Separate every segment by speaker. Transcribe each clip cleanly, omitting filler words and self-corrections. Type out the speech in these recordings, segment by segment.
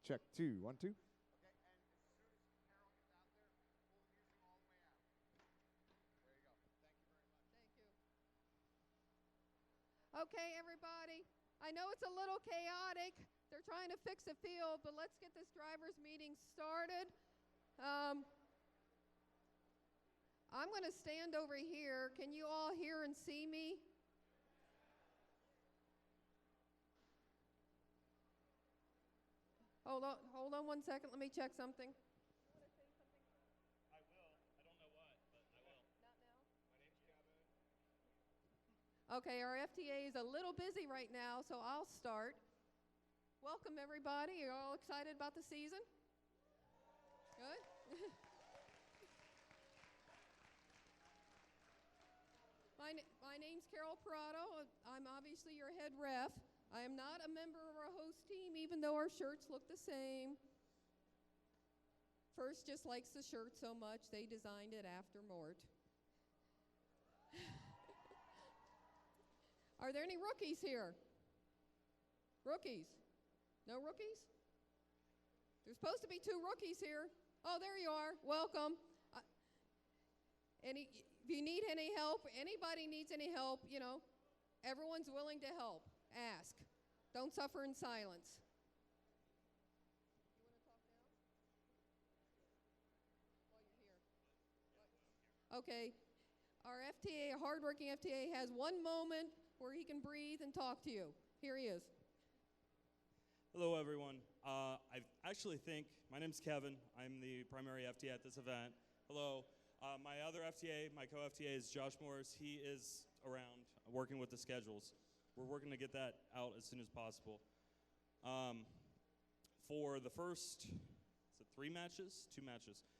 Speaker 1: check 2. 1, 2.
Speaker 2: Okay, and as soon as Carol gets out there, pull the music all the way out. There you go. Thank you very much.
Speaker 3: Thank you. Okay, everybody. I know it's a little chaotic. They're trying to fix a field, but let's get this drivers' meeting started. I'm going to stand over here. Can you all hear and see me? Hold on 1 second. Let me check something.
Speaker 4: I will. I don't know what, but I will.
Speaker 3: Not now?
Speaker 2: My name's Kevin.
Speaker 3: Okay, our FTA is a little busy right now, so I'll start. Welcome, everybody. You're all excited about the season? Good? My name's Carol Parado. I'm obviously your head ref. I am not a member of our host team, even though our shirts look the same. First just likes the shirt so much, they designed it after Mort. Are there any rookies here? Rookies? No rookies? There's supposed to be 2 rookies here. Oh, there you are. Welcome. If you need any help, anybody needs any help, everyone's willing to help. Ask. Don't suffer in silence. You want to talk now? While you're here. Okay. Our FTA, hardworking FTA, has 1 moment where he can breathe and talk to you. Here he is.
Speaker 4: Hello, everyone. I actually think, my name's Kevin. I'm the primary FTA at this event. Hello. My other FTA, my co-FTA is Josh Morris. He is around working with the schedules. We're working to get that out as soon as possible. For the first, is it 3 matches? 2 matches.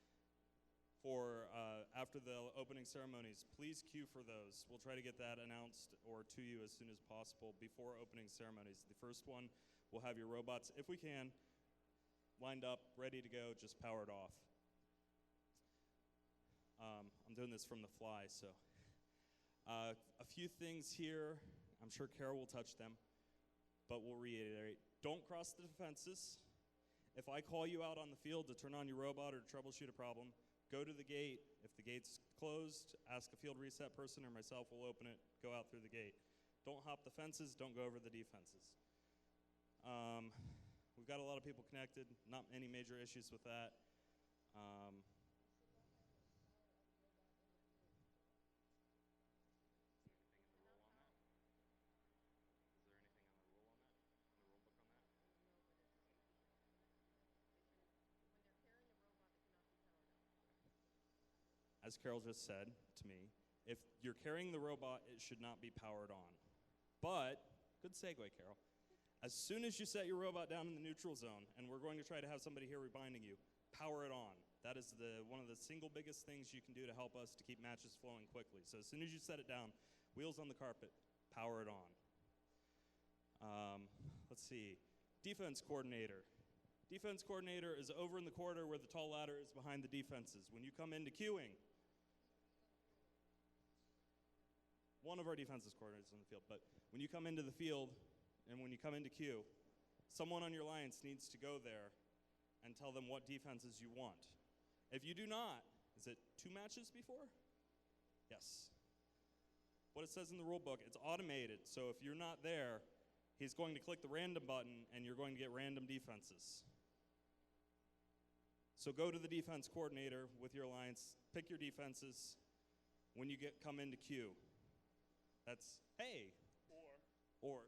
Speaker 4: For after the opening ceremonies, please queue for those. We'll try to get that announced or to you as soon as possible before opening ceremonies. The first one, we'll have your robots, if we can, lined up, ready to go, just powered off. I'm doing this from the fly, so. A few things here. I'm sure Carol will touch them, but we'll reiterate. Don't cross the fences. If I call you out on the field to turn on your robot or to troubleshoot a problem, go to the gate. If the gate's closed, ask a field reset person or myself will open it, go out through the gate. Don't hop the fences, don't go over the defenses. We've got a lot of people connected, not any major issues with that. As Carol just said to me, if you're carrying the robot, it should not be powered on. But, good segue, Carol. As soon as you set your robot down in the neutral zone, and we're going to try to have somebody here rebinding you, power it on. That is one of the single biggest things you can do to help us to keep matches flowing quickly. So as soon as you set it down, wheels on the carpet, power it on. Let's see, defense coordinator. Defense coordinator is over in the corner where the tall ladder is behind the defenses. When you come into queuing, one of our defenses coordinators on the field, but when you come into the field and when you come into queue, someone on your alliance needs to go there and tell them what defenses you want. If you do not, is it 2 matches before? Yes. What it says in the rule book, it's automated, so if you're not there, he's going to click the random button and you're going to get random defenses. So go to the defense coordinator with your alliance, pick your defenses when you come into queue. That's, hey. Or.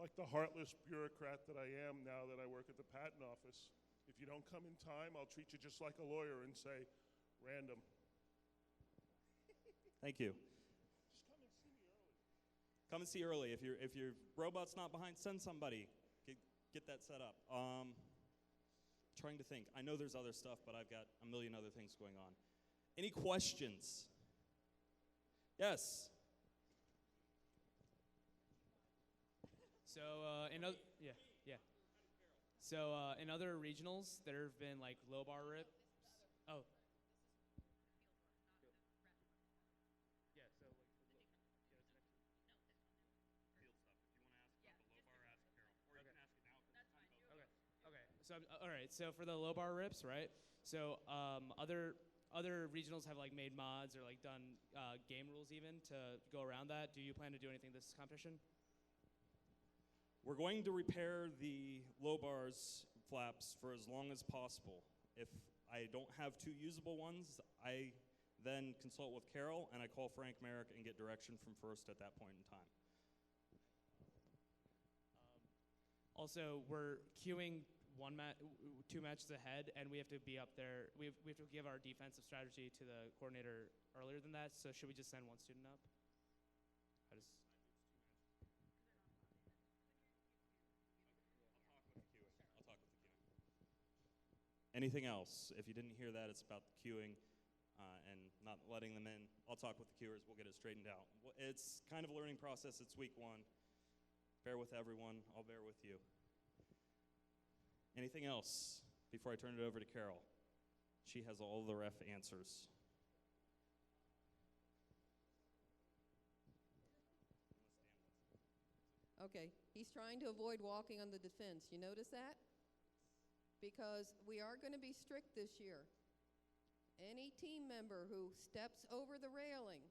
Speaker 5: Like the heartless bureaucrat that I am now that I work at the patent office. If you don't come in time, I'll treat you just like a lawyer and say, random.
Speaker 4: Thank you.
Speaker 5: Just come and see me early.
Speaker 4: Come and see early. If your robot's not behind, send somebody. Get that set up. Trying to think. I know there's other stuff, but I've got a million other things going on. Any questions? Yes.
Speaker 6: So in other in other regionals, there have been like low bar rips. Oh. Yeah. So like. Field stuff. If you want to ask about the low bar, ask Carol, or you can ask it now. That's fine. Okay. All right. So for the low bar rips, right? So other regionals have like made mods or like done game rules even to go around that. Do you plan to do anything this competition?
Speaker 4: We're going to repair the low bars flaps for as long as possible. If I don't have two usable ones, I then consult with Carol and I call Frank Merrick and get direction from first at that point in time.
Speaker 6: Also, we're queuing two matches ahead, and we have to be up there. We have to give our defensive strategy to the coordinator earlier than that. So should we just send one student up? I just.
Speaker 4: I'll talk with the queuing. Anything else? If you didn't hear that, it's about the queuing and not letting them in. I'll talk with the queuers. We'll get it straightened out. It's kind of a learning process. It's week one. Bear with everyone. I'll bear with you. Anything else before I turn it over to Carol? She has all the ref answers.
Speaker 3: Okay, he's trying to avoid walking on the defense. You notice that? Because we are going to be strict this year. Any team member who steps over the railing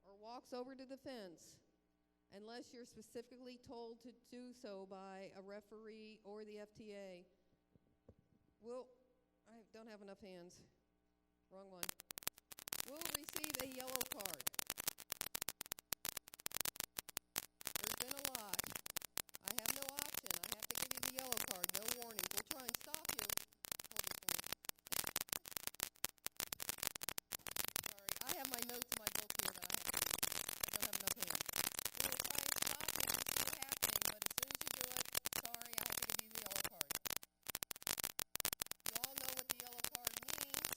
Speaker 3: or walks over to the fence, unless you're specifically told to do so by a referee or the FTA, I don't have enough hands. Wrong one. Will receive a yellow card. There's been a lot. I have no option. I have to give you the yellow card. No warnings. We'll try and stop you. Hold this for me. Sorry. I have my notes in my book here that I have to read. I don't have enough hands. We will try and stop you if you see it happening, but as soon as you do it, sorry, I have to give you the yellow card. You all know what the yellow card means.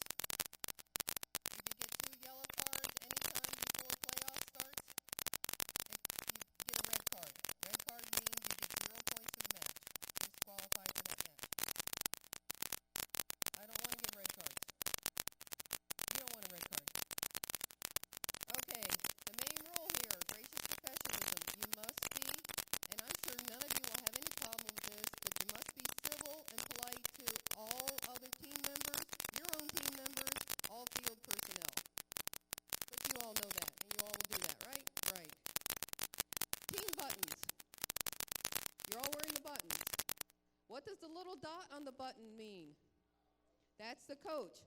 Speaker 3: If you get two yellow cards anytime before playoff starts, you get a red card. Red card means you get 0 points for the match. Disqualify for that match. I don't want to give red cards. You don't want a red card. Okay, the main rule here, gracious professionalism. You must be, and I'm sure none of you will have any problem with this, but you must be civil and polite to all other team members, your own team members, all field personnel. But you all know that, and you all will do that, right? Right. Team buttons. You're all wearing the buttons. What does the little dot on the button mean? That's the coach.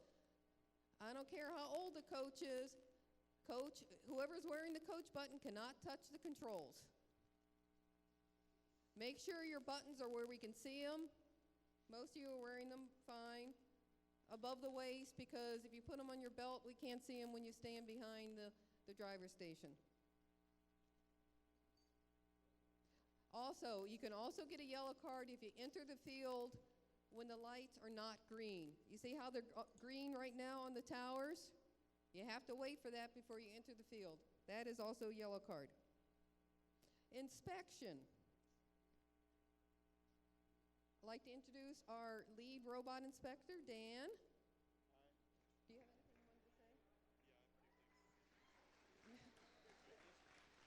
Speaker 3: I don't care how old the coach is. Coach, whoever's wearing the coach button cannot touch the controls. Make sure your buttons are where we can see them. Most of you are wearing them fine. Above the waist, because if you put them on your belt, we can't see them when you stand behind the driver's station. Also, you can also get a yellow card if you enter the field when the lights are not green. You see how they're green right now on the towers? You have to wait for that before you enter the field. That is also a yellow card. Inspection. I'd like to introduce our lead robot inspector, Dan. Do you have anything you wanted to say?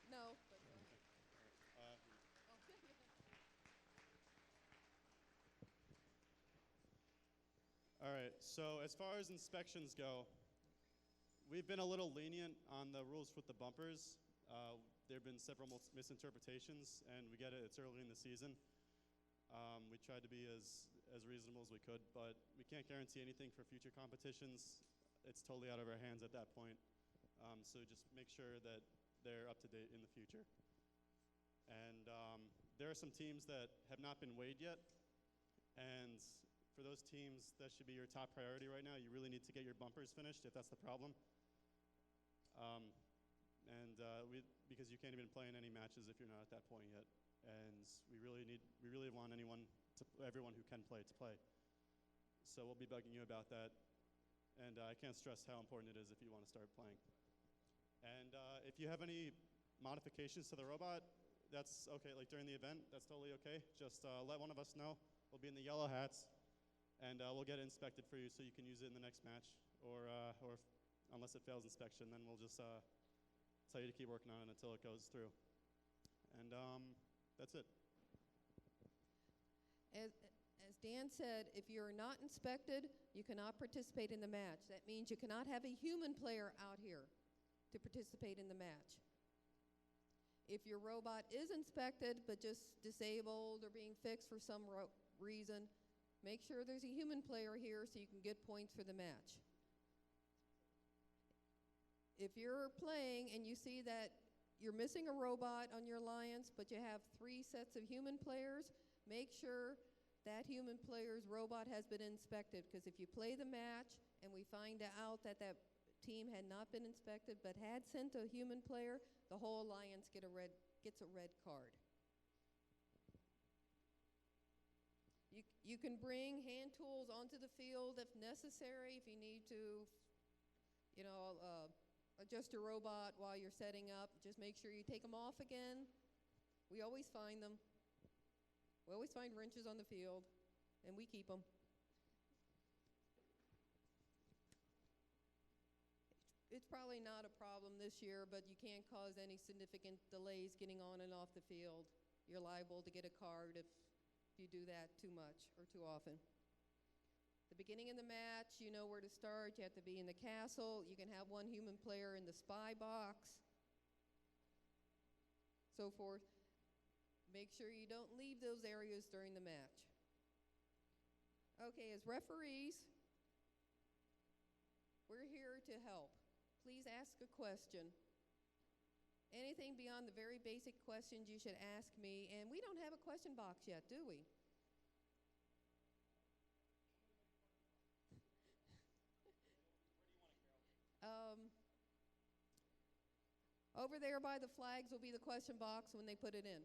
Speaker 3: No, but go ahead.
Speaker 1: All right, so as far as inspections go, we've been a little lenient on the rules with the bumpers. There have been several misinterpretations, and we get it, it's early in the season. We tried to be as reasonable as we could, but we can't guarantee anything for future competitions. It's totally out of our hands at that point. So just make sure that they're up to date in the future. And there are some teams that have not been weighed yet, and for those teams, that should be your top priority right now. You really need to get your bumpers finished if that's the problem. Because you can't even play in any matches if you're not at that point yet. And we really want everyone who can play to play. So we'll be bugging you about that. And I can't stress how important it is if you want to start playing. And if you have any modifications to the robot, that's okay. Like during the event, that's totally okay. Just let one of us know. We'll be in the yellow hats. And we'll get it inspected for you so you can use it in the next match. Or unless it fails inspection, then we'll just tell you to keep working on it until it goes through. And that's it.
Speaker 3: As Dan said if you're not inspected, you cannot participate in the match. That means you cannot have a human player out here to participate in the match. If your robot is inspected but just disabled or being fixed for some reason, make sure there's a human player here so you can get points for the match. If you're playing and you see that you're missing a robot on your alliance, but you have 3 sets of human players, make sure that human player's robot has been inspected, because if you play the match and we find out that that team had not been inspected but had sent a human player, the whole alliance gets a red card. You can bring hand tools onto the field if necessary, if you need to, adjust your robot while you're setting up. Just make sure you take them off again. We always find them. We always find wrenches on the field, and we keep them. It's probably not a problem this year, but you can't cause any significant delays getting on and off the field. You're liable to get a card if you do that too much or too often. The beginning of the match, you know where to start. You have to be in the castle. You can have 1 human player in the spy box, so forth. Make sure you don't leave those areas during the match. Okay, as referees, we're here to help. Please ask a question. Anything beyond the very basic questions you should ask me, and we don't have a question box yet, do we? Over there by the flags will be the question box when they put it in.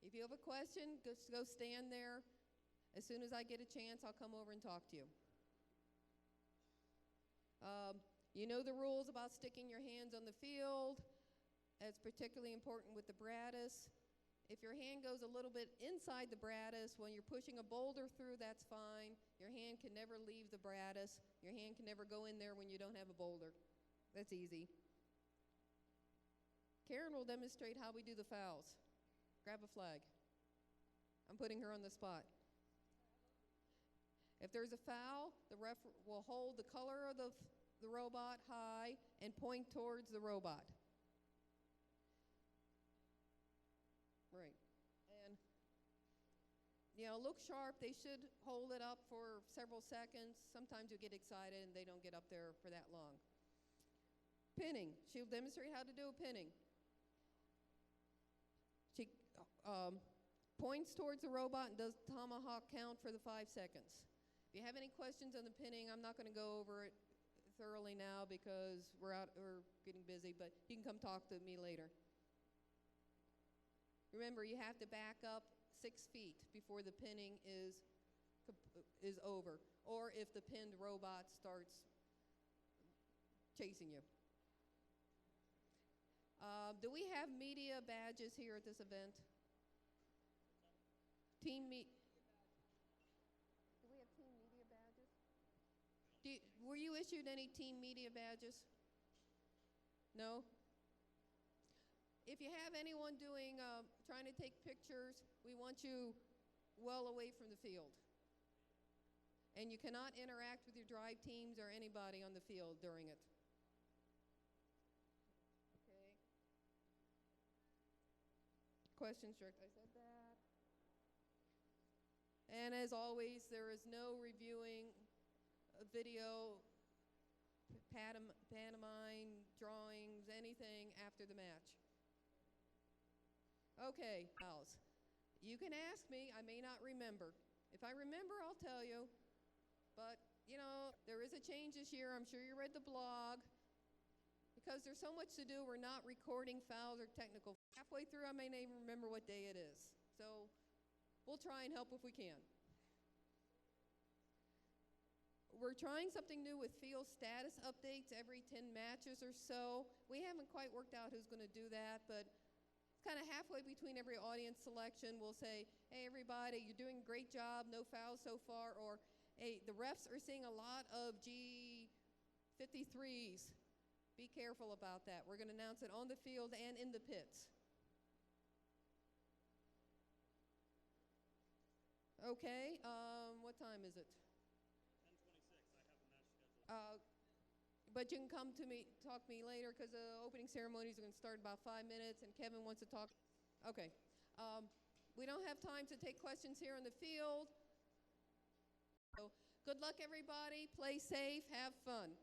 Speaker 3: If you have a question, go stand there. As soon as I get a chance, I'll come over and talk to you. You know the rules about sticking your hands on the field. That's particularly important with the Brattis. If your hand goes a little bit inside the Brattis, when you're pushing a boulder through, that's fine. Your hand can never leave the Brattis. Your hand can never go in there when you don't have a boulder. That's easy. Karen will demonstrate how we do the fouls. Grab a flag. I'm putting her on the spot. If there's a foul, the ref will hold the color of the robot high and point towards the robot. Right. And, look sharp. They should hold it up for several seconds. Sometimes you get excited and they don't get up there for that long. Pinning. She'll demonstrate how to do a pinning. She points towards the robot and does tomahawk count for the 5 seconds. If you have any questions on the pinning, I'm not going to go over it thoroughly now because we're getting busy, but you can come talk to me later. Remember, you have to back up 6 feet before the pinning is over, or if the pinned robot starts chasing you. Do we have media badges here at this event? Do we have team media badges? Were you issued any team media badges? No? If you have anyone trying to take pictures, we want you well away from the field. And you cannot interact with your drive teams or anybody on the field during it. Questions direct. I said that. And as always, there is no reviewing video, pantomime, drawings, anything after the match. Okay, pals. You can ask me. I may not remember. If I remember, I'll tell you. But, there is a change this year. I'm sure you read the blog. Because there's so much to do, we're not recording fouls or technical. Halfway through, I may not even remember what day it is. So we'll try and help if we can. We're trying something new with field status updates every 10 matches or so. We haven't quite worked out who's going to do that, but it's kind of halfway between every audience selection. We'll say, hey, everybody, you're doing a great job, no fouls so far, or hey, the refs are seeing a lot of G53s. Be careful about that. We're going to announce it on the field and in the pits. Okay, what time is it? 10:26. But you can come to me, talk to me later, because the opening ceremonies are going to start in about 5 minutes, and Kevin wants to talk. Okay. We don't have time to take questions here in the field. So good luck, everybody. Play safe. Have fun.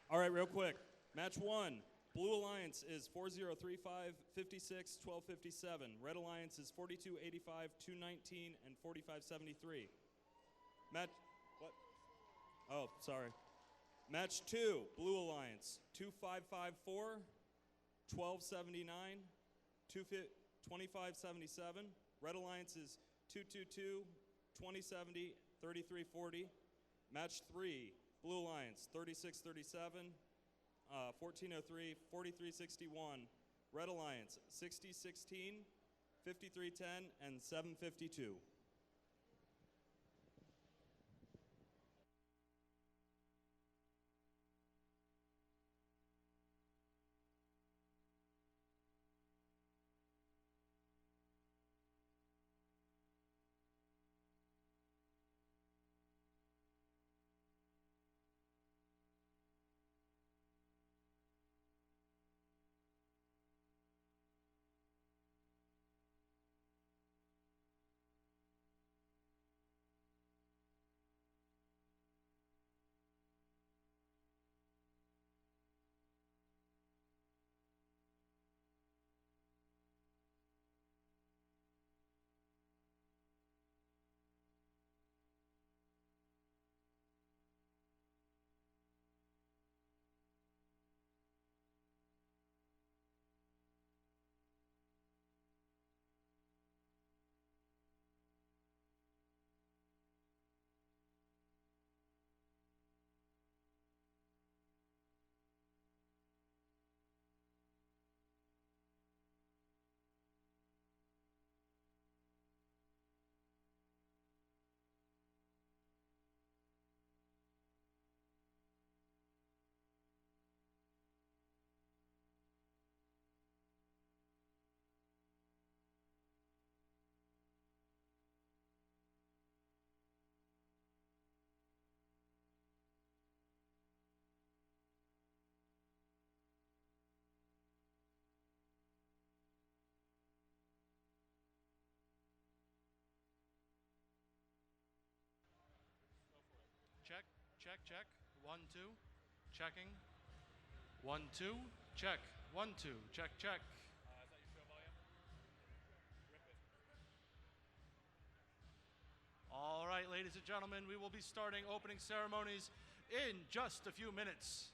Speaker 4: All right, real quick. Match 1. Blue Alliance is 4035, 56, 1257. Red Alliance is 4285, 219, and 4573. Match, what? Oh, sorry. Match 2, Blue Alliance, 2554, 1279, 2577. Red Alliance is 222, 2070, 3340. Match 3, Blue Alliance, 3637, 1403, 4361. Red Alliance, 6016, 5310, and 752.
Speaker 2: Check, check, check. 1, 2. Checking. 1, 2. Check. 1, 2. Check, check. Is that your show volume? Rip it. All right, ladies and gentlemen, we will be starting opening ceremonies in just a few minutes.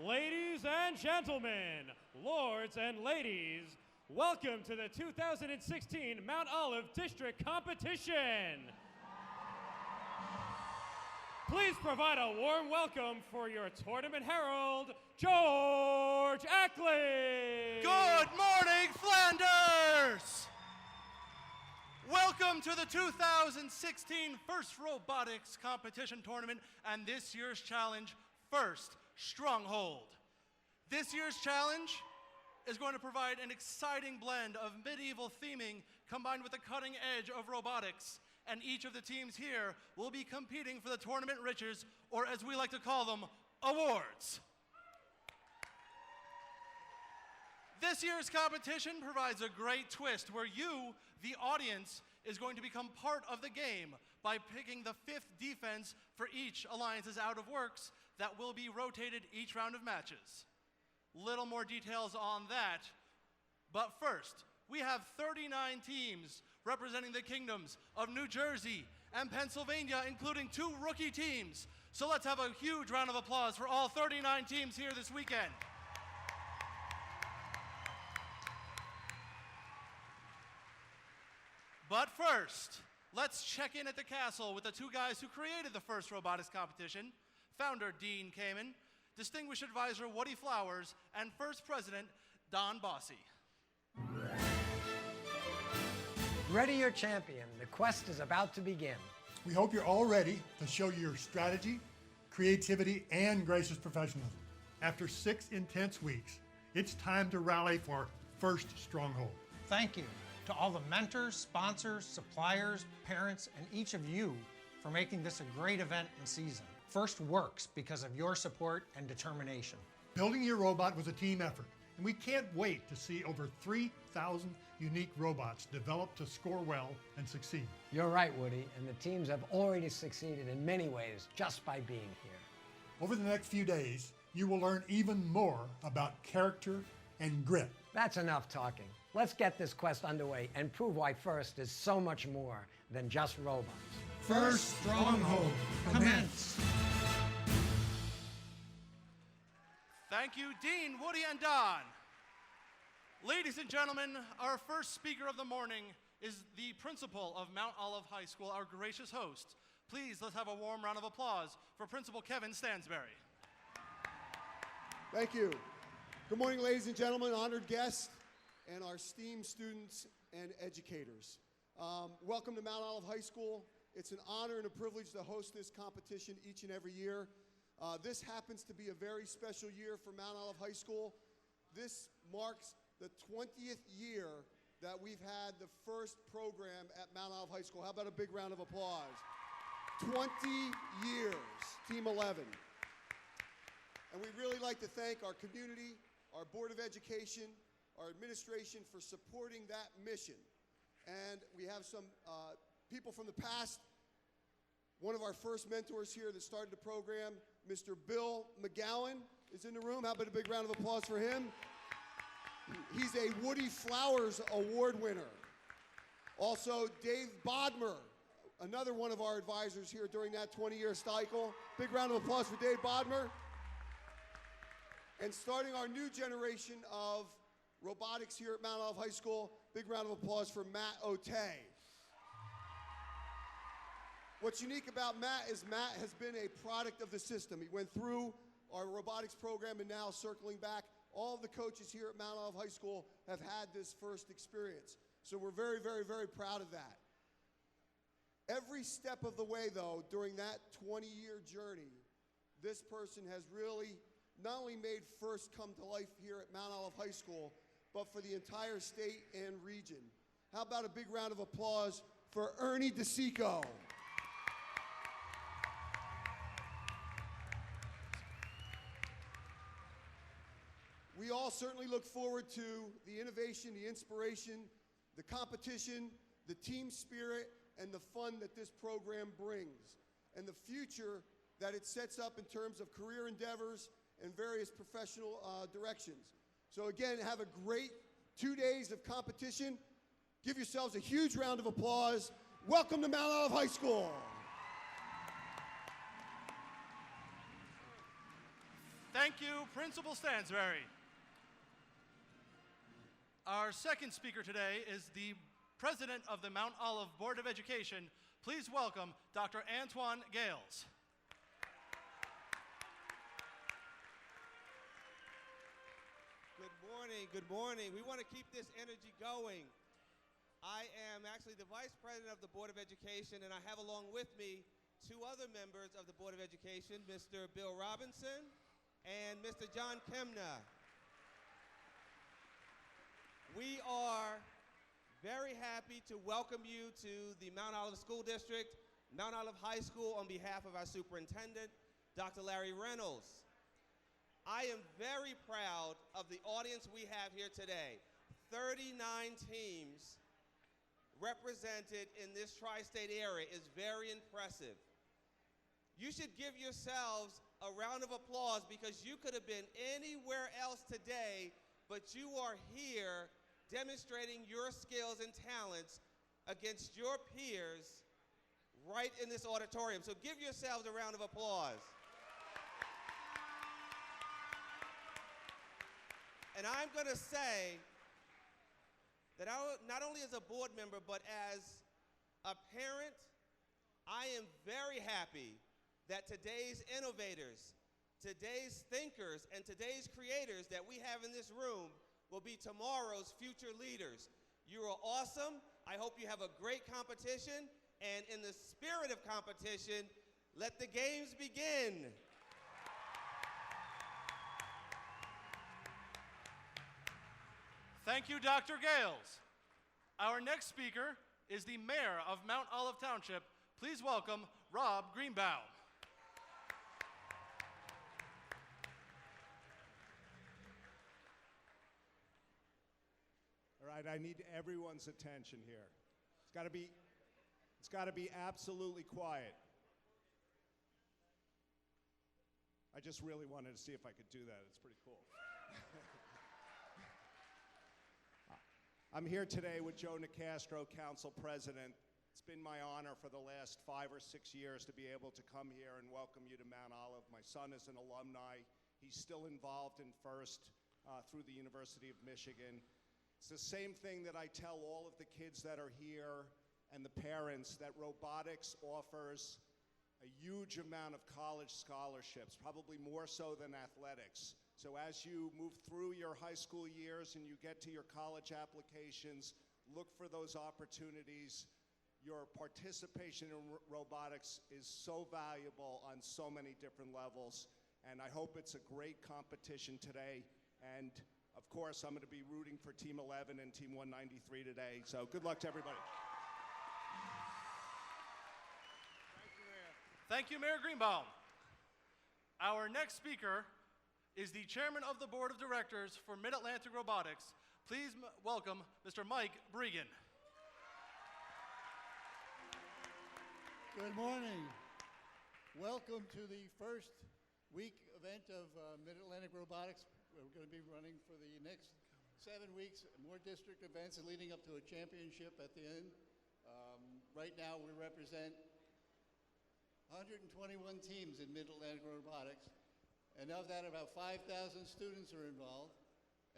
Speaker 7: Ladies and gentlemen, lords and ladies, welcome to the 2016 Mount Olive District Competition. Please provide a warm welcome for your tournament herald, George Ackley.
Speaker 2: Good morning, Flanders! Welcome to the 2016 First Robotics Competition Tournament and this year's challenge, First Stronghold. This year's challenge is going to provide an exciting blend of medieval theming combined with the cutting edge of robotics. And each of the teams here will be competing for the tournament riches, or as we like to call them, awards. This year's competition provides a great twist where you, the audience, is going to become part of the game by picking the 5th defense for each alliance's out of works that will be rotated each round of matches. Little more details on that, but first, we have 39 teams representing the kingdoms of New Jersey and Pennsylvania, including 2 rookie teams. So let's have a huge round of applause for all 39 teams here this weekend. But first, let's check in at the castle with the 2 guys who created the first robotics competition, founder Dean Kamen, distinguished advisor Woody Flowers, and first president Don Bossy.
Speaker 8: Ready your champion. The quest is about to begin.
Speaker 9: We hope you're all ready to show your strategy, creativity, and gracious professionalism. After 6 intense weeks, it's time to rally for First Stronghold.
Speaker 10: Thank you to all the mentors, sponsors, suppliers, parents, and each of you for making this a great event and season. First works because of your support and determination.
Speaker 9: Building your robot was a team effort, and we can't wait to see over 3,000 unique robots developed to score well and succeed.
Speaker 8: You're right, Woody, and the teams have already succeeded in many ways just by being here.
Speaker 9: Over the next few days, you will learn even more about character and grit.
Speaker 8: That's enough talking. Let's get this quest underway and prove why First is so much more than just robots.
Speaker 9: First Stronghold, commence!
Speaker 2: Thank you, Dean, Woody, and Don. Ladies and gentlemen, our first speaker of the morning is the principal of Mount Olive High School, our gracious host. Please, let's have a warm round of applause for Principal Kevin Stansberry.
Speaker 11: Thank you. Good morning, ladies and gentlemen, honored guests, and our esteemed students and educators. Welcome to Mount Olive High School. It's an honor and a privilege to host this competition each and every year. This happens to be a very special year for Mount Olive High School. This marks the 20th year that we've had the first program at Mount Olive High School. How about a big round of applause? 20 years, Team 11. And we'd really like to thank our community, our Board of Education, our administration for supporting that mission. And we have some people from the past. One of our first mentors here that started the program, Mr. Bill McGowan, is in the room. How about a big round of applause for him? He's a Woody Flowers Award winner. Also, Dave Bodmer, another one of our advisors here during that 20-year cycle. Big round of applause for Dave Bodmer. And starting our new generation of robotics here at Mount Olive High School, big round of applause for Matt Otey. What's unique about Matt is Matt has been a product of the system. He went through our robotics program and now circling back, all of the coaches here at Mount Olive High School have had this first experience. So we're very, very, very proud of that. Every step of the way, though, during that 20-year journey, this person has really not only made First come to life here at Mount Olive High School, but for the entire state and region. How about a big round of applause for Ernie DeSico? We all certainly look forward to the innovation, the inspiration, the competition, the team spirit, and the fun that this program brings, and the future that it sets up in terms of career endeavors and various professional directions. So again, have a great 2 days of competition. Give yourselves a huge round of applause. Welcome to Mount Olive High School.
Speaker 2: Thank you, Principal Stansberry. Our second speaker today is the President of the Mount Olive Board of Education. Please welcome Dr. Antoine Gales.
Speaker 12: Good morning. We want to keep this energy going. I am actually the Vice President of the Board of Education, and I have along with me two other members of the Board of Education, Mr. Bill Robinson and Mr. John Kemna. We are very happy to welcome you to the Mount Olive School District, Mount Olive High School, on behalf of our superintendent, Dr. Larry Reynolds. I am very proud of the audience we have here today. 39 teams represented in this tri-state area is very impressive. You should give yourselves a round of applause because you could have been anywhere else today, but you are here demonstrating your skills and talents against your peers right in this auditorium. So give yourselves a round of applause. And I'm going to say that not only as a board member, but as a parent, I am very happy that today's innovators, today's thinkers, and today's creators that we have in this room will be tomorrow's future leaders. You are awesome. I hope you have a great competition. And in the spirit of competition, let the games begin.
Speaker 2: Thank you, Dr. Gales. Our next speaker is the Mayor of Mount Olive Township. Please welcome Rob Greenbaum.
Speaker 13: All right, I need everyone's attention here. It's got to be absolutely quiet. I just really wanted to see if I could do that. It's pretty cool. I'm here today with Joe Nicastro, Council President. It's been my honor for the last 5 or 6 years to be able to come here and welcome you to Mount Olive. My son is an alumni. He's still involved in FIRST through the University of Michigan. It's the same thing that I tell all of the kids that are here and the parents, that robotics offers a huge amount of college scholarships, probably more so than athletics. So as you move through your high school years and you get to your college applications, look for those opportunities. Your participation in robotics is so valuable on so many different levels. And I hope it's a great competition today. And of course, I'm going to be rooting for Team 11 and Team 193 today. So good luck to everybody.
Speaker 2: Thank you, Mayor Greenbaum. Our next speaker is the Chairman of the Board of Directors for Mid-Atlantic Robotics. Please welcome Mr. Mike Bregan.
Speaker 14: Good morning. Welcome to the first week event of Mid-Atlantic Robotics. We're going to be running for the next 7 weeks, more district events and leading up to a championship at the end. Right now we represent 121 teams in Mid-Atlantic Robotics. And of that, about 5,000 students are involved.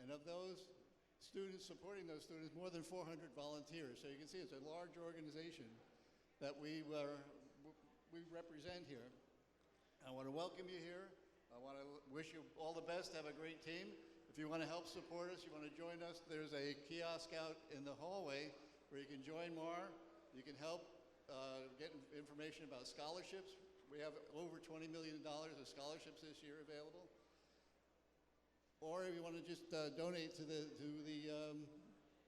Speaker 14: And of those students, supporting those students, more than 400 volunteers. So you can see it's a large organization that we represent here. I want to welcome you here. I want to wish you all the best. Have a great team. If you want to help support us, you want to join us, there's a kiosk out in the hallway where you can join more. You can help get information about scholarships. We have over $20 million of scholarships this year available. Or if you want to just donate to the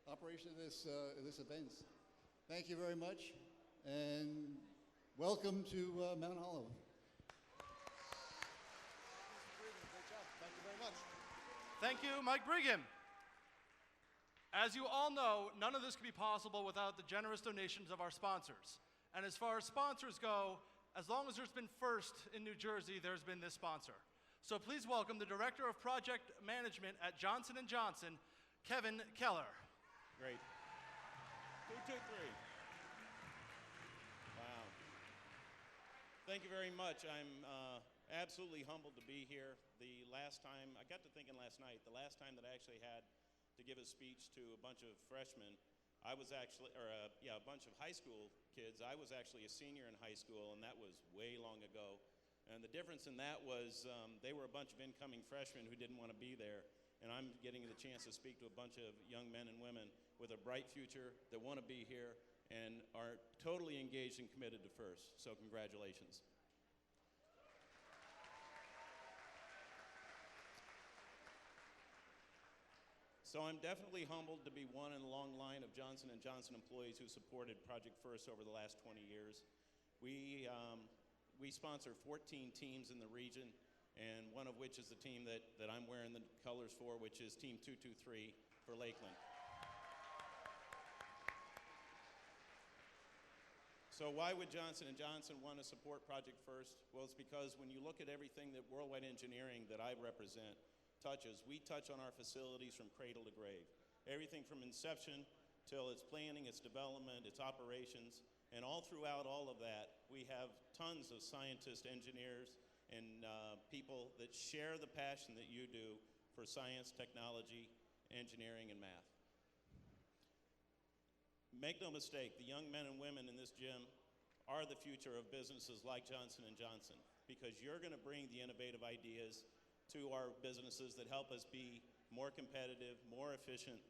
Speaker 14: operation of this event. Thank you very much, and welcome to Mount Olive.
Speaker 11: Thank you very much.
Speaker 2: Thank you, Mike Brigham. As you all know, none of this could be possible without the generous donations of our sponsors. And as far as sponsors go, as long as there's been FIRST in New Jersey, there's been this sponsor. So please welcome the Director of Project Management at Johnson & Johnson, Kevin Keller.
Speaker 15: Great. 2, 2, 3. Wow. Thank you very much. I'm
Speaker 16: absolutely humbled to be here. The last time, I got to thinking last night, the last time that I actually had to give a speech to a bunch of freshmen, I was actually, a bunch of high school kids. I was actually a senior in high school, and that was way long ago. And the difference in that was they were a bunch of incoming freshmen who didn't want to be there. And I'm getting the chance to speak to a bunch of young men and women with a bright future that want to be here and are totally engaged and committed to FIRST. So congratulations. So I'm definitely humbled to be one in a long line of Johnson & Johnson employees who supported Project FIRST over the last 20 years. We sponsor 14 teams in the region, and one of which is the team that I'm wearing the colors for, which is Team 223 for Lakeland. So why would Johnson & Johnson want to support Project FIRST? Well, it's because when you look at everything that Worldwide Engineering that I represent touches, we touch on our facilities from cradle to grave. Everything from inception till its planning, its development, its operations, and all throughout all of that, we have tons of scientists, engineers, and people that share the passion that you do for science, technology, engineering, and math. Make no mistake, the young men and women in this gym are the future of businesses like Johnson & Johnson, because you're going to bring the innovative ideas to our businesses that help us be more competitive, more efficient.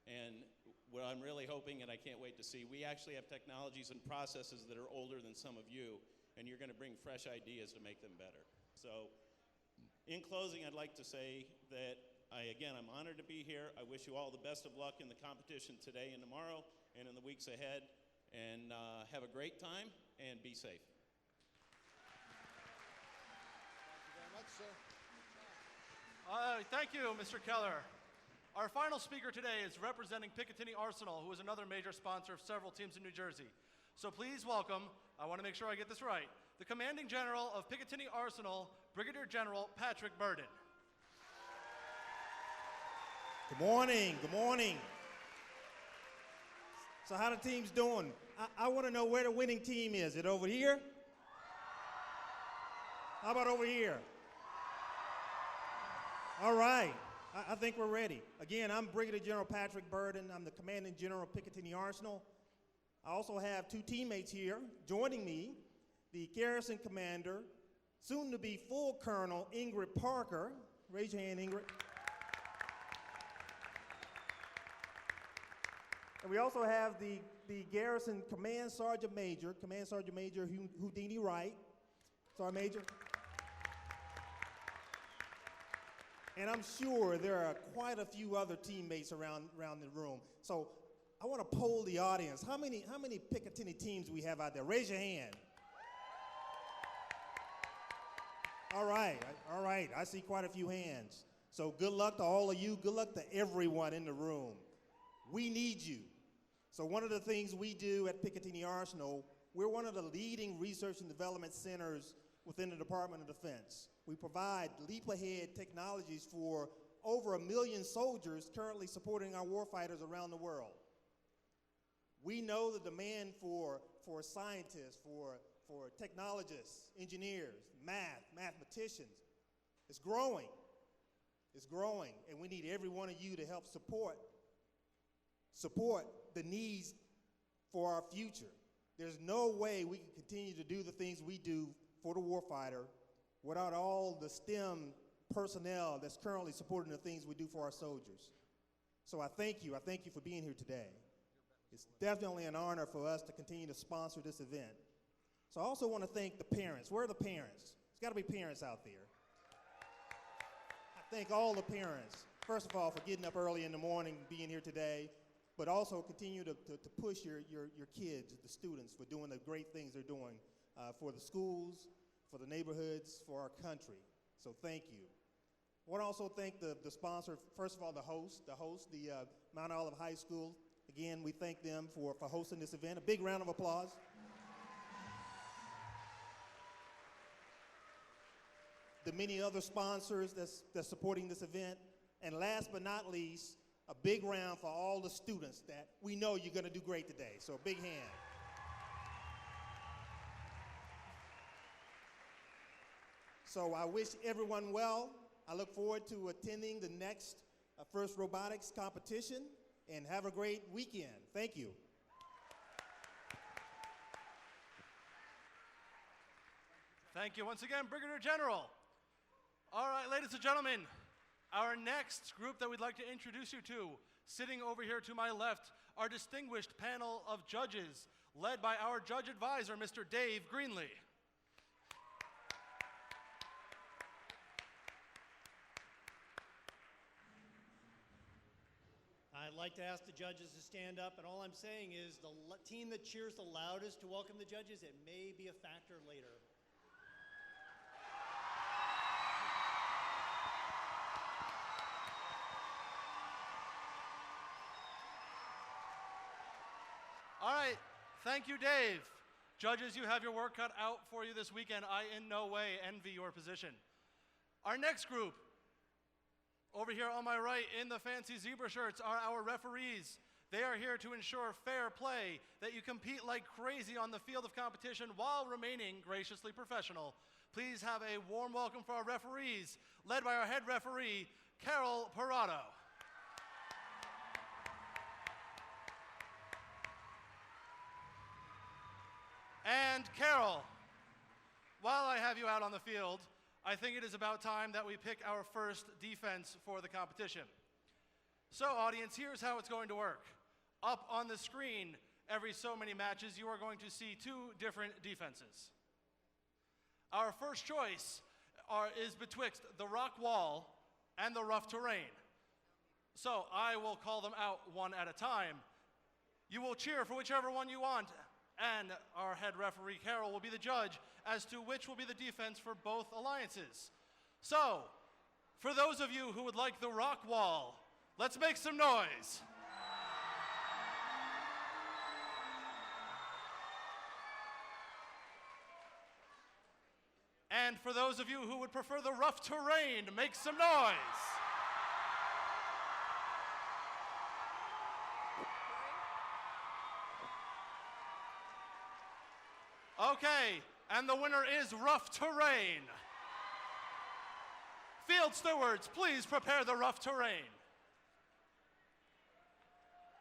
Speaker 16: And what I'm really hoping, and I can't wait to see, we actually have technologies and processes that are older than some of you, and you're going to bring fresh ideas to make them better. So in closing, I'd like to say that I'm honored to be here. I wish you all the best of luck in the competition today and tomorrow and in the weeks ahead. And have a great time and be safe.
Speaker 14: Thank you very much, sir.
Speaker 2: Thank you, Mr. Keller. Our final speaker today is representing Picatinny Arsenal, who is another major sponsor of several teams in New Jersey. So please welcome, I want to make sure I get this right, the Commanding General of Picatinny Arsenal, Brigadier General Patrick Burden.
Speaker 17: Good morning, good morning. So how the team's doing? I want to know where the winning team is. Is it over here? How about over here? All right, I think we're ready. Again, I'm Brigadier General Patrick Burden. I'm the Commanding General of Picatinny Arsenal. I also have two teammates here joining me, the Garrison Commander, soon to be Full Colonel Ingrid Parker. Raise your hand, Ingrid. And we also have the Garrison Command Sergeant Major Houdini Wright. Sergeant Major. And I'm sure there are quite a few other teammates around the room. So I want to poll the audience. How many Picatinny teams we have out there? Raise your hand. All right. I see quite a few hands. So good luck to all of you. Good luck to everyone in the room. We need you. So one of the things we do at Picatinny Arsenal, we're one of the leading research and development centers within the Department of Defense. We provide leap-ahead technologies for over 1 million soldiers currently supporting our warfighters around the world. We know the demand for scientists, for technologists, engineers, mathematicians is growing. It's growing, and we need every one of you to help support the needs for our future. There's no way we can continue to do the things we do for the warfighter without all the STEM personnel that's currently supporting the things we do for our soldiers. So I thank you for being here today. It's definitely an honor for us to continue to sponsor this event. So I also want to thank the parents. Where are the parents? There's got to be parents out there. I thank all the parents, first of all, for getting up early in the morning, being here today, but also continue to push your kids, the students, for doing the great things they're doing for the schools, for the neighborhoods, for our country. So thank you. I want to also thank the sponsor, first of all, the host, the Mount Olive High School. Again, we thank them for hosting this event. A big round of applause. The many other sponsors that's supporting this event. And last but not least, a big round for all the students that we know you're going to do great today. So a big hand. So I wish everyone well. I look forward to attending the next First Robotics competition, and have a great weekend. Thank you.
Speaker 2: Thank you once again, Brigadier General. All right, ladies and gentlemen, our next group that we'd like to introduce you to, sitting over here to my left, our distinguished panel of judges, led by our judge advisor, Mr. Dave Greenlee.
Speaker 18: I'd like to ask the judges to stand up, and all I'm saying is the team that cheers the loudest to welcome the judges, it may be a factor later.
Speaker 2: All right, thank you, Dave. Judges, you have your work cut out for you this weekend. I in no way envy your position. Our next group, over here on my right in the fancy zebra shirts, are our referees. They are here to ensure fair play, that you compete like crazy on the field of competition while remaining graciously professional. Please have a warm welcome for our referees, led by our head referee, Carol Parado. And Carol, while I have you out on the field, I think it is about time that we pick our first defense for the competition. So, audience, here's how it's going to work. Up on the screen, every so many matches, you are going to see two different defenses. Our first choice is betwixt the rock wall and the rough terrain. So, I will call them out one at a time. You will cheer for whichever one you want, and our head referee, Carol, will be the judge as to which will be the defense for both alliances. So, for those of you who would like the rock wall, let's make some noise. And for those of you who would prefer the rough terrain, make some noise. Okay, and the winner is rough terrain. Field stewards, please prepare the rough terrain.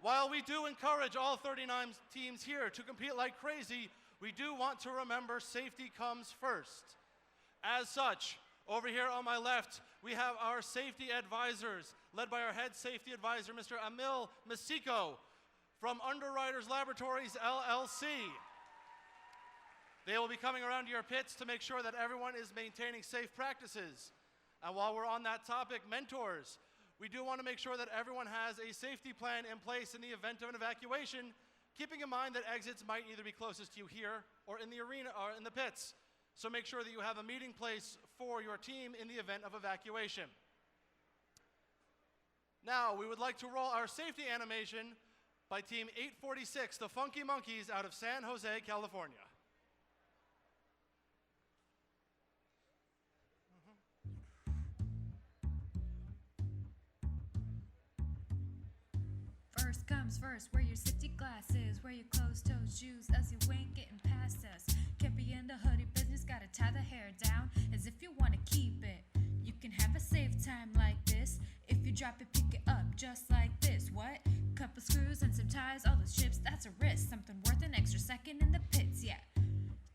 Speaker 2: While we do encourage all 39 teams here to compete like crazy, we do want to remember safety comes first. As such, over here on my left, we have our safety advisors, led by our head safety advisor, Mr. Emil Masico from Underwriters Laboratories, LLC. They will be coming around to your pits to make sure that everyone is maintaining safe practices. And while we're on that topic, mentors, we do want to make sure that everyone has a safety plan in place in the event of an evacuation, keeping in mind that exits might either be closest to you here or in the arena or in the pits. So make sure that you have a meeting place for your team in the event of evacuation. Now, we would like to roll our safety animation by Team 846, the Funky Monkeys out of San Jose, California.
Speaker 19: First comes first, wear your safety glasses, wear your closed-toed shoes as you ain't getting past us. Can't be in the hoodie business, gotta tie the hair down as if you wanna keep it. You can have a safe time like this, if you drop it, pick it up just like this. What? Couple screws and some ties, all those chips, that's a risk. Something worth an extra second in the pits, yeah.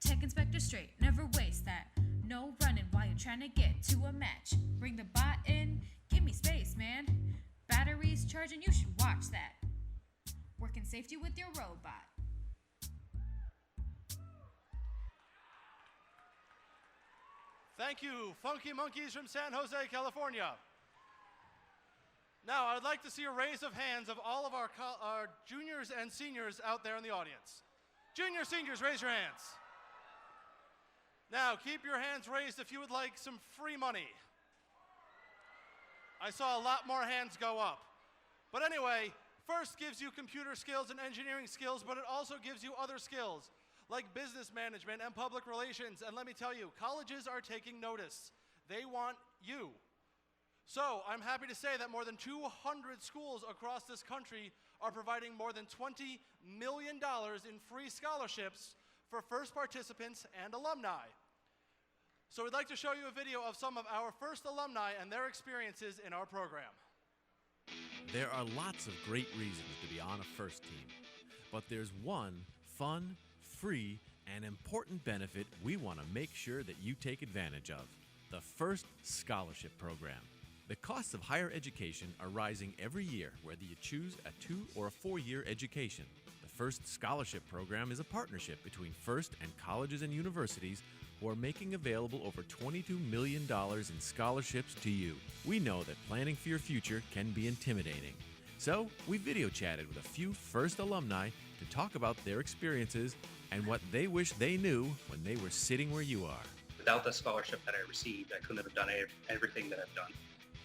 Speaker 19: Tech inspector straight, never waste that. No running while you're trying to get to a match. Bring the bot in, give me space, man. Batteries charging, you should watch that. Working safety with your robot.
Speaker 2: Thank you, Funky Monkeys from San Jose, California. Now, I'd like to see a raise of hands of all of our juniors and seniors out there in the audience. Junior, seniors, raise your hands. Now, keep your hands raised if you would like some free money. I saw a lot more hands go up. But anyway, first gives you computer skills and engineering skills, but it also gives you other skills like business management and public relations. And let me tell you, colleges are taking notice. They want you. So I'm happy to say that more than 200 schools across this country are providing more than $20 million in free scholarships for first participants and alumni. So we'd like to show you a video of some of our first alumni and their experiences in our program.
Speaker 20: There are lots of great reasons to be on a first team, but there's one fun, free, and important benefit we want to make sure that you take advantage of: the First Scholarship Program. The costs of higher education are rising every year, whether you choose a 2- or a 4-year education. The First Scholarship Program is a partnership between First and colleges and universities who are making available over $22 million in scholarships to you. We know that planning for your future can be intimidating. So we video chatted with a few First alumni to talk about their experiences and what they wish they knew when they were sitting where you are.
Speaker 21: Without the scholarship that I received, I couldn't have done everything that I've done.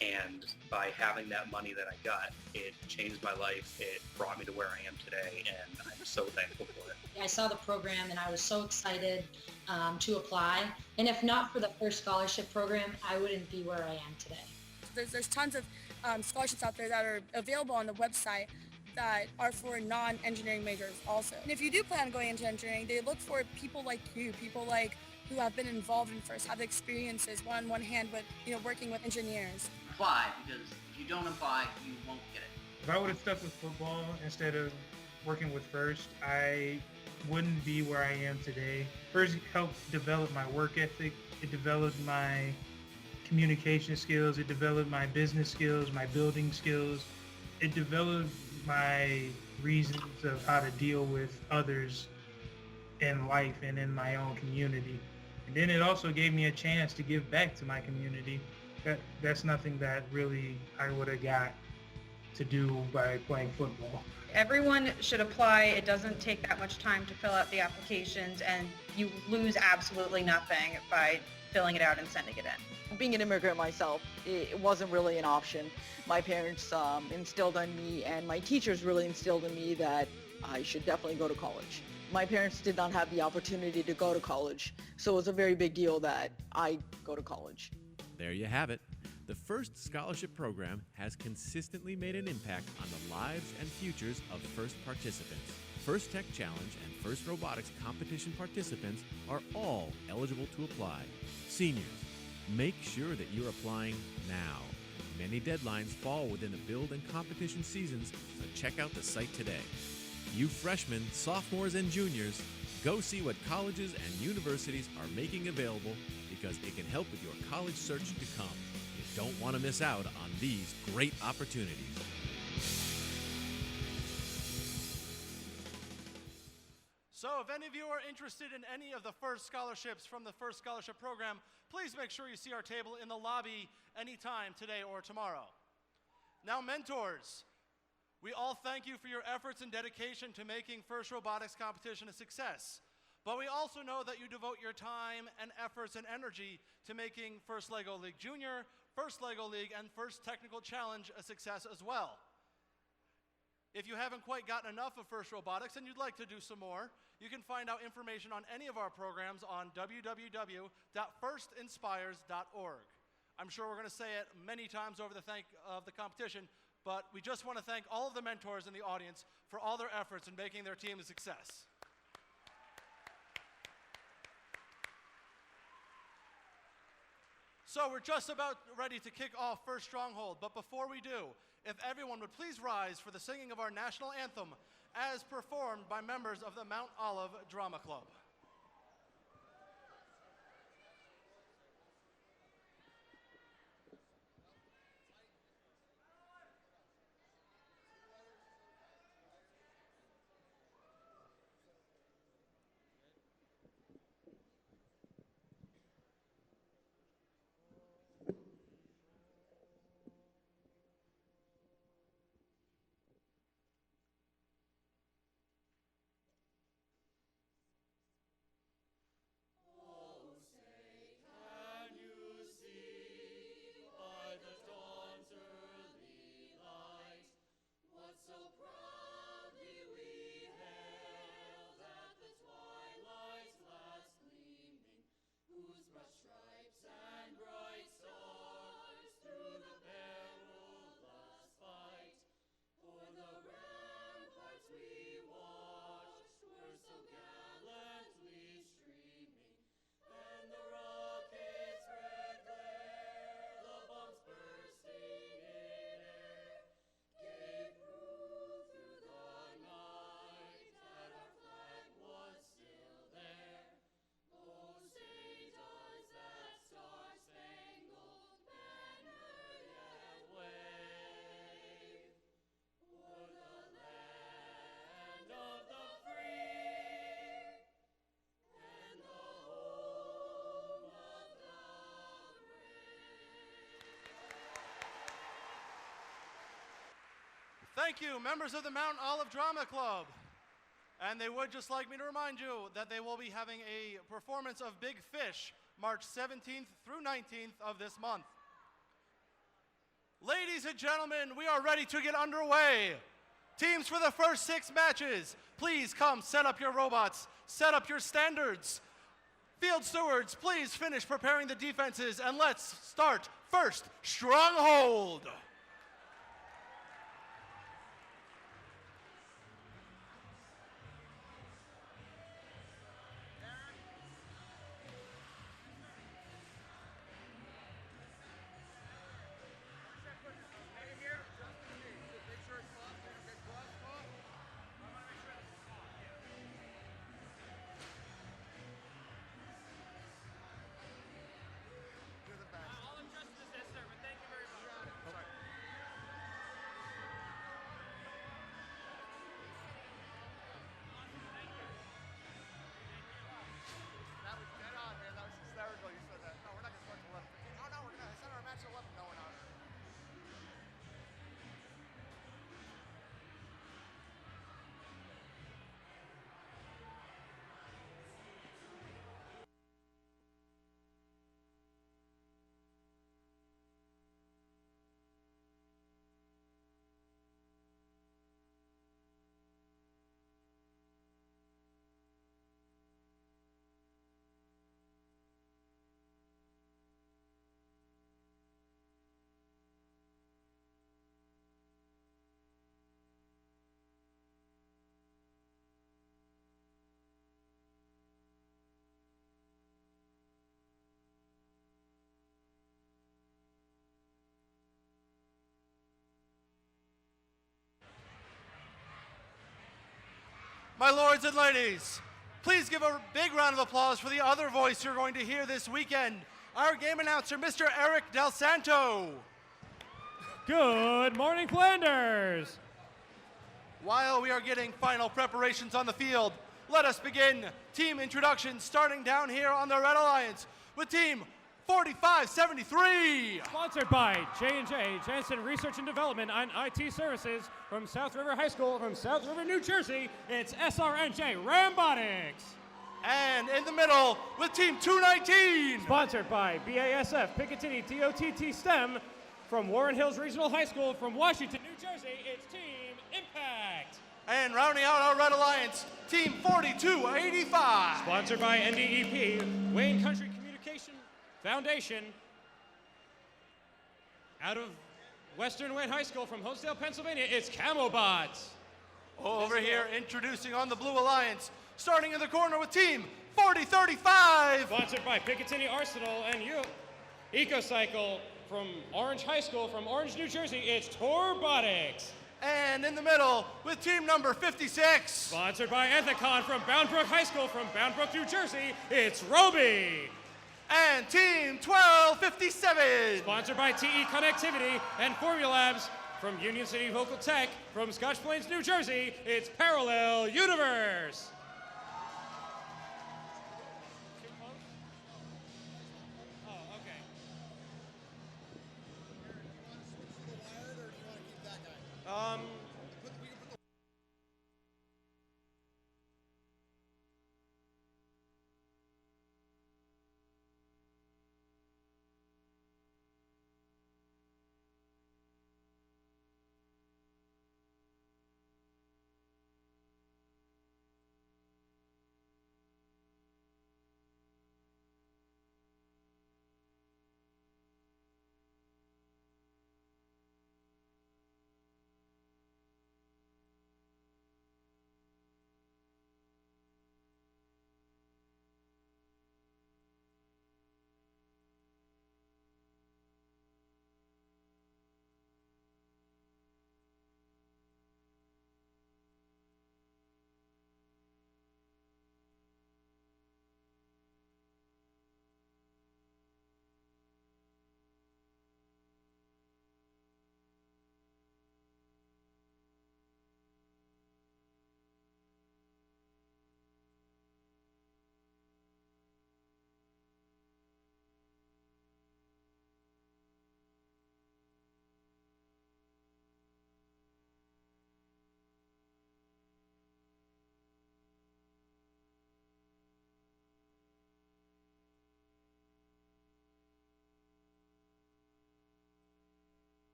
Speaker 21: And by having that money that I got, it changed my life. It brought me to where I am today, and I'm so thankful for it.
Speaker 22: I saw the program and I was so excited to apply. And if not for the First Scholarship Program, I wouldn't be where I am today.
Speaker 23: There's tons of scholarships out there that are available on the website that are for non-engineering majors also. And if you do plan on going into engineering, they look for people like you, people like who have been involved in First, have experiences one hand with, working with engineers.
Speaker 24: Apply, because if you don't apply, you won't get it.
Speaker 25: If I would have stuck with football instead of working with First, I wouldn't be where I am today. First helped develop my work ethic. It developed my communication skills. It developed my business skills, my building skills. It developed my reasons of how to deal with others in life and in my own community. And then it also gave me a chance to give back to my community. That's nothing that really I would have got to do by playing football.
Speaker 26: Everyone should apply. It doesn't take that much time to fill out the applications, and you lose absolutely nothing by filling it out and sending it in.
Speaker 27: Being an immigrant myself, it wasn't really an option. My parents instilled on me, and my teachers really instilled in me that I should definitely go to college. My parents did not have the opportunity to go to college, so it was a very big deal that I go to college.
Speaker 20: There you have it. The First Scholarship Program has consistently made an impact on the lives and futures of First participants. First Tech Challenge and First Robotics competition participants are all eligible to apply. Seniors, make sure that you're applying now. Many deadlines fall within the build and competition seasons, so check out the site today. You freshmen, sophomores, and juniors, go see what colleges and universities are making available, because it can help with your college search to come. You don't want to miss out on these great opportunities.
Speaker 2: So if any of you are interested in any of the First scholarships from the First Scholarship Program, please make sure you see our table in the lobby anytime today or tomorrow. Now, mentors, we all thank you for your efforts and dedication to making First Robotics Competition a success. But we also know that you devote your time and efforts and energy to making First LEGO League Junior, First LEGO League, and First Technical Challenge a success as well. If you haven't quite gotten enough of First Robotics and you'd like to do some more, you can find out information on any of our programs on www.firstinspires.org. I'm sure we're going to say it many times over the competition, but we just want to thank all of the mentors in the audience for all their efforts in making their team a success. So we're just about ready to kick off First Stronghold, but before we do, if everyone would please rise for the singing of our national anthem as performed by members of the Mount Olive Drama Club. Thank you, members of the Mount Olive Drama Club. And they would just like me to remind you that they will be having a performance of Big Fish March 17th through 19th of this month. Ladies and gentlemen, we are ready to get underway. Teams for the first 6 matches, please come set up your robots, set up your standards. Field stewards, please finish preparing the defenses, and let's start first Stronghold. My lords and ladies, please give a big round of applause for the other voice you're going to hear this weekend, our game announcer, Mr. Eric Del Santo.
Speaker 1: Good morning, Flanders.
Speaker 2: While we are getting final preparations on the field, let us begin team introductions starting down here on the Red Alliance with team 4573.
Speaker 1: Sponsored by J&J, Janssen Research and Development on IT Services from South River High School from South River, New Jersey. It's SRNJ Rambotics.
Speaker 2: And in the middle with team 219.
Speaker 1: Sponsored by BASF Picatinny DOTT STEM from Warren Hills Regional High School from Washington, New Jersey. It's Team Impact.
Speaker 2: And rounding out our Red Alliance, team 4285.
Speaker 1: Sponsored by NDEP, Wayne Country Communication Foundation, out of Western Wayne High School from Hosedale, Pennsylvania, it's Camobots.
Speaker 2: Over here, introducing on the Blue Alliance, starting in the corner with team 4035.
Speaker 1: Sponsored by Picatinny Arsenal and EcoCycle from Orange High School from Orange, New Jersey, it's Torbotics.
Speaker 2: And in the middle with team number 56.
Speaker 1: Sponsored by Ethicon from Bound Brook High School from Bound Brook, New Jersey, it's Roby.
Speaker 2: And team 1257.
Speaker 1: Sponsored by TE Connectivity and Formulabs from Union City Vocal Tech from Scotch Plains, New Jersey, it's Parallel Universe.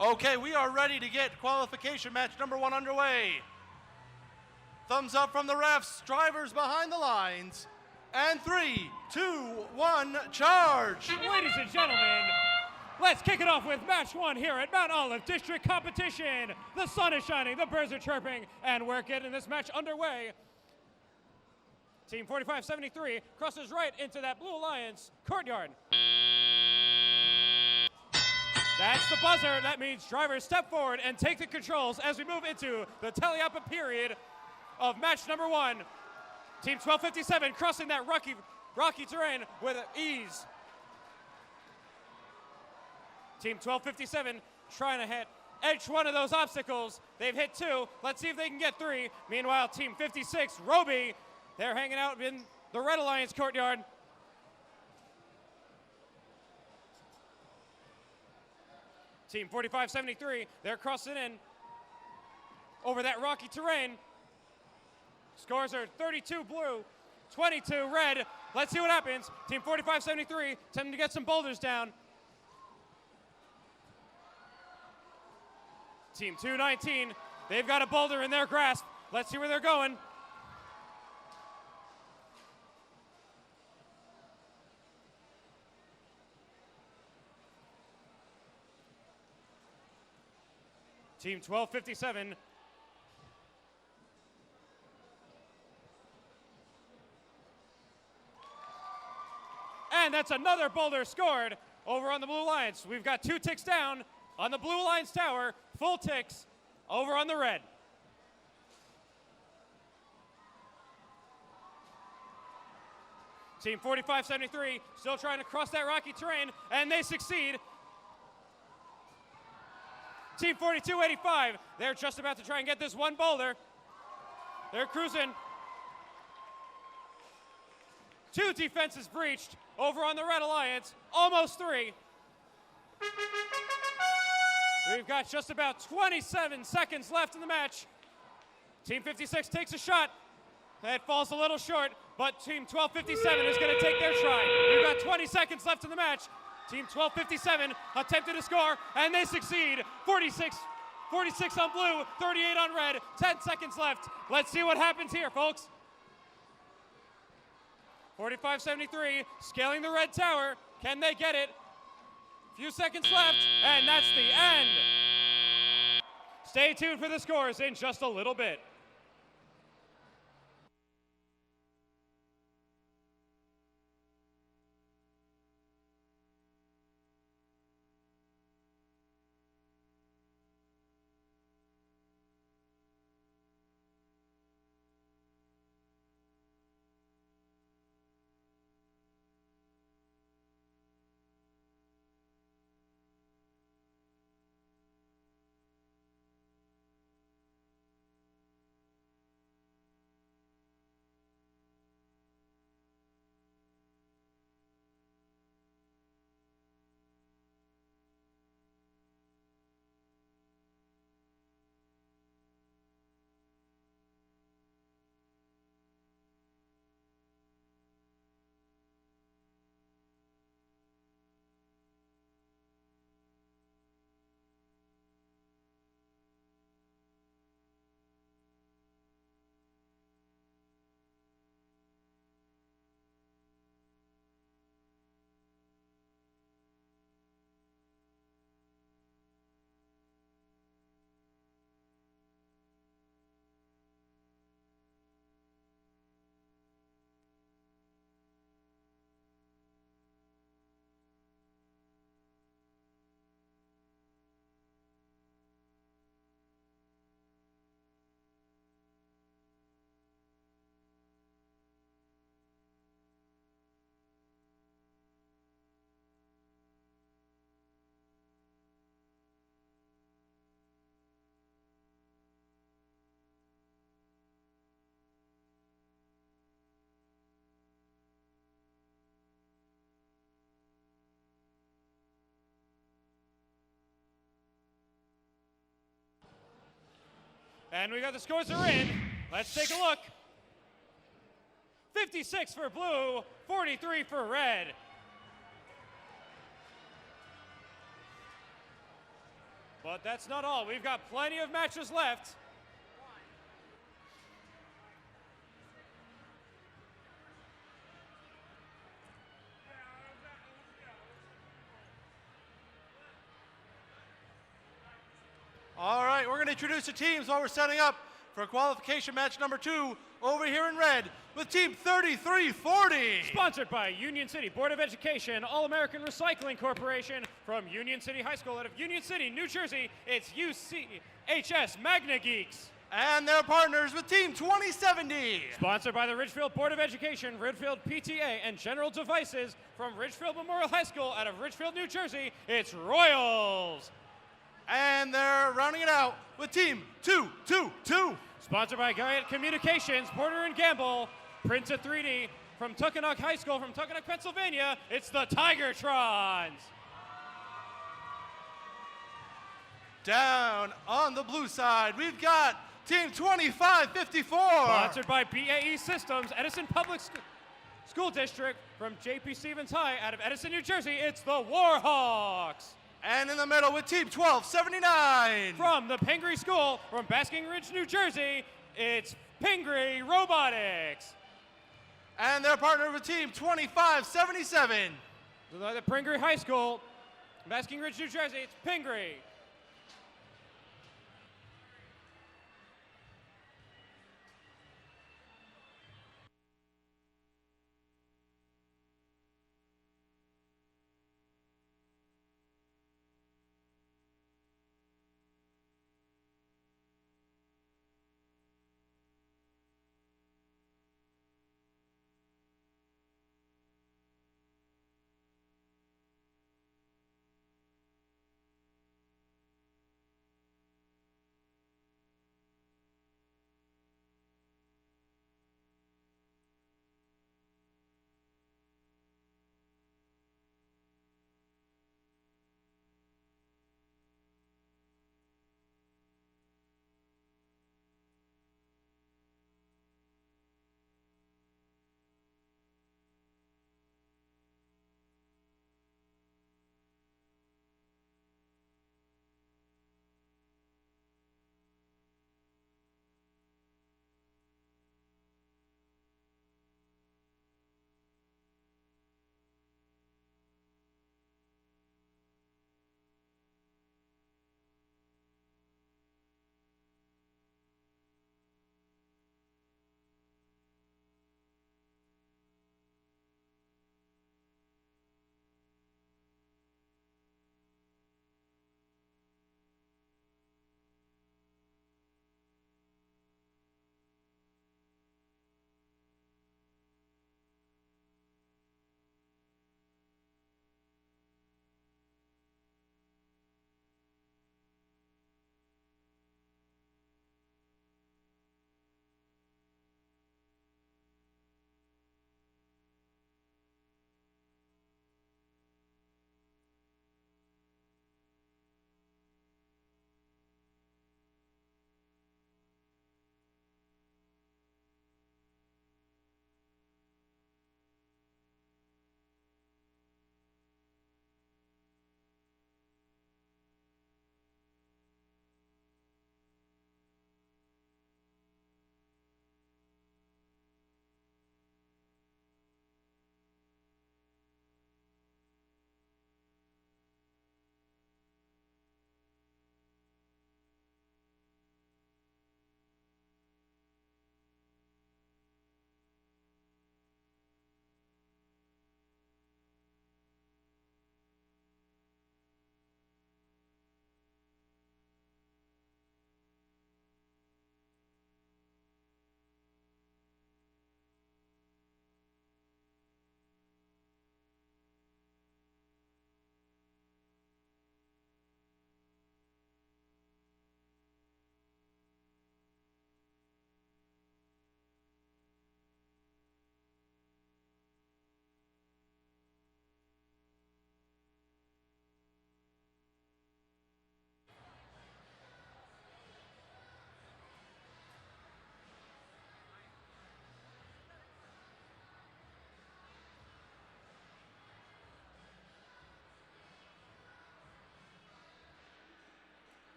Speaker 2: Okay, we are ready to get qualification match number 1 underway. Thumbs up from the refs, drivers behind the lines. And 3, 2, 1, charge!
Speaker 1: Ladies and gentlemen, let's kick it off with match 1 here at Mount Olive District Competition. The sun is shining, the birds are chirping, and we're getting this match underway. Team 4573 crosses right into that Blue Alliance courtyard. That's the buzzer. That means drivers step forward and take the controls as we move into the Taliapa period of match number 1. Team 1257 crossing that rocky terrain with ease. Team 1257 trying to hit edge one of those obstacles. They've hit 2. Let's see if they can get 3. Meanwhile, Team 56, Roby, they're hanging out in the Red Alliance courtyard. Team 4573, they're crossing in over that rocky terrain. Scores are 32 blue, 22 red. Let's see what happens. Team 4573 attempting to get some boulders down. Team 219, they've got a boulder in their grasp. Let's see where they're going. Team 1257. And that's another boulder scored over on the Blue Alliance. We've got 2 ticks down on the Blue Alliance tower, full ticks over on the red. Team 4573 still trying to cross that rocky terrain, and they succeed. Team 4285, they're just about to try and get this one boulder. They're cruising. 2 defenses breached over on the Red Alliance, almost 3. We've got just about 27 seconds left in the match. Team 56 takes a shot. It falls a little short, but Team 1257 is going to take their try. We've got 20 seconds left in the match. Team 1257 attempted to score, and they succeed. 46 on blue, 38 on red, 10 seconds left. Let's see what happens here, folks. 4573 scaling the red tower. Can they get it? Few seconds left, and that's the end. Stay tuned for the scores in just a little bit. And we got the scores are in. Let's take a look. 56 for blue, 43 for red. But that's not all. We've got plenty of matches left.
Speaker 2: All right, we're going to introduce the teams while we're setting up for qualification match number 2 over here in red with Team 3340.
Speaker 1: Sponsored by Union City Board of Education, All-American Recycling Corporation from Union City High School out of Union City, New Jersey. It's UCHS Magna Geeks.
Speaker 2: And their partners with Team 2070.
Speaker 1: Sponsored by the Ridgefield Board of Education, Ridgefield PTA, and General Devices from Ridgefield Memorial High School out of Ridgefield, New Jersey. It's Royals.
Speaker 2: And they're rounding it out with Team 222.
Speaker 1: Sponsored by Guyot Communications, Porter & Gamble, Prince of 3D from Tuckanuk High School from Tuckanuk, Pennsylvania. It's the Tigertrons.
Speaker 2: Down on the blue side, we've got Team 2554.
Speaker 1: Sponsored by BAE Systems, Edison Public School District from J.P. Stevens High out of Edison, New Jersey. It's the Warhawks.
Speaker 2: And in the middle with Team 1279.
Speaker 1: From the Pingree School from Basking Ridge, New Jersey, it's Pingree Robotics.
Speaker 2: And they're partnered with Team 2577.
Speaker 1: The Pingree High School, Basking Ridge, New Jersey, it's Pingree.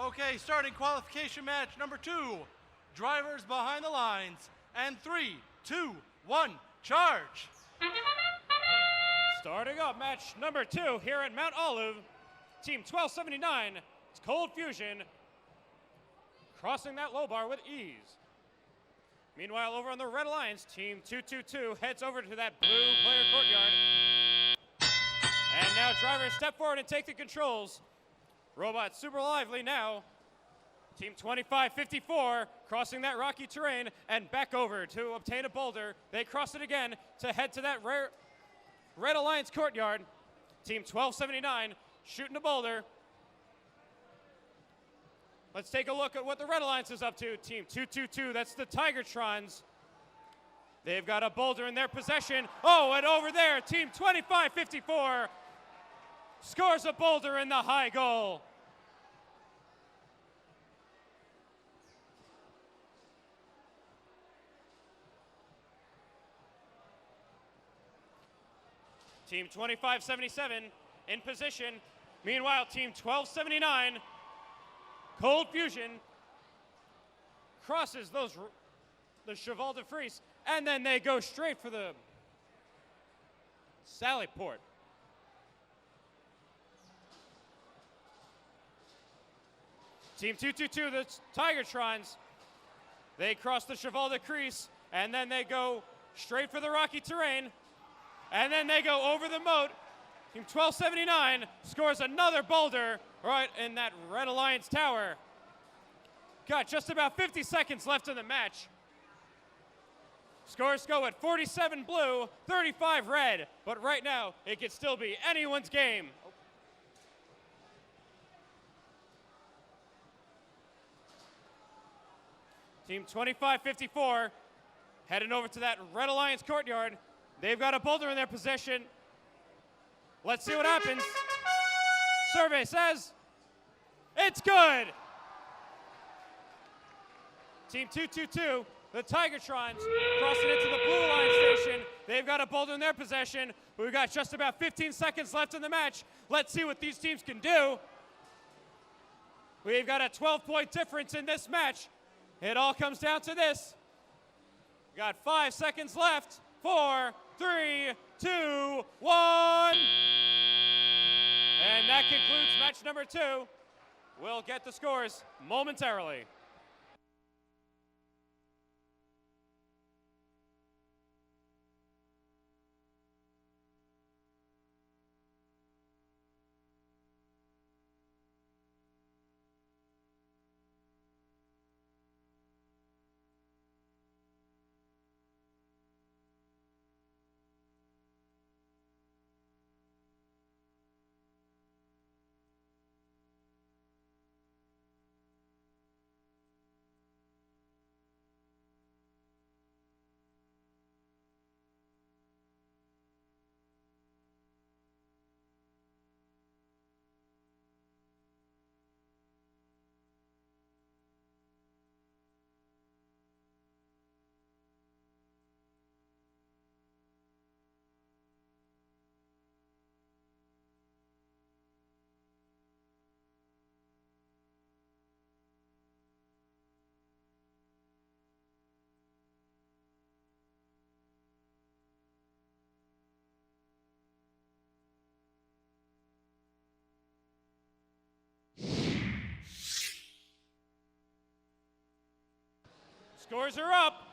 Speaker 2: Okay, starting qualification match number 2. Drivers behind the lines. And 3, 2, 1, charge.
Speaker 1: Starting up match number 2 here at Mount Olive. Team 1279, it's Cold Fusion, crossing that low bar with ease. Meanwhile, over on the Red Alliance, Team 222 heads over to that blue player courtyard. And now drivers step forward and take the controls. Robots super lively now. Team 2554 crossing that rocky terrain and back over to obtain a boulder. They cross it again to head to that Red Alliance courtyard. Team 1279 shooting a boulder. Let's take a look at what the Red Alliance is up to. Team 222, that's the Tigertrons. They've got a boulder in their possession. Oh, and over there, Team 2554 scores a boulder in the high goal. Team 2577 in position. Meanwhile, Team 1279, Cold Fusion, crosses the Cheval de Frise, and then they go straight for the Sally Port. Team 222, the Tigertrons, they cross the Cheval de Frise, and then they go straight for the rocky terrain, and then they go over the moat. Team 1279 scores another boulder right in that Red Alliance tower. Got just about 50 seconds left in the match. Scores go at 47 blue, 35 red, but right now it could still be anyone's game. Team 2554 heading over to that Red Alliance courtyard. They've got a boulder in their possession. Let's see what happens. Survey says it's good. Team 222, the Tigertrons, crossing into the Blue Line station. They've got a boulder in their possession. We've got just about 15 seconds left in the match. Let's see what these teams can do. We've got a 12-point difference in this match. It all comes down to this. We got 5 seconds left. 4, 3, 2, 1. And that concludes match number 2. We'll get the scores momentarily. Scores are up.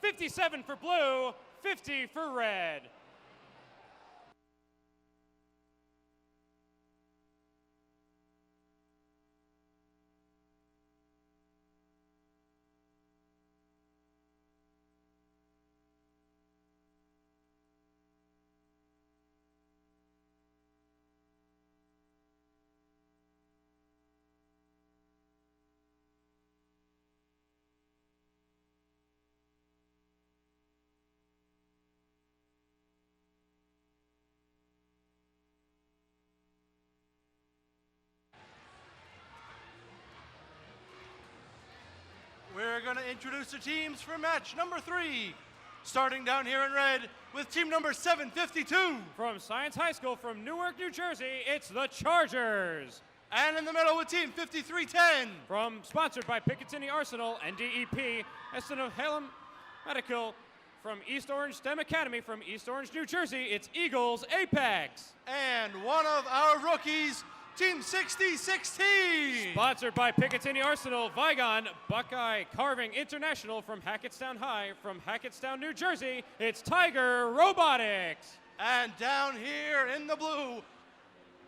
Speaker 1: 57 for blue, 50 for red.
Speaker 2: We're going to introduce the teams for match number 3. Starting down here in red with team number 752.
Speaker 1: From Science High School from Newark, New Jersey, it's the Chargers.
Speaker 2: And in the middle with Team 5310.
Speaker 1: Sponsored by Picatinny Arsenal, NDEP, Eston Halem Medical. From East Orange STEM Academy from East Orange, New Jersey, it's Eagles Apex.
Speaker 2: And one of our rookies, Team 6016.
Speaker 1: Sponsored by Picatinny Arsenal, Vigon Buckeye Carving International from Hackettstown High from Hackettstown, New Jersey, it's Tiger Robotics.
Speaker 2: And down here in the blue,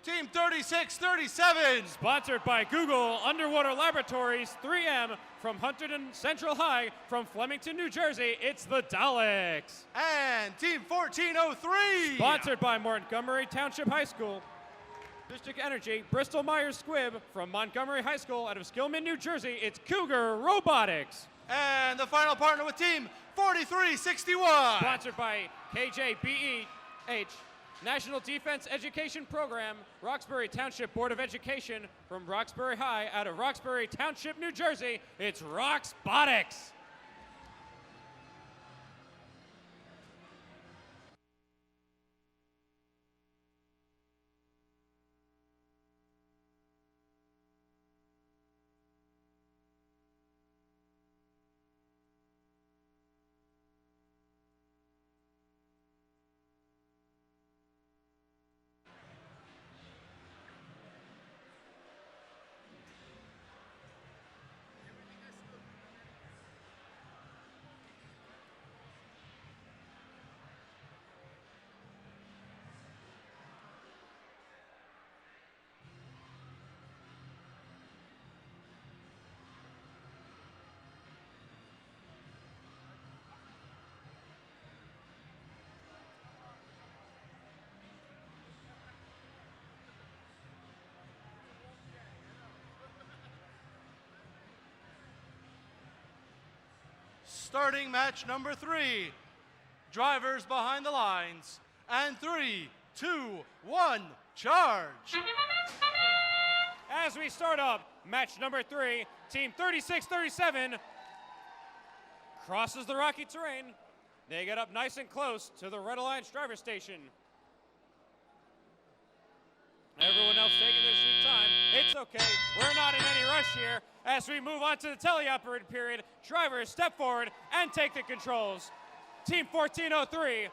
Speaker 2: Team 3637.
Speaker 1: Sponsored by Google Underwater Laboratories, 3M from Hunterdon Central High from Flemington, New Jersey, it's the Daleks.
Speaker 2: And Team 1403.
Speaker 1: Sponsored by Montgomery Township High School. District Energy, Bristol Myers Squibb from Montgomery High School out of Skillman, New Jersey, it's Cougar Robotics.
Speaker 2: And the final partner with Team 4361.
Speaker 1: Sponsored by KJBEH, National Defense Education Program, Roxbury Township Board of Education from Roxbury High out of Roxbury Township, New Jersey, it's Roxbotics.
Speaker 2: Starting match number 3. Drivers behind the lines. And 3, 2, 1, charge.
Speaker 1: As we start up, match number 3, Team 3637 crosses the rocky terrain. They get up nice and close to the Red Alliance driver station. Everyone else taking their sweet time. It's okay. We're not in any rush here. As we move on to the teleoperated period, drivers step forward and take the controls. Team 1403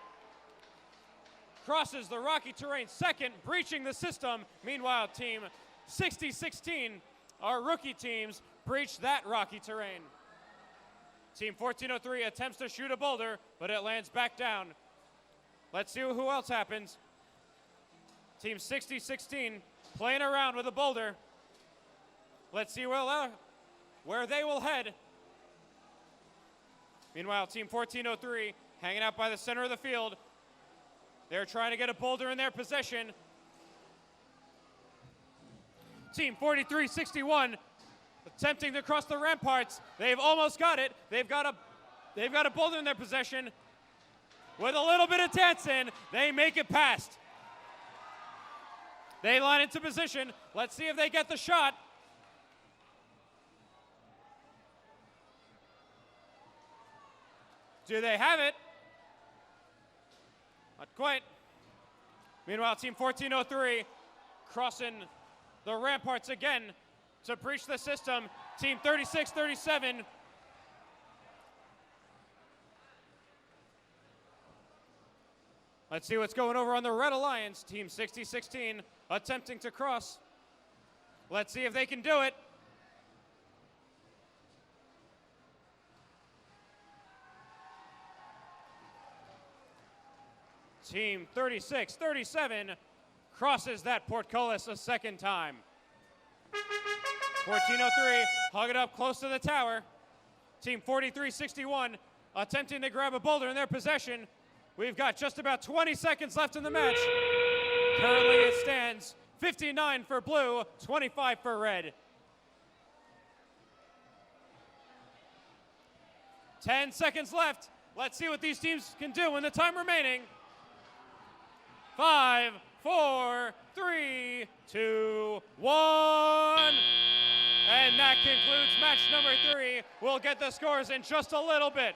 Speaker 1: crosses the rocky terrain second, breaching the system. Meanwhile, Team 6016, our rookie teams, breach that rocky terrain. Team 1403 attempts to shoot a boulder, but it lands back down. Let's see who else happens. Team 6016 playing around with a boulder. Let's see where they will head. Meanwhile, Team 1403 hanging out by the center of the field. They're trying to get a boulder in their possession. Team 4361 attempting to cross the ramparts. They've almost got it. They've got a boulder in their possession. With a little bit of dancing, they make it past. They line into position. Let's see if they get the shot. Do they have it? Not quite. Meanwhile, Team 1403 crossing the ramparts again to breach the system. Team 3637 let's see what's going over on the Red Alliance. Team 6016 attempting to cross. Let's see if they can do it. Team 3637 crosses that portcullis a second time. 1403 hug it up close to the tower. Team 4361 attempting to grab a boulder in their possession. We've got just about 20 seconds left in the match. Currently it stands 59 for blue, 25 for red. 10 seconds left. Let's see what these teams can do in the time remaining. 5, 4, 3, 2, 1. And that concludes match number 3. We'll get the scores in just a little bit.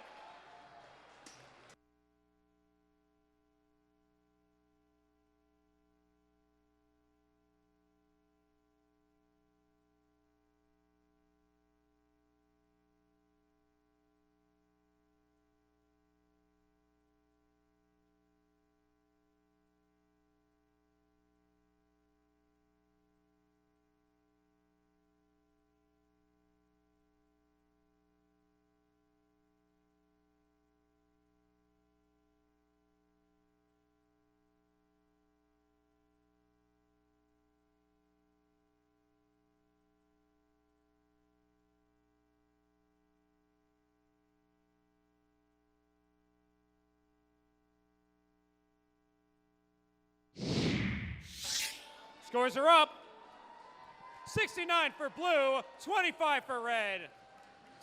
Speaker 1: Scores are up. 69 for blue, 25 for red.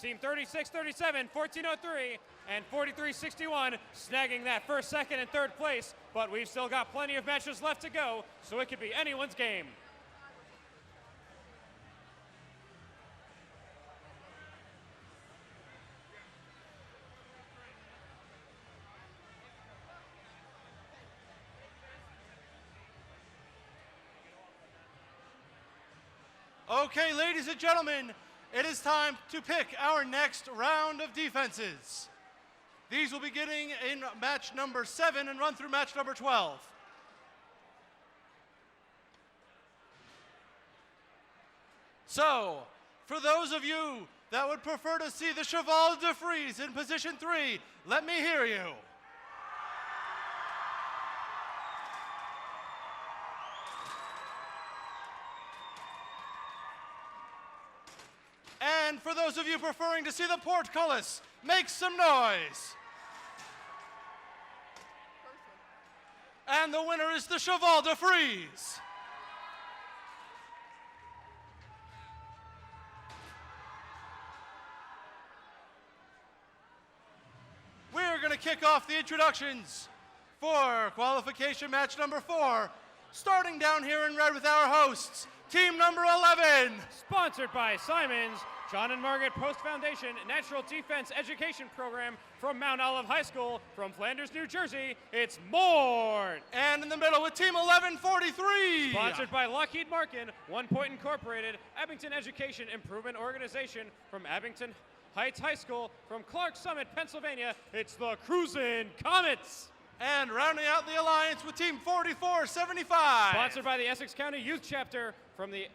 Speaker 1: Team 36-37, 14:03, and 43-61, snagging that first, second, and third place. But we've still got plenty of matches left to go, so it could be anyone's game.
Speaker 2: Okay, ladies and gentlemen, it is time to pick our next round of defenses. These will be beginning in match number 7 and run through match number 12. So, for those of you that would prefer to see the Cheval de Frise in position 3, let me hear you. And for those of you preferring to see the portcullis, make some noise. And the winner is the Cheval de Frise. We're going to kick off the introductions for qualification match number 4, starting down here in red with our hosts, team number 11.
Speaker 1: Sponsored by Simons, John and Margaret Post Foundation Natural Defense Education Program from Mount Olive High School from Flanders, New Jersey, it's Mort.
Speaker 2: And in the middle with team 1143.
Speaker 1: Sponsored by Lockheed Martin, One Point Incorporated, Abington Education Improvement Organization from Abington Heights High School from Clark Summit, Pennsylvania, it's the Cruisin' Comets.
Speaker 2: And rounding out the alliance with team 4475.
Speaker 1: Sponsored by the Essex County Youth Chapter from the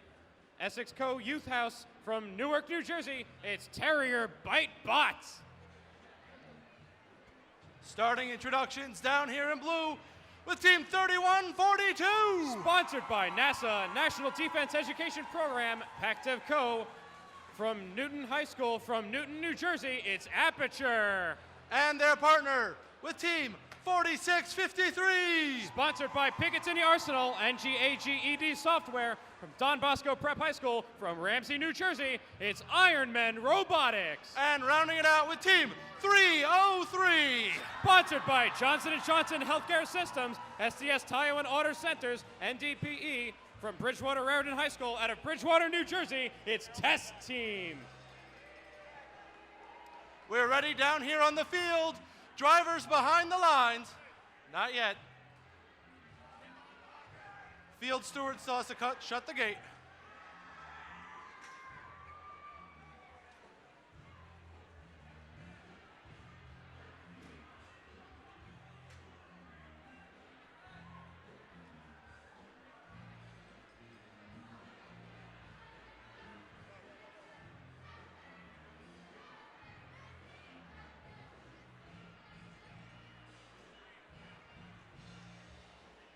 Speaker 1: Essex Co. Youth House from Newark, New Jersey, it's Terrier Bite Bots.
Speaker 2: Starting introductions down here in blue with team 3142.
Speaker 1: Sponsored by NASA National Defense Education Program, Pactiv Co. from Newton High School from Newton, New Jersey, it's Aperture.
Speaker 2: And their partner with team 4653.
Speaker 1: Sponsored by Picatinny Arsenal and GAGED Software from Don Bosco Prep High School from Ramsey, New Jersey, it's Ironman Robotics.
Speaker 2: And rounding it out with team 303.
Speaker 1: Sponsored by Johnson & Johnson Healthcare Systems, SDS Tayo and Order Centers, NDPE from Bridgewater Raritan High School out of Bridgewater, New Jersey, it's Test Team.
Speaker 2: We're ready down here on the field. Drivers behind the lines. Not yet. Field steward saw us shut the gate.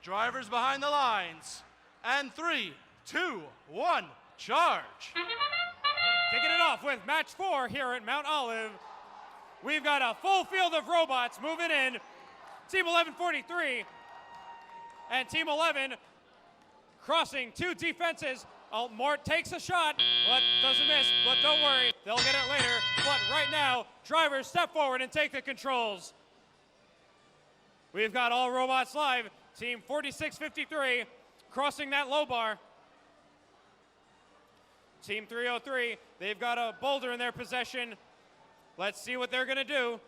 Speaker 2: Drivers behind the lines. And 3, 2, 1, charge.
Speaker 1: Kicking it off with match 4 here at Mount Olive. We've got a full field of robots moving in. Team 1143 and Team 11 crossing 2 defenses. Mort takes a shot, but doesn't miss, but don't worry, they'll get it later. But right now, drivers step forward and take the controls. We've got all robots live. Team 4653 crossing that low bar. Team 303, they've got a boulder in their possession. Let's see what they're gonna do.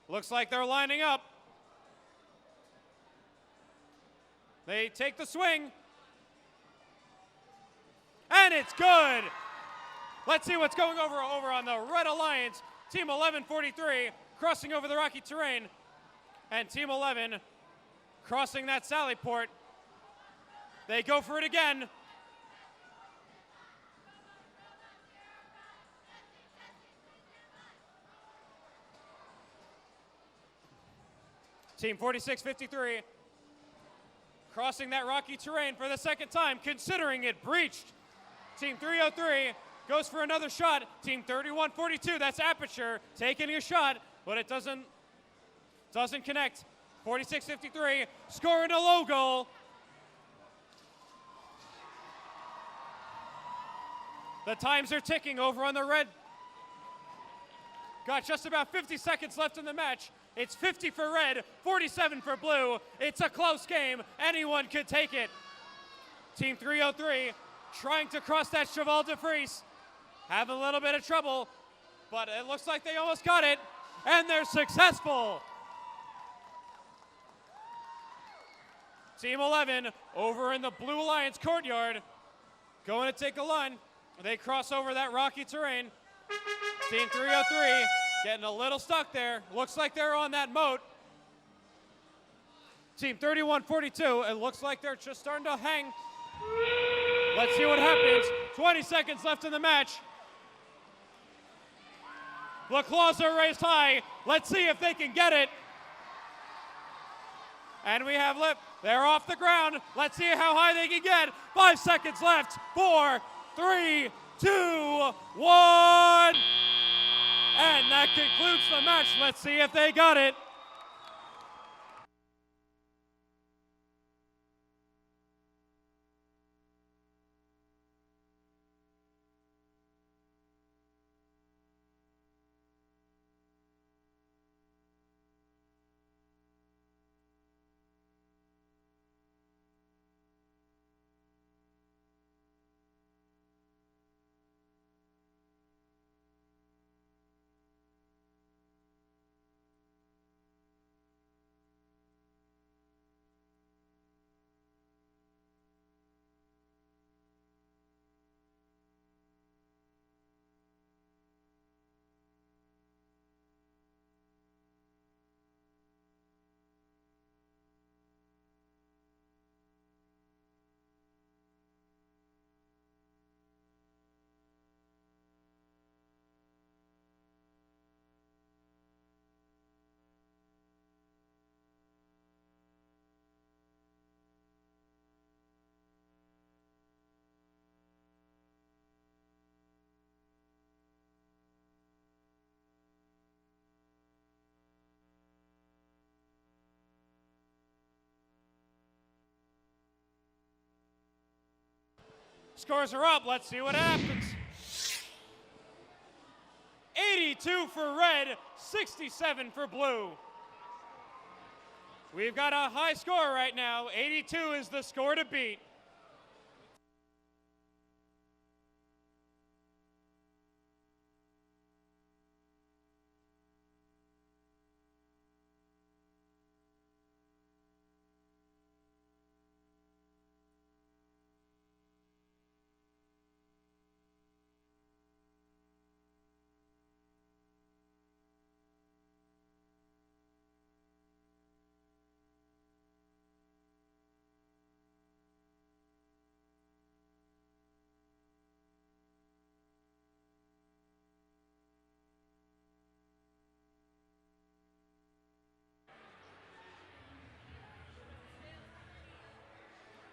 Speaker 1: Looks like they're lining up. They take the swing. And it's good. Let's see what's going over on the Red Alliance. Team 1143 crossing over the rocky terrain. And Team 11 crossing that sally port. They go for it again. Team 4653 crossing that rocky terrain for the second time, considering it breached. Team 303 goes for another shot. Team 3142, that's Aperture, taking a shot, but it doesn't connect. 4653 scoring a low goal. The times are ticking over on the red. Got just about 50 seconds left in the match. It's 50 for red, 47 for blue. It's a close game. Anyone could take it. Team 303 trying to cross that Cheval de Frise. Having a little bit of trouble, but it looks like they almost got it, and they're successful. Team 11 over in the Blue Alliance courtyard, going to take a run. They cross over that rocky terrain. Team 303 getting a little stuck there. Looks like they're on that moat. Team 3142, it looks like they're just starting to hang. Let's see what happens. 20 seconds left in the match. The claws are raised high. Let's see if they can get it. And we have lip. They're off the ground. Let's see how high they can get. 5 seconds left. 4, 3, 2, 1. And that concludes the match. Let's see if they got it. Scores are up. Let's see what happens. 82 for red, 67 for blue. We've got a high score right now. 82 is the score to beat.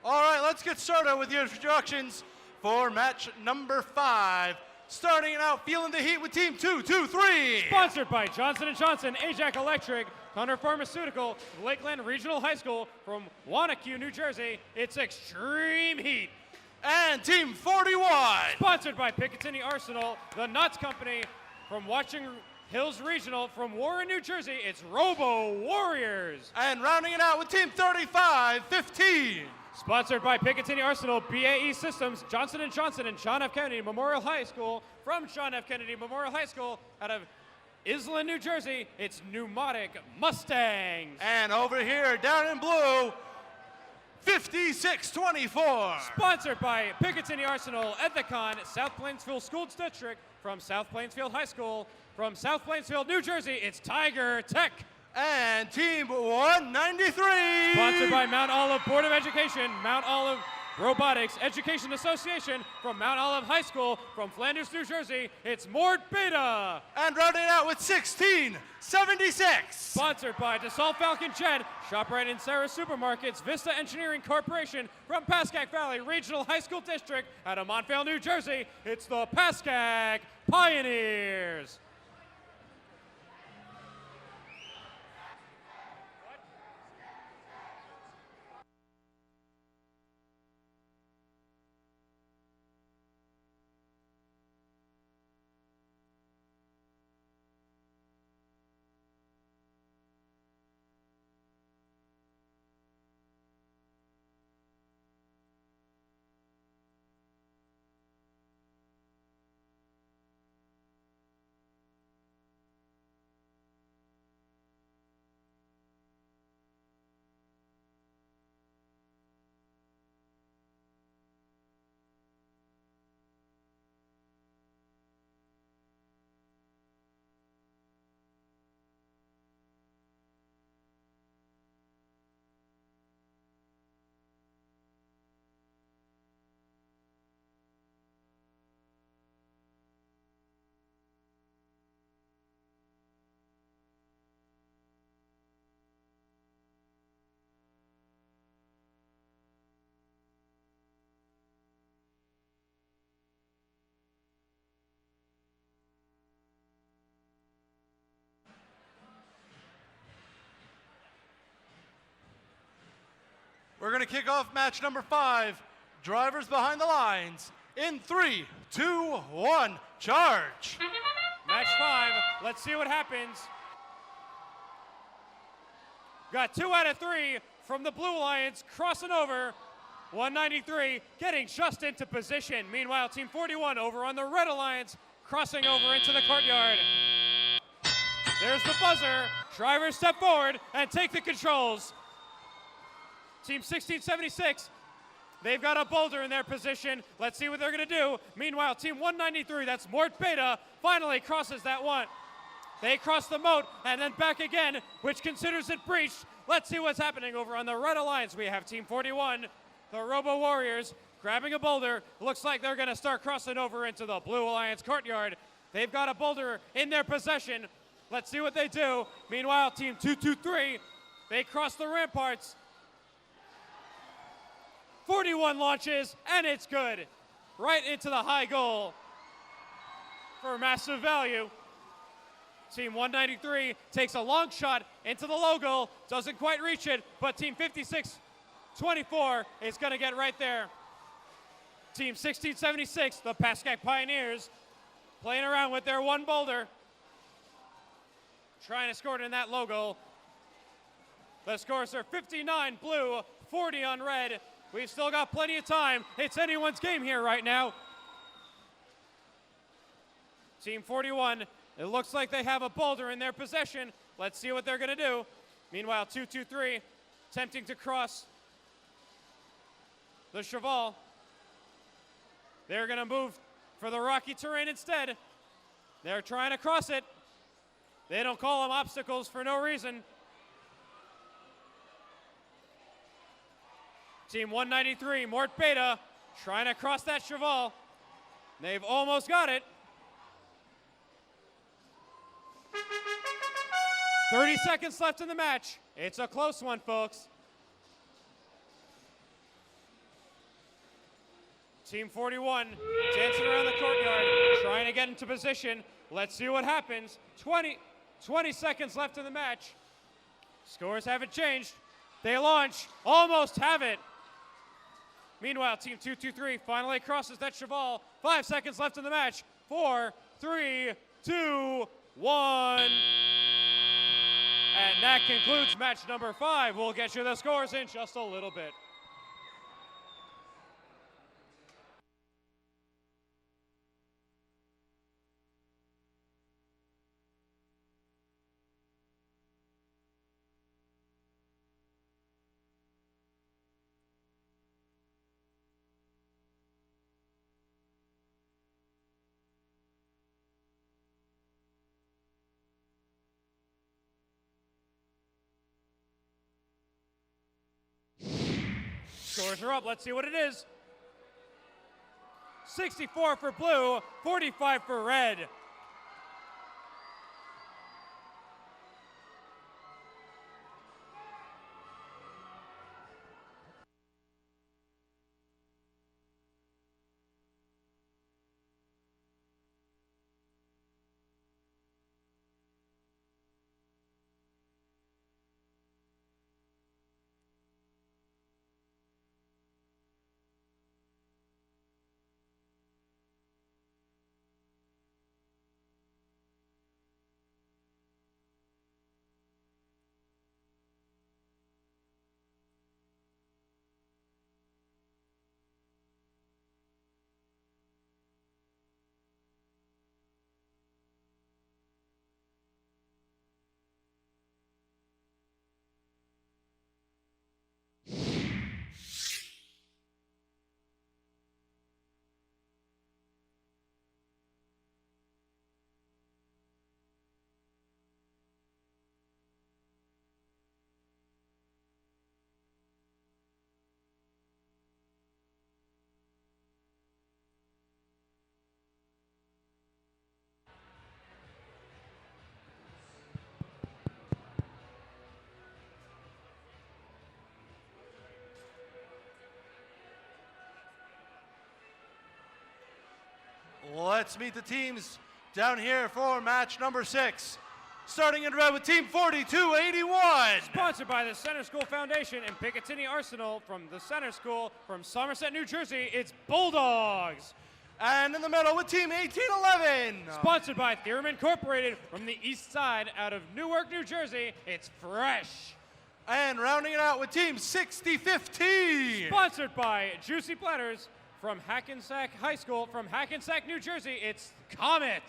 Speaker 2: All right, let's get started with the introductions for match number 5. Starting out, feeling the heat with Team 223.
Speaker 1: Sponsored by Johnson & Johnson, Ajax Electric, Hunter Pharmaceutical, Lakeland Regional High School from Wanacue, New Jersey. It's Extreme Heat.
Speaker 2: And Team 41.
Speaker 1: Sponsored by Picatinny Arsenal, the Nuts Company from Watching Hills Regional from Warren, New Jersey. It's Robo Warriors.
Speaker 2: And rounding it out with Team 35-15.
Speaker 1: Sponsored by Picatinny Arsenal, BAE Systems, Johnson & Johnson, and John F. Kennedy Memorial High School. From John F. Kennedy Memorial High School out of Island, New Jersey, it's Pneumatic Mustangs.
Speaker 2: And over here, down in blue, 5624.
Speaker 1: Sponsored by Picatinny Arsenal, Ethicon, South Plainsfield School District. From South Plainsfield High School. From South Plainsfield, New Jersey, it's Tiger Tech.
Speaker 2: And Team 193.
Speaker 1: Sponsored by Mount Olive Board of Education, Mount Olive Robotics Education Association, from Mount Olive High School, from Flanders, New Jersey, it's Mort Beta.
Speaker 2: And rounding out with 1676.
Speaker 1: Sponsored by Dassault Falcon Jet, ShopRite and Sarah Supermarkets, Vista Engineering Corporation, from Pascack Valley Regional High School District out of Montvale, New Jersey, it's the Pascack Pioneers.
Speaker 2: going to kick off match number 5. Drivers behind the lines. In 3, 2, 1, charge.
Speaker 1: Match 5. Let's see what happens. Got 2 out of 3 from the Blue Alliance crossing over. 193 getting just into position. Meanwhile, Team 41 over on the Red Alliance crossing over into the courtyard. There's the buzzer. Drivers step forward and take the controls. Team 1676, they've got a boulder in their position. Let's see what they're going to do. Meanwhile, Team 193, that's Mort Beta, finally crosses that one. They cross the moat and then back again, which considers it breached. Let's see what's happening over on the Red Alliance. We have Team 41, the Robo Warriors, grabbing a boulder. Looks like they're going to start crossing over into the Blue Alliance courtyard. They've got a boulder in their possession. Let's see what they do. Meanwhile, Team 223, they cross the ramparts. 41 launches, and it's good. Right into the high goal for massive value. Team 193 takes a long shot into the low goal, doesn't quite reach it, but Team 5624 is going to get right there. Team 1676, the Pascack Pioneers, playing around with their one boulder, trying to score it in that low goal. The scores are 59 blue, 40 on red. We've still got plenty of time. It's anyone's game here right now. Team 41, it looks like they have a boulder in their possession. Let's see what they're going to do. Meanwhile, 223 attempting to cross the Cheval. They're going to move for the rocky terrain instead. They're trying to cross it. They don't call them obstacles for no reason. Team 193, Mort Beta, trying to cross that Cheval. They've almost got it. 30 seconds left in the match. It's a close one, folks. Team 41 dancing around the courtyard, trying to get into position. Let's see what happens. 20 seconds left in the match. Scores haven't changed. They launch, almost have it. Meanwhile, Team 223 finally crosses that Cheval. 5 seconds left in the match. 4, 3, 2, 1. And that concludes match number 5. We'll get you the scores in just a little bit. Scores are up. Let's see what it is. 64 for blue, 45 for red.
Speaker 2: Let's meet the teams down here for match number 6. Starting in red with Team 4281.
Speaker 1: Sponsored by the Center School Foundation and Picatinny Arsenal from the Center School from Somerset, New Jersey, it's Bulldogs.
Speaker 2: And in the middle with Team 1811.
Speaker 1: Sponsored by Theorem Incorporated from the east side out of Newark, New Jersey, it's Fresh.
Speaker 2: And rounding it out with Team 6015.
Speaker 1: Sponsored by Juicy Platters from Hackensack High School from Hackensack, New Jersey, it's Comet.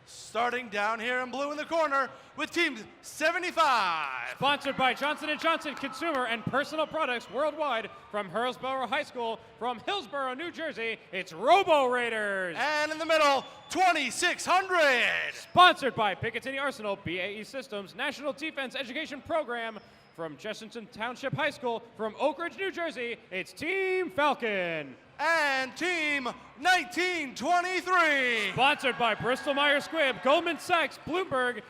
Speaker 2: Starting down here in blue in the corner with Team 75.
Speaker 1: Sponsored by Johnson & Johnson Consumer and Personal Products Worldwide from Hillsborough High School from Hillsborough, New Jersey, it's Robo Raiders.
Speaker 2: And in the middle, 2600.
Speaker 1: Sponsored by Picatinny Arsenal BAE Systems National Defense Education Program from Jessenson Township High School from Oak Ridge, New Jersey, it's Team Falcon.
Speaker 2: And Team 1923.
Speaker 1: Sponsored by Bristol Myers Squibb, Goldman Sachs, Bloomberg,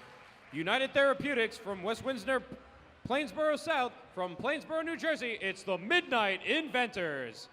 Speaker 1: United Therapeutics from West Windsor, Plainsboro South, from Plainsboro, New Jersey, it's the Midnight Inventors.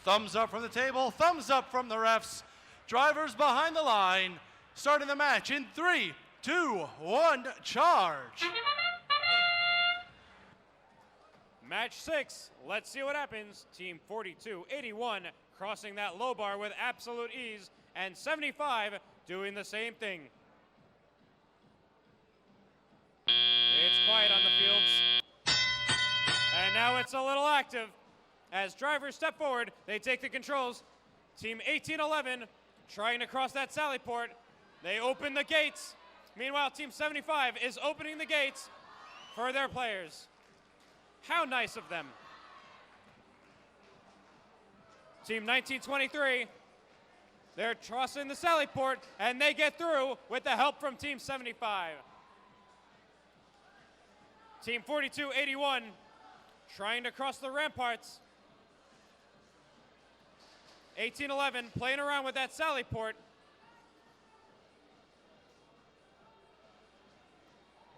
Speaker 2: Thumbs up from the table, thumbs up from the refs. Drivers behind the line, starting the match in 3, 2, 1, charge.
Speaker 1: Match 6, let's see what happens. Team 4281 crossing that low bar with absolute ease, and 75 doing the same thing. It's quiet on the fields. And now it's a little active. As drivers step forward, they take the controls. Team 1811 trying to cross that sally port. They open the gates. Meanwhile, Team 75 is opening the gates for their players. How nice of them. Team 1923, they're crossing the sally port, and they get through with the help from Team 75. Team 4281 trying to cross the ramparts. 1811 playing around with that sally port.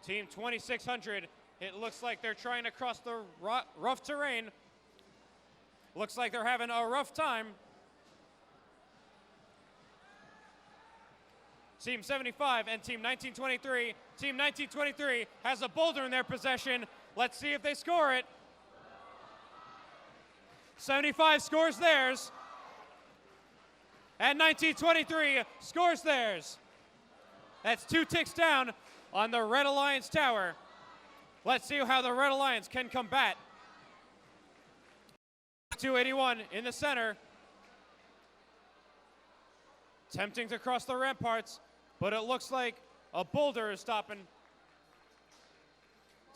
Speaker 1: Team 2600, it looks like they're trying to cross the rough terrain. Looks like they're having a rough time. Team 75 and Team 1923. Team 1923 has a boulder in their possession. Let's see if they score it. 75 scores theirs. And 1923 scores theirs. That's 2 ticks down on the Red Alliance tower. Let's see how the Red Alliance can combat. 281 in the center. Attempting to cross the ramparts, but it looks like a boulder is stopping.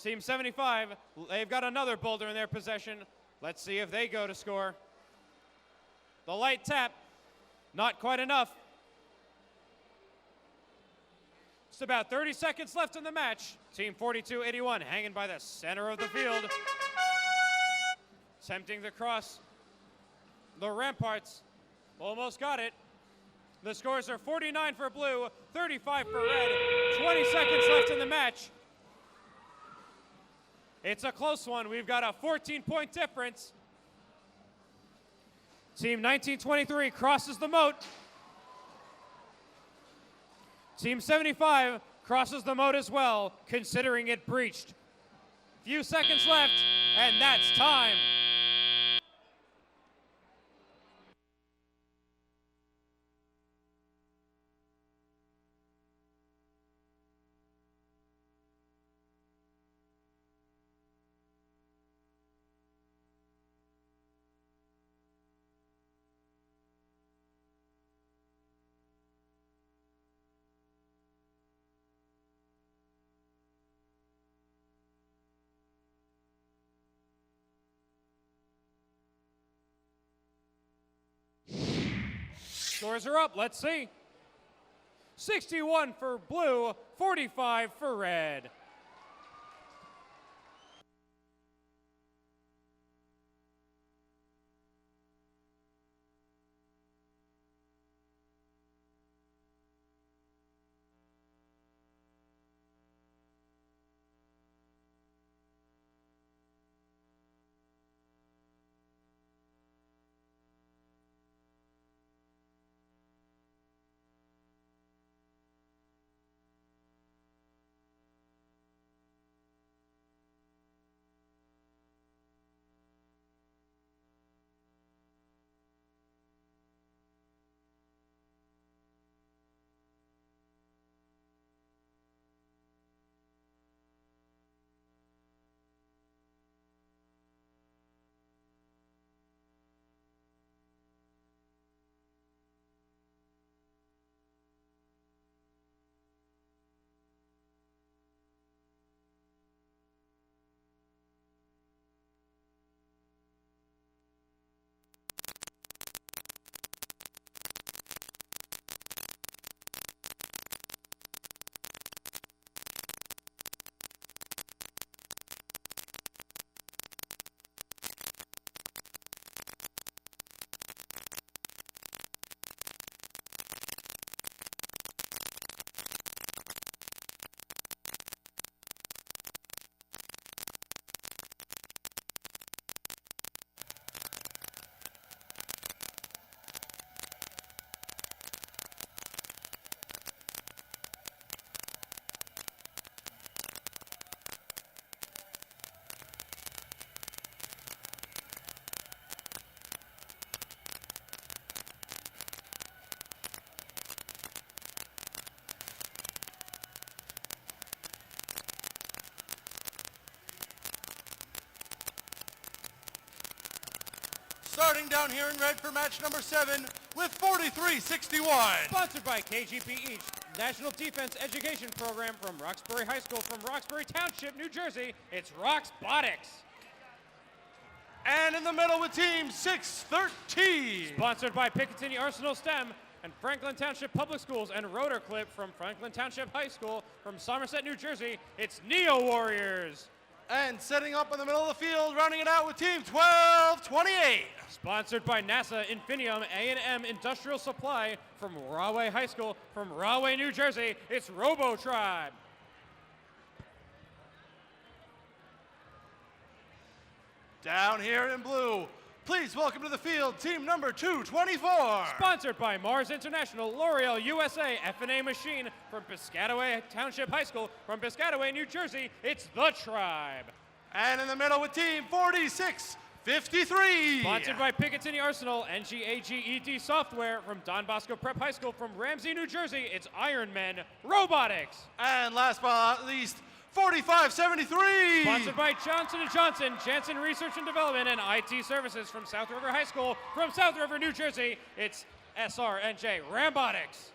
Speaker 1: Team 75, they've got another boulder in their possession. Let's see if they go to score. The light tap. Not quite enough. Just about 30 seconds left in the match. Team 4281 hanging by the center of the field. Attempting to cross the ramparts. Almost got it. The scores are 49 for blue, 35 for red. 20 seconds left in the match. It's a close one. We've got a 14-point difference. Team 1923 crosses the moat. Team 75 crosses the moat as well, considering it breached. Few seconds left, and that's time. Scores are up. Let's see. 61 for blue, 45 for red.
Speaker 2: Starting down here in red for match number 7 with 4361.
Speaker 1: Sponsored by KGP East, National Defense Education Program from Roxbury High School from Roxbury Township, New Jersey. It's Roxbotics.
Speaker 2: And in the middle with team 613.
Speaker 1: Sponsored by Picatinny Arsenal STEM and Franklin Township Public Schools and Rotor Clip from Franklin Township High School from Somerset, New Jersey. It's Neo Warriors.
Speaker 2: And setting up in the middle of the field, rounding it out with team 1228.
Speaker 1: Sponsored by NASA Infinium A&M Industrial Supply from Rahway High School from Rahway, New Jersey. It's Robo Tribe.
Speaker 2: Down here in blue, please welcome to the field team number 224.
Speaker 1: Sponsored by Mars International, L'Oreal USA, F&A Machine from Piscataway Township High School from Piscataway, New Jersey. It's The Tribe.
Speaker 2: And in the middle with team 4653.
Speaker 1: Sponsored by Picatinny Arsenal, NGAGED Software from Don Bosco Prep High School from Ramsey, New Jersey. It's Iron Men Robotics.
Speaker 2: And last but not least, 4573.
Speaker 1: Sponsored by Johnson & Johnson, Janssen Research and Development and IT Services from South River High School from South River, New Jersey. It's SRNJ Rambotics.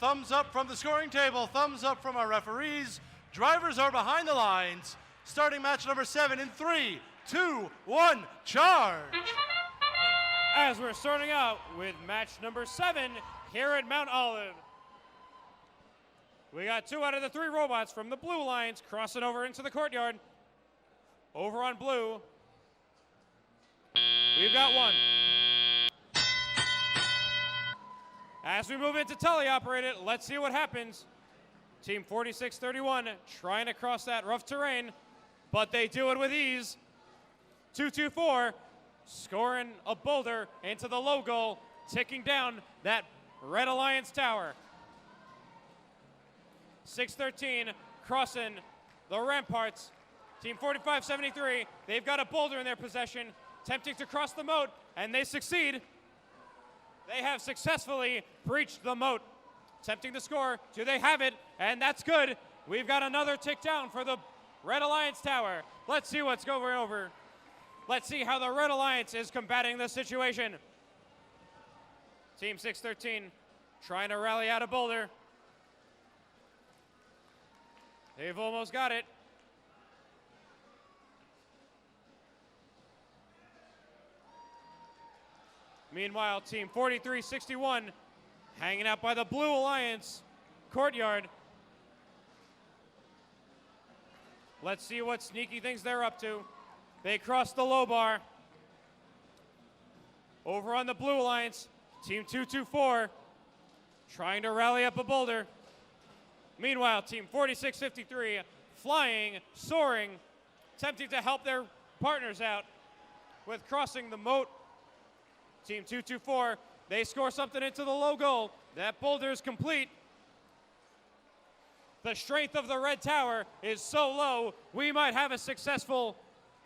Speaker 2: Thumbs up from the scoring table, thumbs up from our referees. Drivers are behind the lines. Starting match number 7 in 3, 2, 1, charge!
Speaker 1: As we're starting out with match number 7 here at Mount Olive. We got 2 out of the 3 robots from the Blue Alliance crossing over into the courtyard. Over on blue, we've got 1. As we move into teleoperated, let's see what happens. Team 4631 trying to cross that rough terrain, but they do it with ease. 224 scoring a boulder into the low goal, ticking down that Red Alliance tower. 613 crossing the ramparts. Team 4573, they've got a boulder in their possession, attempting to cross the moat, and they succeed. They have successfully breached the moat. Attempting to score. Do they have it? And that's good. We've got another tick down for the Red Alliance tower. Let's see what's going over. Let's see how the Red Alliance is combating this situation. Team 613 trying to rally out a boulder. They've almost got it. Meanwhile, Team 4361 hanging out by the Blue Alliance courtyard. Let's see what sneaky things they're up to. They cross the low bar. Over on the Blue Alliance, Team 224 trying to rally up a boulder. Meanwhile, Team 4653 flying, soaring, attempting to help their partners out with crossing the moat. Team 224, they score something into the low goal. That boulder is complete. The strength of the red tower is so low, we might have a successful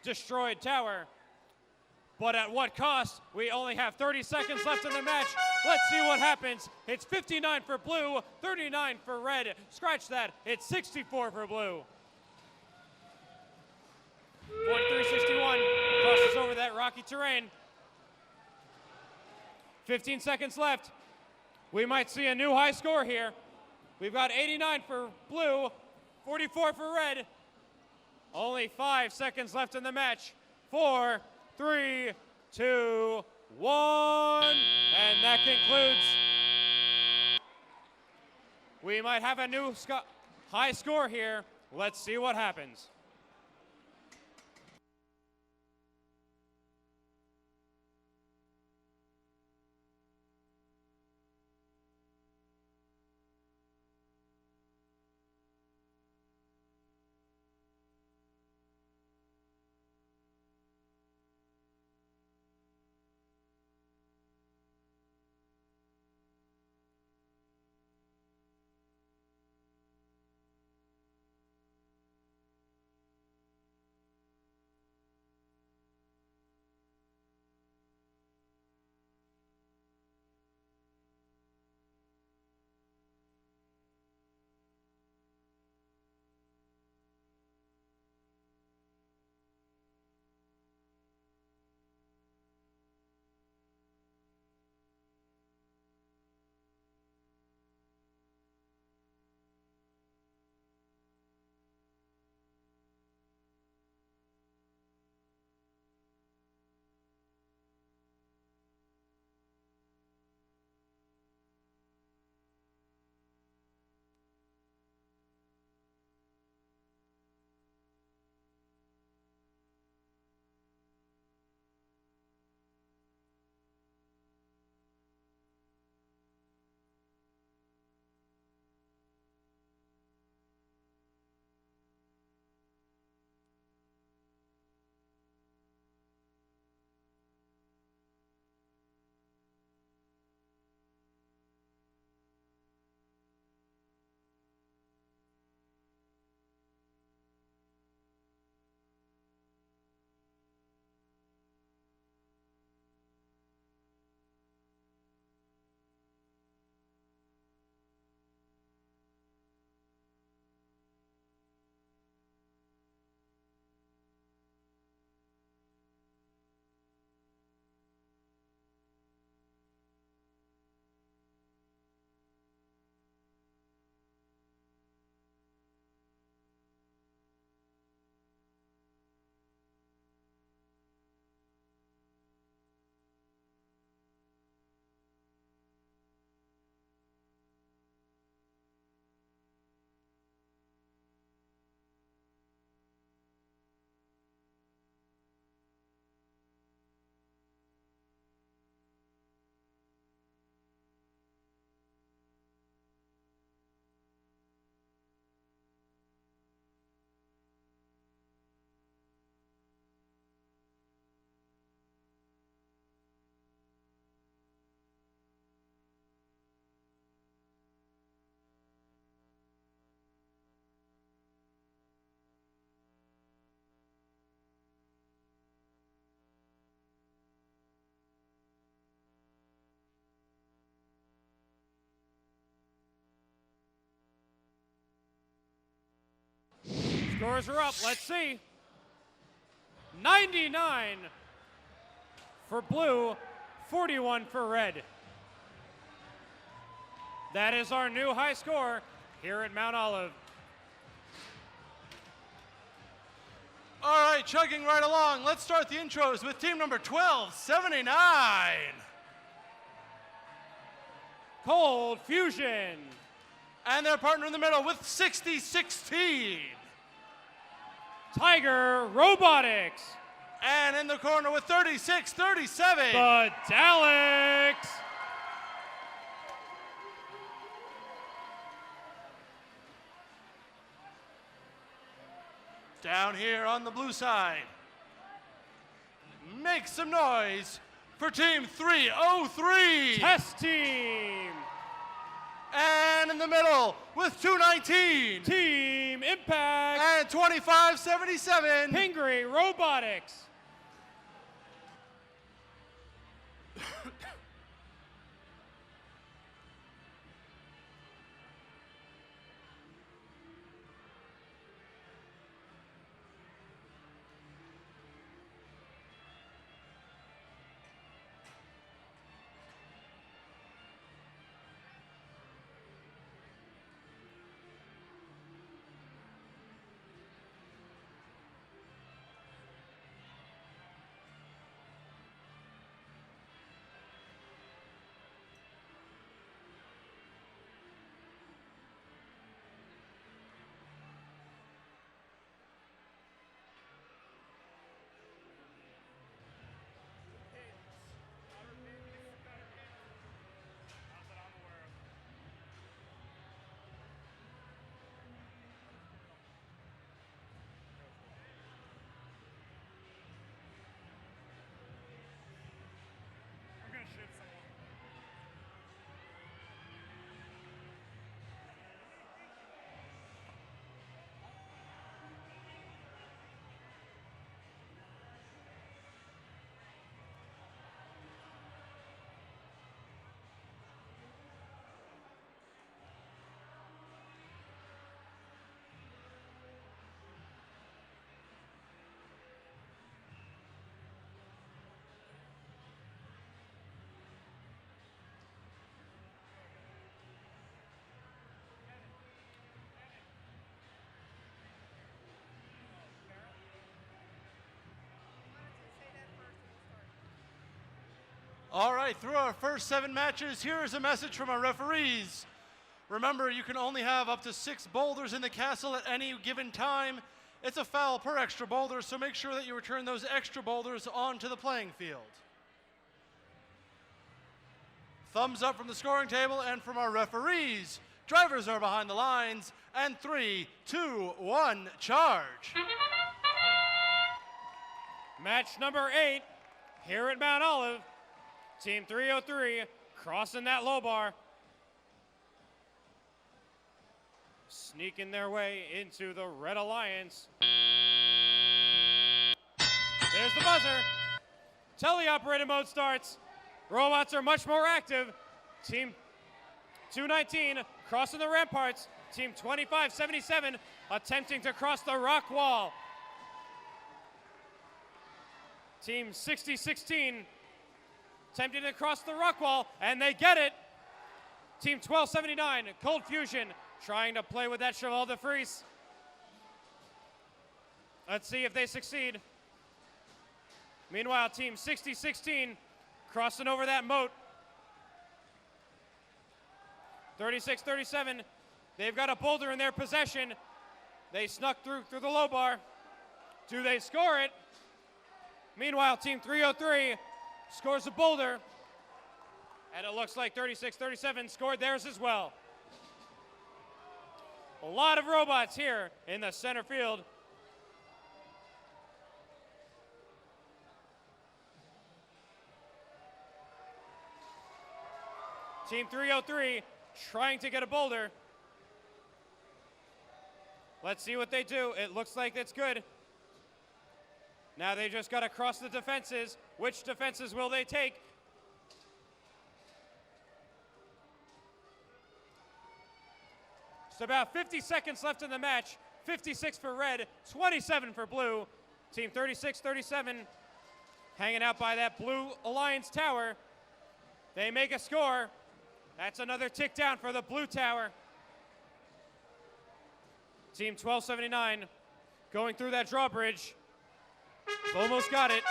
Speaker 1: destroyed tower. But at what cost? We only have 30 seconds left in the match. Let's see what happens. It's 59 for blue, 39 for red. Scratch that, it's 64 for blue. 4361 crosses over that rocky terrain. 15 seconds left. We might see a new high score here. We've got 89 for blue, 44 for red. Only 5 seconds left in the match. 4, 3, 2, 1. And that concludes. We might have a new high score here. Let's see what happens. Scores are up. Let's see. 99 for blue, 41 for red. That is our new high score here at Mount Olive.
Speaker 2: All right, chugging right along. Let's start the intros with team number 1279.
Speaker 1: Cold Fusion.
Speaker 2: And their partner in the middle with 6016.
Speaker 1: Tiger Robotics.
Speaker 2: And in the corner with 3637.
Speaker 1: The Daleks.
Speaker 2: Down here on the blue side. Make some noise for team 303.
Speaker 1: Test team.
Speaker 2: And in the middle with 219.
Speaker 1: Team Impact.
Speaker 2: And 2577.
Speaker 1: Pingree Robotics.
Speaker 2: All right, through our first 7 matches, here is a message from our referees. Remember, you can only have up to 6 boulders in the castle at any given time. It's a foul per extra boulder, so make sure that you return those extra boulders onto the playing field. Thumbs up from the scoring table and from our referees. Drivers are behind the lines, and 3, 2, 1, charge.
Speaker 1: Match number 8 here at Mount Olive. Team 303 crossing that low bar. Sneaking their way into the Red Alliance. There's the buzzer. Teleoperated mode starts. Robots are much more active. Team 219 crossing the ramparts. Team 2577 attempting to cross the rock wall. Team 6016 attempting to cross the rock wall, and they get it. Team 1279, Cold Fusion, trying to play with that Cheval de Frise. Let's see if they succeed. Meanwhile, Team 6016 crossing over that moat. 36-37, they've got a boulder in their possession. They snuck through the low bar. Do they score it? Meanwhile, Team 303 scores a boulder, and it looks like 36-37 scored theirs as well. A lot of robots here in the center field. Team 303 trying to get a boulder. Let's see what they do. It looks like it's good. Now they just got to cross the defenses. Which defenses will they take? It's about 50 seconds left in the match. 56 for red, 27 for blue. Team 36-37 hanging out by that blue Alliance tower. They make a score. That's another tick down for the blue tower. Team 1279 going through that drawbridge. Almost got it.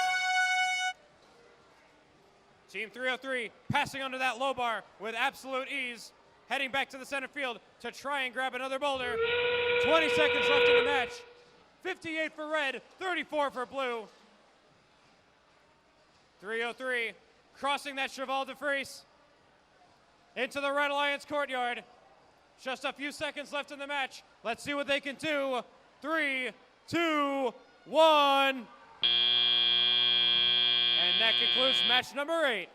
Speaker 1: Team 303 passing under that low bar with absolute ease, heading back to the center field to try and grab another boulder. 20 seconds left in the match. 58 for red, 34 for blue. 303 crossing that Cheval de Frise into the Red Alliance courtyard. Just a few seconds left in the match. Let's see what they can do. 3, 2, 1. And that concludes match number 8.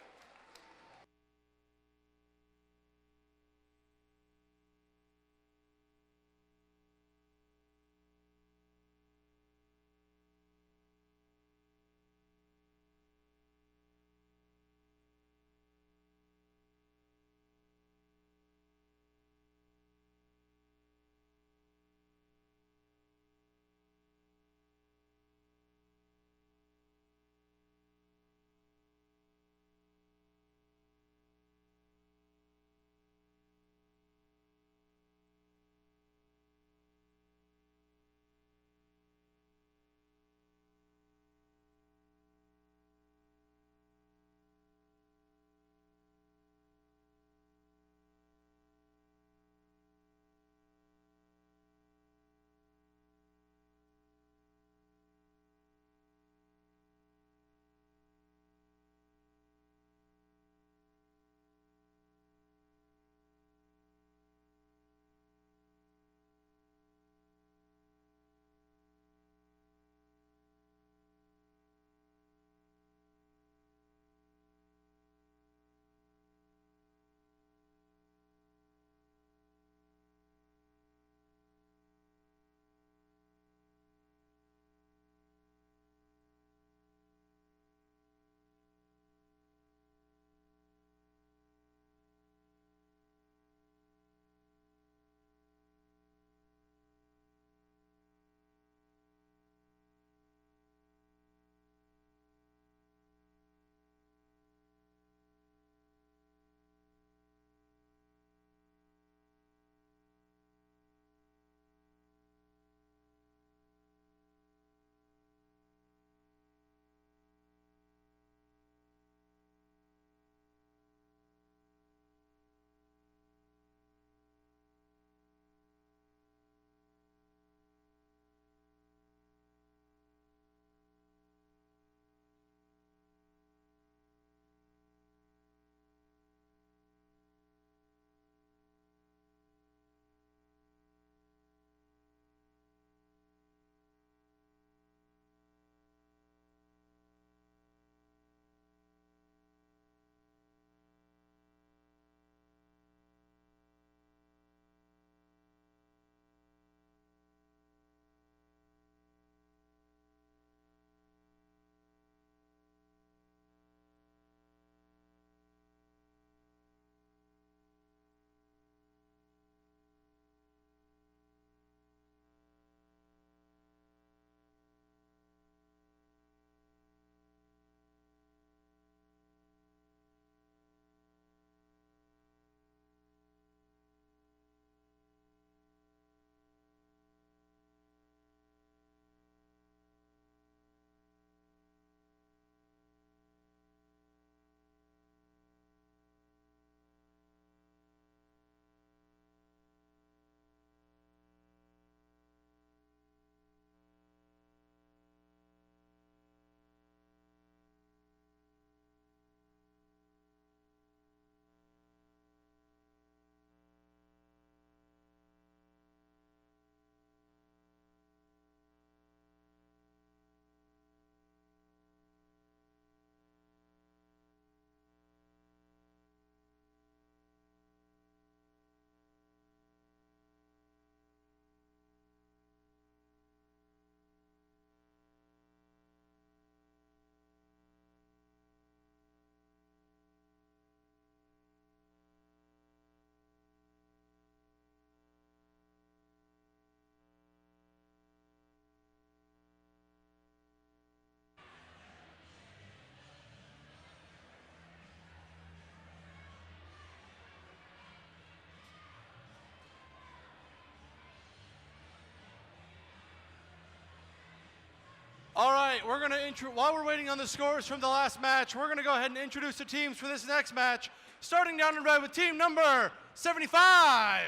Speaker 2: All right, we're going to while we're waiting on the scores from the last match, we're going to go ahead and introduce the teams for this next match. Starting down in red with team number 75.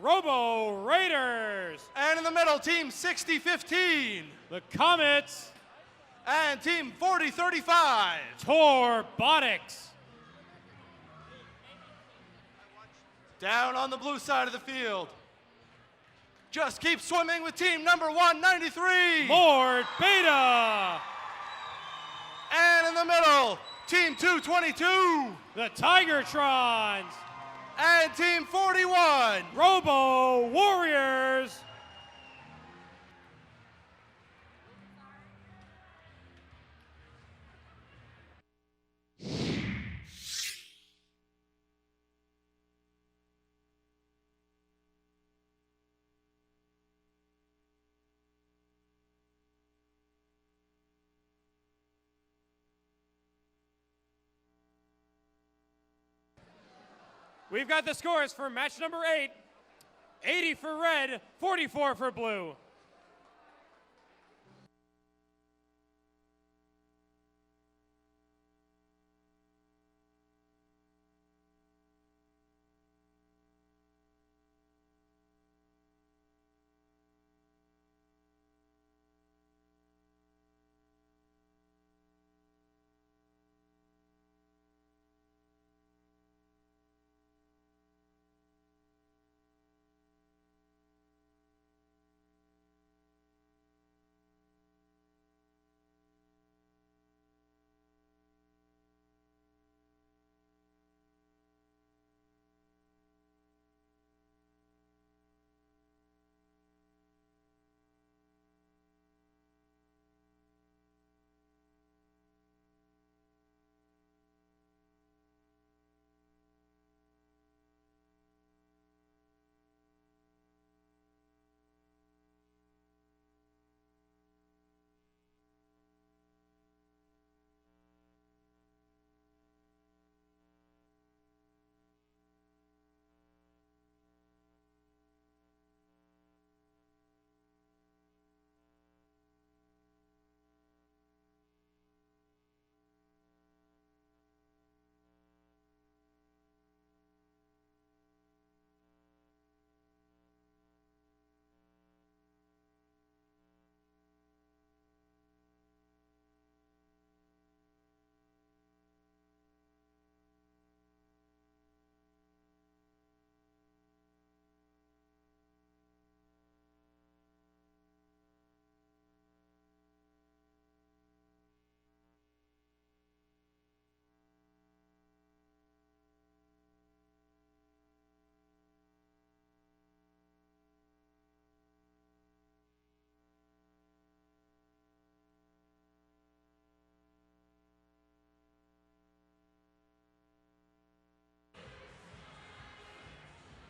Speaker 1: Robo Raiders.
Speaker 2: And in the middle, team 6015.
Speaker 1: The Comets.
Speaker 2: And team 4035.
Speaker 1: Torbotics.
Speaker 2: Down on the blue side of the field. Just keep swimming with team number 193.
Speaker 1: Mort Beta.
Speaker 2: And in the middle, team 222.
Speaker 1: The Tigertrons.
Speaker 2: And team 41.
Speaker 1: Robo Warriors. We've got the scores for match number 8. 80 for red, 44 for blue.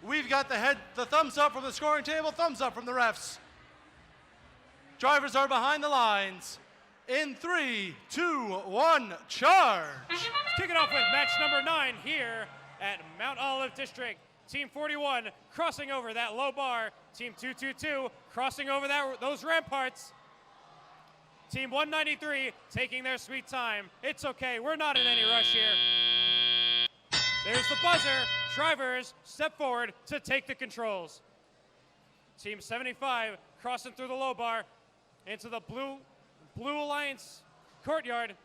Speaker 2: We've got the thumbs up from the scoring table, thumbs up from the refs. Drivers are behind the lines. In 3, 2, 1, charge.
Speaker 1: Kick it off with match number 9 here at Mount Olive District. Team 41 crossing over that low bar. Team 222 crossing over those ramparts. Team 193 taking their sweet time. It's okay, we're not in any rush here. There's the buzzer. Drivers step forward to take the controls. Team 75 crossing through the low bar into the Blue Alliance courtyard.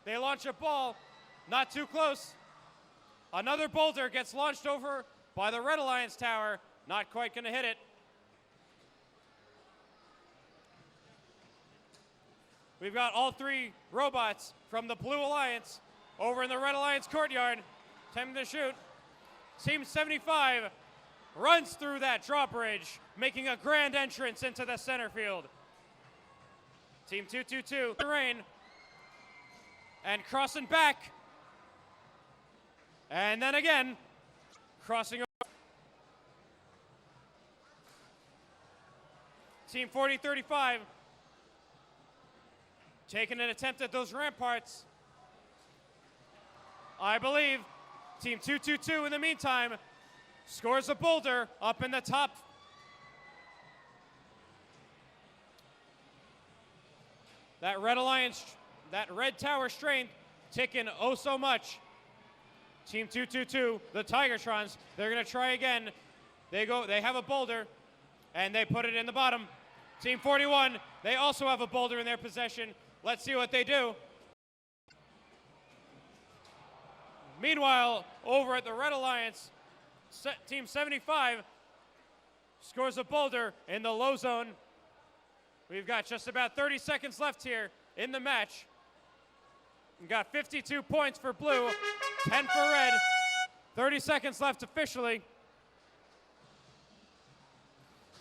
Speaker 1: They launch a ball, not too close. Another boulder gets launched over by the Red Alliance tower, not quite gonna hit it. We've got all 3 robots from the Blue Alliance over in the Red Alliance courtyard, time to shoot. Team 75 runs through that drawbridge, making a grand entrance into the center field. Team 222, the rain, and crossing back. And then again, crossing over. Team 4035 taking an attempt at those ramparts. I believe Team 222 in the meantime scores a boulder up in the top. That Red Alliance, that Red Tower strength ticking oh so much. Team 222, the Tigertrons, they're gonna try again. They have a boulder, and they put it in the bottom. Team 41, they also have a boulder in their possession. Let's see what they do. Meanwhile, over at the Red Alliance, Team 75 scores a boulder in the low zone. We've got just about 30 seconds left here in the match. We've got 52 points for blue, 10 for red. 30 seconds left officially.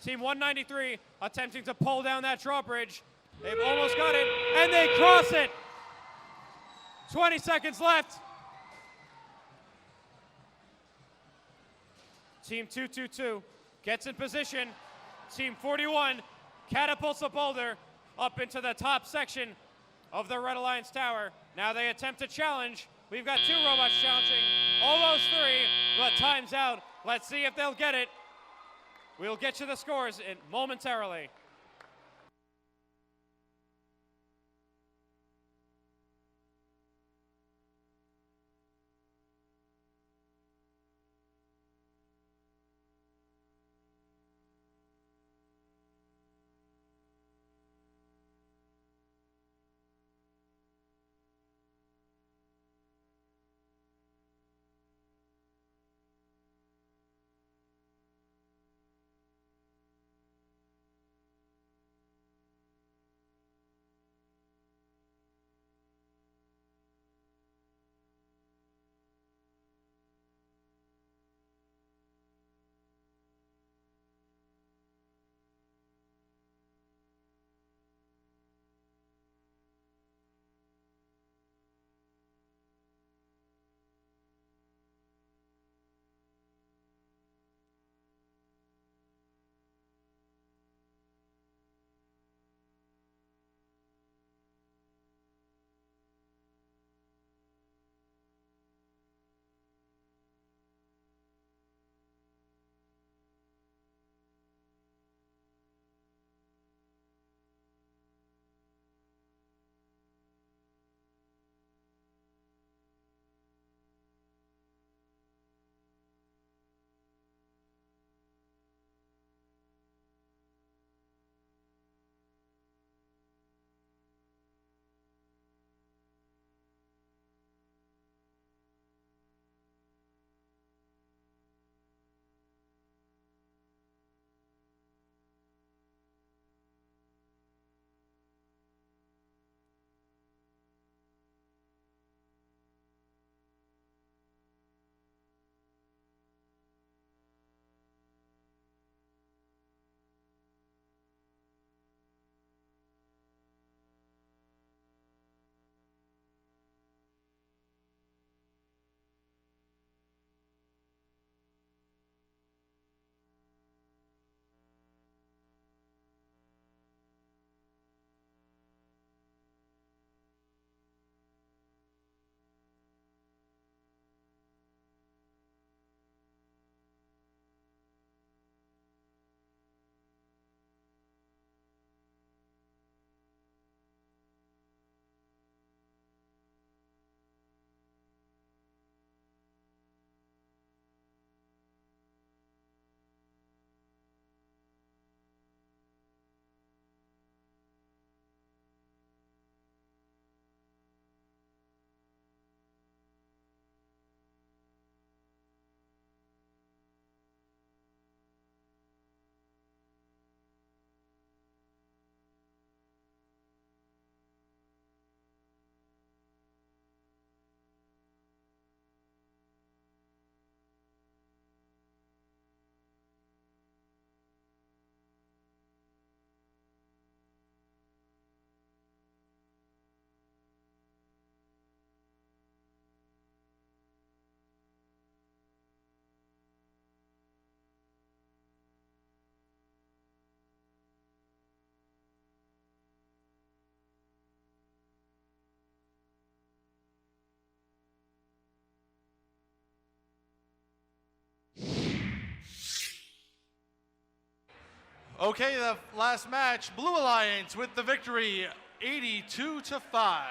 Speaker 1: Team 193 attempting to pull down that drawbridge. They've almost got it, and they cross it. 20 seconds left. Team 222 gets in position. Team 41 catapults the boulder up into the top section of the Red Alliance Tower. Now they attempt to challenge. We've got 2 robots challenging, almost 3, but time's out. Let's see if they'll get it. We'll get you the scores momentarily.
Speaker 2: Okay, the last match, Blue Alliance with the victory 82-5.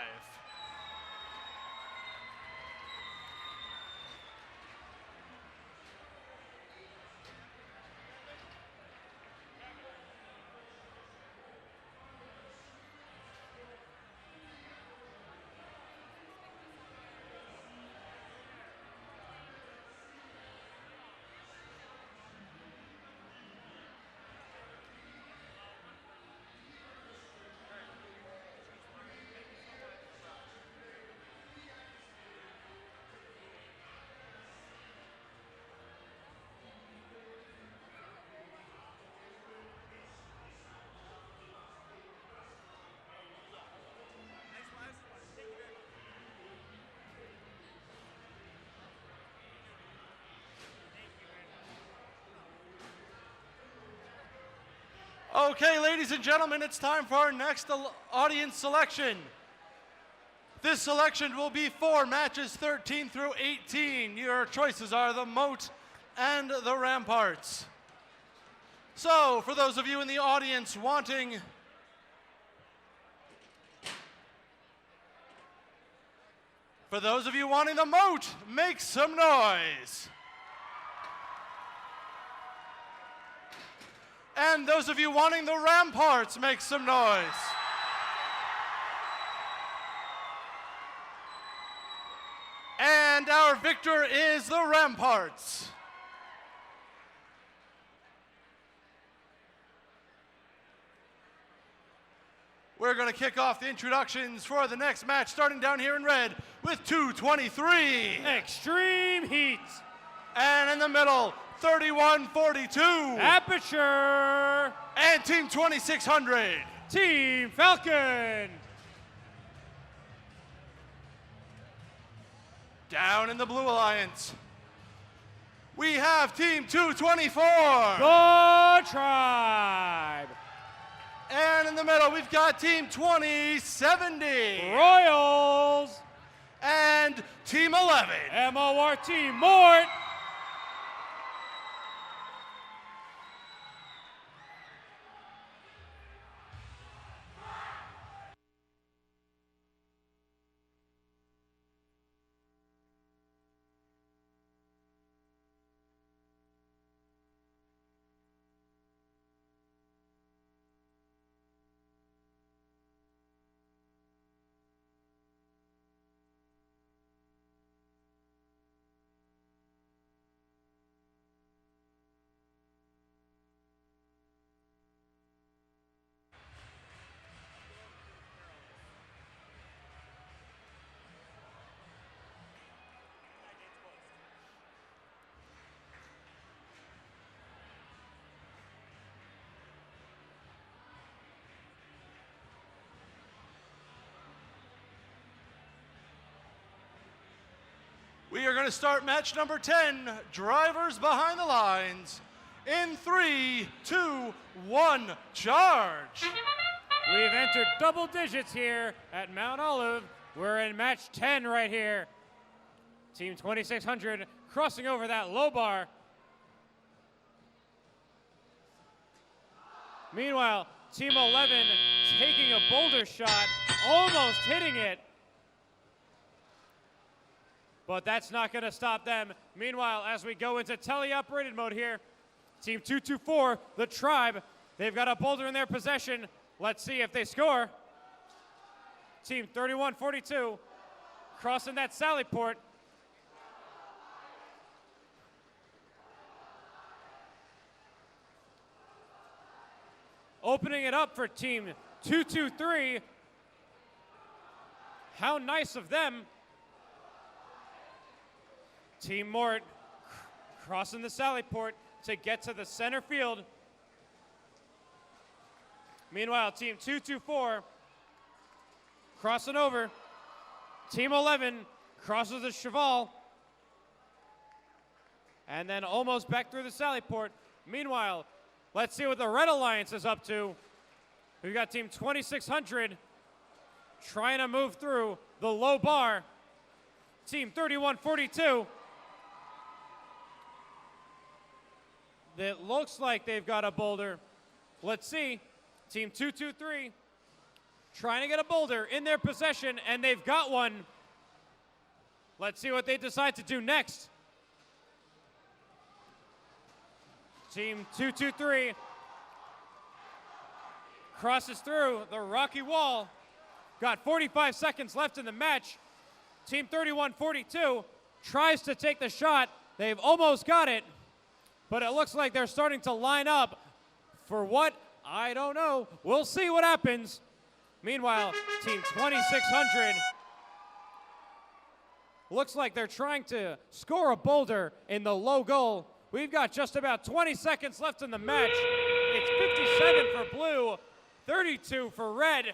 Speaker 2: Okay, ladies and gentlemen, it's time for our next audience selection. This selection will be for matches 13 through 18. Your choices are the Moat and the Ramparts. So, for those of you in the audience wanting the Moat, make some noise. And those of you wanting the Ramparts, make some noise. And our victor is the Ramparts. We're going to kick off the introductions for the next match, starting down here in red with 223.
Speaker 1: Extreme Heat.
Speaker 2: And in the middle, 3142.
Speaker 1: Aperture.
Speaker 2: And Team 2600.
Speaker 1: Team Falcon.
Speaker 2: Down in the Blue Alliance, we have Team 224.
Speaker 1: The Tribe.
Speaker 2: And in the middle, we've got Team 2070.
Speaker 1: Royals.
Speaker 2: And Team 11.
Speaker 1: MORT Mort.
Speaker 2: We are going to start match number 10, drivers behind the lines. In 3, 2, 1, charge.
Speaker 1: We've entered double digits here at Mount Olive. We're in match 10 right here. Team 2600 crossing over that low bar. Meanwhile, Team 11 taking a boulder shot, almost hitting it. But that's not going to stop them. Meanwhile, as we go into tele-operated mode here, Team 224, the Tribe, they've got a boulder in their possession. Let's see if they score. Team 3142 crossing that sally port. Opening it up for Team 223. How nice of them. Team Mort crossing the sally port to get to the center field. Meanwhile, Team 224 crossing over. Team 11 crosses the cheval. And then almost back through the sally port. Meanwhile, let's see what the Red Alliance is up to. We've got Team 2600 trying to move through the low bar. Team 3142. It looks like they've got a boulder. Let's see. Team 223 trying to get a boulder in their possession, and they've got one. Let's see what they decide to do next. Team 223 crosses through the rocky wall. Got 45 seconds left in the match. Team 3142 tries to take the shot. They've almost got it, but it looks like they're starting to line up for what? I don't know. We'll see what happens. Meanwhile, Team 2600 looks like they're trying to score a boulder in the low goal. We've got just about 20 seconds left in the match. It's 57 for blue, 32 for red.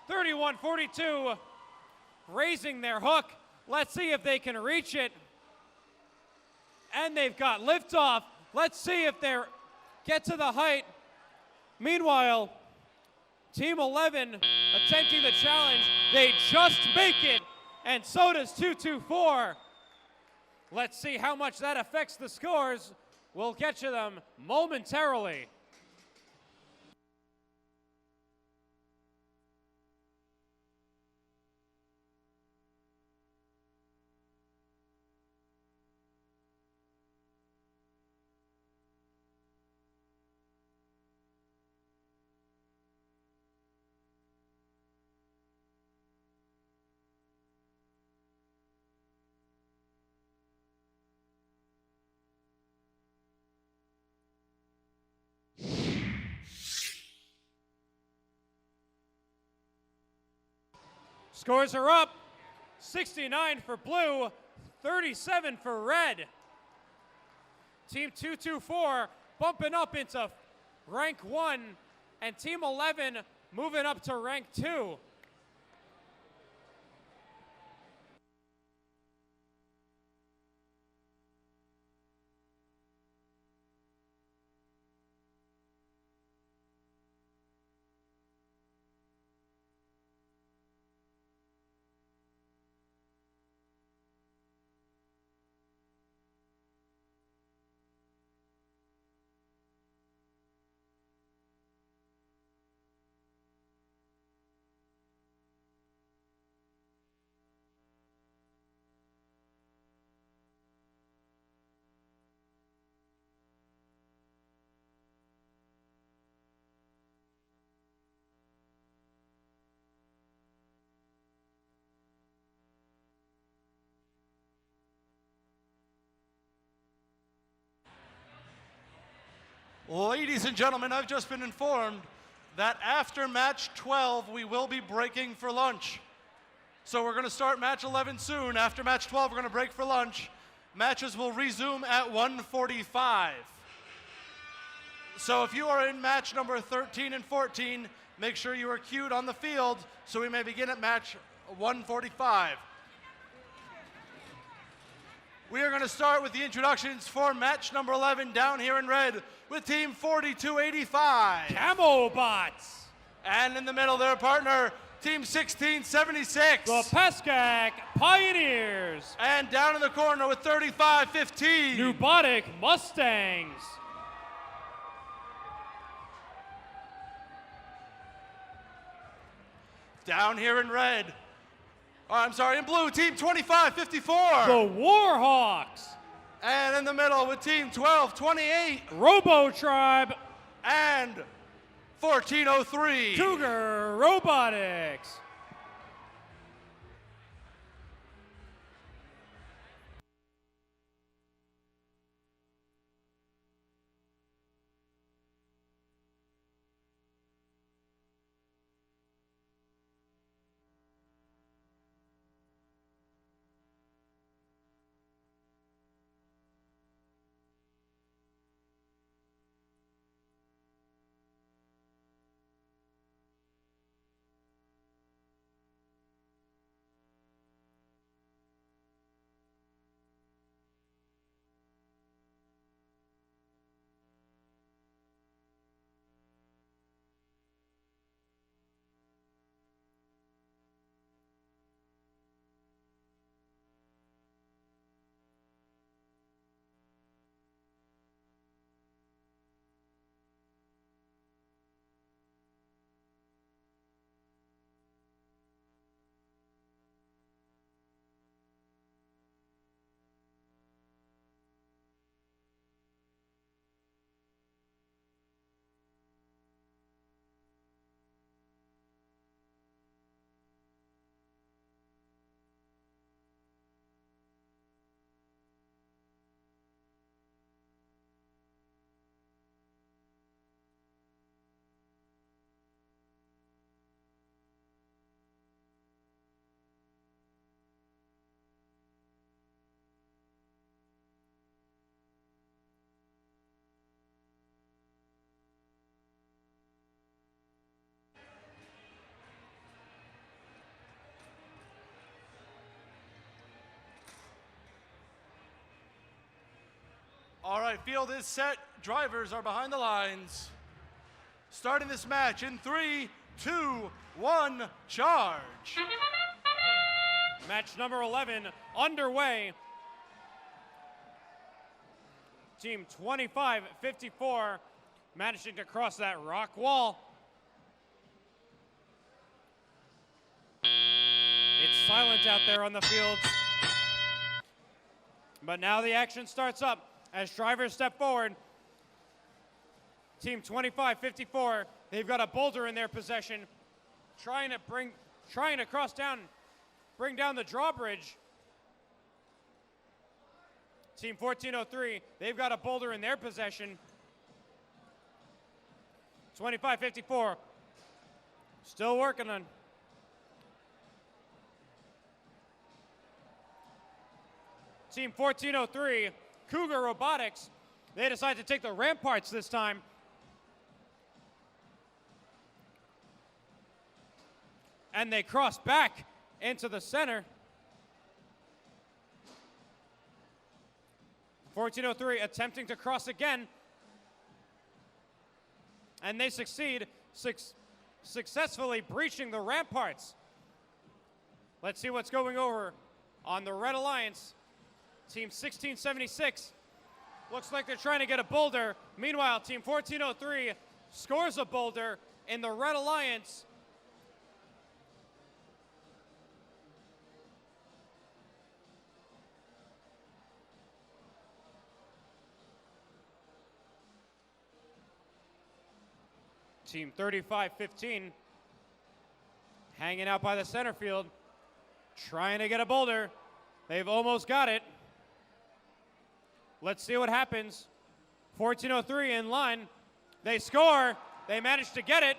Speaker 1: 31-42 raising their hook. Let's see if they can reach it. And they've got liftoff. Let's see if they get to the height. Meanwhile, Team 11 attempting the challenge. They just make it, and so does 224. Let's see how much that affects the scores. We'll get to them momentarily. Scores are up. 69 for blue, 37 for red. Team 224 bumping up into rank 1, and Team 11 moving up to rank 2.
Speaker 2: Ladies and gentlemen, I've just been informed that after match 12, we will be breaking for lunch. So we're going to start match 11 soon. After match 12, we're going to break for lunch. Matches will resume at 1:45. So if you are in match number 13 and 14, make sure you are queued on the field so we may begin at match 1:45. We are going to start with the introductions for match number 11 down here in red with Team 4285.
Speaker 1: Camo Bots.
Speaker 2: And in the middle, their partner, Team 1676.
Speaker 1: The Pascack Pioneers.
Speaker 2: And down in the corner with 3515.
Speaker 1: Nubotic Mustangs.
Speaker 2: Down here in red. Oh, I'm sorry, in blue, Team 2554.
Speaker 1: The Warhawks.
Speaker 2: And in the middle with Team 1228.
Speaker 1: Robo Tribe.
Speaker 2: And 1403.
Speaker 1: Cougar Robotics.
Speaker 2: All right, field is set. Drivers are behind the lines. Starting this match in 3, 2, 1, charge.
Speaker 1: Match number 11 underway. Team 2554 managing to cross that rock wall. It's silent out there on the fields. But now the action starts up as drivers step forward. Team 2554, they've got a boulder in their possession, trying to bring down the drawbridge. Team 1403, they've got a boulder in their possession. 2554, still working on. Team 1403, Cougar Robotics, they decide to take the ramparts this time. And they cross back into the center. 1403 attempting to cross again. And they succeed, successfully breaching the ramparts. Let's see what's going over on the Red Alliance. Team 1676 looks like they're trying to get a boulder. Meanwhile, Team 1403 scores a boulder in the Red Alliance. Team 3515 hanging out by the center field, trying to get a boulder. They've almost got it. Let's see what happens. 1403 in line. They score. They manage to get it.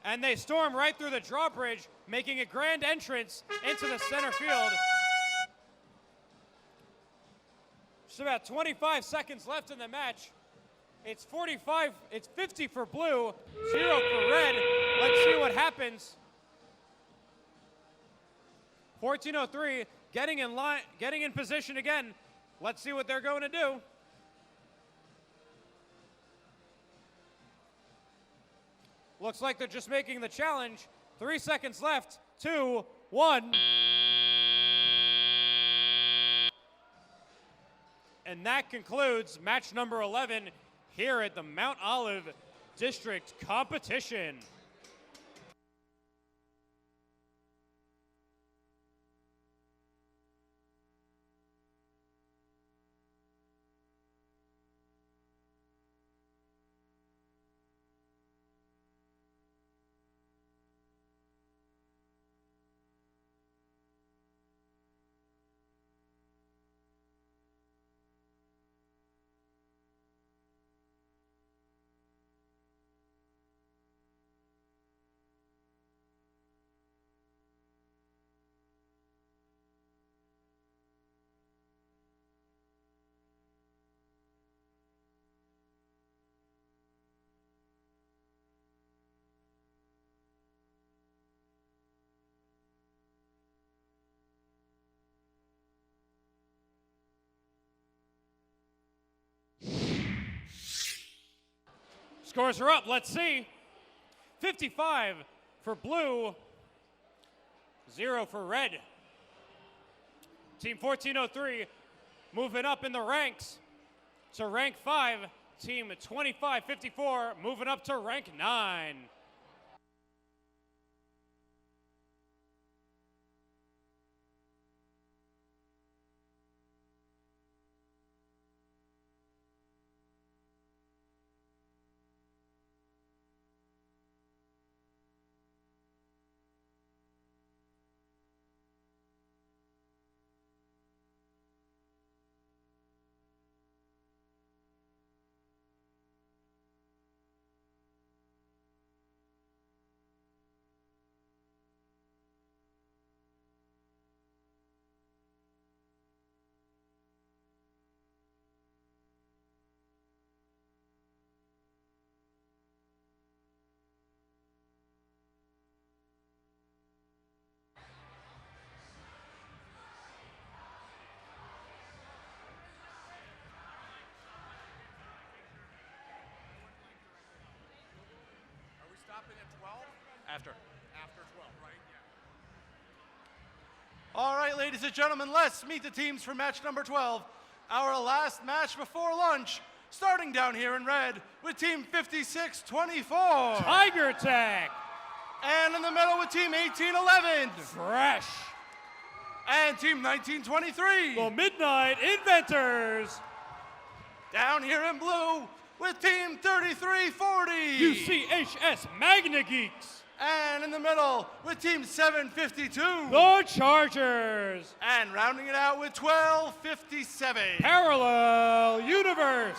Speaker 1: And they storm right through the drawbridge, making a grand entrance into the center field. Just about 25 seconds left in the match. It's 50 for blue, 0 for red. Let's see what happens. 1403 getting in line, getting in position again. Let's see what they're going to do. Looks like they're just making the challenge. 3 seconds left. 2, 1. And that concludes match number 11 here at the Mount Olive District Competition. Scores are up, let's see. 55 for blue, 0 for red. Team 1403 moving up in the ranks to rank 5. Team 2554 moving up to rank 9.
Speaker 3: happen at 12?
Speaker 2: After.
Speaker 3: After 12, right? Yeah.
Speaker 2: All right, ladies and gentlemen, let's meet the teams for match number 12. Our last match before lunch, starting down here in red with team 5624.
Speaker 1: Tiger Tech.
Speaker 2: And in the middle with team 1811.
Speaker 1: Fresh.
Speaker 2: And team 1923.
Speaker 1: The Midnight Inventors.
Speaker 2: Down here in blue with team 3340.
Speaker 1: UCHS Magna Geeks.
Speaker 2: And in the middle with team 752.
Speaker 1: The Chargers.
Speaker 2: And rounding it out with 1257.
Speaker 1: Parallel Universe.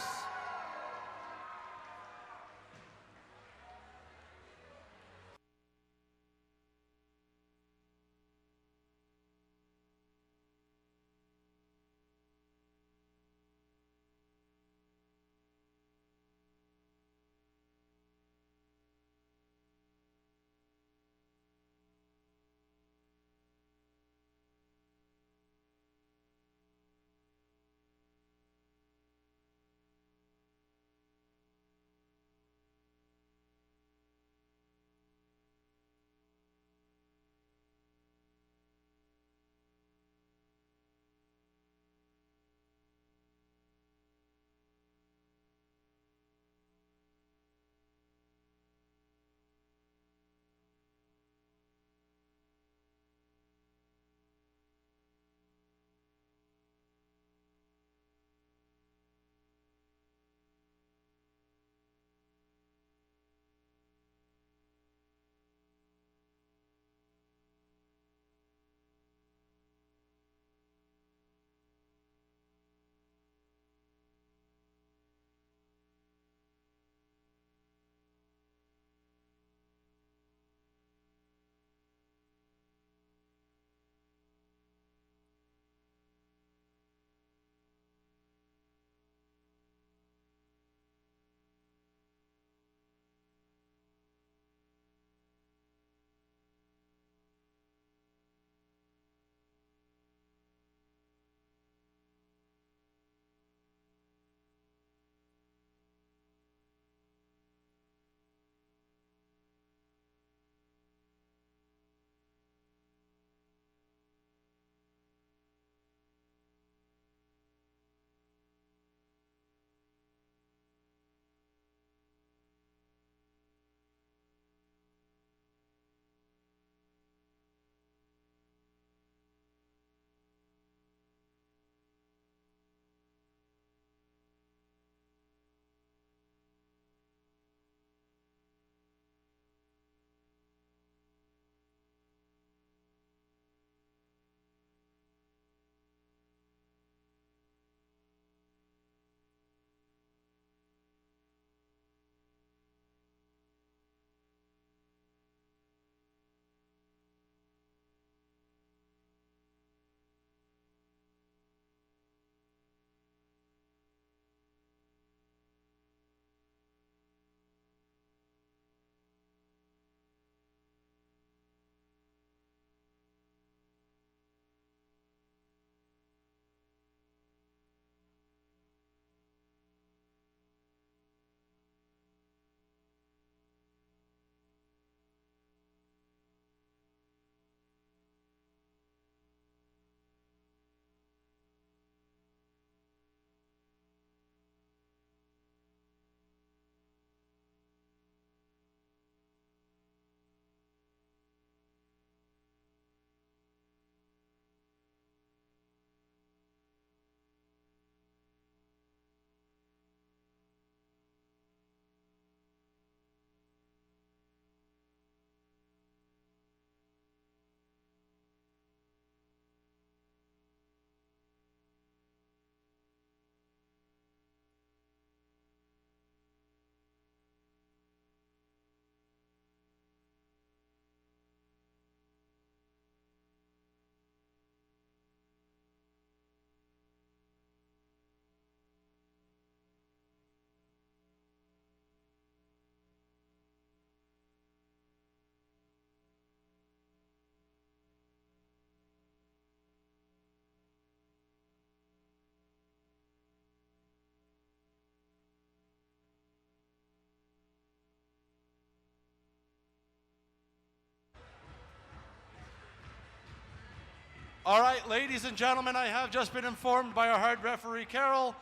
Speaker 2: All right, ladies and gentlemen, I have just been informed by our head referee, Carol,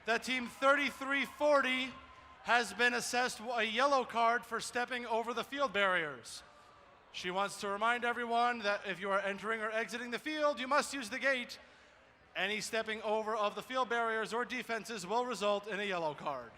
Speaker 2: that team 3340 has been assessed a yellow card for stepping over the field barriers. She wants to remind everyone that if you are entering or exiting the field, you must use the gate. Any stepping over of the field barriers or defenses will result in a yellow card.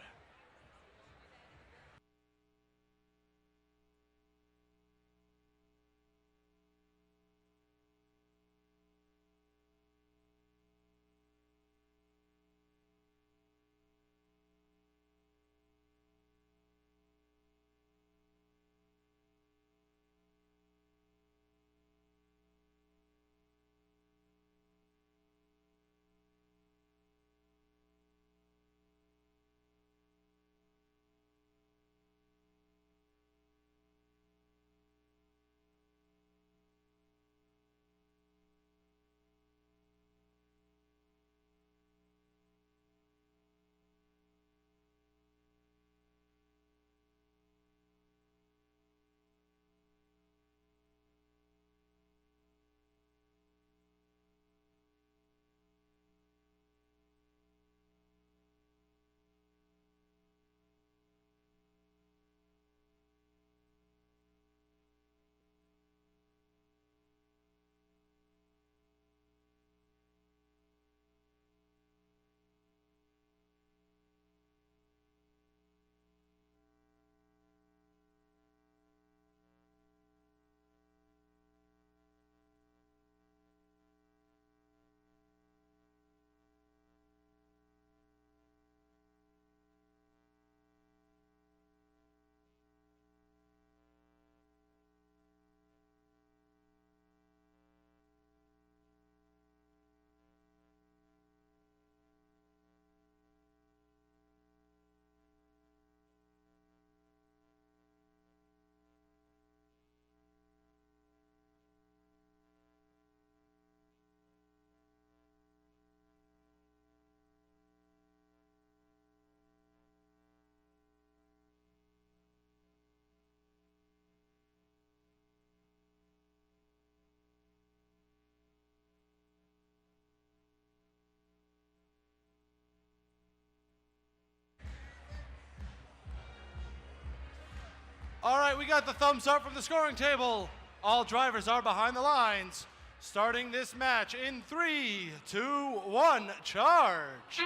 Speaker 2: All right, we got the thumbs up from the scoring table. All drivers are behind the lines. Starting this match in 3, 2, 1, charge.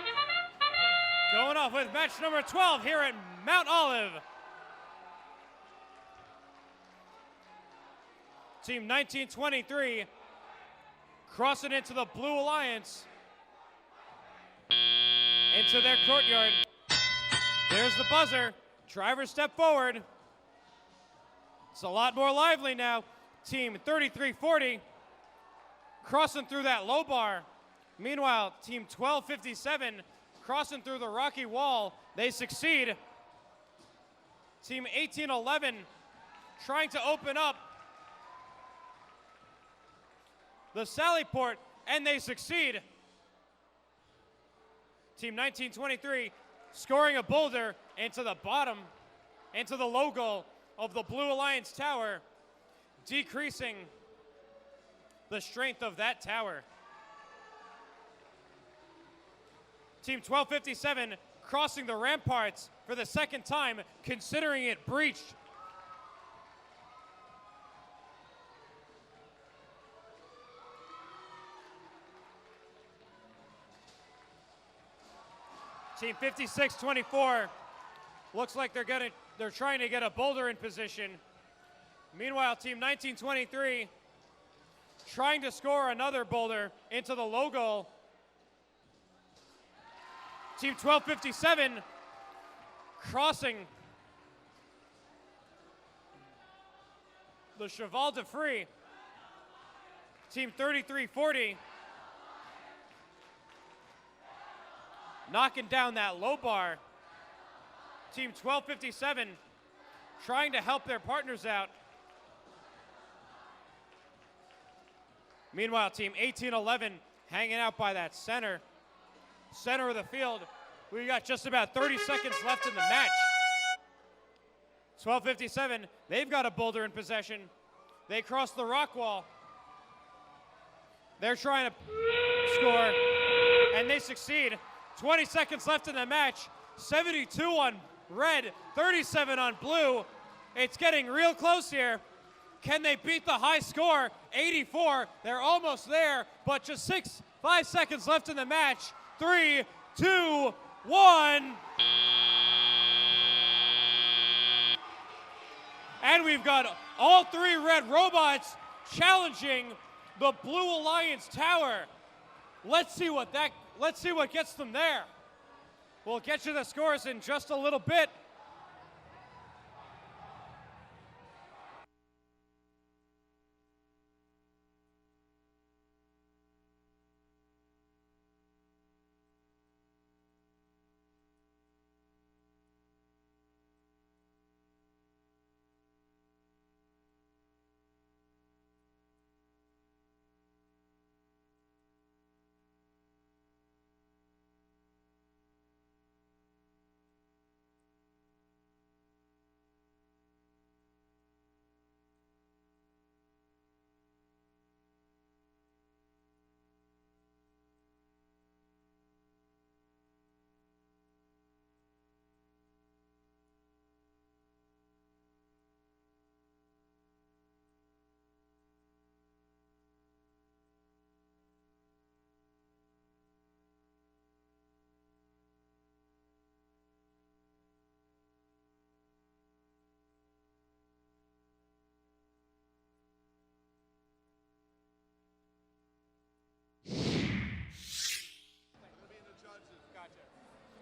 Speaker 1: Going off with match number 12 here at Mount Olive. Team 1923 crossing into the Blue Alliance, into their courtyard. There's the buzzer. Drivers step forward. It's a lot more lively now. Team 3340 crossing through that low bar. Meanwhile, team 1257 crossing through the rocky wall. They succeed. Team 1811 trying to open up the sally port, and they succeed. Team 1923 scoring a boulder into the bottom, into the logo of the Blue Alliance Tower, decreasing the strength of that tower. Team 1257 crossing the ramparts for the second time, considering it breached. Team 5624 looks like they're trying to get a boulder in position. Meanwhile, team 1923 trying to score another boulder into the logo. Team 1257 crossing the Cheval de Free. Team 3340 knocking down that low bar. Team 1257 trying to help their partners out. Meanwhile, team 1811 hanging out by that center of the field. We got just about 30 seconds left in the match. 1257, they've got a boulder in possession. They cross the rock wall. They're trying to score, and they succeed. 20 seconds left in the match. 72 on red, 37 on blue. It's getting real close here. Can they beat the high score? 84. They're almost there, but just 5 seconds left in the match. 3, 2, 1. And we've got all 3 red robots challenging the Blue Alliance Tower. Let's see what gets them there. We'll get you the scores in just a little bit.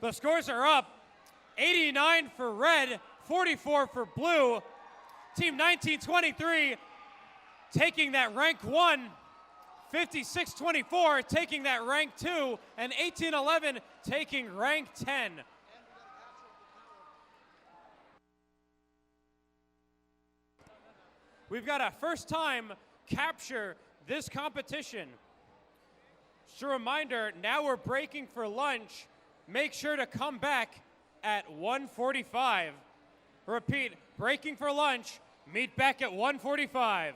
Speaker 1: The scores are up. 89 for red, 44 for blue. Team 1923 taking that rank 1. 56-24 taking that rank 2. And 1811 taking rank 10. We've got a first time capture this competition. Just a reminder, now we're breaking for lunch. Make sure to come back at 1:45. Repeat, breaking for lunch, meet back at 1:45.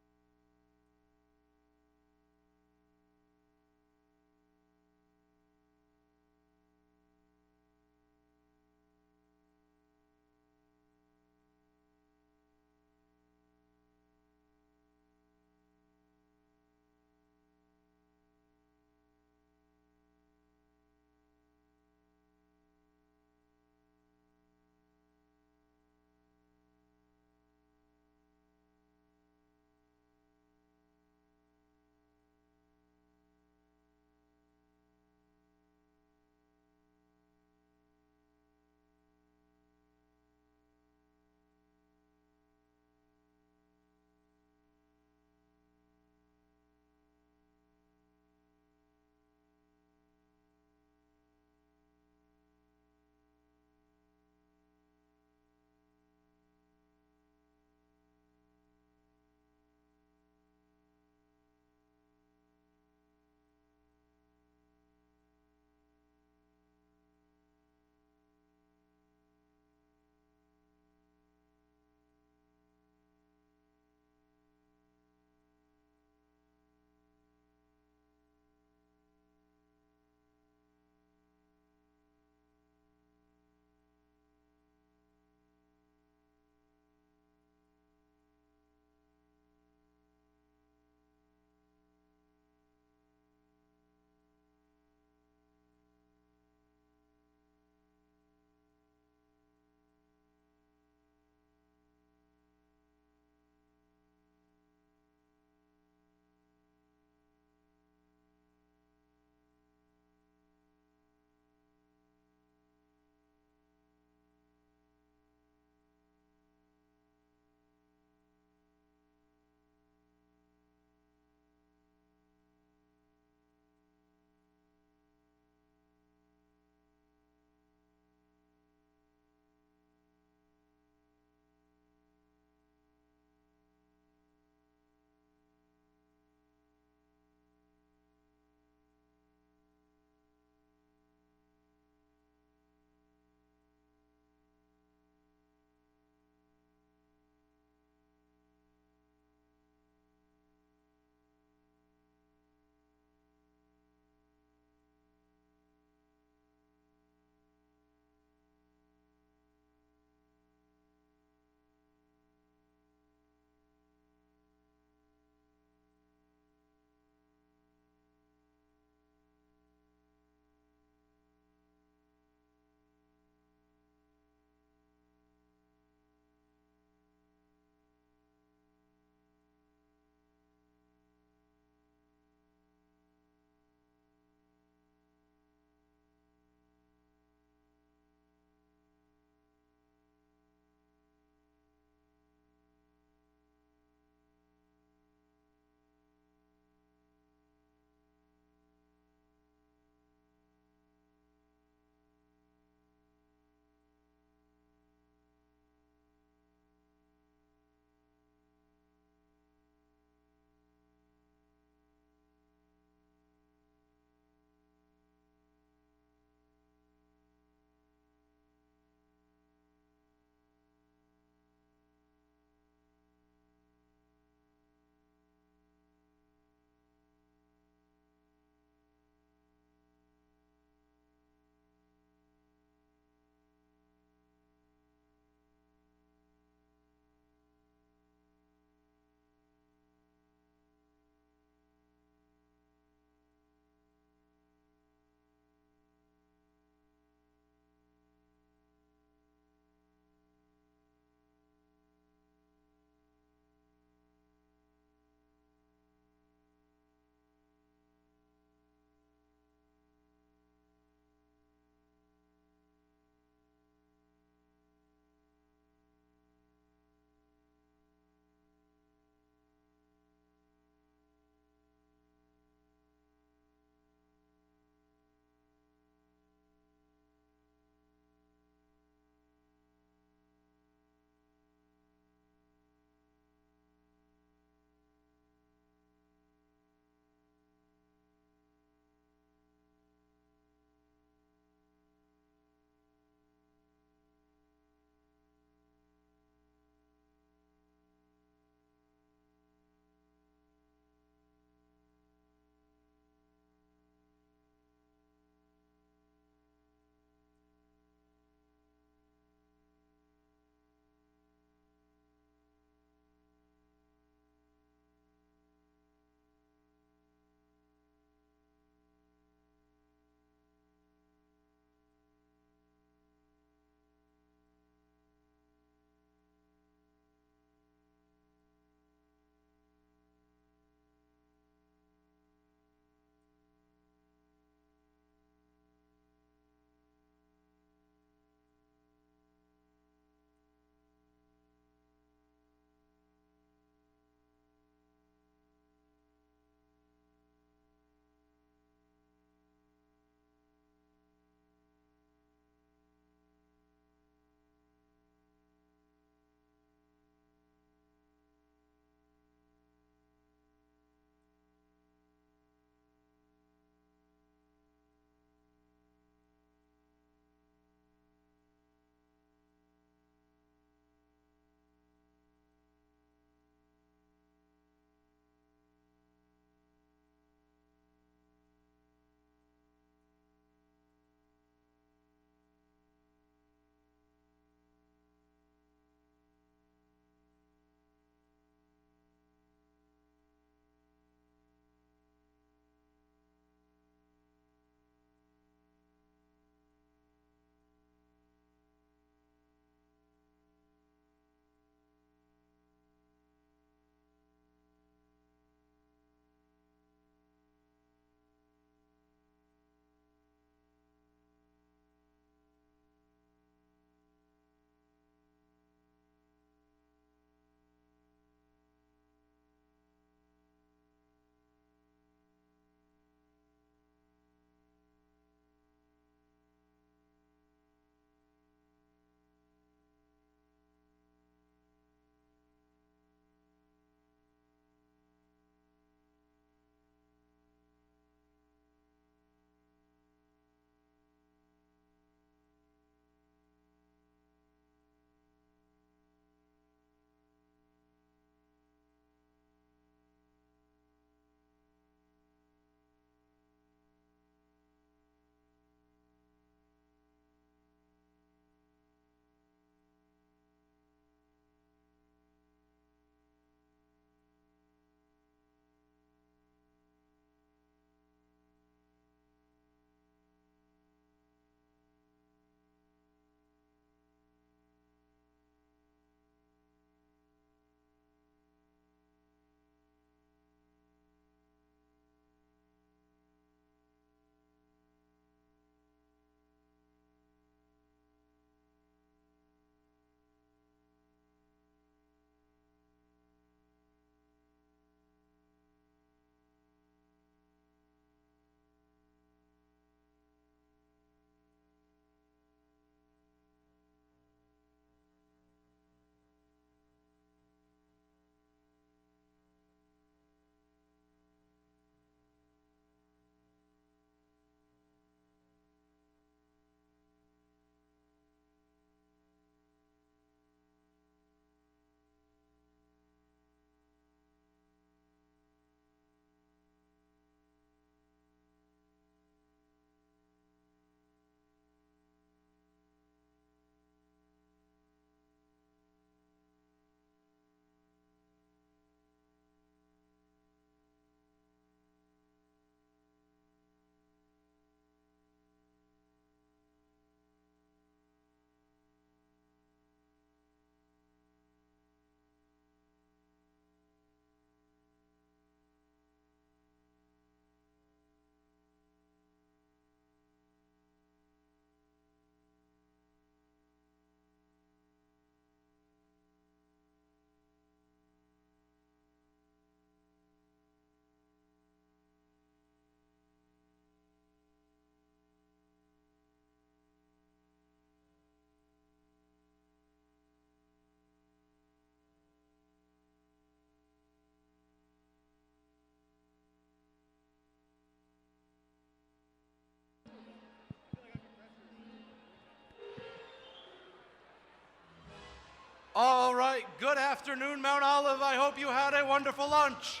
Speaker 2: afternoon, Mount Olive. I hope you had a wonderful lunch.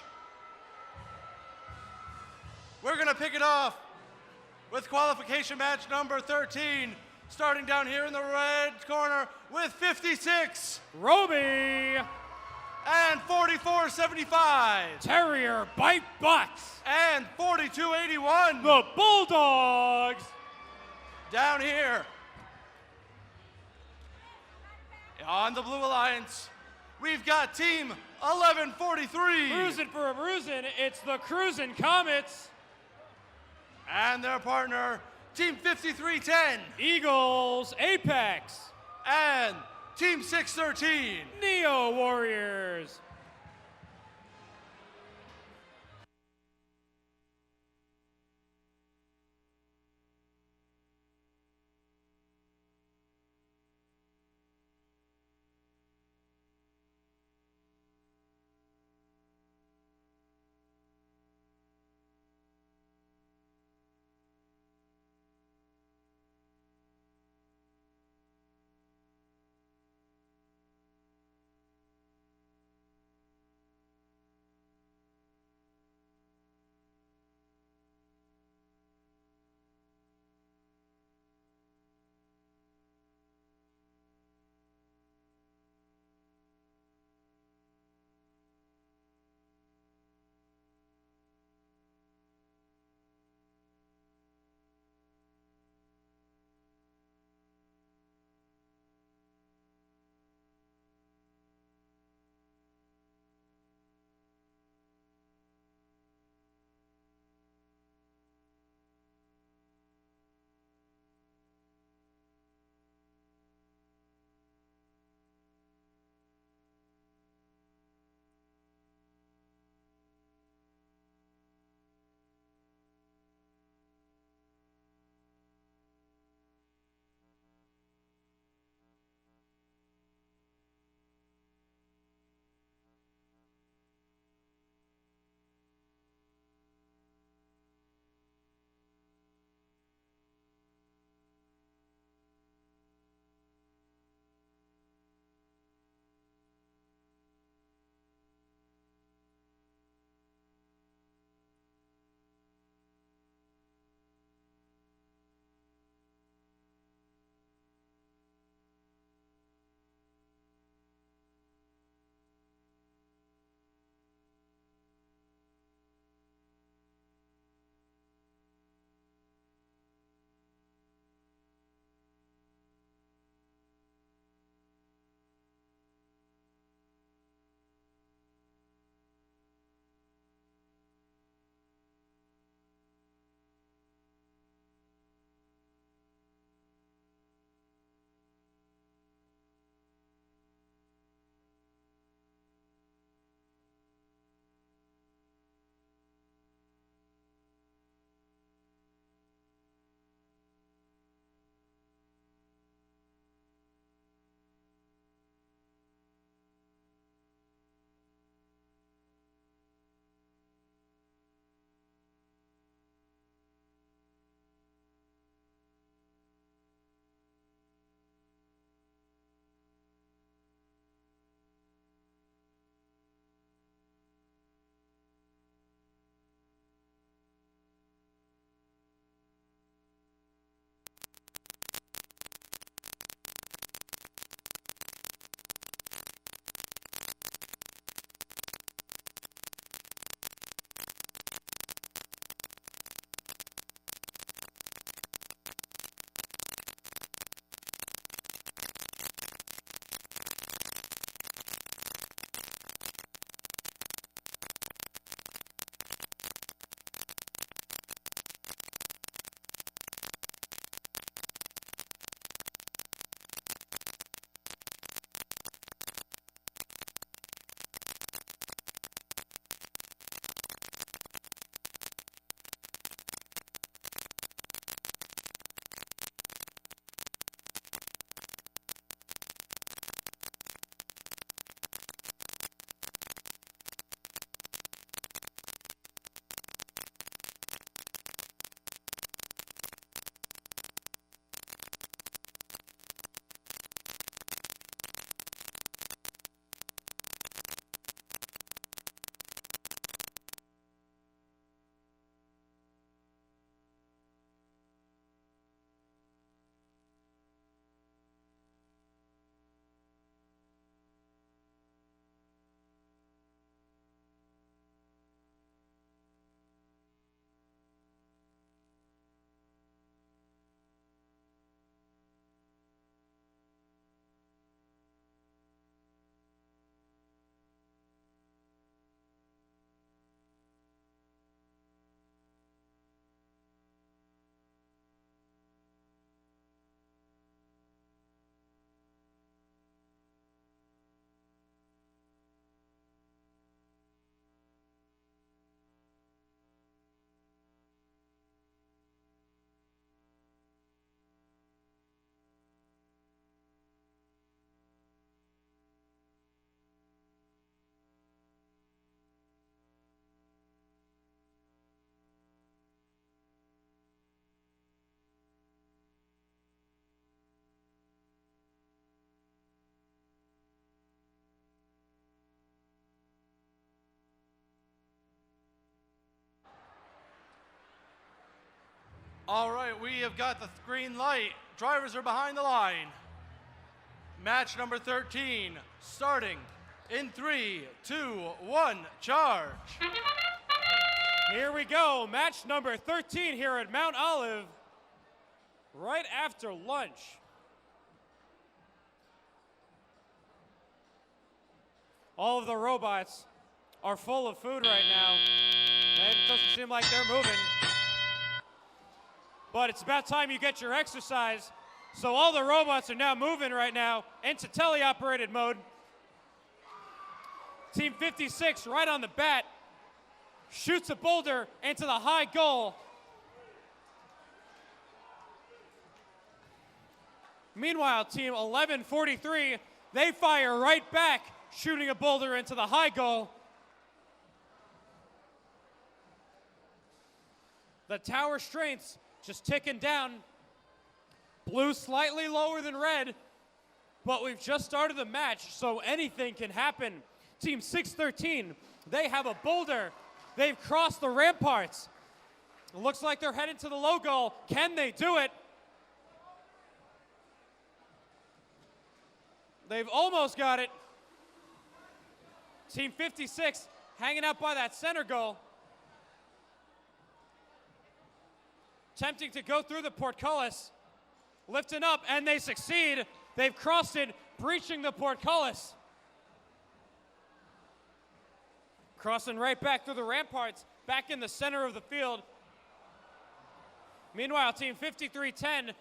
Speaker 2: We're going to pick it off with qualification match number 13, starting down here in the red corner with 56.
Speaker 1: Roby.
Speaker 2: And 44.75.
Speaker 1: Terrier Bite Butts.
Speaker 2: And 42.81.
Speaker 1: The Bulldogs.
Speaker 2: Down here on the Blue Alliance, we've got Team 1143.
Speaker 1: Cruising for a bruising, it's the Cruisin' Comets.
Speaker 2: And their partner, Team 5310.
Speaker 1: Eagles Apex.
Speaker 2: And Team 613.
Speaker 1: Neo Warriors.
Speaker 2: All right, we have got the green light. Drivers are behind the line. Match number 13, starting in 3, 2, 1, charge.
Speaker 1: Here we go, match number 13 here at Mount Olive, right after lunch. All of the robots are full of food right now. And it doesn't seem like they're moving. But it's about time you get your exercise. So all the robots are now moving right now into teleoperated mode. Team 56 right on the bat. Shoots a boulder into the high goal. Meanwhile, team 1143, they fire right back, shooting a boulder into the high goal. The tower strengths just ticking down. Blue slightly lower than red, but we've just started the match, so anything can happen. Team 613, they have a boulder. They've crossed the ramparts. It looks like they're heading to the low goal. Can they do it? They've almost got it. Team 56 hanging out by that center goal. Attempting to go through the portcullis. Lifting up, and they succeed. They've crossed it, breaching the portcullis. Crossing right back through the ramparts, back in the center of the field. Meanwhile, team 5310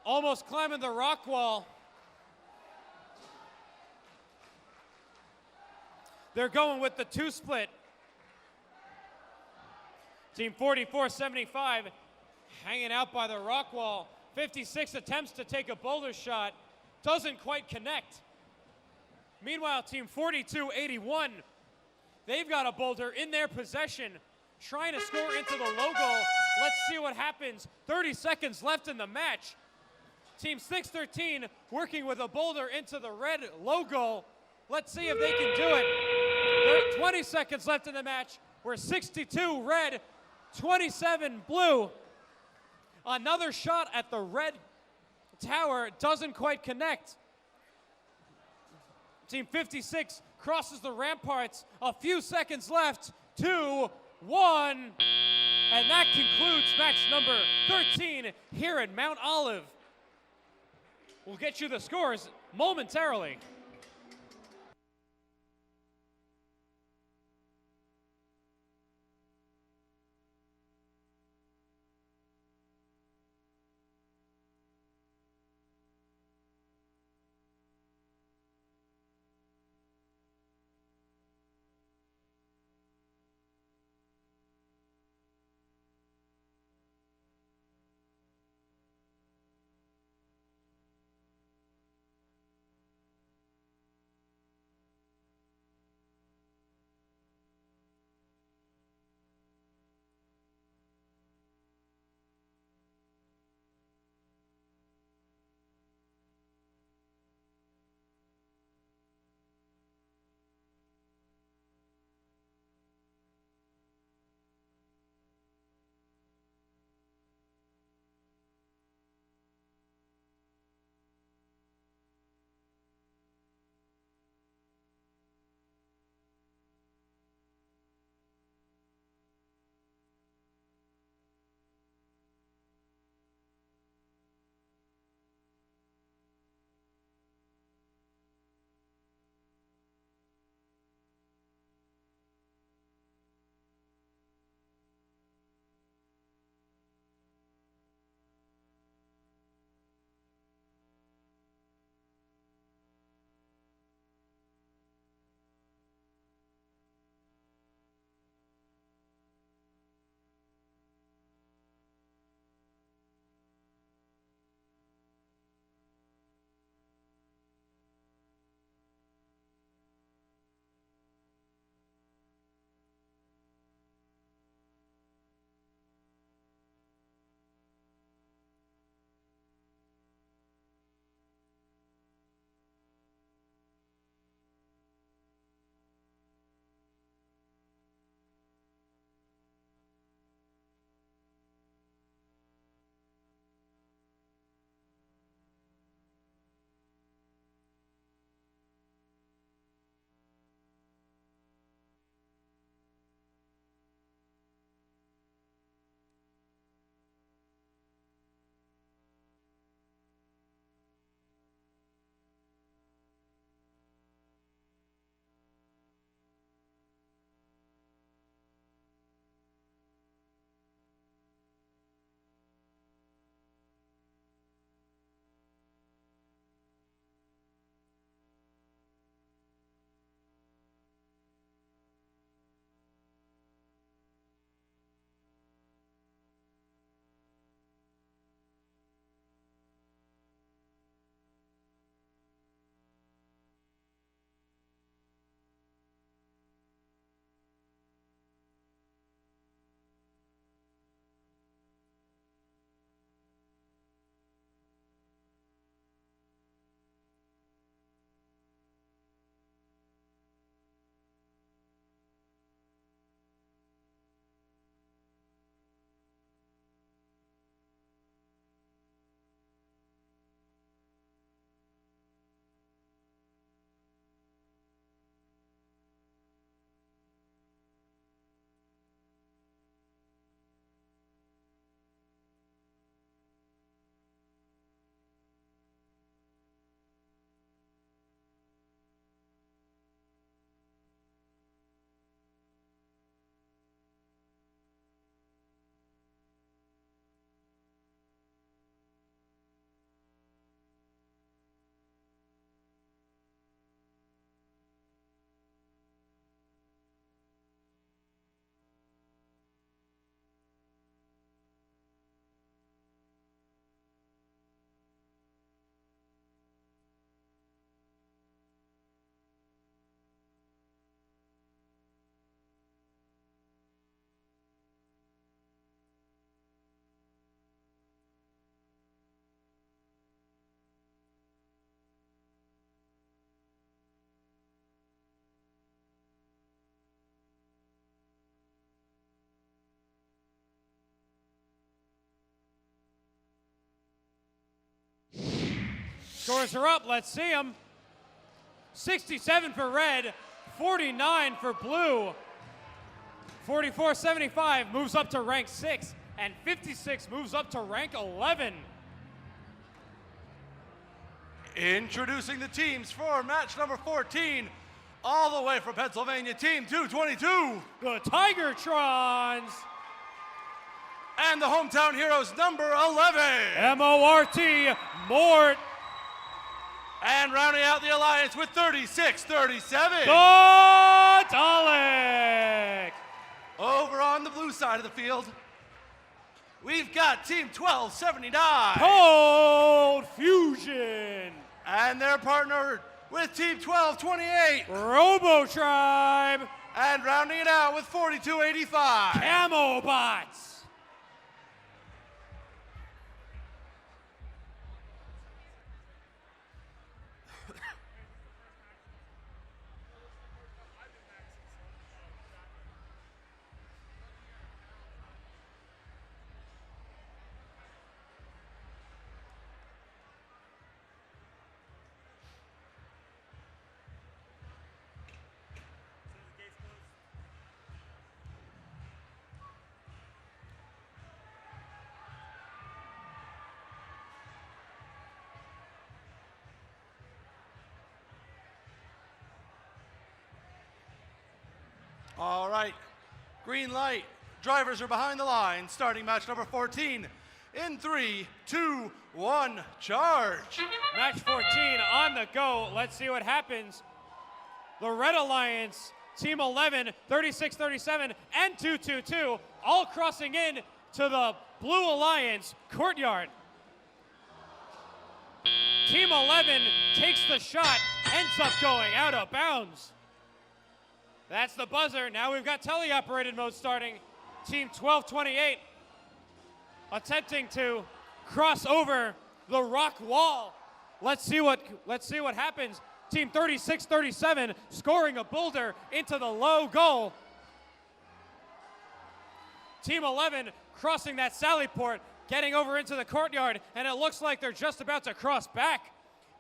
Speaker 1: almost climbing the rock wall. They're going with the two split. Team 4475 hanging out by the rock wall. 56 attempts to take a boulder shot, doesn't quite connect. Meanwhile, team 4281, they've got a boulder in their possession, trying to score into the low goal. Let's see what happens. 30 seconds left in the match. Team 613 working with a boulder into the red low goal. Let's see if they can do it. There are 20 seconds left in the match. We're 62 red, 27 blue. Another shot at the red tower doesn't quite connect. Team 56 crosses the ramparts. A few seconds left. 2, 1. And that concludes match number 13 here at Mount Olive. We'll get you the scores momentarily. Scores are up. Let's see them. 67 for red, 49 for blue. 44-75 moves up to rank 6, and 56 moves up to rank 11.
Speaker 2: Introducing the teams for match number 14, all the way from Pennsylvania, Team 222.
Speaker 1: The Tigertrons.
Speaker 2: And the hometown heroes, number 11.
Speaker 1: M-O-R-T, Mort.
Speaker 2: And rounding out the alliance with 36-37.
Speaker 1: The Dalek.
Speaker 2: Over on the blue side of the field, we've got Team 1279.
Speaker 1: Cold Fusion.
Speaker 2: And they're partnered with Team 1228.
Speaker 1: Robo Tribe.
Speaker 2: And rounding it out with 4285.
Speaker 1: Camo Bots.
Speaker 2: All right, green light. Drivers are behind the line, starting match number 14 in 3, 2, 1, charge.
Speaker 1: Match 14 on the go. Let's see what happens. The Red Alliance, Team 11, 36-37, and 222, all crossing in to the Blue Alliance courtyard. Team 11 takes the shot, ends up going out of bounds. That's the buzzer. Now we've got teleoperated mode starting. Team 1228 attempting to cross over the rock wall. Let's see what happens. Team 36-37 scoring a boulder into the low goal. Team 11 crossing that sally port, getting over into the courtyard, and it looks like they're just about to cross back.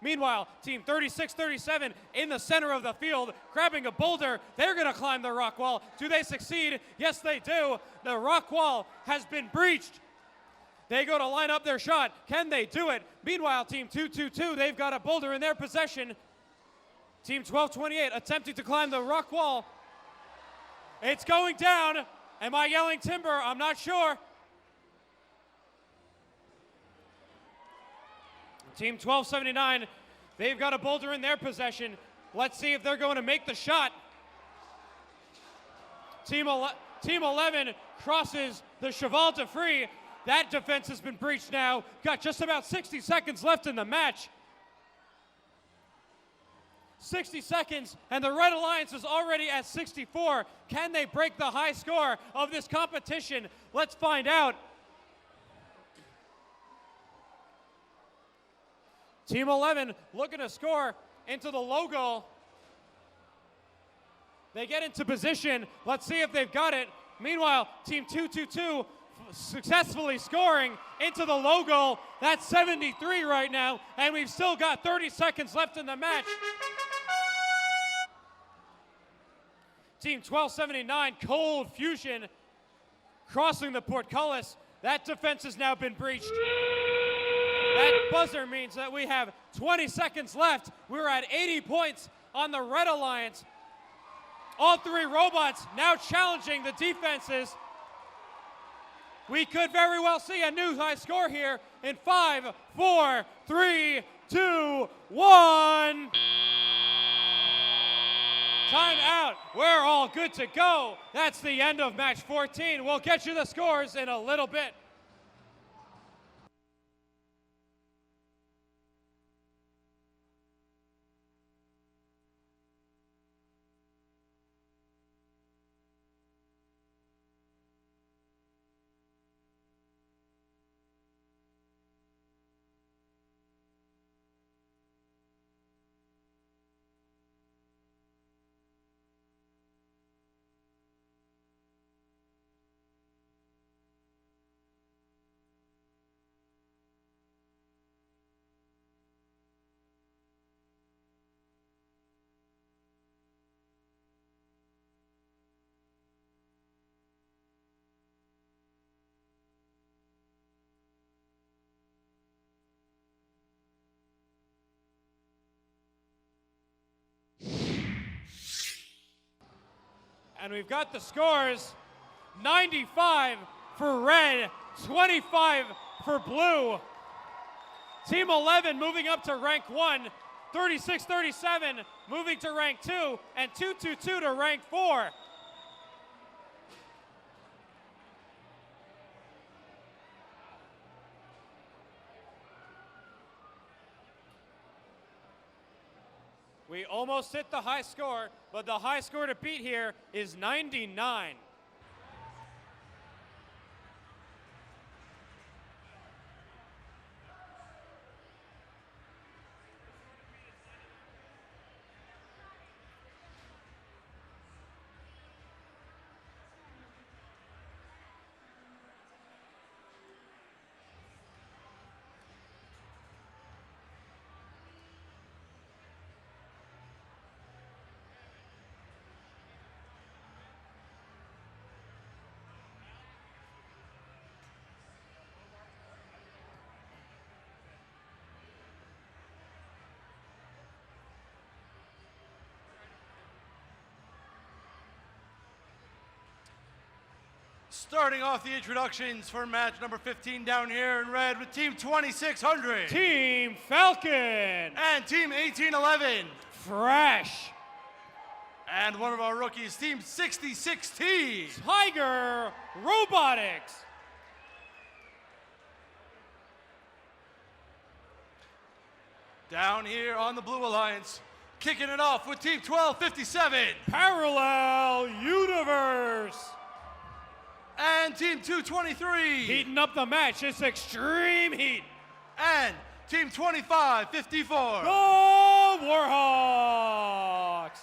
Speaker 1: Meanwhile, Team 36-37 in the center of the field, grabbing a boulder. They're going to climb the rock wall. Do they succeed? Yes, they do. The rock wall has been breached. They go to line up their shot. Can they do it? Meanwhile, Team 222, they've got a boulder in their possession. Team 1228 attempting to climb the rock wall. It's going down. Am I yelling timber? I'm not sure. Team 1279, they've got a boulder in their possession. Let's see if they're going to make the shot. Team 11 crosses the Cheval de Free. That defense has been breached now. Got just about 60 seconds left in the match. 60 seconds, and the Red Alliance is already at 64. Can they break the high score of this competition? Let's find out. Team 11 looking to score into the low goal. They get into position. Let's see if they've got it. Meanwhile, Team 222 successfully scoring into the low goal. That's 73 right now, and we've still got 30 seconds left in the match. Team 1279, Cold Fusion, crossing the portcullis. That defense has now been breached. That buzzer means that we have 20 seconds left. We're at 80 points on the Red Alliance. All three robots now challenging the defenses. We could very well see a new high score here in 5, 4, 3, 2, 1. Time out. We're all good to go. That's the end of match 14. We'll get you the scores in a little bit. And we've got the scores, 95 for red, 25 for blue. Team 11 moving up to rank 1, 36-37 moving to rank 2, and 2-2-2 to rank 4. We almost hit the high score, but the high score to beat here is 99.
Speaker 2: Starting off the introductions for match number 15 down here in red with Team 2600.
Speaker 1: Team Falcon.
Speaker 2: And Team 1811.
Speaker 1: Fresh.
Speaker 2: And one of our rookies, Team 6016.
Speaker 1: Tiger Robotics.
Speaker 2: Down here on the Blue Alliance, kicking it off with Team 1257.
Speaker 1: Parallel Universe.
Speaker 2: And Team 223.
Speaker 1: Heating up the match, it's extreme heat.
Speaker 2: And Team 2554.
Speaker 1: Go Warhawks.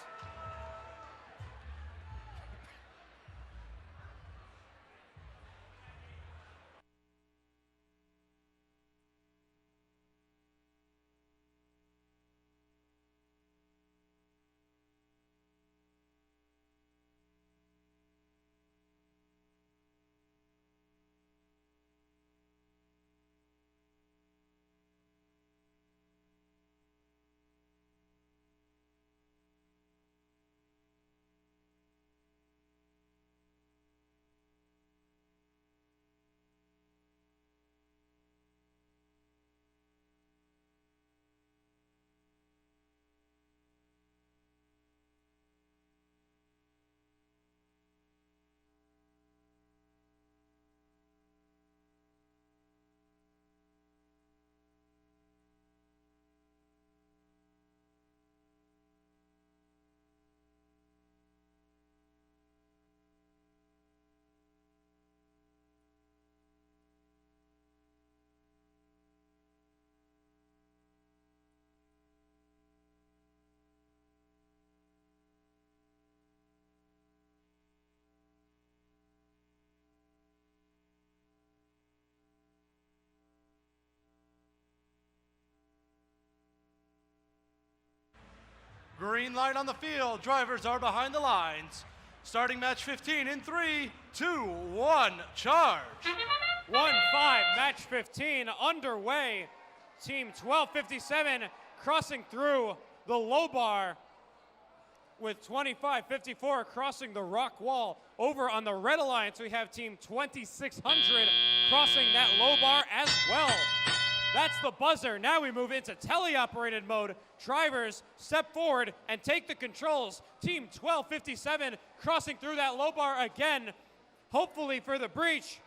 Speaker 2: Green light on the field. Drivers are behind the lines. Starting match 15 in 3, 2, 1, charge.
Speaker 1: 1-5, match 15 underway. Team 1257 crossing through the low bar with 2554 crossing the rock wall. Over on the Red Alliance, we have Team 2600 crossing that low bar as well. That's the buzzer. Now we move into teleoperated mode. Drivers step forward and take the controls. Team 1257 crossing through that low bar again, hopefully for the breach.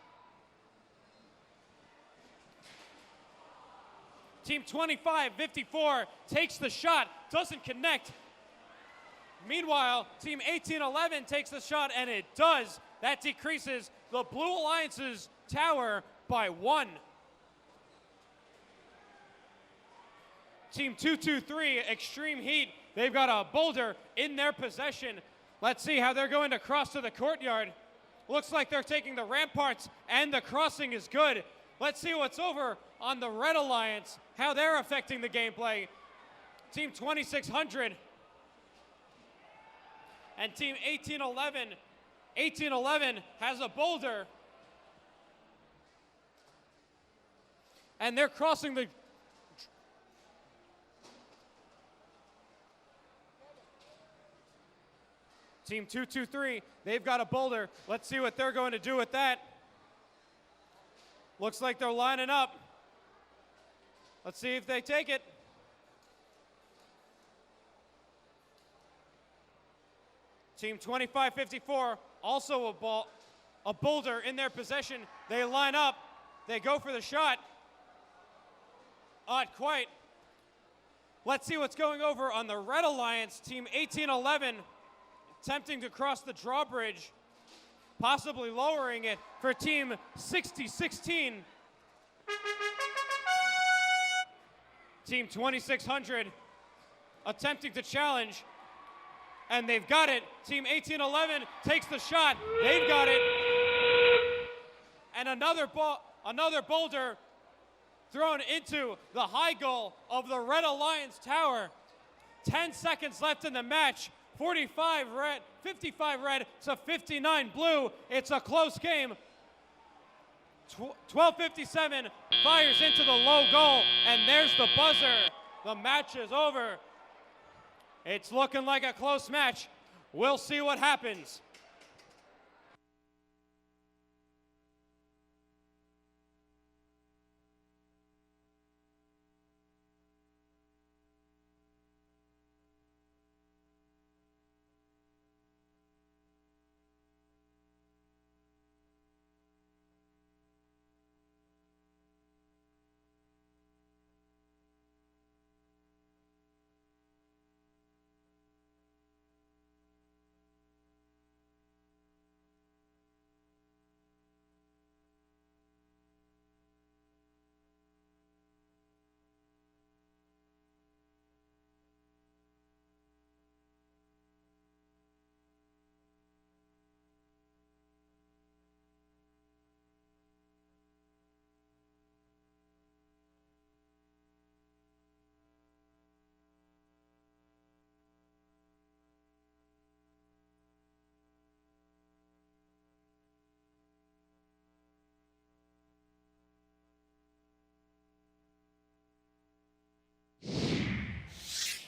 Speaker 1: Team 2554 takes the shot, doesn't connect. Meanwhile, Team 1811 takes the shot, and it does. That decreases the Blue Alliance's tower by 1. Team 223, Extreme Heat, they've got a boulder in their possession. Let's see how they're going to cross to the courtyard. Looks like they're taking the ramparts, and the crossing is good. Let's see what's over on the Red Alliance, how they're affecting the gameplay. Team 2600 and Team 1811. 1811 has a boulder, and they're crossing the Team 223, they've got a boulder. Let's see what they're going to do with that. Looks like they're lining up. Let's see if they take it. Team 2554, also a boulder in their possession. They line up. They go for the shot. Not quite. Let's see what's going over on the Red Alliance. Team 1811 attempting to cross the drawbridge, possibly lowering it for Team 6016. Team 2600 attempting to challenge, and they've got it. Team 1811 takes the shot. They've got it. And another boulder thrown into the high goal of the Red Alliance Tower. 10 seconds left in the match. 55 red to 59 blue. It's a close game. 12:57 fires into the low goal, and there's the buzzer. The match is over. It's looking like a close match. We'll see what happens.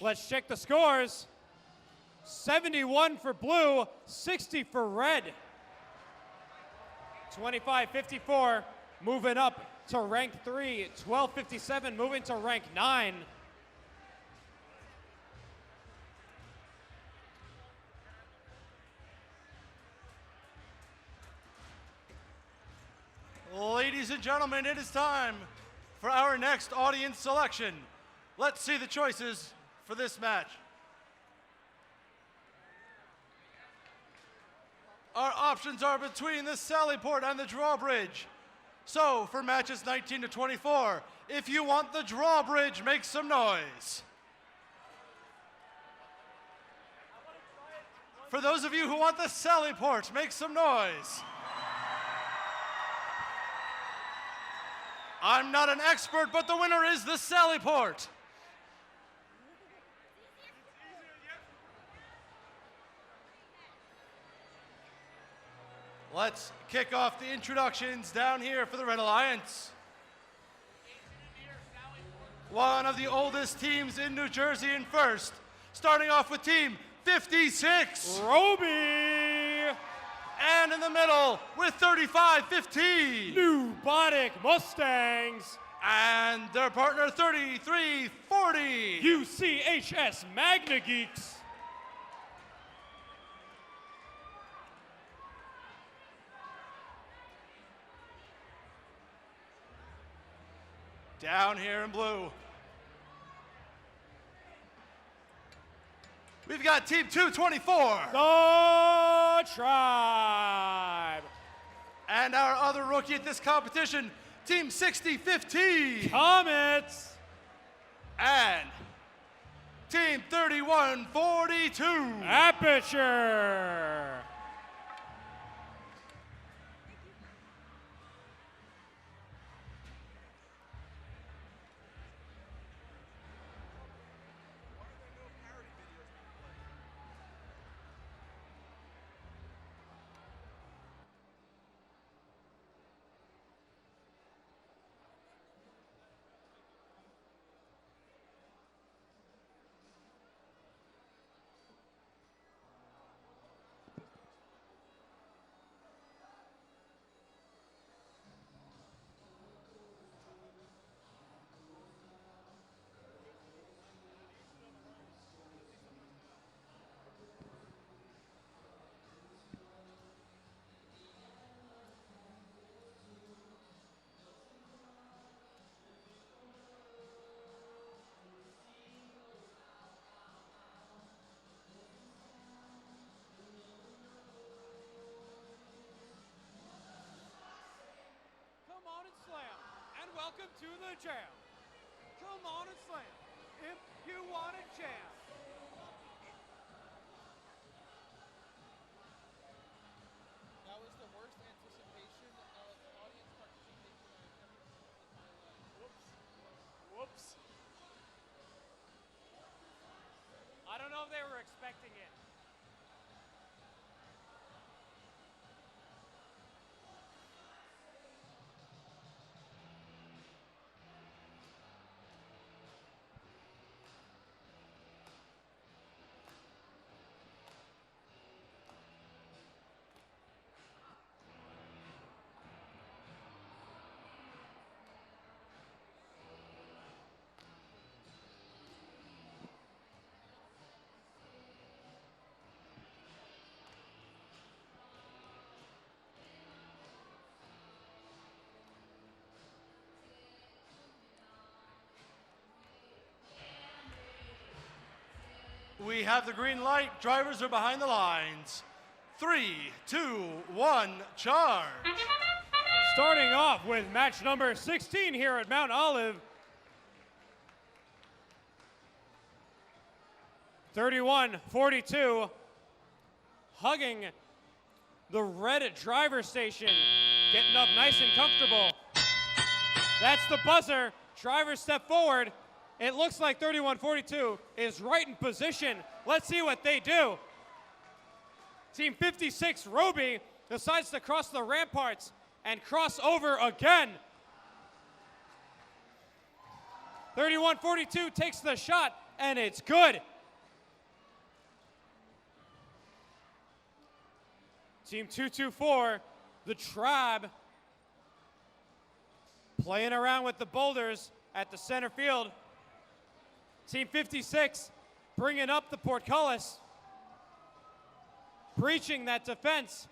Speaker 1: Let's check the scores. 71 for blue, 60 for red. 25-54 moving up to rank 3. 12-57 moving to rank 9.
Speaker 2: Ladies and gentlemen, it is time for our next audience selection. Let's see the choices for this match. Our options are between the Sallyport and the Drawbridge. So for matches 19 to 24, if you want the Drawbridge, make some noise. For those of you who want the Sallyport, make some noise. I'm not an expert, but the winner is the Sallyport. Let's kick off the introductions down here for the Red Alliance. One of the oldest teams in New Jersey in first, starting off with team 56.
Speaker 1: Roby!
Speaker 2: And in the middle with 35-15.
Speaker 1: New Bonic Mustangs.
Speaker 2: And their partner 33-40.
Speaker 1: UCHS Magna Geeks.
Speaker 2: Down here in blue, we've got Team 224.
Speaker 1: The Tribe.
Speaker 2: And our other rookie at this competition, Team 60-15.
Speaker 1: Comets.
Speaker 2: And Team 31-42.
Speaker 1: Aperture. Welcome to the jam. Come on and slam if you want to jam.
Speaker 4: That was the worst anticipation of audience participation I've ever seen in my life.
Speaker 1: Whoops. I don't know if they were expecting it.
Speaker 2: We have the green light. Drivers are behind the lines. 3, 2, 1, charge.
Speaker 1: Starting off with match number 16 here at Mount Olive. 31-42, hugging the red driver station, getting up nice and comfortable. That's the buzzer. Drivers step forward. It looks like 31-42 is right in position. Let's see what they do. Team 56, Roby, decides to cross the ramparts and cross over again. 31-42 takes the shot, and it's good. Team 224, the Tribe, playing around with the boulders at the center field. Team 56 bringing up the portcullis, breaching that defense.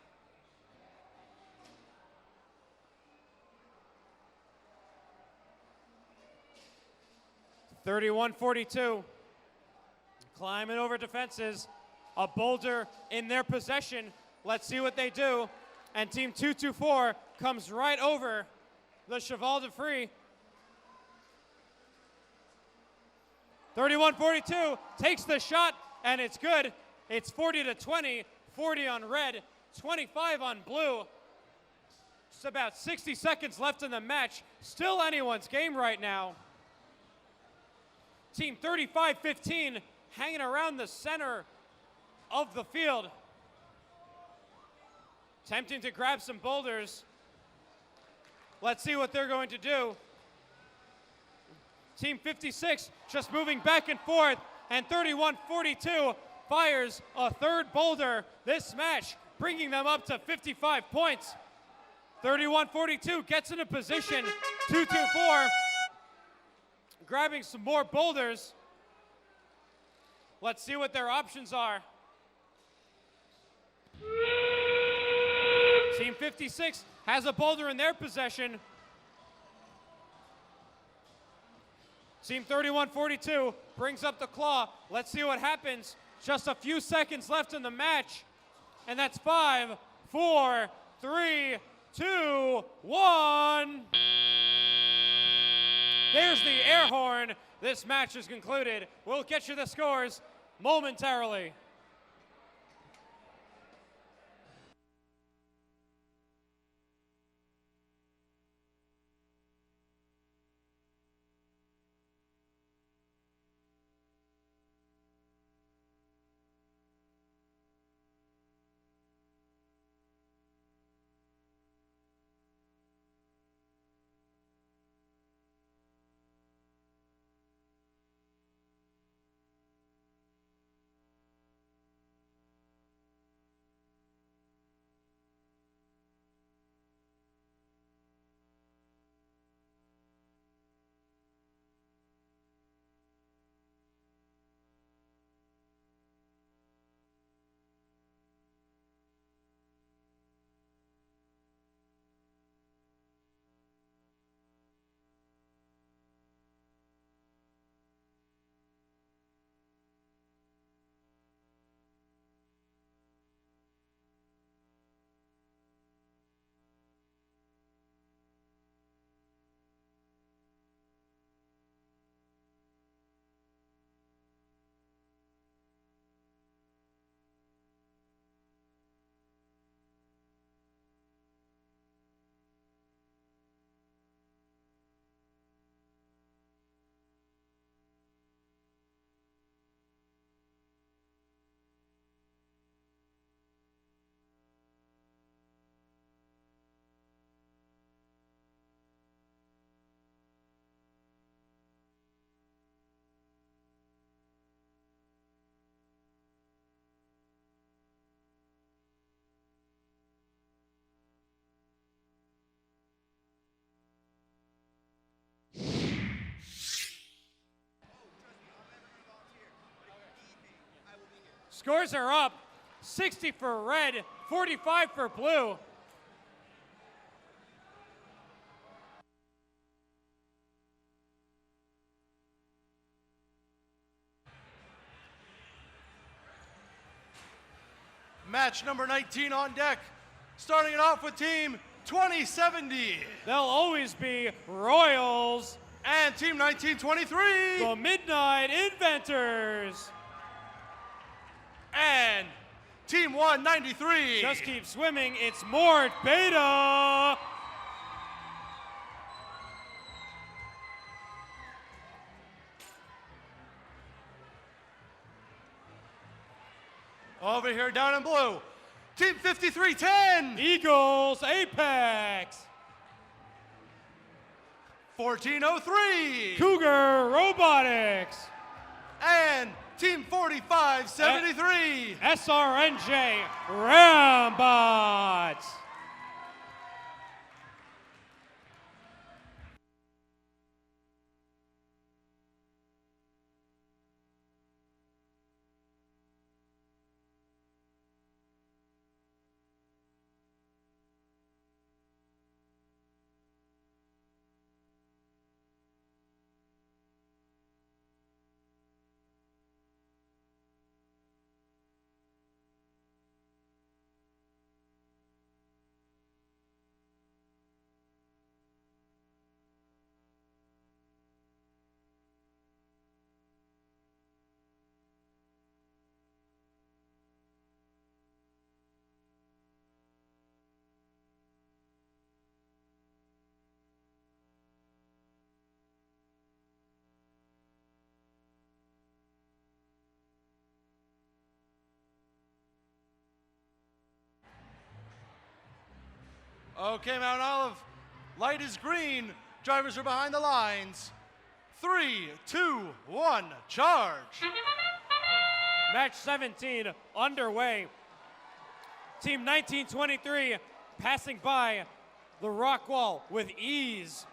Speaker 1: (31-42), climbing over defenses, a boulder in their possession. Let's see what they do. And Team 224 comes right over the Cheval de Free. 31-42 takes the shot, and it's good. It's 40-20, 40 on red, 25 on blue. Just about 60 seconds left in the match. Still anyone's game right now. Team 35-15 hanging around the center of the field, attempting to grab some boulders. Let's see what they're going to do. Team 56 just moving back and forth, and 31-42 fires a third boulder this match, bringing them up to 55 points. 31-42 gets into position. 224 grabbing some more boulders. Let's see what their options are. Team 56 has a boulder in their possession. Team 31-42 brings up the claw. Let's see what happens. Just a few seconds left in the match. And that's 5, 4, 3, 2, 1. There's the air horn. This match is concluded. We'll get you the scores momentarily. Scores are up. 60 for red, 45 for blue.
Speaker 2: Match number 19 on deck. Starting it off with team 2070.
Speaker 1: They'll always be Royals.
Speaker 2: And team 1923.
Speaker 1: The Midnight Inventors.
Speaker 2: And team 193.
Speaker 1: Just keep swimming. It's Mort Beta.
Speaker 2: Over here down in blue, team 5310.
Speaker 1: Eagles Apex.
Speaker 2: 1403.
Speaker 1: Cougar Robotics.
Speaker 2: And team 4573.
Speaker 1: SRNJ Rambots.
Speaker 2: Okay, Mount Olive, light is green. Drivers are behind the lines. 3, 2, 1, charge.
Speaker 1: Match 17 underway. Team 1923 passing by the rock wall with ease.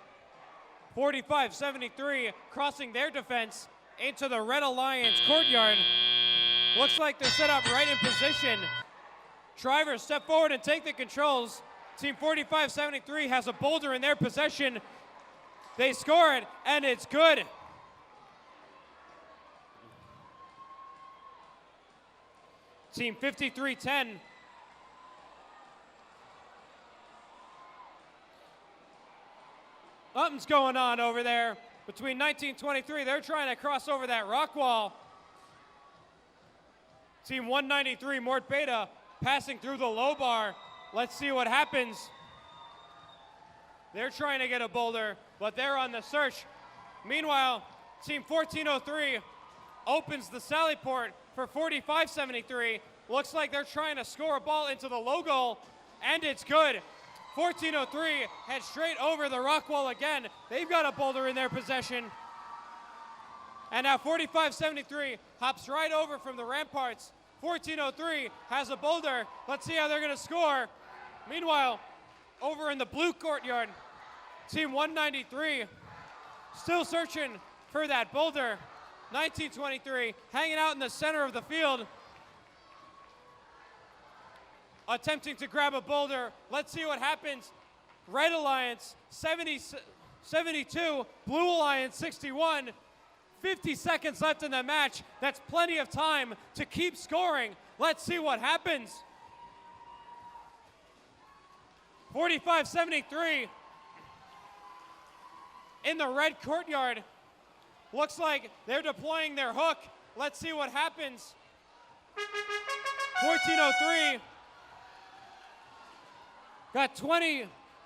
Speaker 1: 45-73 crossing their defense into the Red Alliance courtyard. Looks like they're set up right in position. Drivers step forward and take the controls. Team 45-73 has a boulder in their possession. They score it, and it's good. Team 53-10. Something's going on over there between 1923. They're trying to cross over that rock wall. Team 193, Mort Beta, passing through the low bar. Let's see what happens. They're trying to get a boulder, but they're on the search. Meanwhile, Team 1403 opens the sally port for 45-73. Looks like they're trying to score a ball into the low goal, and it's good. 1403 heads straight over the rock wall again. They've got a boulder in their possession. And now 45-73 hops right over from the ramparts. 1403 has a boulder. Let's see how they're going to score. Meanwhile, over in the blue courtyard, Team 193 still searching for that boulder. 1923 hanging out in the center of the field, attempting to grab a boulder. Let's see what happens. Red Alliance 72, Blue Alliance 61. 50 seconds left in the match. That's plenty of time to keep scoring. Let's see what happens. 45-73 in the red courtyard. Looks like they're deploying their hook. Let's see what happens. 1403. Got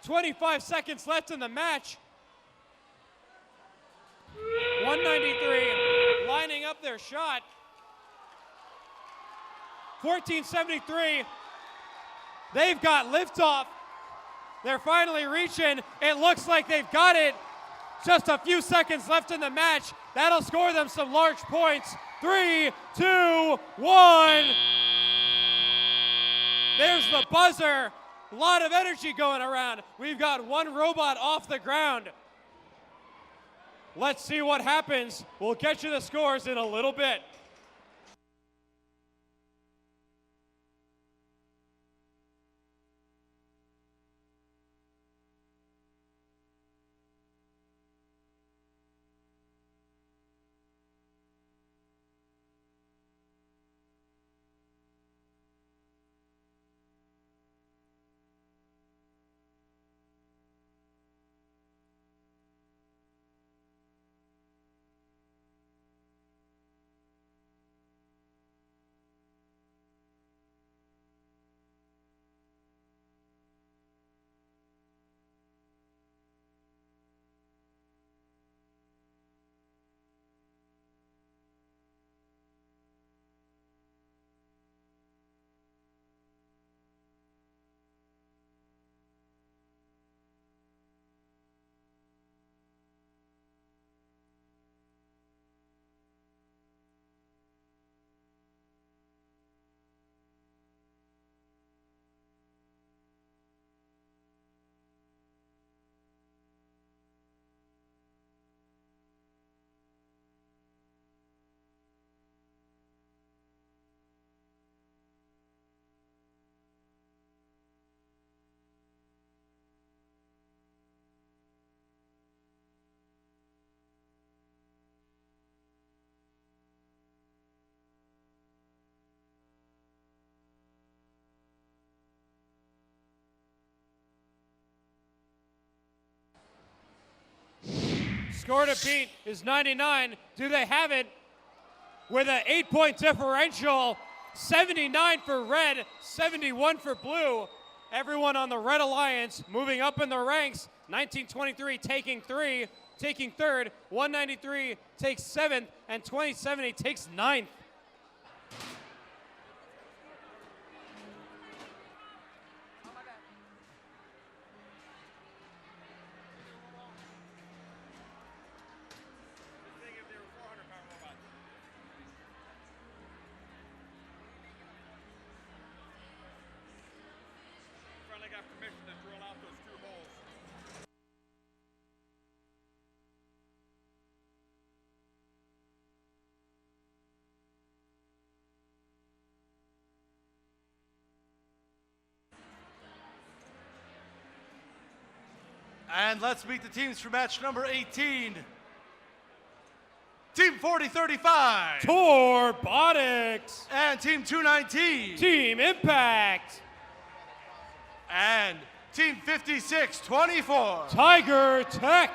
Speaker 1: 25 seconds left in the match. 193 lining up their shot. 1473. They've got liftoff. They're finally reaching. It looks like they've got it. Just a few seconds left in the match. That'll score them some large points. 3, 2, 1. There's the buzzer. A lot of energy going around. We've got one robot off the ground. Let's see what happens. We'll get you the scores in a little bit. Score to beat is 99. Do they have it? With an 8-point differential, 79 for red, 71 for blue. Everyone on the Red Alliance moving up in the ranks. 1923 taking third, 193 takes 7th, and 2070 takes 9th.
Speaker 3: Finally got permission to drill out those 2 holes.
Speaker 2: And let's meet the teams for match number 18. Team 4035.
Speaker 1: Torbotics.
Speaker 2: And Team 219.
Speaker 1: Team Impact.
Speaker 2: And Team 5624.
Speaker 1: Tiger Tech.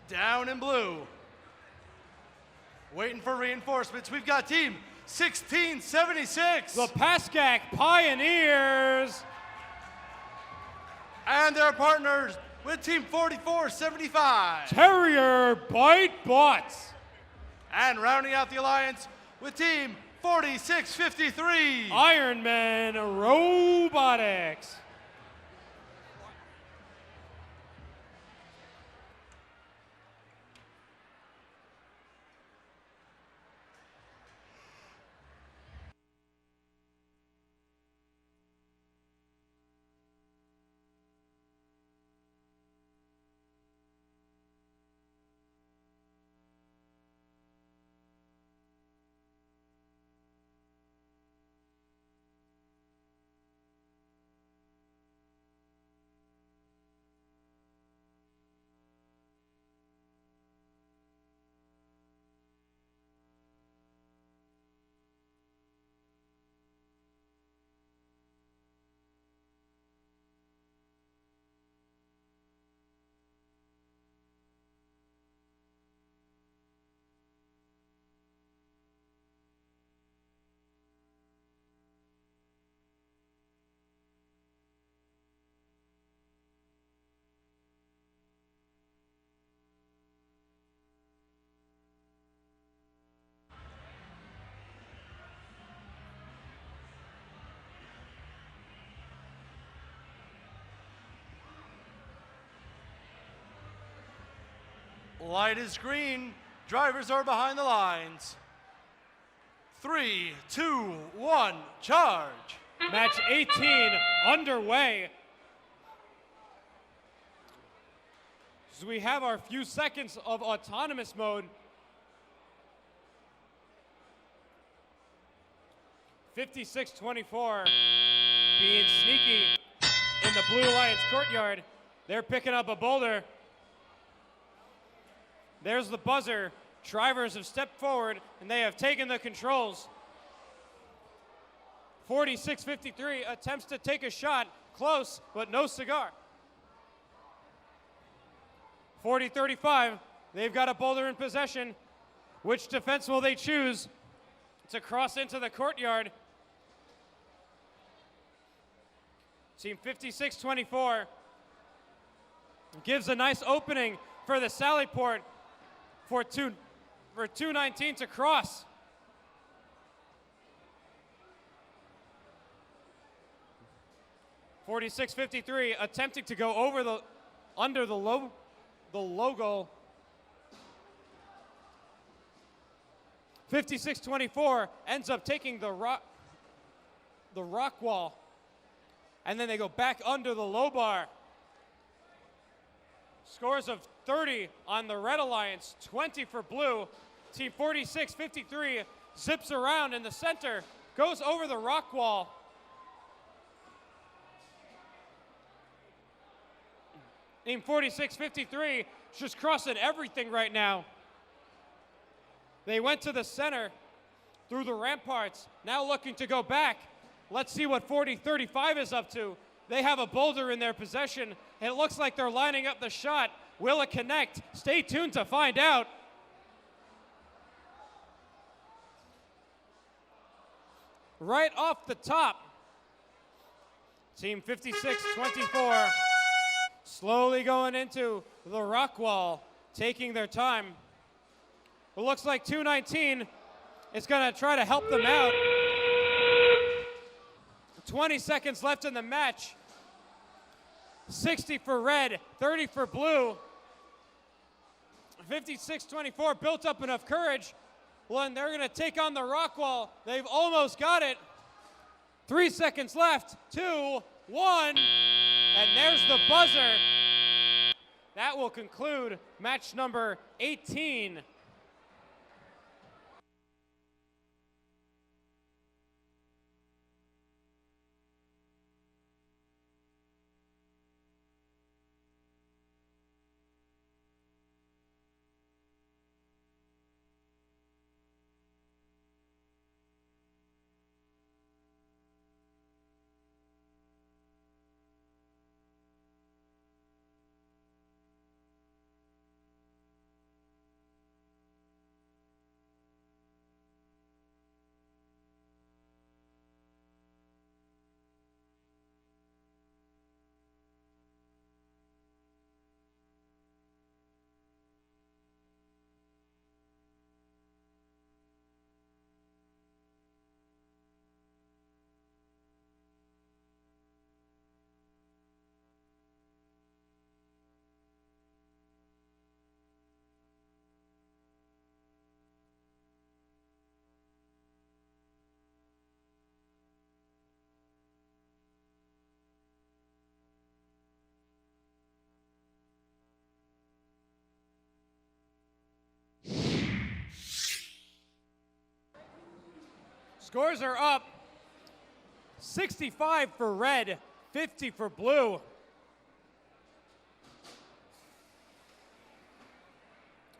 Speaker 2: Down in blue. Waiting for reinforcements. We've got Team 1676.
Speaker 1: The Pascack Pioneers.
Speaker 2: And their partners with Team 4475.
Speaker 1: Terrier Bite Bots.
Speaker 2: And rounding out the alliance with Team 4653.
Speaker 1: Ironman Robotics.
Speaker 2: Light is green. Drivers are behind the lines. 3, 2, 1, charge.
Speaker 1: Match 18 underway. So we have our few seconds of autonomous mode. 56-24 being sneaky in the Blue Alliance courtyard. They're picking up a boulder. There's the buzzer. Drivers have stepped forward and they have taken the controls. 46-53 attempts to take a shot. Close, but no cigar. 40-35, they've got a boulder in possession. Which defense will they choose to cross into the courtyard? Team 56-24 gives a nice opening for the sally port for 219 to cross. .46-53 attempting to go over under the logo. 56-24 ends up taking the rock wall, and then they go back under the low bar. Scores of 30 on the Red Alliance, 20 for Blue. Team 46-53 zips around in the center, goes over the rock wall. Team 46-53 just crossing everything right now. They went to the center through the ramparts, now looking to go back. Let's see what 40-35 is up to. They have a boulder in their possession. It looks like they're lining up the shot. Will it connect? Stay tuned to find out. Right off the top, Team 56-24 slowly going into the rock wall, taking their time. It looks like 219 is going to try to help them out. 20 seconds left in the match. 60 for red, 30 for blue. 56-24 built up enough courage. Well, and they're going to take on the rock wall. They've almost got it. 3 seconds left. 2, 1. And there's the buzzer. That will conclude match number 18. Scores are up. 65 for red, 50 for blue.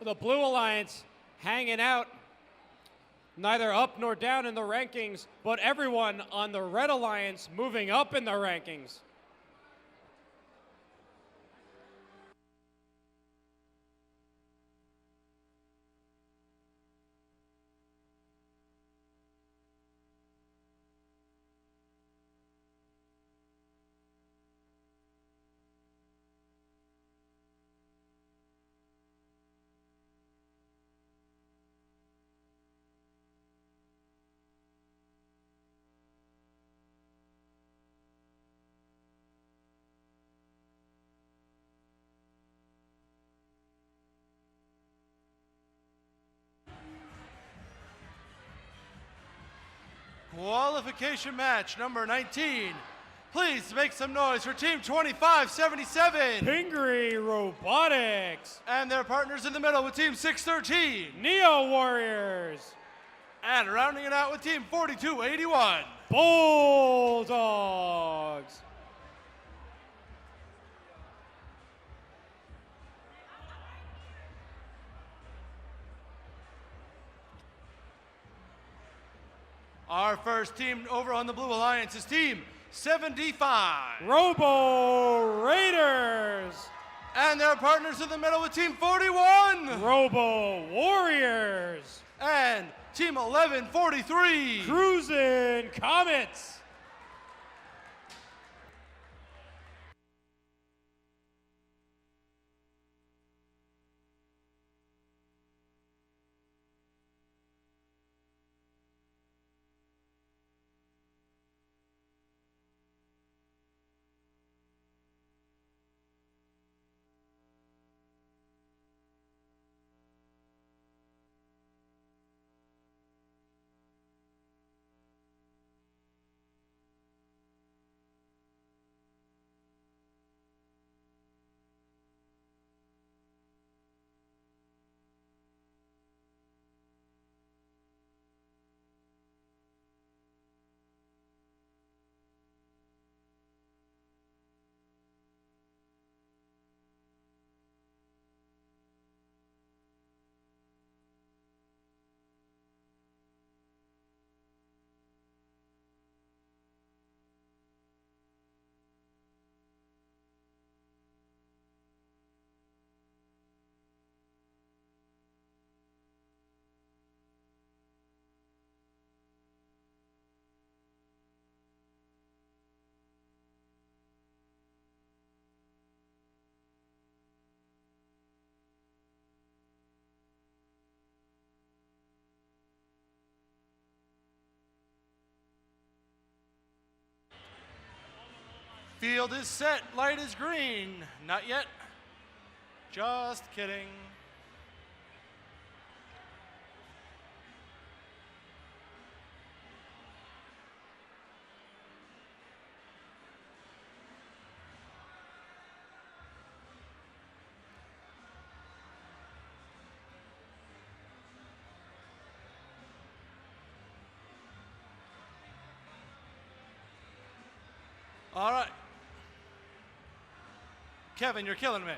Speaker 1: The Blue Alliance hanging out, neither up nor down in the rankings, but everyone on the Red Alliance moving up in the rankings.
Speaker 2: Qualification match number 19. Please make some noise for Team 2577.
Speaker 1: Pingree Robotics.
Speaker 2: And their partners in the middle with Team 613.
Speaker 1: Neo Warriors.
Speaker 2: And rounding it out with Team 4281.
Speaker 1: Bulldogs.
Speaker 2: Our first team over on the Blue Alliance is Team 75.
Speaker 1: Robo Raiders.
Speaker 2: And their partners in the middle with Team 41.
Speaker 1: Robo Warriors.
Speaker 2: And Team 1143.
Speaker 1: Cruisin' Comets.
Speaker 2: Field is set. Light is green. Not yet. Just kidding. All right. Kevin, you're killing me.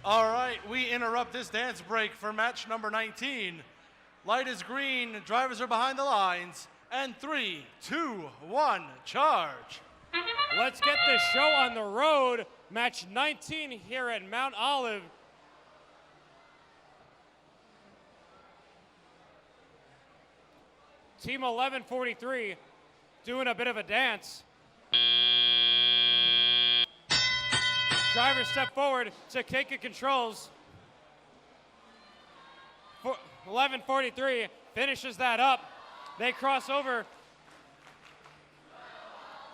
Speaker 2: All right, we interrupt this dance break for match number 19. Light is green, drivers are behind the lines, and 3, 2, 1, charge.
Speaker 1: Let's get this show on the road. Match 19 here at Mount Olive. Team 1143 doing a bit of a dance. Drivers step forward to Keika controls. 1143 finishes that up. They cross over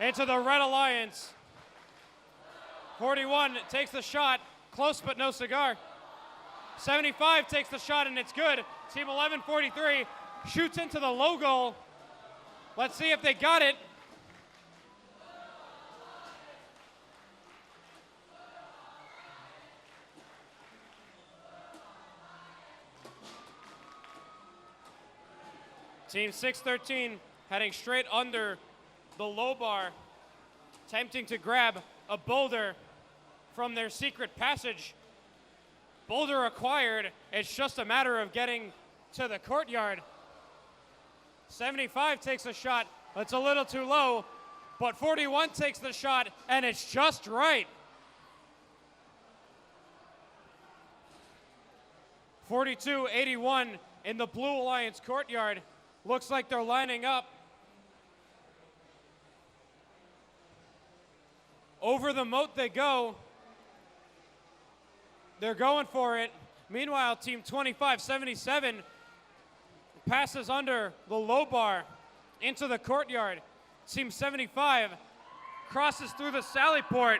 Speaker 1: into the Red Alliance. 41 takes the shot, close but no cigar. 75 takes the shot and it's good. Team 1143 shoots into the low goal. Let's see if they got it. Team 613 heading straight under the low bar, attempting to grab a boulder from their secret passage. Boulder acquired. It's just a matter of getting to the courtyard. 75 takes a shot. It's a little too low, but 41 takes the shot, and it's just right. 42-81 in the Blue Alliance courtyard. Looks like they're lining up. Over the moat they go. They're going for it. Meanwhile, Team 25-77 passes under the low bar into the courtyard. Team 75 crosses through the sally port.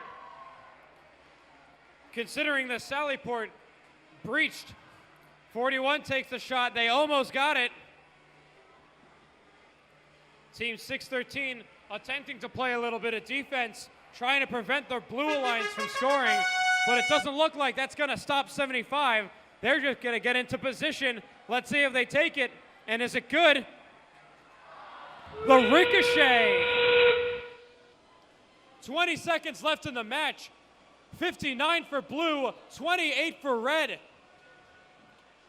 Speaker 1: Considering the sally port breached, 41 takes the shot. They almost got it. Team 613 attempting to play a little bit of defense, trying to prevent the Blue Alliance from scoring, but it doesn't look like that's going to stop 75. They're just going to get into position. Let's see if they take it. And is it good? The ricochet. 20 seconds left in the match. 59 for blue, 28 for red.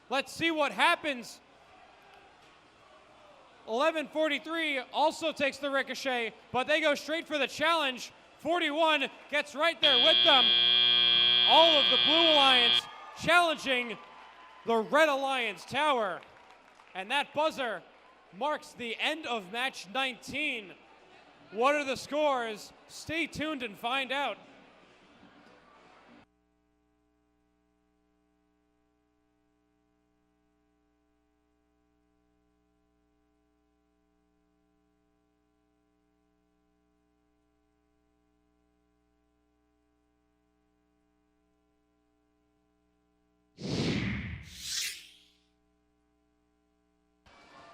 Speaker 1: Let's see what happens. 11:43 also takes the ricochet, but they go straight for the challenge. 41 gets right there with them. All of the Blue Alliance challenging the Red Alliance tower. And that buzzer marks the end of match 19. What are the scores? Stay tuned and find out.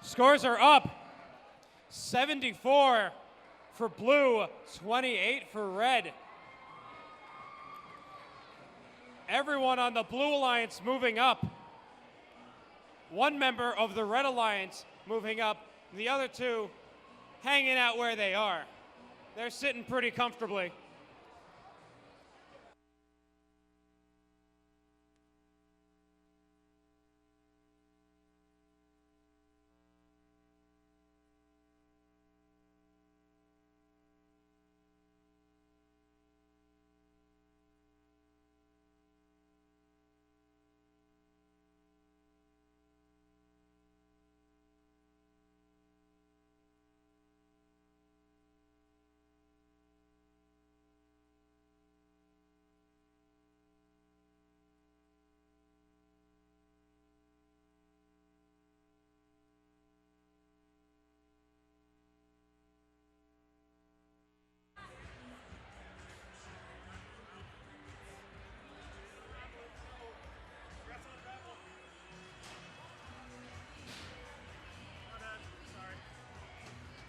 Speaker 1: Scores are up. 74 for blue, 28 for red. Everyone on the Blue Alliance moving up. One member of the Red Alliance moving up. The other two hanging out where they are. They're sitting pretty comfortably.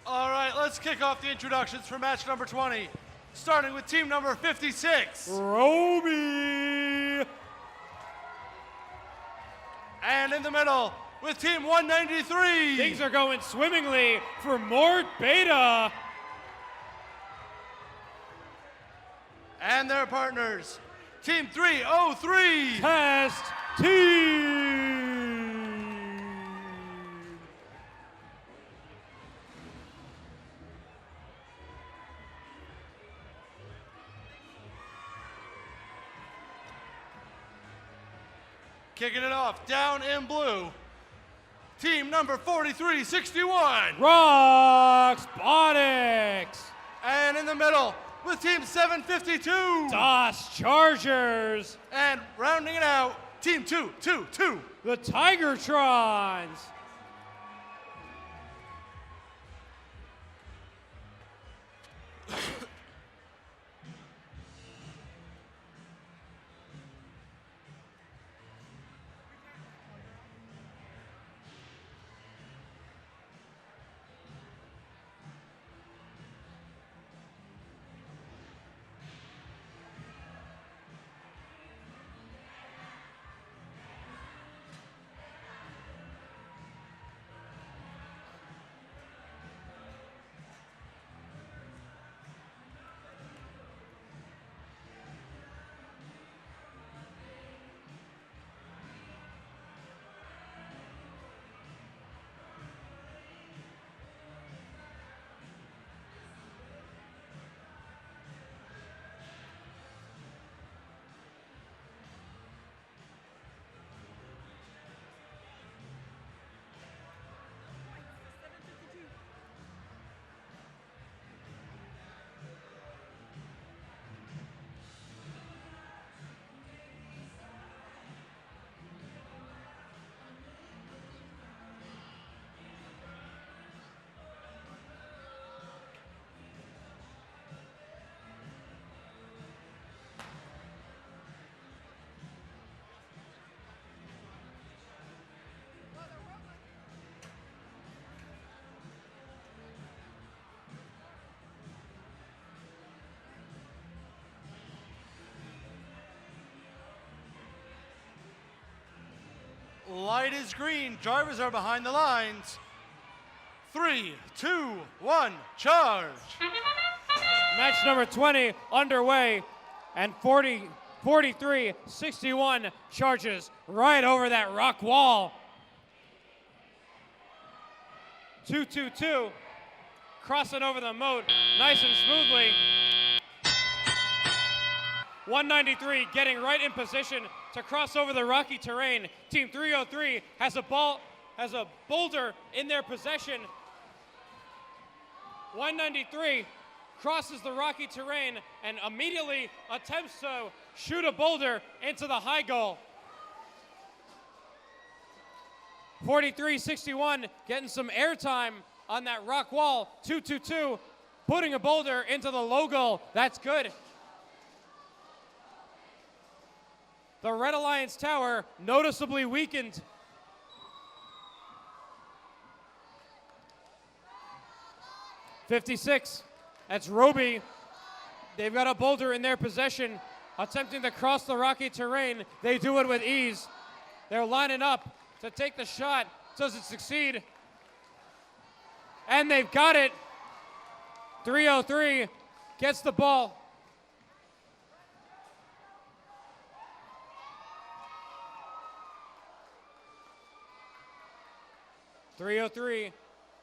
Speaker 2: All right, let's kick off the introductions for match number 20, starting with team number 56.
Speaker 1: Roby!
Speaker 2: And in the middle, with team 193.
Speaker 1: Things are going swimmingly for Mort Beta.
Speaker 2: And their partners, team 303.
Speaker 1: Test Team.
Speaker 2: Kicking it off, down in blue, team number 4361.
Speaker 1: Roxbotics.
Speaker 2: And in the middle, with team 752.
Speaker 1: DOS Chargers.
Speaker 2: And rounding it out, team 222.
Speaker 1: The Tigertrons.
Speaker 2: Light is green. Drivers are behind the lines. 3, 2, 1, charge.
Speaker 1: Match number 20 underway, and 43-61 charges right over that rock wall. 2-2-2, crossing over the moat nice and smoothly. 193 getting right in position to cross over the rocky terrain. Team 303 has a boulder in their possession. 193 crosses the rocky terrain and immediately attempts to shoot a boulder into the high goal. 43-61 getting some airtime on that rock wall. 2-2-2 putting a boulder into the low goal. That's good. The Red Alliance Tower noticeably weakened. '56, that's Roby. They've got a boulder in their possession, attempting to cross the rocky terrain. They do it with ease. They're lining up to take the shot. Does it succeed? And they've got it. 303 gets the ball. .303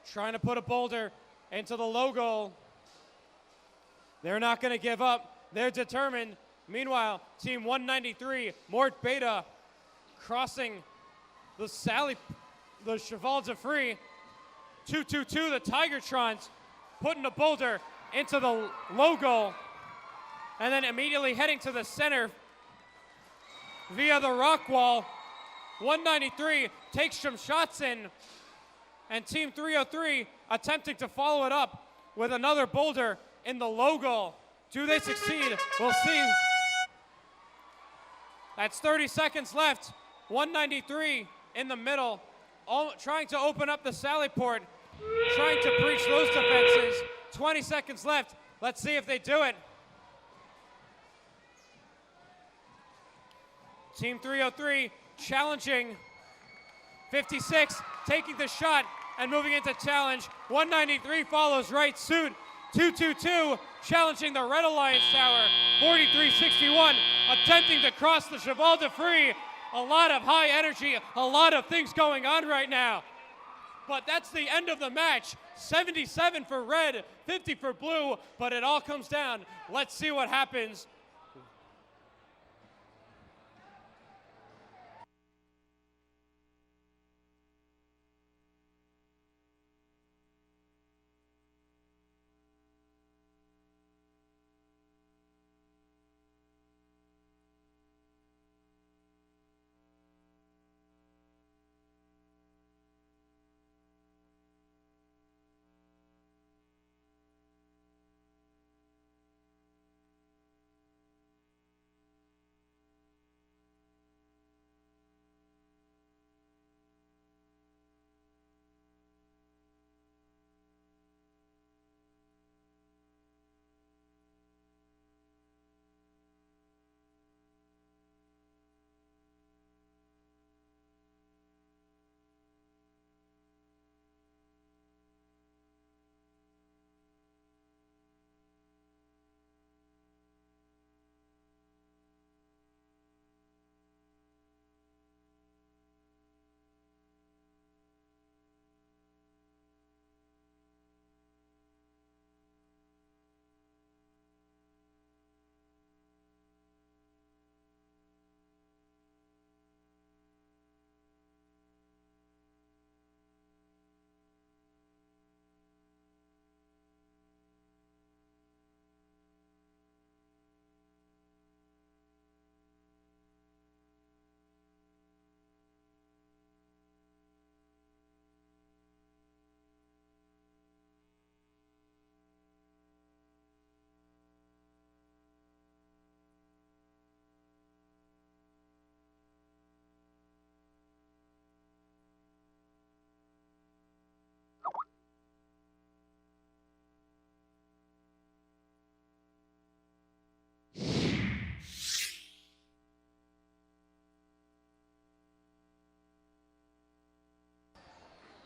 Speaker 1: trying to put a boulder into the low goal. They're not going to give up. They're determined. Meanwhile, Team 193, Mort Beta, crossing the Cheval de Free. 2-2-2, the Tigertrons, putting a boulder into the low goal. And then immediately heading to the center via the rock wall. 193 takes some shots in. And Team 303 attempting to follow it up with another boulder in the low goal. Do they succeed? We'll see. That's 30 seconds left. 193 in the middle, trying to open up the sally port, trying to breach those defenses. 20 seconds left. Let's see if they do it. Team 303 challenging. 56 taking the shot and moving into challenge. 193 follows right suit. 2-2-2 challenging the Red Alliance Tower. 43-61 attempting to cross the Cheval de Free. A lot of high energy, a lot of things going on right now. But that's the end of the match. 77 for red, 50 for blue, but it all comes down. Let's see what happens.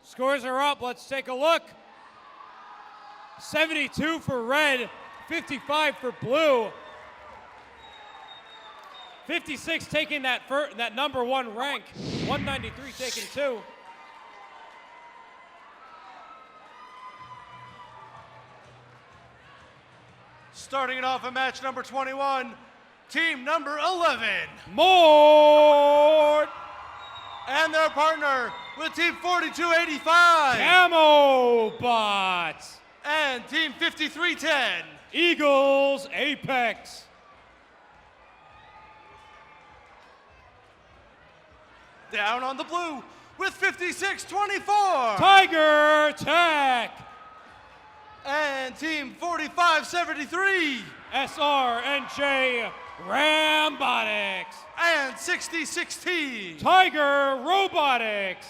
Speaker 1: Scores are up. Let's take a look. 72 for red, 55 for blue. 56 taking that number one rank. 193 taking 2.
Speaker 2: Starting it off in match number 21, team number 11.
Speaker 1: Mort!
Speaker 2: And their partner with team 4285.
Speaker 1: Camo Bots.
Speaker 2: And team 5310.
Speaker 1: Eagles Apex.
Speaker 2: Down on the blue with 5624.
Speaker 1: Tiger Tech.
Speaker 2: And team 4573.
Speaker 1: SR&J Rambotics.
Speaker 2: And 6016.
Speaker 1: Tiger Robotics.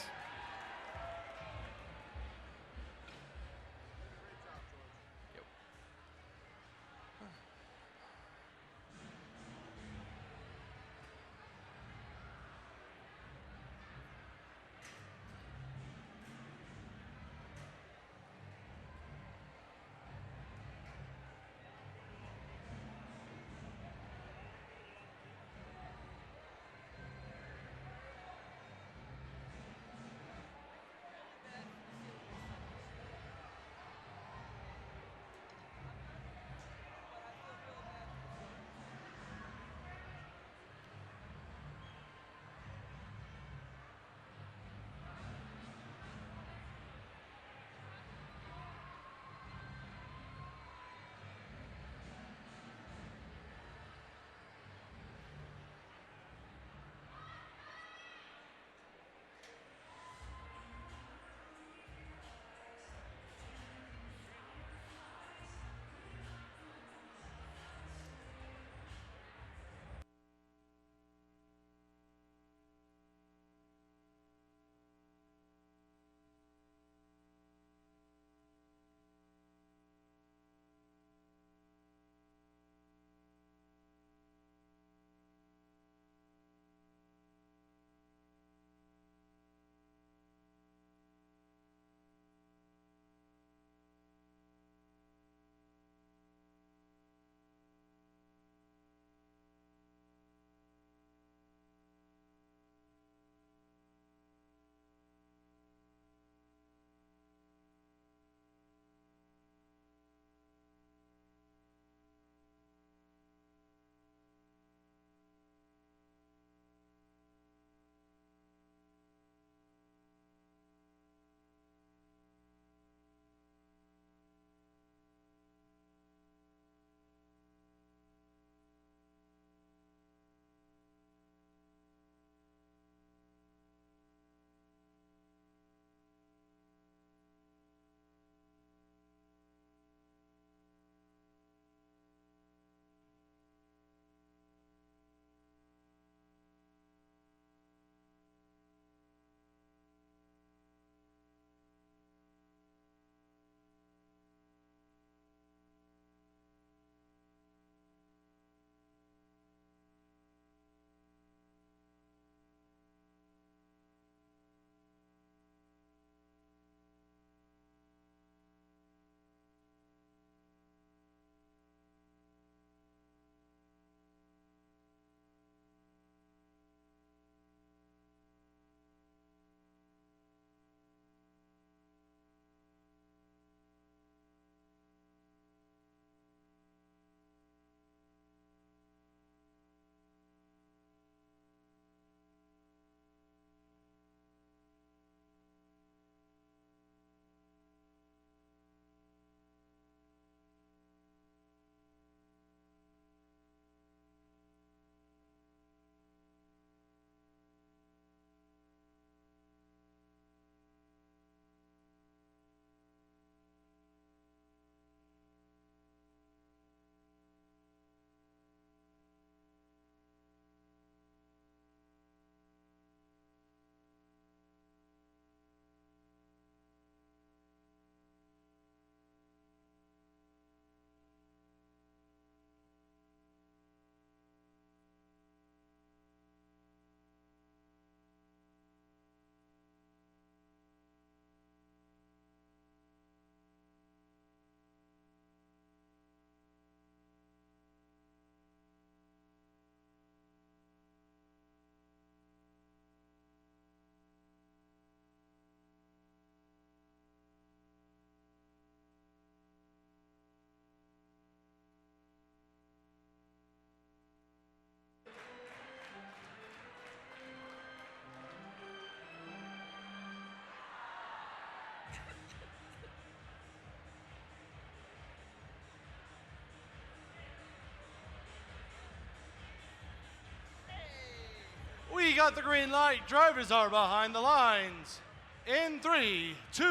Speaker 2: We got the green light. Drivers are behind the lines. In 3, 2,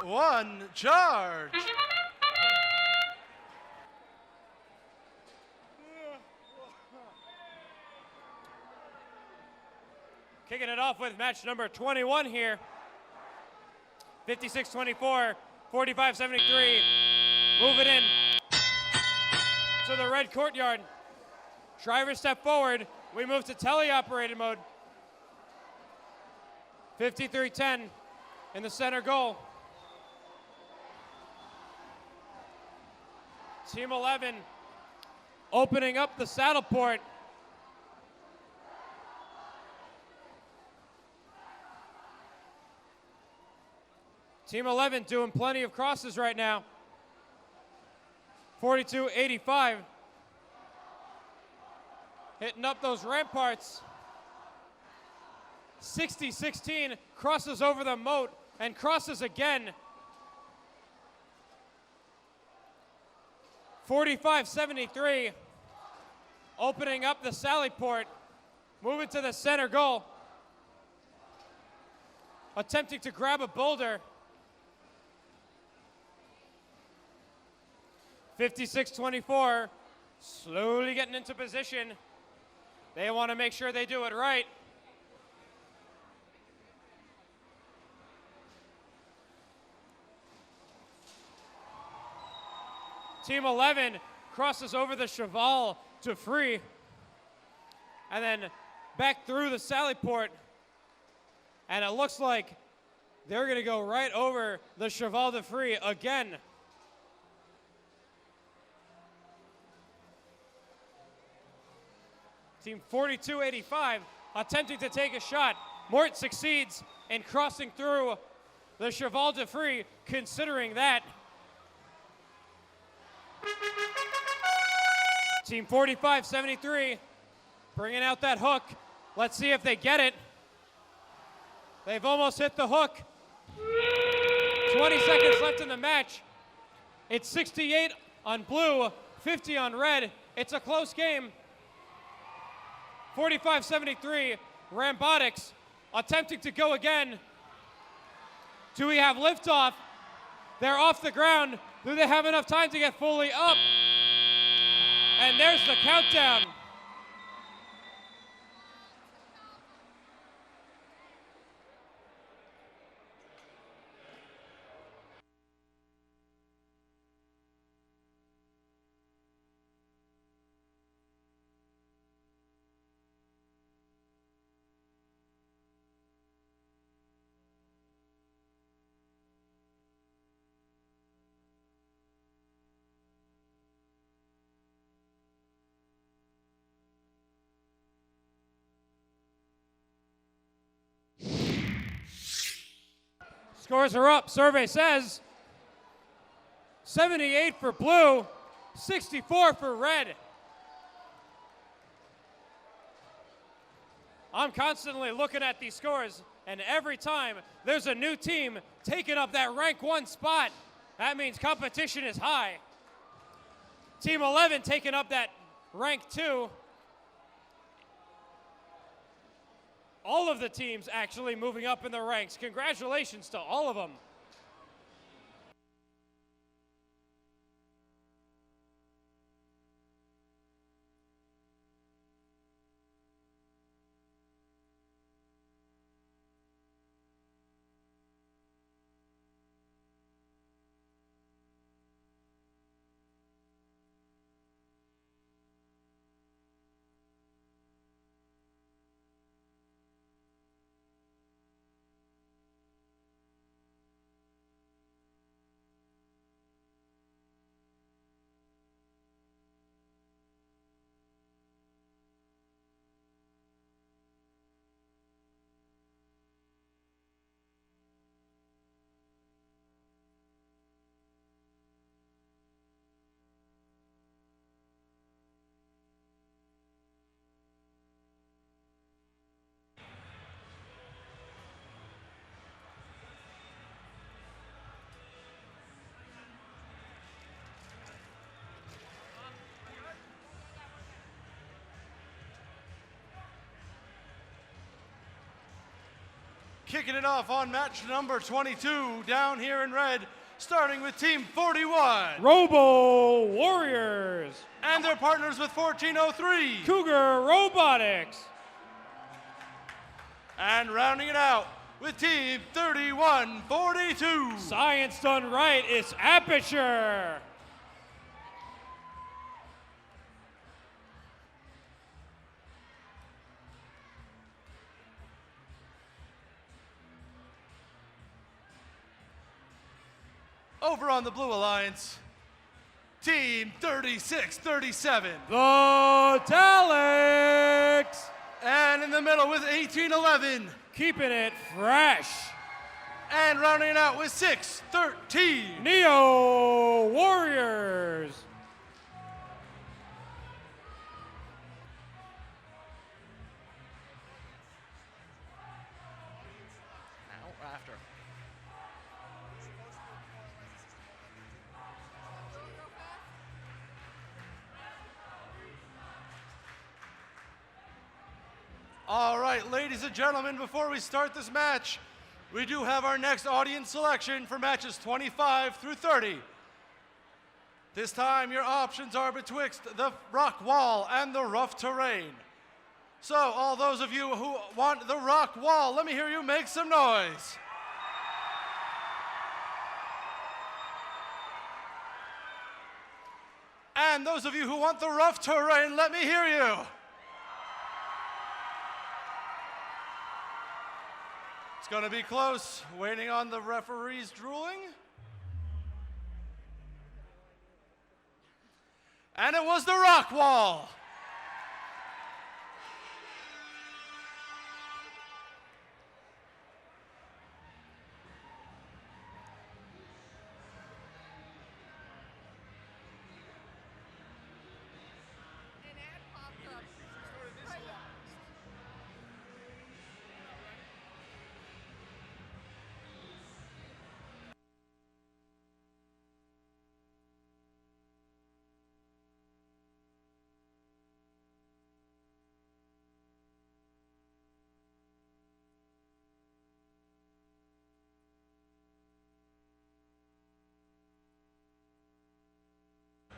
Speaker 2: 1, charge.
Speaker 1: Kicking it off with match number 21 here. 56-24, 45-73. Moving in to the red courtyard. Drivers step forward. We move to teleoperated mode. 53-10 in the center goal. Team 11 opening up the saddle port. Team 11 doing plenty of crosses right now. 42-85. Hitting up those ramparts. 60-16 crosses over the moat and crosses again. 45-73. Opening up the sally port. Moving to the center goal. Attempting to grab a boulder. 56-24, slowly getting into position. They want to make sure they do it right. Team 11 crosses over the cheval to free, and then back through the sally port. And it looks like they're going to go right over the cheval de free again. Team 42-85 attempting to take a shot. Mort succeeds in crossing through the cheval de free, considering that. Team 45-73 bringing out that hook. Let's see if they get it. They've almost hit the hook. 20 seconds left in the match. It's 68 on blue, 50 on red. It's a close game. 45-73, Rambotics attempting to go again. Do we have liftoff? They're off the ground. Do they have enough time to get fully up? And there's the countdown. Scores are up. Survey says 78 for blue, 64 for red. I'm constantly looking at these scores, and every time there's a new team taking up that rank 1 spot, that means competition is high. Team 11 taking up that rank 2. All of the teams actually moving up in the ranks. Congratulations to all of them.
Speaker 2: Kicking it off on match number 22 down here in red, starting with Team 41.
Speaker 1: Robo Warriors.
Speaker 2: And their partners with 1403.
Speaker 1: Cougar Robotics.
Speaker 2: And rounding it out with Team 3142.
Speaker 1: Science done right, it's Aperture.
Speaker 2: Over on the Blue Alliance, Team 3637.
Speaker 1: The Talics.
Speaker 2: And in the middle with 1811.
Speaker 1: Keeping it fresh.
Speaker 2: And rounding it out with 613.
Speaker 1: Neo Warriors.
Speaker 2: After. All right, ladies and gentlemen, before we start this match, we do have our next audience selection for matches 25 through 30. This time, your options are betwixt the rock wall and the rough terrain. So, all those of you who want the rock wall, let me hear you make some noise. And those of you who want the rough terrain, let me hear you. It's going to be close, waiting on the referee's drooling. And it was the rock wall.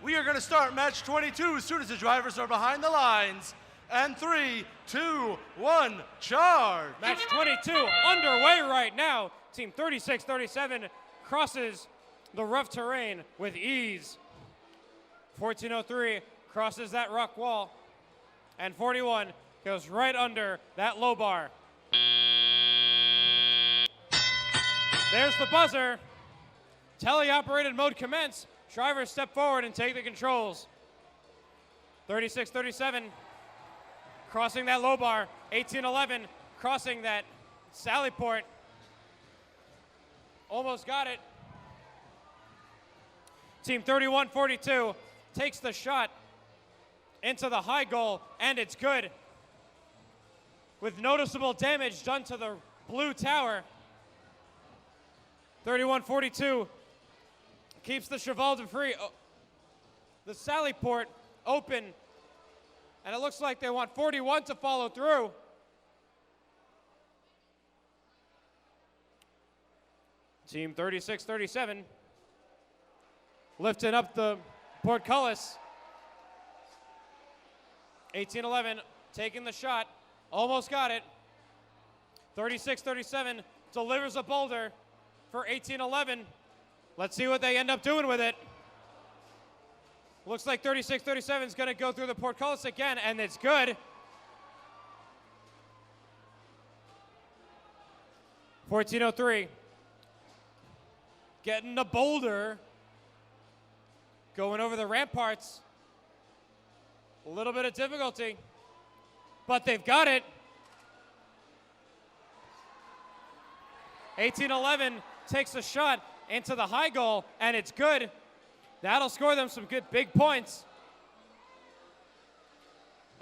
Speaker 2: We are going to start match 22 as soon as the drivers are behind the lines. And 3, 2, 1, charge.
Speaker 1: Match 22 underway right now. Team 36-37 crosses the rough terrain with ease. 1403 crosses that rock wall. And 41 goes right under that low bar. There's the buzzer. Teleoperated mode commence. Drivers step forward and take the controls. 36-37 crossing that low bar. 18-11 crossing that sally port. Almost got it. Team 31-42 takes the shot into the high goal, and it's good. With noticeable damage done to the blue tower. 31-42 keeps the cheval de free, the sally port open, and it looks like they want 41 to follow through. Team 36-37 lifting up the portcullis. 18-11 taking the shot, almost got it. 36-37 delivers a boulder for 18-11. Let's see what they end up doing with it. Looks like 36-37 is going to go through the portcullis again, and it's good. 1403 getting the boulder, going over the ramparts. A little bit of difficulty, but they've got it. 18-11 takes a shot into the high goal, and it's good. That'll score them some good big points.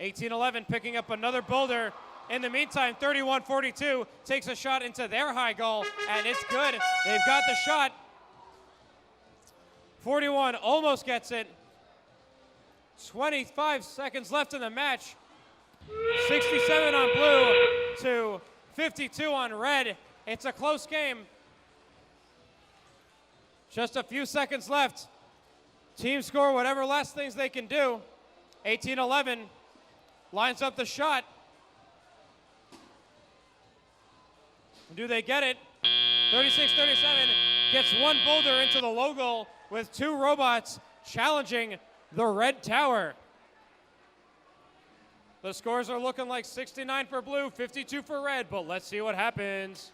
Speaker 1: 18-11 picking up another boulder. In the meantime, 31-42 takes a shot into their high goal, and it's good. They've got the shot. 41 almost gets it. 25 seconds left in the match. 67 on blue to 52 on red. It's a close game. Just a few seconds left. Team score whatever last things they can do. 18-11. Lines up the shot. Do they get it? 36-37 gets one boulder into the logo with two robots challenging the red tower. The scores are looking like 69 for blue, 52 for red, but let's see what happens.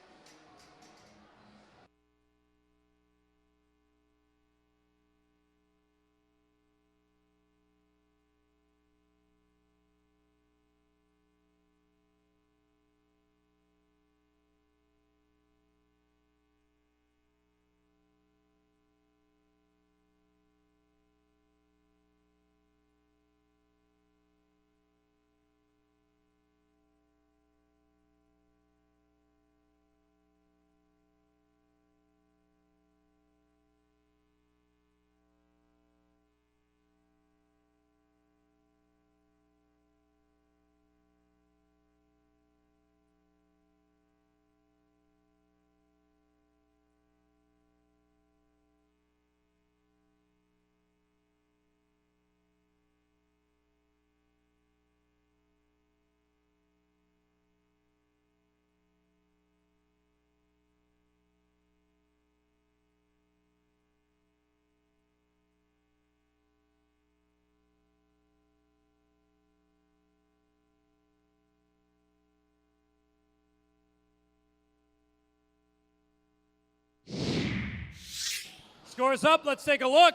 Speaker 1: Scores up, let's take a look.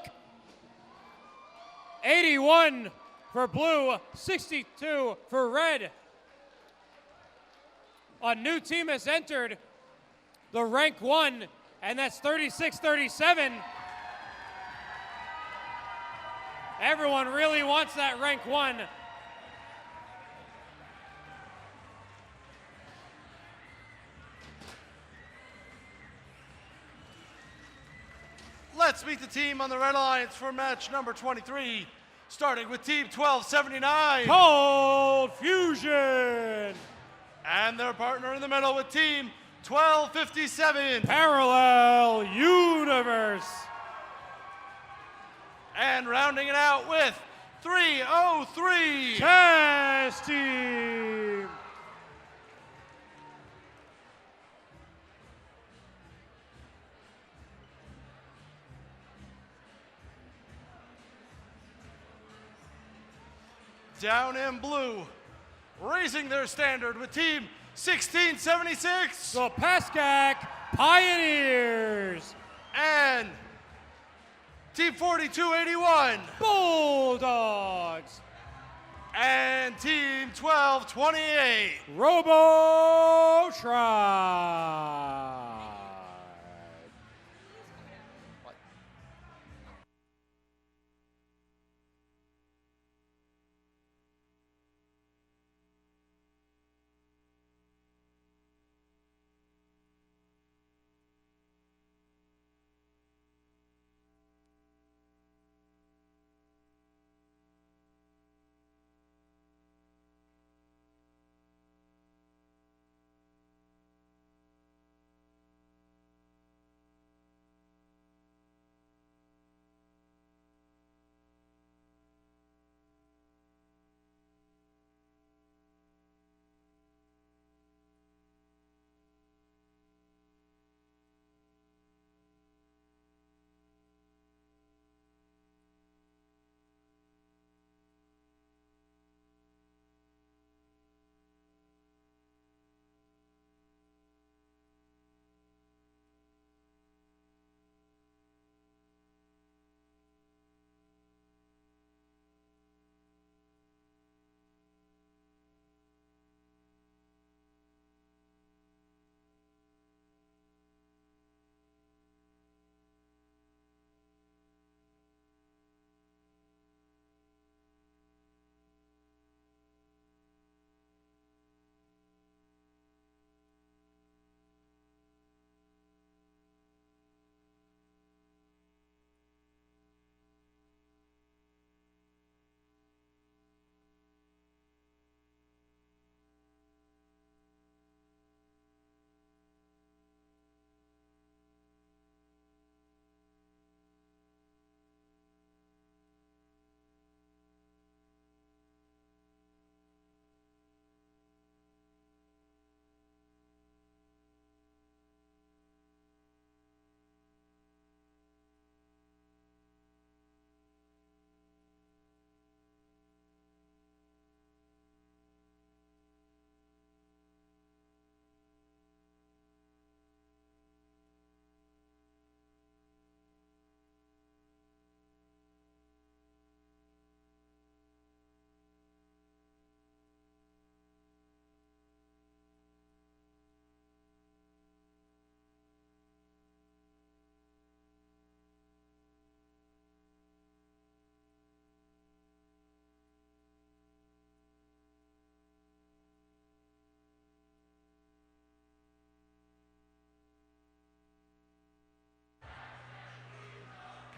Speaker 1: 81 for blue, 62 for red. A new team has entered the rank 1, and that's 36-37. Everyone really wants that rank 1.
Speaker 2: Let's meet the team on the Red Alliance for match number 23, starting with Team 1279.
Speaker 1: Cold Fusion.
Speaker 2: And their partner in the middle with Team 1257.
Speaker 1: Parallel Universe.
Speaker 2: And rounding it out with 303.
Speaker 1: Test Team.
Speaker 2: Down in blue, raising their standard with Team 1676.
Speaker 1: The Pascack Pioneers.
Speaker 2: And Team 4281.
Speaker 1: Bulldogs.
Speaker 2: And Team 1228.
Speaker 1: Robotron.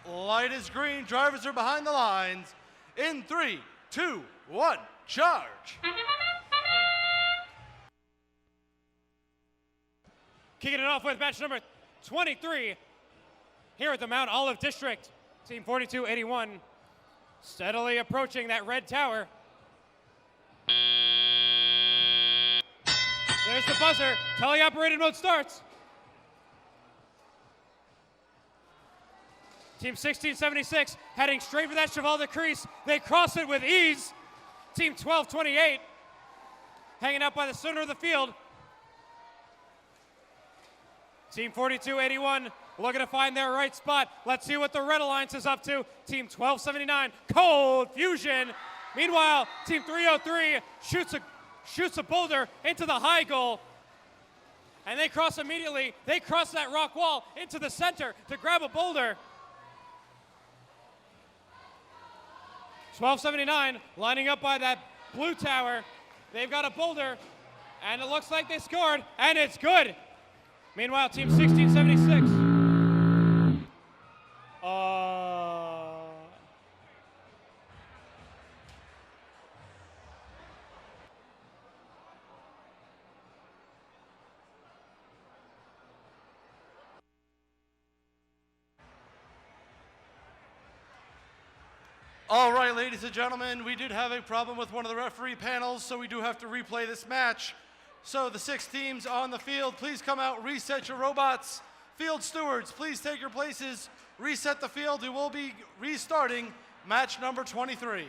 Speaker 2: Light is green. Drivers are behind the lines. In 3, 2, 1, charge.
Speaker 1: Kicking it off with match number 23 here at the Mount Olive District. Team 4281 steadily approaching that red tower. There's the buzzer. Teleoperated mode starts. Team 1676 heading straight for that cheval de crease. They cross it with ease. Team 1228 hanging out by the center of the field. Team 4281 looking to find their right spot. Let's see what the Red Alliance is up to. Team 1279, Cold Fusion. Meanwhile, Team 303 shoots a boulder into the high goal. And they cross immediately. They cross that rock wall into the center to grab a boulder. 1279 lining up by that blue tower. They've got a boulder, and it looks like they scored, and it's good. Meanwhile, Team 1676.
Speaker 2: All right, ladies and gentlemen, we did have a problem with one of the referee panels, so we do have to replay this match. So the 6 teams on the field, please come out, reset your robots. Field stewards, please take your places, reset the field. We will be restarting match number 23.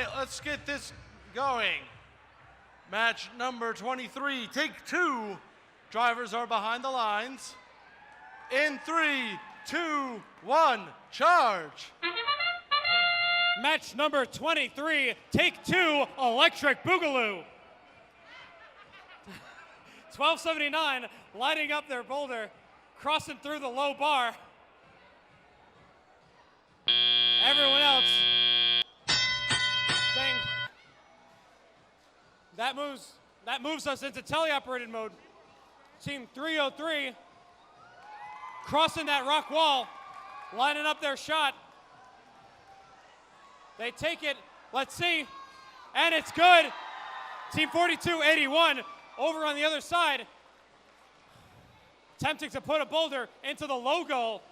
Speaker 2: right, let's get this going. Match number 23, take 2. Drivers are behind the lines. In 3, 2, 1, charge.
Speaker 1: Match number 23, take 2, Electric Boogaloo. 1279 lining up their boulder, crossing through the low bar. Everyone else staying. That moves us into teleoperated mode. Team 303 crossing that rock wall, lining up their shot. They take it, let's see, and it's good. Team 4281 over on the other side, attempting to put a boulder into the low goal.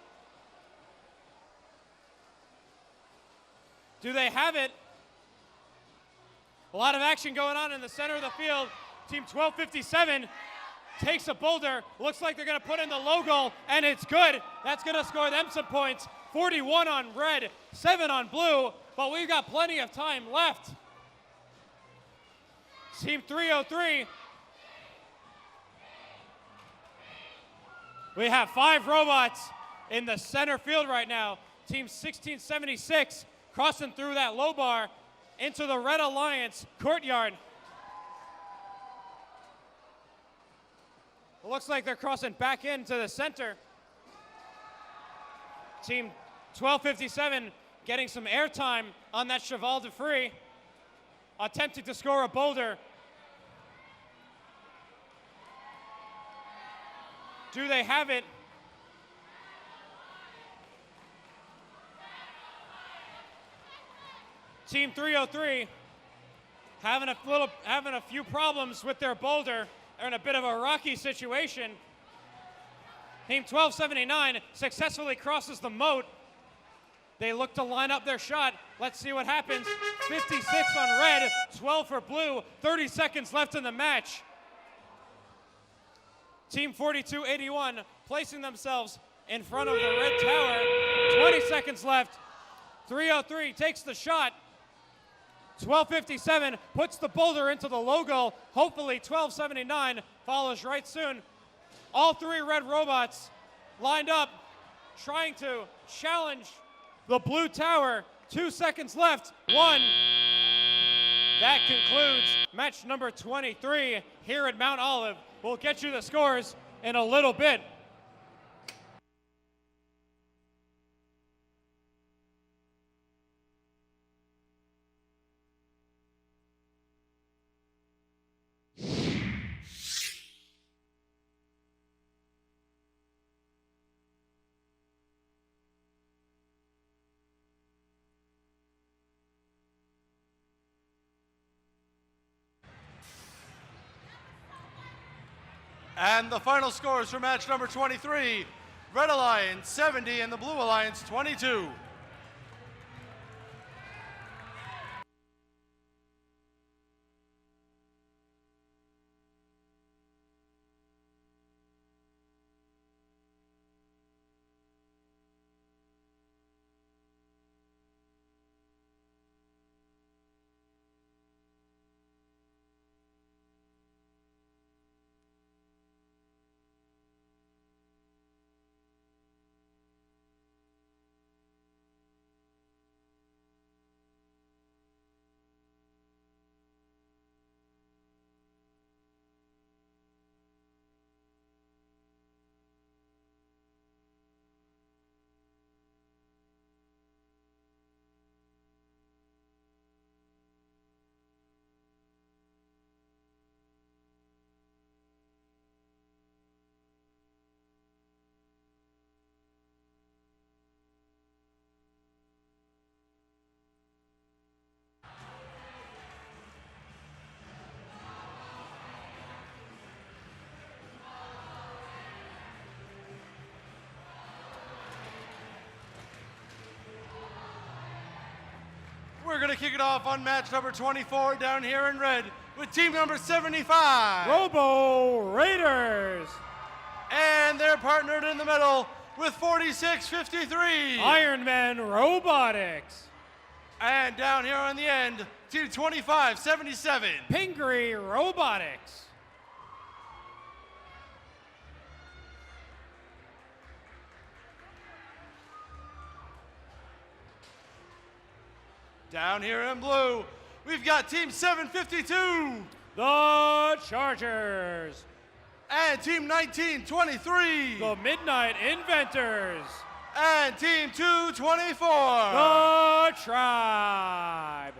Speaker 1: Do they have it? A lot of action going on in the center of the field. Team 1257 takes a boulder. Looks like they're going to put in the low goal, and it's good. That's going to score them some points. 41 on red, 7 on blue, but we've got plenty of time left. Team 303. We have 5 robots in the center field right now. Team 1676 crossing through that low bar into the Red Alliance courtyard. It looks like they're crossing back into the center. Team 1257 getting some airtime on that Cheval de Free, attempting to score a boulder. Do they have it? Team 303 having a few problems with their boulder. They're in a bit of a rocky situation. Team 1279 successfully crosses the moat. They look to line up their shot. Let's see what happens. 56 on red, 12 for blue, 30 seconds left in the match. Team 4281 placing themselves in front of the red tower. 20 seconds left. 303 takes the shot. 1257 puts the boulder into the low goal. Hopefully 1279 follows right soon. All 3 red robots lined up, trying to challenge the blue tower. 2 seconds left. 1. That concludes match number 23 here at Mount Olive. We'll get you the scores in a little bit.
Speaker 2: And the final scores for match number 23, Red Alliance 70 and the Blue Alliance 22. We're going to kick it off on match number 24 down here in red with team number 75.
Speaker 1: Robo Raiders.
Speaker 2: And they're partnered in the middle with 4653.
Speaker 1: Iron Man Robotics.
Speaker 2: And down here on the end, Team 2577.
Speaker 1: Pingree Robotics.
Speaker 2: Down here in blue, we've got Team 752.
Speaker 1: The Chargers.
Speaker 2: And Team 1923.
Speaker 1: The Midnight Inventors.
Speaker 2: And Team 224.
Speaker 1: The Tribe.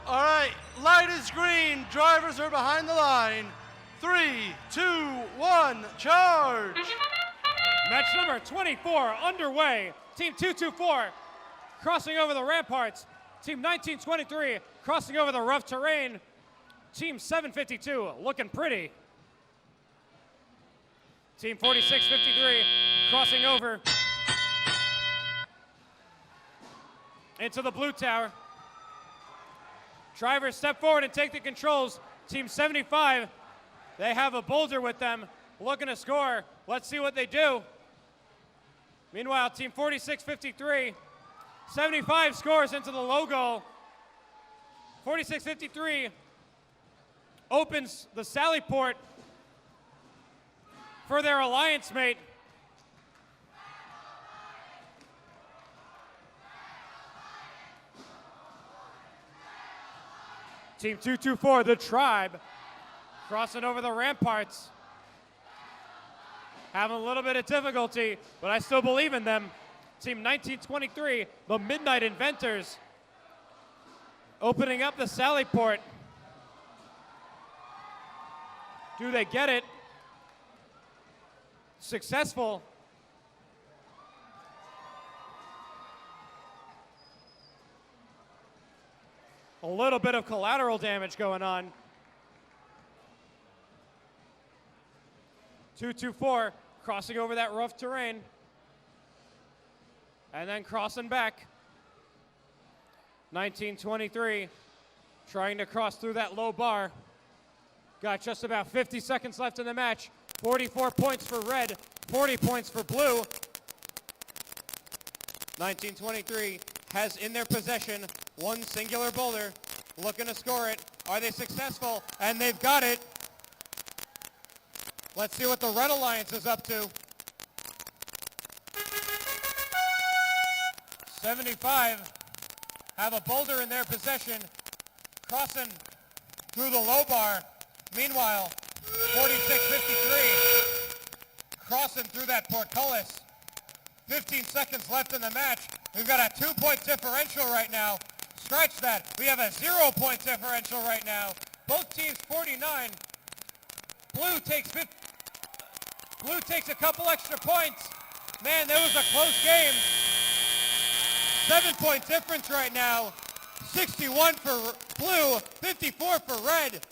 Speaker 2: All right, light is green. Drivers are behind the line. 3, 2, 1, charge.
Speaker 1: Match number 24 underway. Team 224 crossing over the ramparts. Team 1923 crossing over the rough terrain. Team 752 looking pretty. Team 4653 crossing over into the blue tower. Drivers step forward and take the controls. Team 75, they have a boulder with them, looking to score. Let's see what they do. Meanwhile, Team 4653, 75 scores into the low goal. 46-53 opens the sally port for their alliance mate. Team 224, the Tribe, crossing over the ramparts. Having a little bit of difficulty, but I still believe in them. Team 1923, the Midnight Inventors, opening up the sally port. Do they get it? Successful. A little bit of collateral damage going on. 224 crossing over that rough terrain and then crossing back. 1923 trying to cross through that low bar. Got just about 50 seconds left in the match. 44 points for red, 40 points for blue. 1923 has in their possession one singular boulder, looking to score it. Are they successful? And they've got it. Let's see what the Red Alliance is up to. 75 have a boulder in their possession, crossing through the low bar. Meanwhile, 46-53 crossing through that portcullis. 15 seconds left in the match. We've got a 2-point differential right now. Scratch that. We have a 0-point differential right now. Both teams 49. Blue takes a couple extra points. Man, that was a close game. 7-point difference right now. 61 for blue, 54 for red.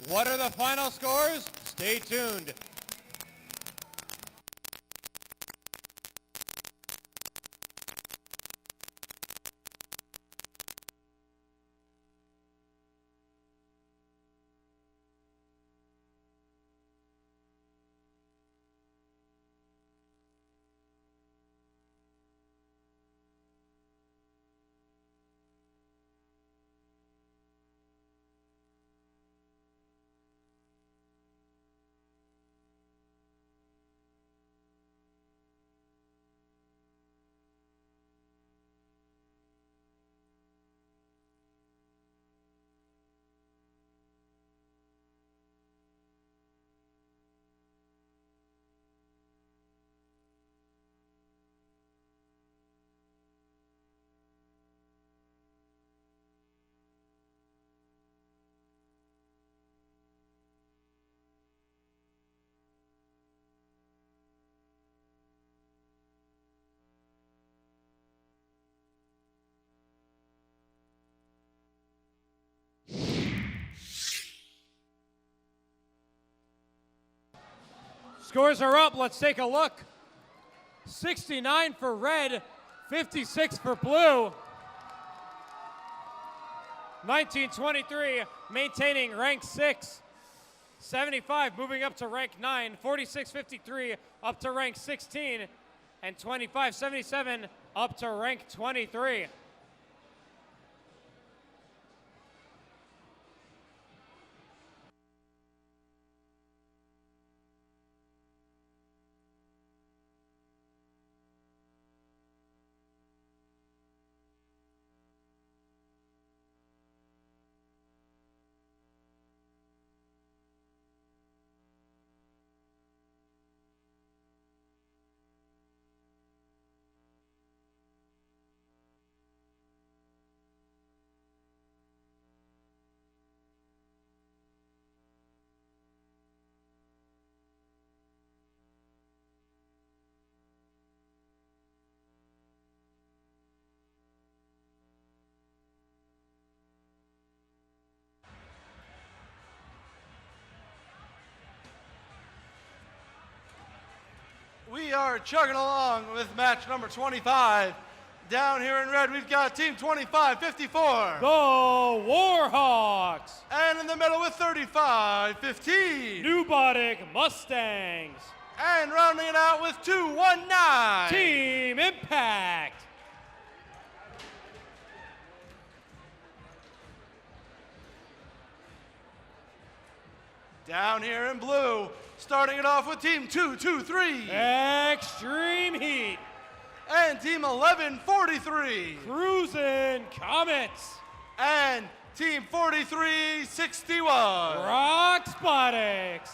Speaker 1: What are the final scores? Stay tuned. Scores are up. Let's take a look. 69 for red, 56 for blue. 1923 maintaining rank 6. 75 moving up to rank 9. 46-53 up to rank 16. And 25-77 up to rank 23.
Speaker 2: We are chugging along with match number 25. Down here in red, we've got team 25-54.
Speaker 1: The Warhawks.
Speaker 2: And in the middle with 35-15.
Speaker 1: Newbotic Mustangs.
Speaker 2: And rounding it out with 219.
Speaker 1: Team Impact.
Speaker 2: Down here in blue, starting it off with Team 223.
Speaker 1: Extreme Heat.
Speaker 2: And Team 1143.
Speaker 1: Cruisin' Comets.
Speaker 2: And Team 4361.
Speaker 1: Rock Spotics.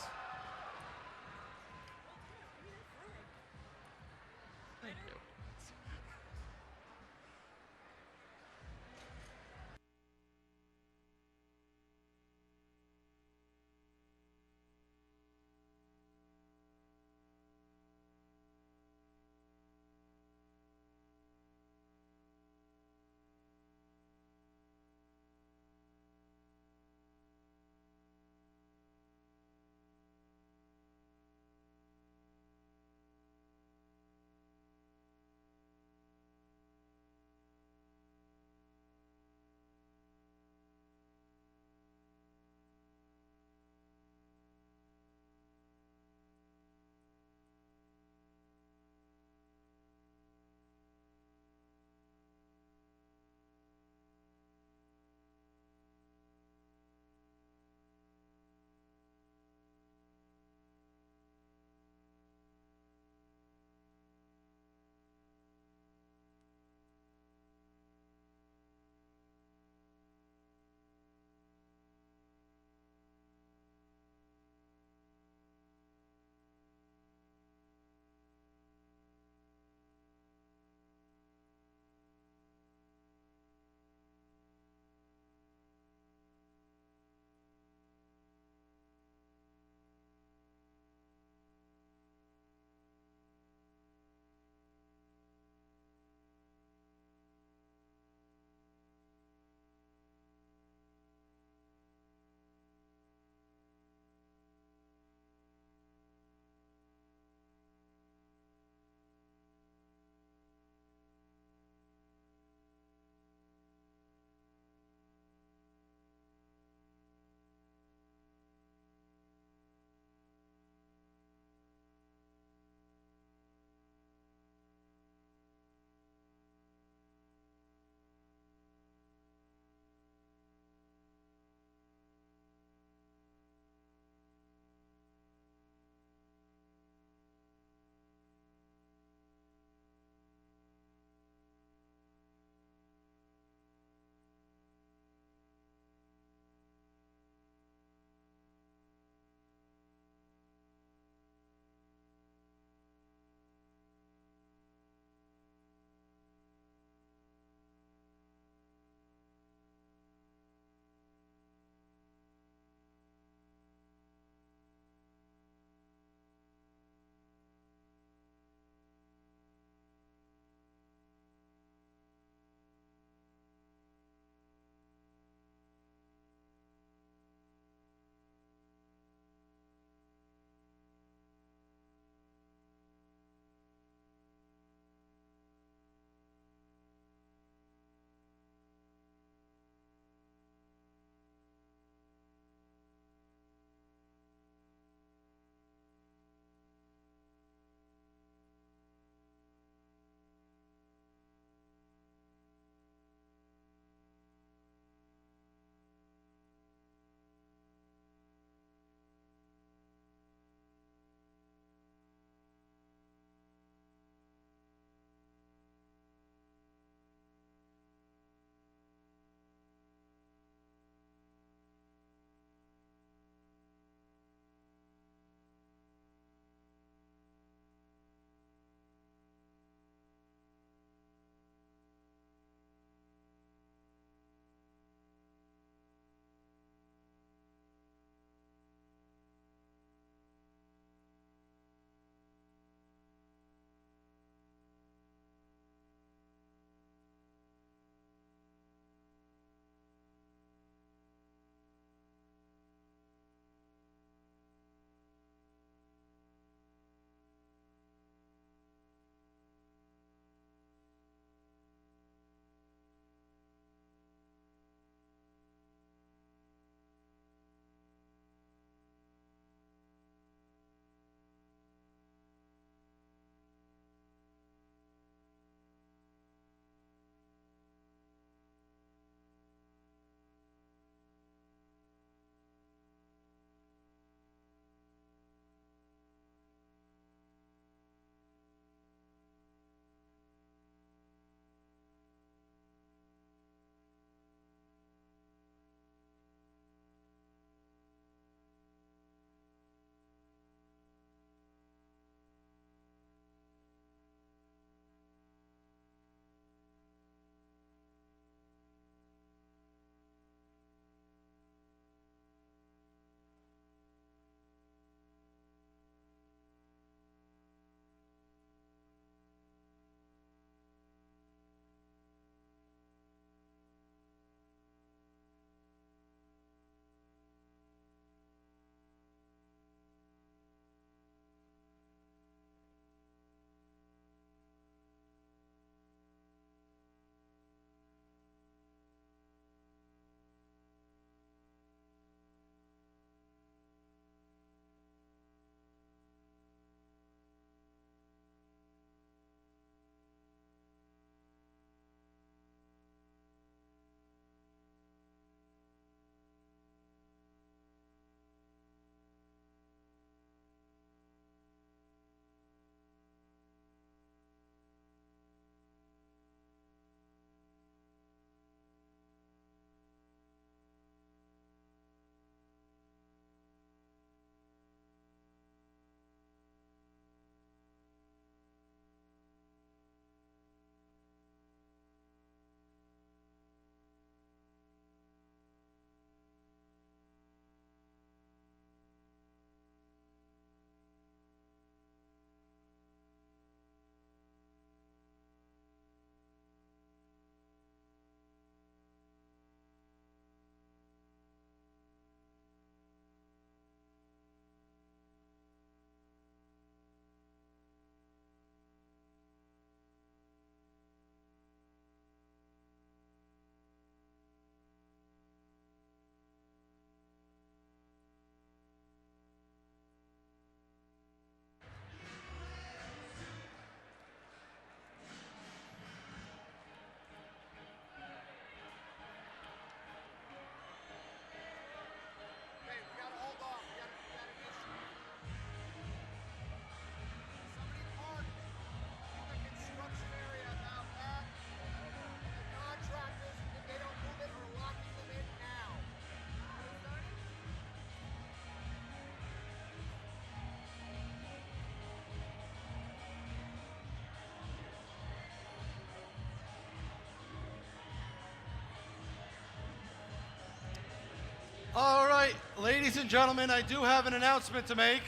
Speaker 2: right, ladies and gentlemen, I do have an announcement to make.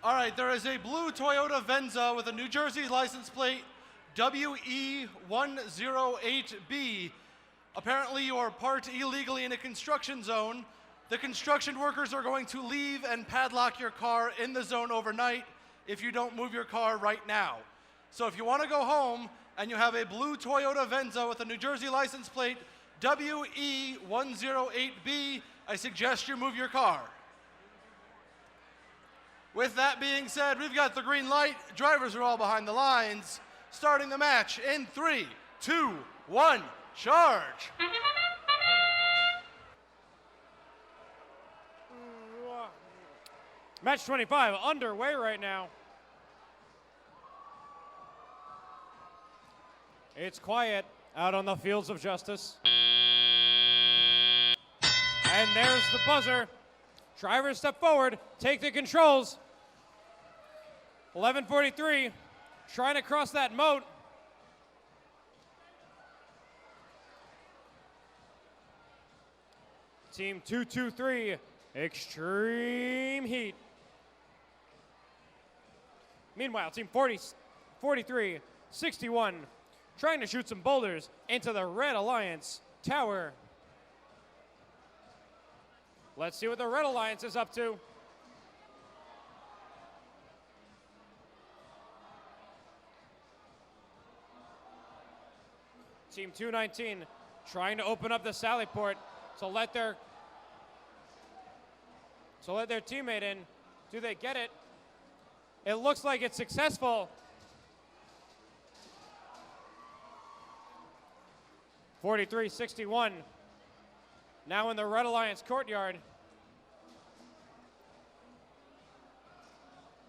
Speaker 2: All right, there is a blue Toyota Venza with a New Jersey license plate WE108B. Apparently, you are parked illegally in a construction zone. The construction workers are going to leave and padlock your car in the zone overnight if you don't move your car right now. So if you want to go home and you have a blue Toyota Venza with a New Jersey license plate WE108B, I suggest you move your car. With that being said, we've got the green light. Drivers are all behind the lines. Starting the match in 3, 2, 1, charge.
Speaker 1: Match 25 underway right now. It's quiet out on the fields of justice. And there's the buzzer. Drivers step forward, take the controls. 11:43, trying to cross that moat. Team 223, extreme heat. Meanwhile, team 43, 61, trying to shoot some boulders into the Red Alliance tower. Let's see what the Red Alliance is up to. Team 219 trying to open up the sally port to let their teammate in. Do they get it? It looks like it's successful. 43-61. Now in the Red Alliance courtyard.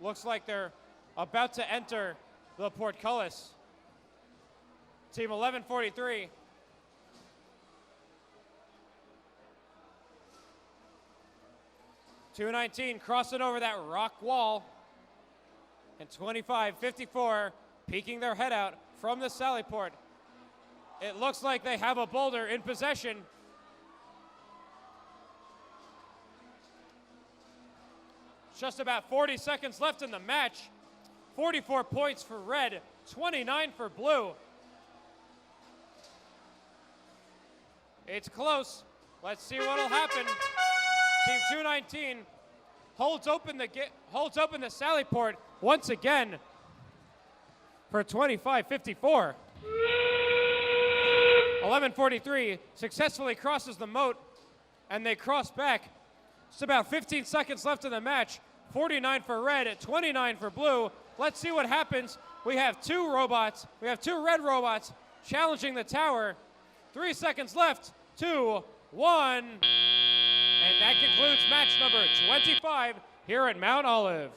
Speaker 1: Looks like they're about to enter the portcullis. Team 1143. .219 crossing over that rock wall. And 25-54 peeking their head out from the sally port. It looks like they have a boulder in possession. Just about 40 seconds left in the match. 44 points for red, 29 for blue. It's close. Let's see what'll happen. Team 219 holds open the sally port once again for 25-54. 11:43 successfully crosses the moat, and they cross back. Just about 15 seconds left in the match. 49 for red, 29 for blue. Let's see what happens. We have two red robots challenging the tower. 3 seconds left. 2, 1. And that concludes match number 25 here at Mount Olive.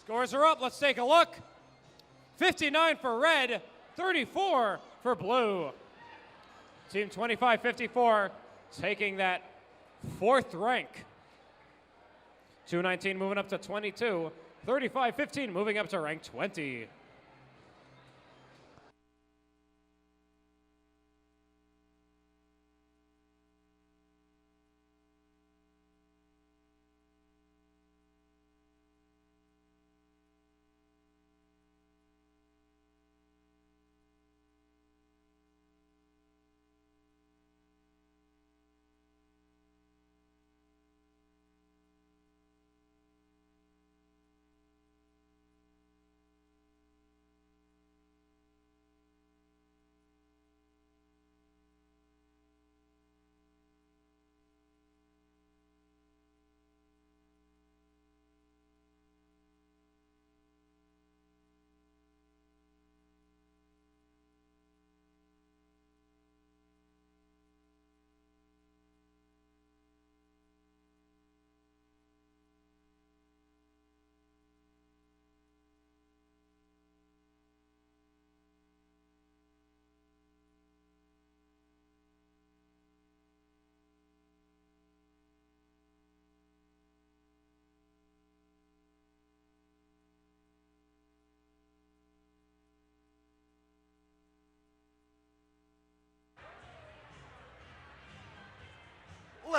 Speaker 1: Scores are up. Let's take a look. 59 for red, 34 for blue. Team 25-54 taking that fourth rank. 219 moving up to 22. 35-15 moving up to rank 20.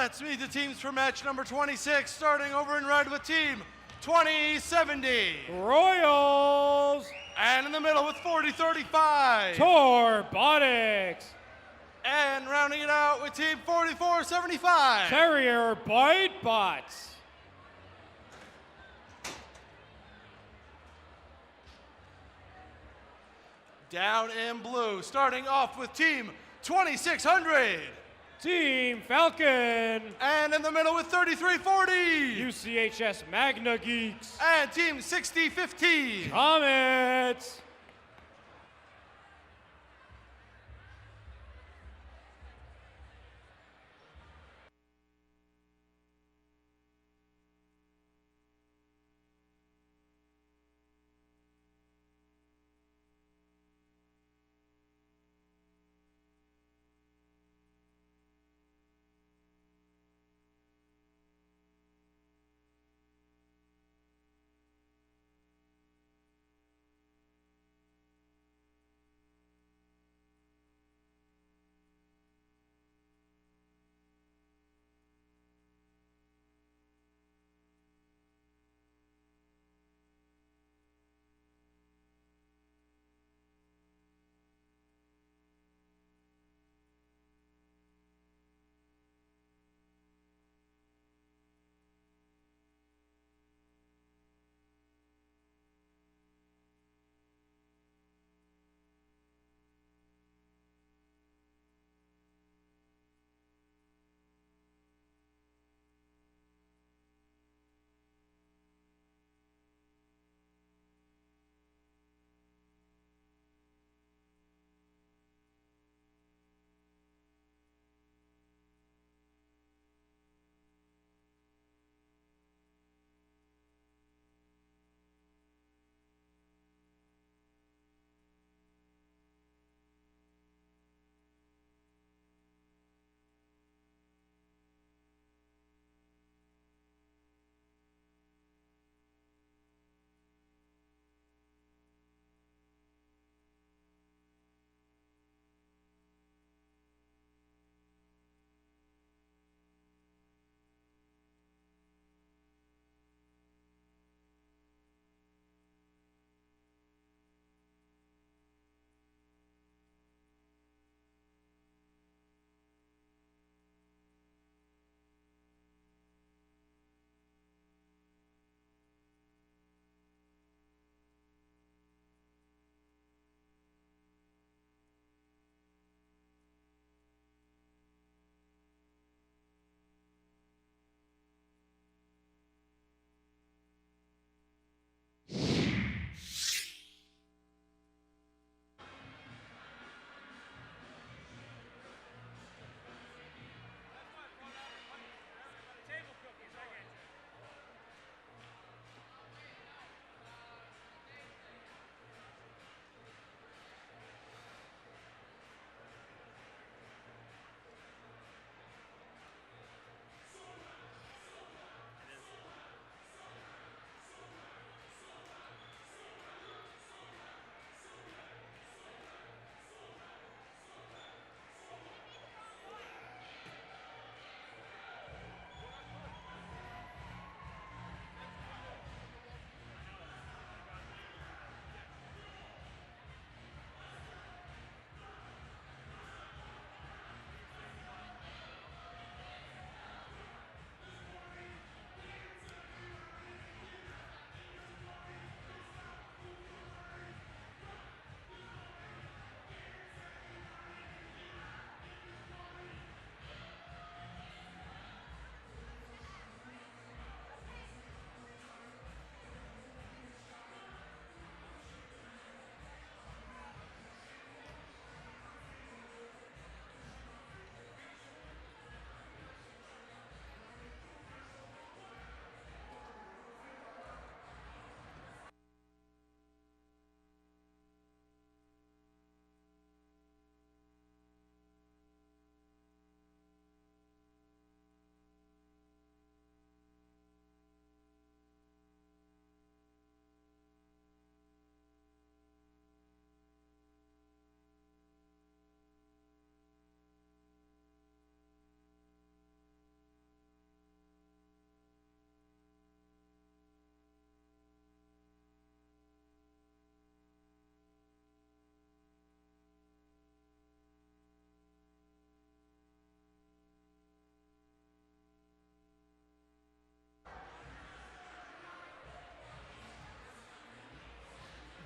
Speaker 2: Let's meet the teams for match number 26, starting over in red with team 2070.
Speaker 1: Royals.
Speaker 2: And in the middle with 4035.
Speaker 1: Torbotics.
Speaker 2: And rounding it out with team 4475.
Speaker 1: Terrier Bite Bots.
Speaker 2: Down in blue, starting off with team 2600.
Speaker 1: Team Falcon.
Speaker 2: And in the middle with 3340.
Speaker 1: UCHS Magna Geeks.
Speaker 2: And team 6015.
Speaker 1: Comets.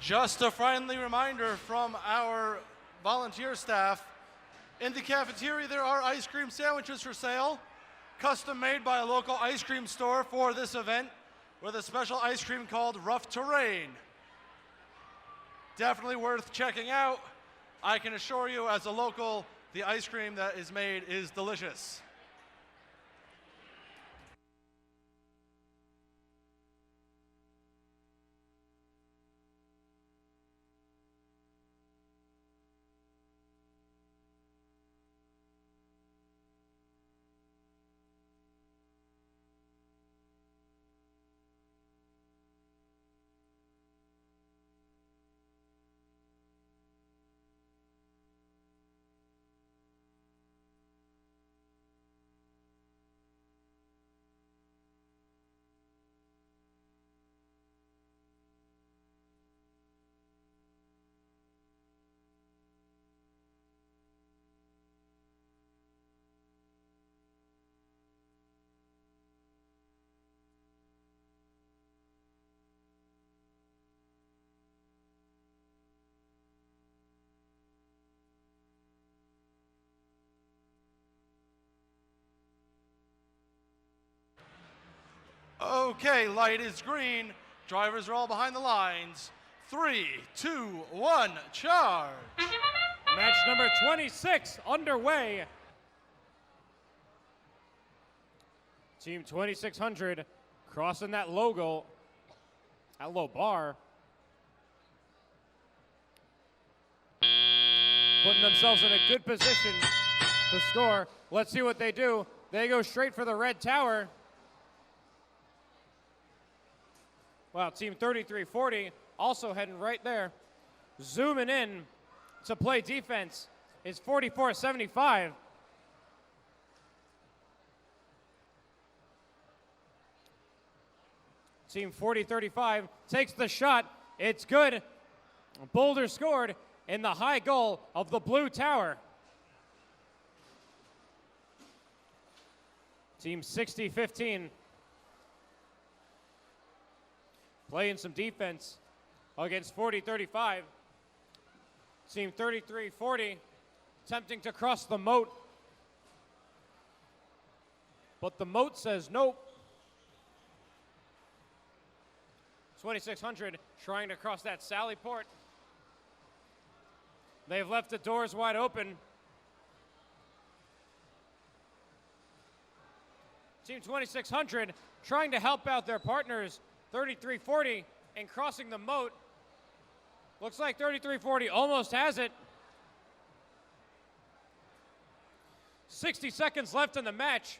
Speaker 2: Just a friendly reminder from our volunteer staff, in the cafeteria there are ice cream sandwiches for sale, custom made by a local ice cream store for this event, with a special ice cream called Rough Terrain. Definitely worth checking out. I can assure you, as a local, the ice cream that is made is delicious. Okay, light is green. Drivers are all behind the lines. 3, 2, 1, charge.
Speaker 1: Match number 26 underway. Team 2600 crossing that logo, that low bar. Putting themselves in a good position to score. Let's see what they do. They go straight for the red tower. Wow, Team 3340 also heading right there. Zooming in to play defense is 4475. Team 4035 takes the shot. It's good. Boulder scored in the high goal of the blue tower. Team 6015 playing some defense against 4035. Team 3340 attempting to cross the moat, but the moat says nope. 2600 trying to cross that Sally Port. They've left the doors wide open. Team 2600 trying to help out their partners, 3340, in crossing the moat. Looks like 3340 almost has it. 60 seconds left in the match.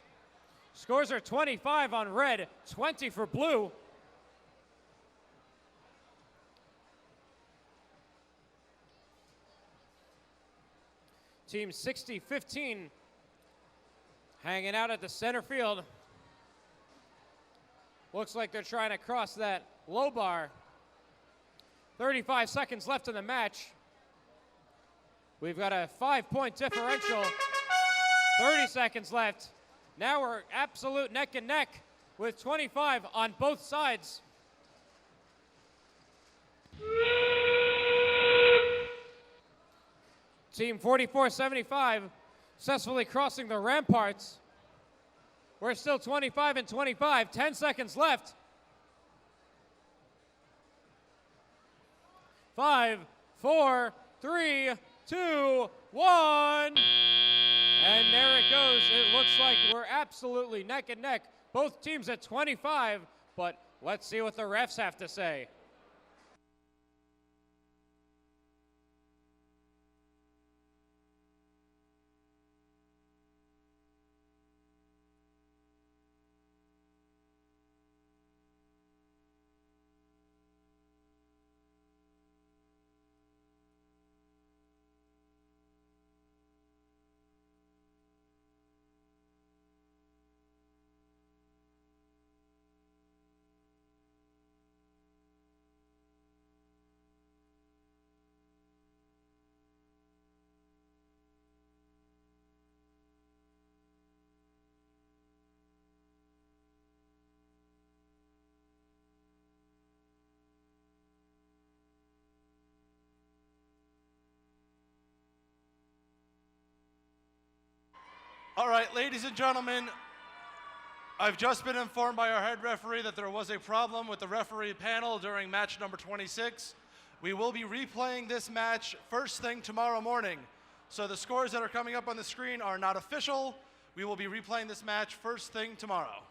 Speaker 1: Scores are 25 on red, 20 for blue. Team 6015 hanging out at the center field. Looks like they're trying to cross that low bar. 35 seconds left in the match. We've got a 5-point differential. 30 seconds left. Now we're absolute neck and neck with 25 on both sides. Team 4475 successfully crossing the ramparts. We're still 25 and 25, 10 seconds left. 5, 4, 3, 2, 1. And there it goes. It looks like we're absolutely neck and neck. Both teams at 25, but let's see what the refs have to say.
Speaker 2: All right, ladies and gentlemen, I've just been informed by our head referee that there was a problem with the referee panel during match number 26. We will be replaying this match first thing tomorrow morning. So the scores that are coming up on the screen are not official. We will be replaying this match first thing tomorrow.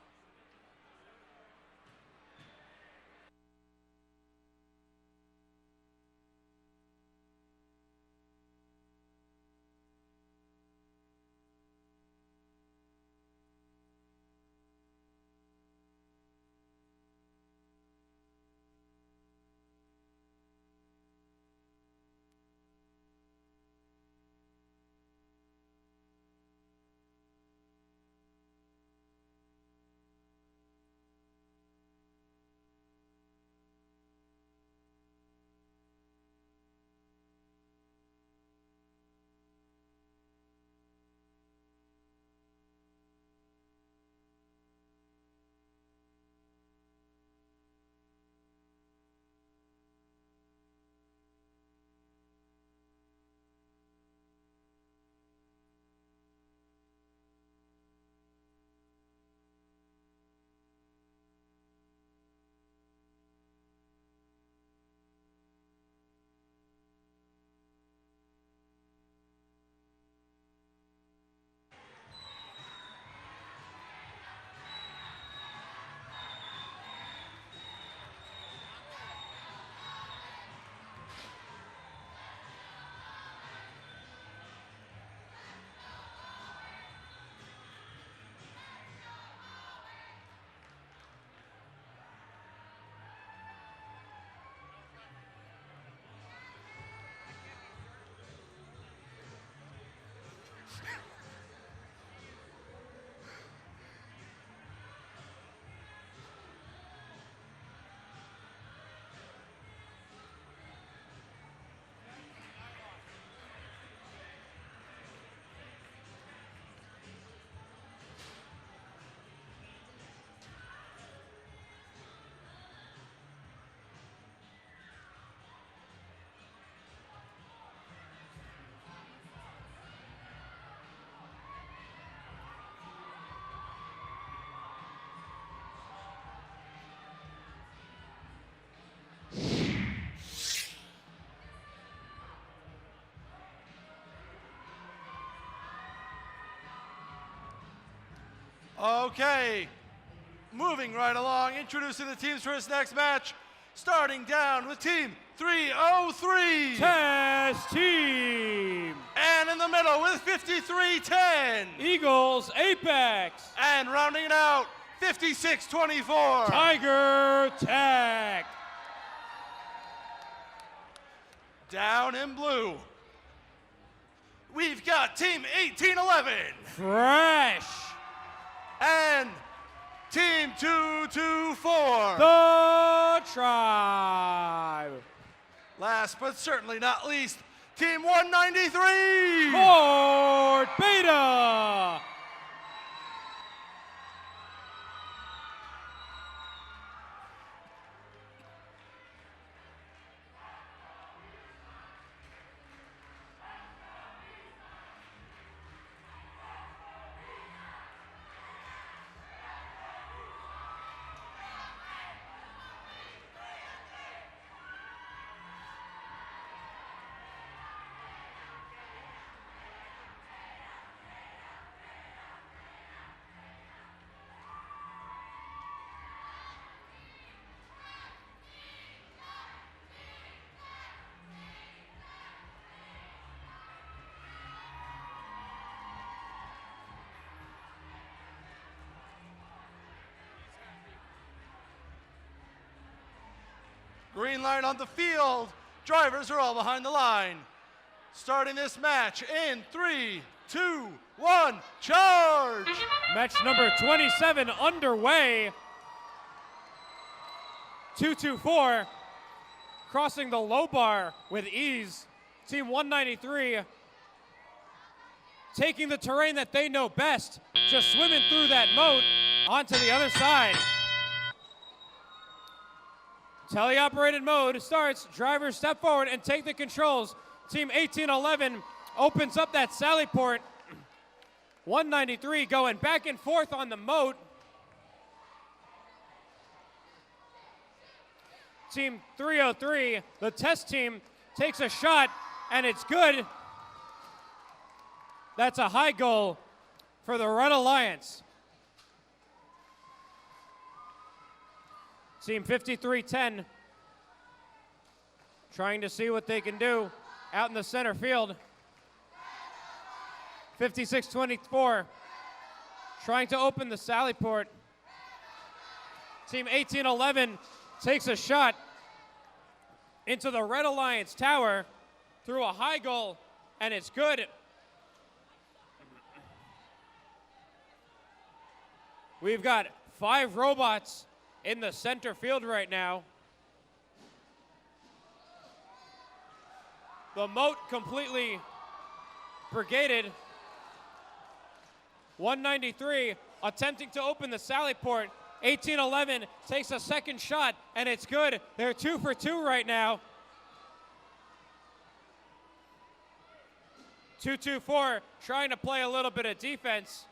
Speaker 2: Okay, moving right along, introducing the teams for this next match, starting down with Team 303.
Speaker 1: Test Team.
Speaker 2: And in the middle with 5310.
Speaker 1: Eagles Apex.
Speaker 2: And rounding it out, 5624.
Speaker 1: Tiger Tech.
Speaker 2: Down in blue, we've got Team 1811.
Speaker 1: Fresh.
Speaker 2: And Team 224.
Speaker 1: The Tribe.
Speaker 2: Last but certainly not least, Team 193.
Speaker 1: Fort Beta.
Speaker 2: Green line on the field. Drivers are all behind the line. Starting this match in 3, 2, 1, charge!
Speaker 1: Match number 27 underway. 224 crossing the low bar with ease. Team 193 taking the terrain that they know best, just swimming through that moat onto the other side. Teleoperated mode starts. Drivers step forward and take the controls. Team 1811 opens up that sally port. 193 going back and forth on the moat. Team 303, the test team, takes a shot, and it's good. That's a high goal for the Red Alliance. Team 5310 trying to see what they can do out in the center field. 5624 trying to open the sally port. Team 1811 takes a shot into the Red Alliance tower through a high goal, and it's good. We've got 5 robots in the center field right now. The moat completely brigaded. 193 attempting to open the sally port. 1811 takes a second shot, and it's good. They're 2 for 2 right now. 224 trying to play a little bit of defense.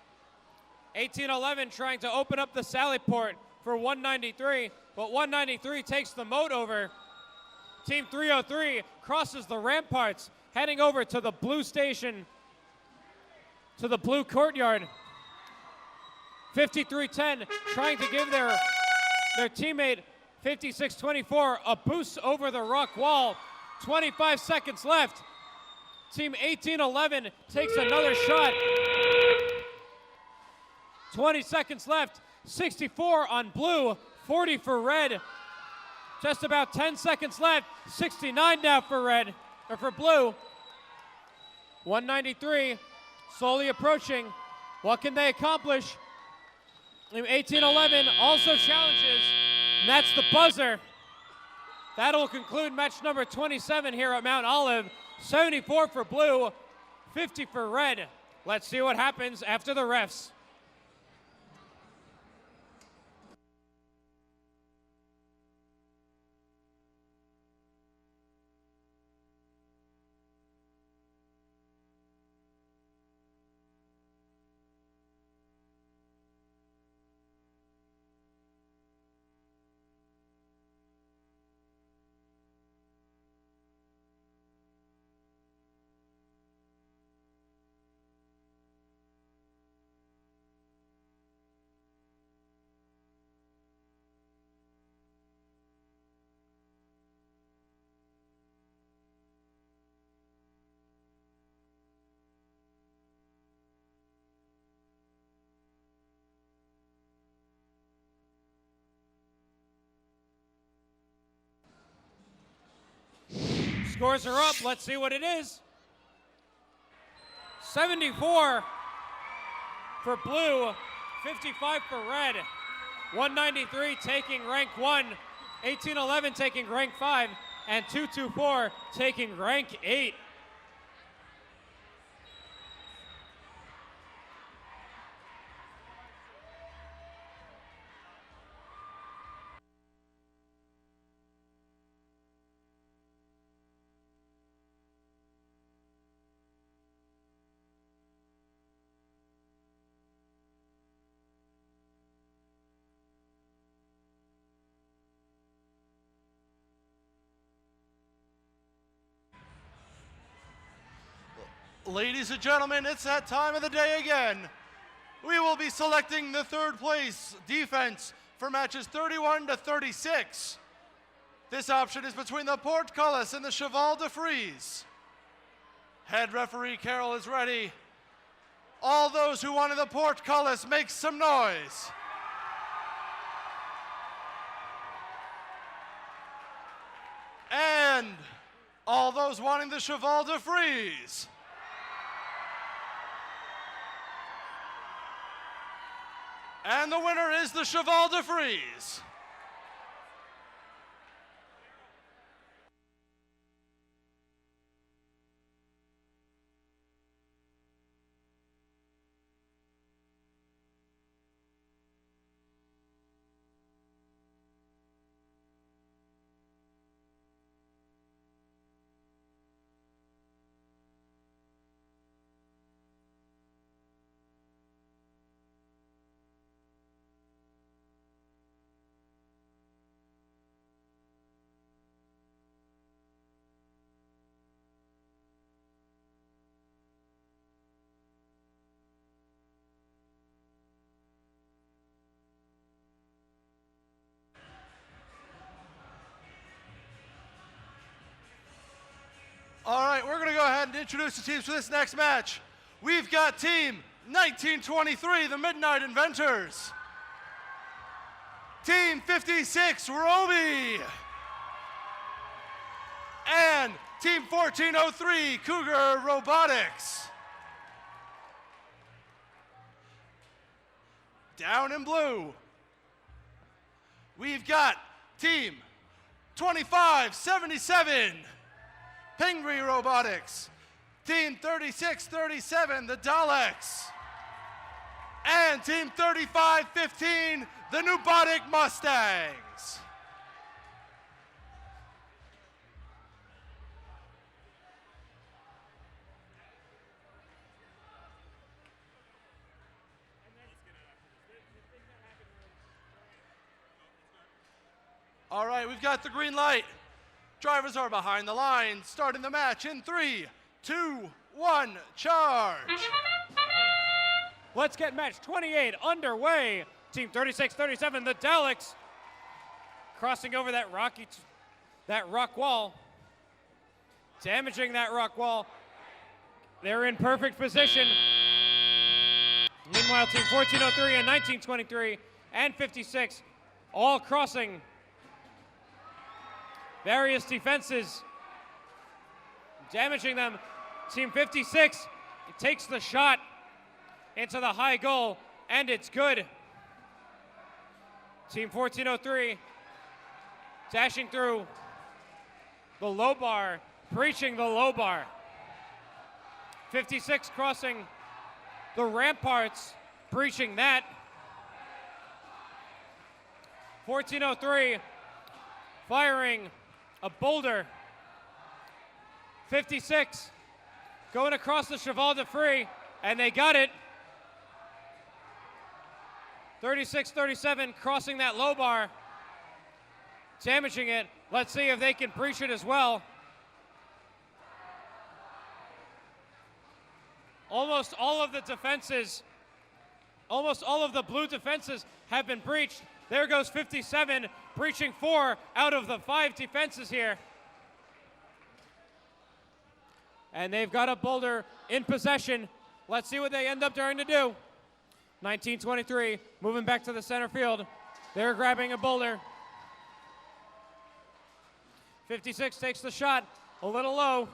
Speaker 1: 1811 trying to open up the sally port for 193, but 193 takes the moat over. Team 303 crosses the ramparts, heading over to the blue station, to the blue courtyard. 5310 trying to give their teammate 5624 a boost over the rock wall. 25 seconds left. Team 1811 takes another shot. 20 seconds left. 64 on blue, 40 for red. Just about 10 seconds left. 69 now for red, or for blue. 193 slowly approaching. What can they accomplish? 1811 also challenges, and that's the buzzer. That'll conclude match number 27 here at Mount Olive. 74 for blue, 50 for red. Let's see what happens after the refs. Scores are up. Let's see what it is. 74 for blue, 55 for red. 193 taking rank 1, 1811 taking rank 5, and 224 taking rank 8.
Speaker 2: Ladies and gentlemen, it's that time of the day again. We will be selecting the third place defense for matches 31 to 36. This option is between the Portcullis and the Cheval de Frise. Head referee Carroll is ready. All those who wanted the Portcullis, make some noise. And all those wanting the Cheval de Frise. And the winner is the Cheval de Frise. All right, we're going to go ahead and introduce the teams for this next match. We've got Team 1923, the Midnight Inventors. Team 56, Roby. And Team 1403, Cougar Robotics. Down in blue, we've got Team 2577, Pingree Robotics. Team 3637, the Daleks. And Team 3515, the Nubotic Mustangs. All right, we've got the green light. Drivers are behind the line, starting the match in 3, 2, 1, charge.
Speaker 1: Let's get match 28 underway. Team 3637, the Daleks, crossing over that rock wall, damaging that rock wall. They're in perfect position. Meanwhile, Team 1403 and 1923 and 56 all crossing various defenses, damaging them. Team 56 takes the shot into the high goal, and it's good. Team 1403 dashing through the low bar, breaching the low bar. 56 crossing the ramparts, breaching that. 1403 firing a boulder. 56 going across the Cheval de Free, and they got it. 36-37 crossing that low bar, damaging it. Let's see if they can breach it as well. Almost all of the defenses, almost all of the blue defenses have been breached. There goes 57, breaching 4 out of the 5 defenses here. And they've got a boulder in possession. Let's see what they end up trying to do. 1923 moving back to the center field. They're grabbing a boulder. 56 takes the shot, a little low.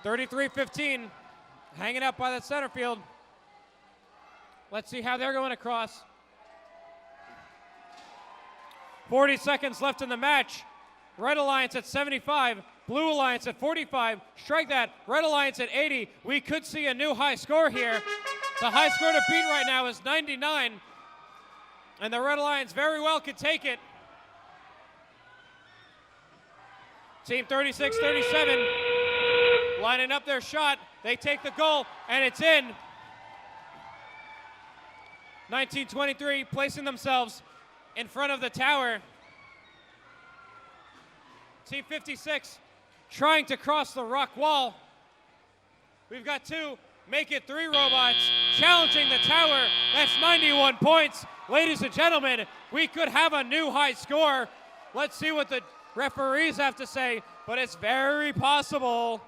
Speaker 1: 33-15 hanging out by the center field. Let's see how they're going across. 40 seconds left in the match. Red Alliance at 75, Blue Alliance at 45. Strike that, Red Alliance at 80. We could see a new high score here. The high score to beat right now is 99, and the Red Alliance very well could take it. Team 36-37 lining up their shot. They take the goal, and it's in. 1923 placing themselves in front of the tower. Team 56 trying to cross the rock wall. We've got 2, make it 3 robots challenging the tower. That's 91 points. Ladies and gentlemen, we could have a new high score. Let's see what the referees have to say, but it's very possible.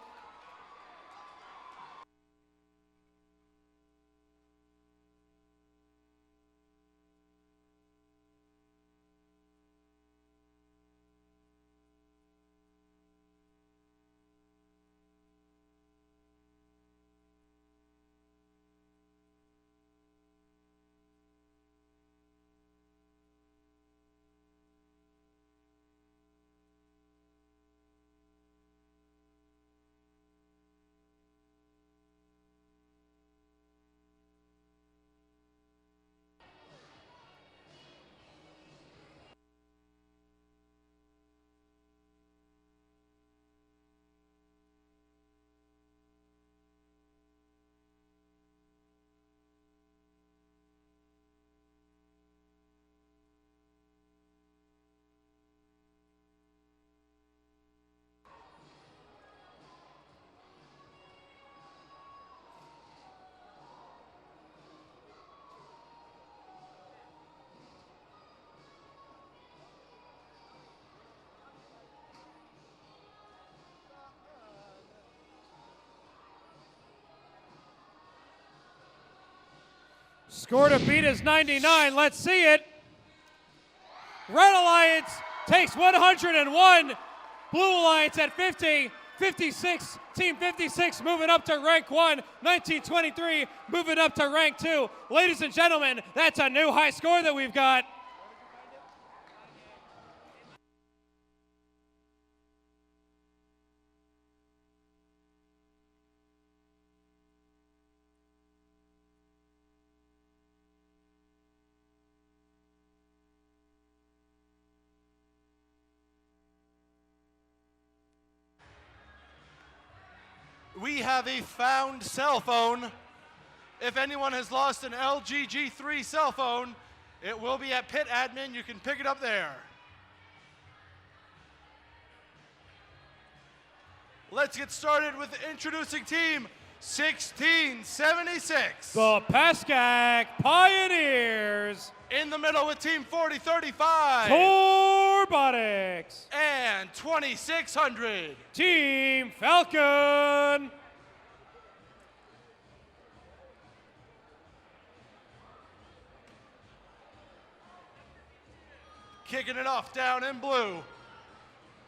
Speaker 1: Score to beat is 99. Let's see it. Red Alliance takes 101. Blue Alliance at 50. 56. Team 56 moving up to rank 1. 1923 moving up to rank 2. Ladies and gentlemen, that's a new high score that we've got.
Speaker 2: We have a found cell phone. If anyone has lost an LG G3 cell phone, it will be at pit admin. You can pick it up there. Let's get started with introducing team 1676.
Speaker 1: The Pascack Pioneers.
Speaker 2: In the middle with team 4035.
Speaker 1: Robotics.
Speaker 2: And 2600.
Speaker 1: Team Falcon.
Speaker 2: Kicking it off down in blue,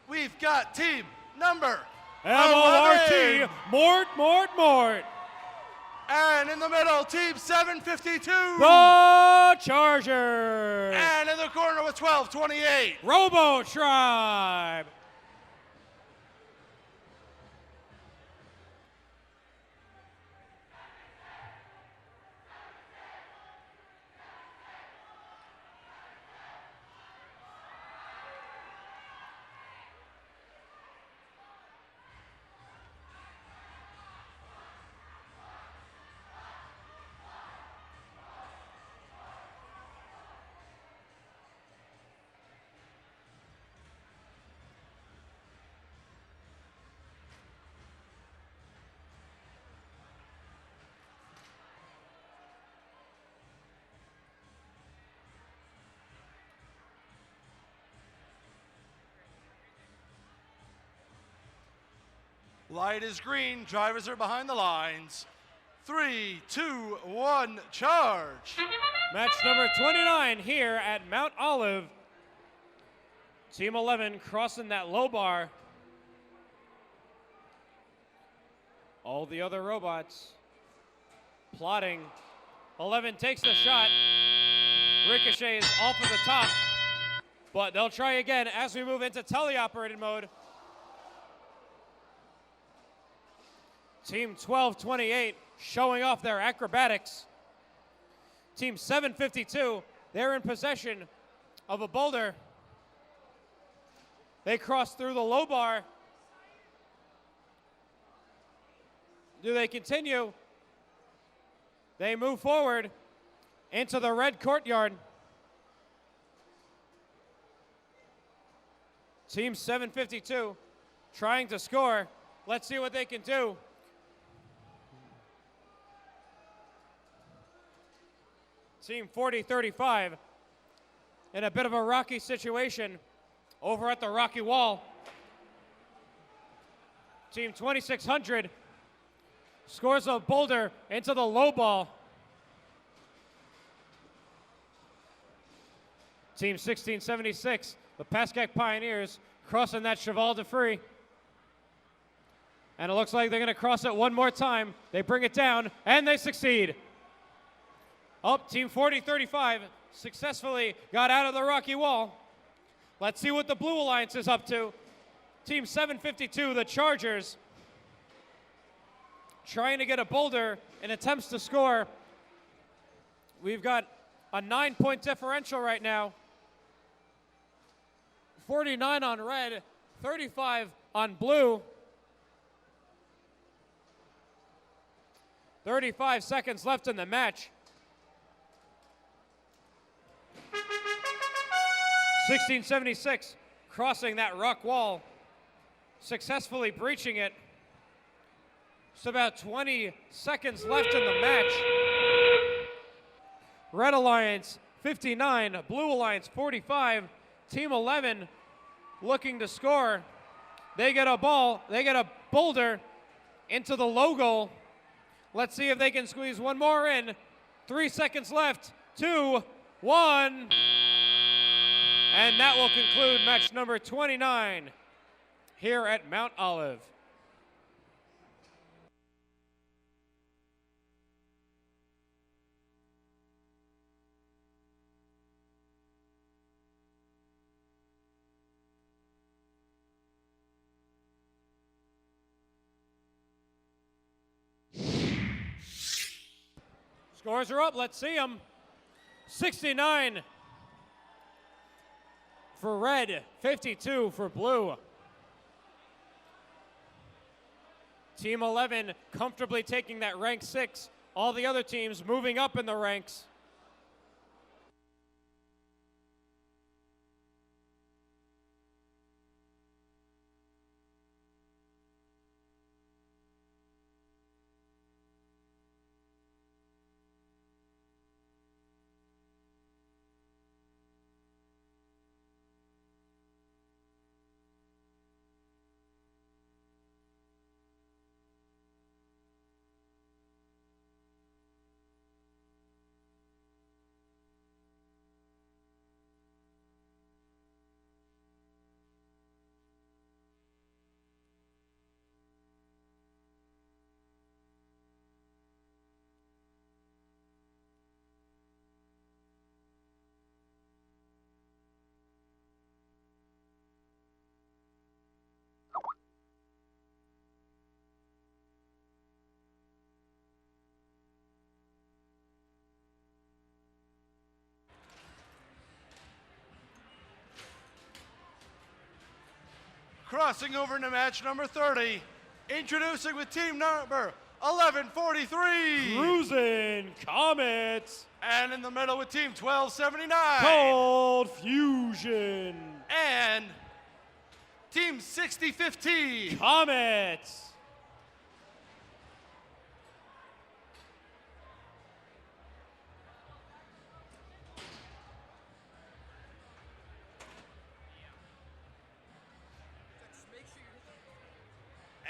Speaker 2: we've got team number
Speaker 1: MORT,
Speaker 2: 11.
Speaker 1: Mort.
Speaker 2: And in the middle, team 752.
Speaker 1: The Chargers.
Speaker 2: And in the corner with 1228.
Speaker 1: Robo Tribe.
Speaker 2: Light is green, drivers are behind the lines. 3, 2, 1, charge.
Speaker 1: Match number 29 here at Mount Olive. Team 11 crossing that low bar. All the other robots plotting. 11 takes the shot. Ricochets off of the top. But they'll try again as we move into teleoperated mode. Team 1228 showing off their acrobatics. Team 752, they're in possession of a boulder. They cross through the low bar. Do they continue? They move forward into the red courtyard. Team 752 trying to score. Let's see what they can do. Team 4035 in a bit of a rocky situation over at the rocky wall. Team 2600 scores a boulder into the low ball. Team 1676, the Pascack Pioneers, crossing that cheval de frise. And it looks like they're going to cross it one more time. They bring it down, and they succeed. Up, Team 4035 successfully got out of the rocky wall. Let's see what the Blue Alliance is up to. Team 752, the Chargers, trying to get a boulder in attempts to score. We've got a 9-point differential right now. 49 on red, 35 on blue. 35 seconds left in the match. 1676 crossing that rock wall, successfully breaching it. Just about 20 seconds left in the match. Red Alliance 59, Blue Alliance 45. Team 11 looking to score. They get a ball, they get a boulder into the low goal. Let's see if they can squeeze one more in. 3 seconds left. 2, 1. And that will conclude match number 29 here at Mount Olive. Scores are up. Let's see them. 69 for red, 52 for blue. Team 11 comfortably taking that rank 6. All the other teams moving up in the ranks.
Speaker 2: Crossing over into match number 30, introducing with team number 1143.
Speaker 1: Cruising Comets.
Speaker 2: And in the middle with team 1279.
Speaker 1: Cold Fusion.
Speaker 2: And team 6015.
Speaker 1: Comets.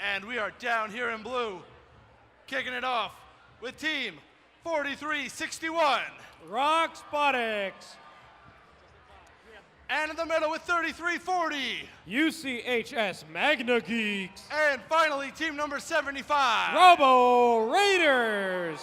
Speaker 2: And we are down here in blue, kicking it off with team 4361.
Speaker 1: Roxbotics.
Speaker 2: And in the middle with 3340.
Speaker 1: UCHS Magna Geeks.
Speaker 2: And finally, team number 75.
Speaker 1: Robo Raiders.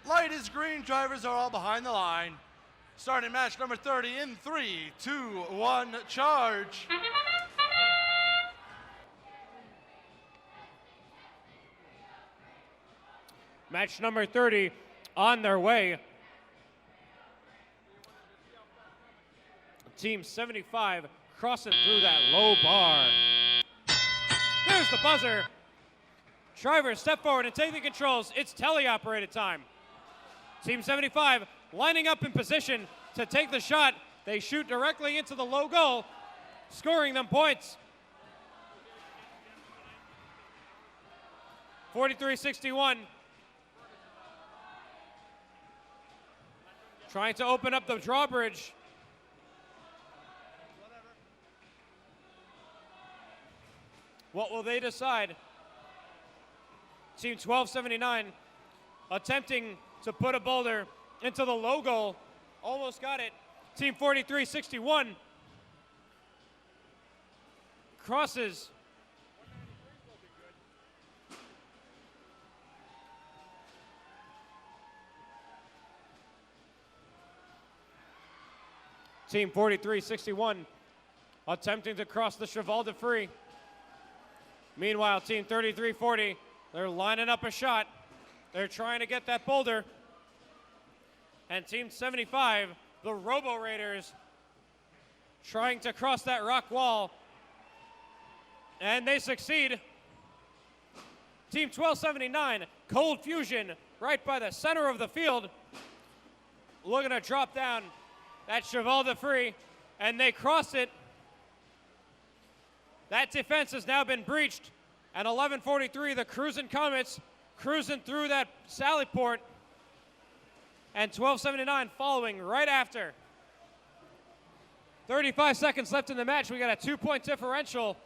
Speaker 2: Light is green, drivers are all behind the line. Starting match number 30 in 3, 2, 1, charge.
Speaker 1: Match number 30 on their way. Team 75 crossing through that low bar. There's the buzzer. Drivers step forward and take the controls. It's teleoperated time. Team 75 lining up in position to take the shot. They shoot directly into the low goal, scoring them points. 43-61. Trying to open up the drawbridge. What will they decide? Team 1279 attempting to put a boulder into the low goal. Almost got it. Team 4361 crosses. Team 4361 attempting to cross the cheval de free. Meanwhile, Team 3340, they're lining up a shot. They're trying to get that boulder. And Team 75, the Robo Raiders, trying to cross that rock wall. And they succeed. Team 1279, Cold Fusion, right by the center of the field, looking to drop down that cheval de free, and they cross it. That defense has now been breached, and 11:43, the Cruisin' Comets cruising through that sally port, and 1279 following right after. 35 seconds left in the match. We got a 2-point differential.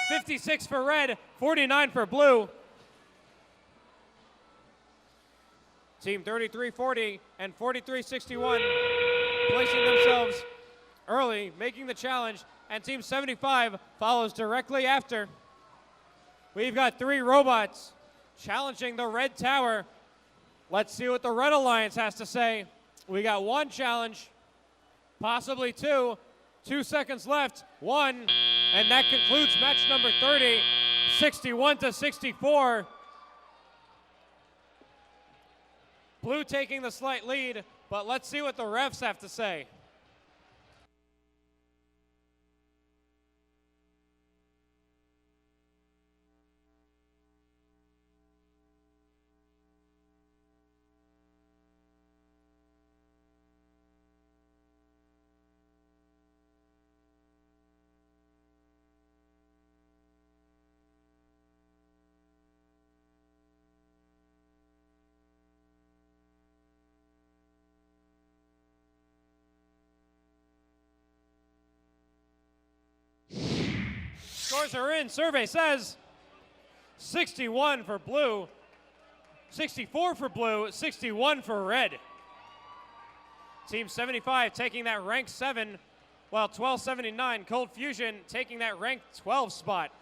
Speaker 1: 56 for red, 49 for blue. Team 3340 and 4361 placing themselves early, making the challenge, and Team 75 follows directly after. We've got 3 robots challenging the red tower. Let's see what the Red Alliance has to say. We got 1 challenge, possibly 2. 2 seconds left, 1, and that concludes match number 30, 61-64. Blue taking the slight lead, but let's see what the refs have to say. Scores are in. Survey says 61 for blue, 64 for blue, 61 for red. Team 75 taking that rank 7, while 1279 Cold Fusion taking that rank 12 spot.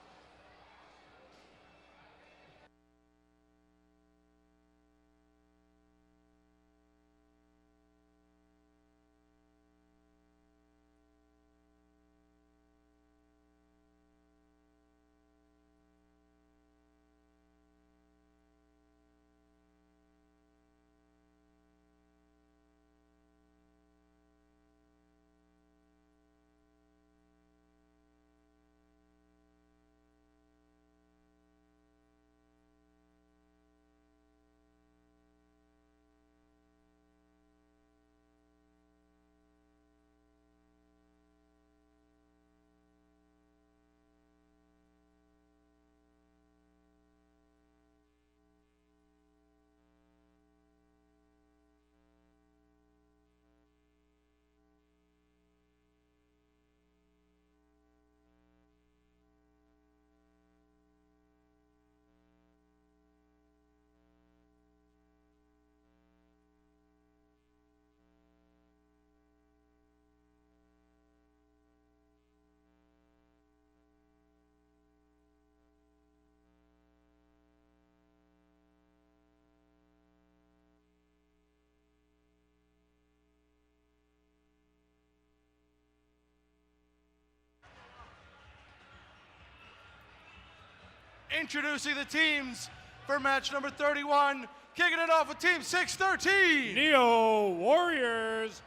Speaker 2: Introducing the teams for match number 31, kicking it off with Team 613.
Speaker 1: Neo Warriors.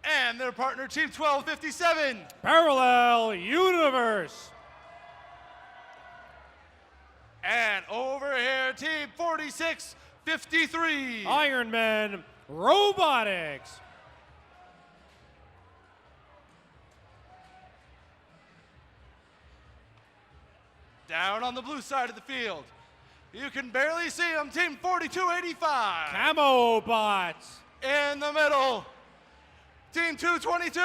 Speaker 2: And their partner, Team 1257.
Speaker 1: Parallel Universe.
Speaker 2: And over here, Team 4653.
Speaker 1: Iron Man Robotics.
Speaker 2: Down on the blue side of the field, you can barely see them, Team 4285.
Speaker 1: Camo Bots.
Speaker 2: In the middle, Team 222.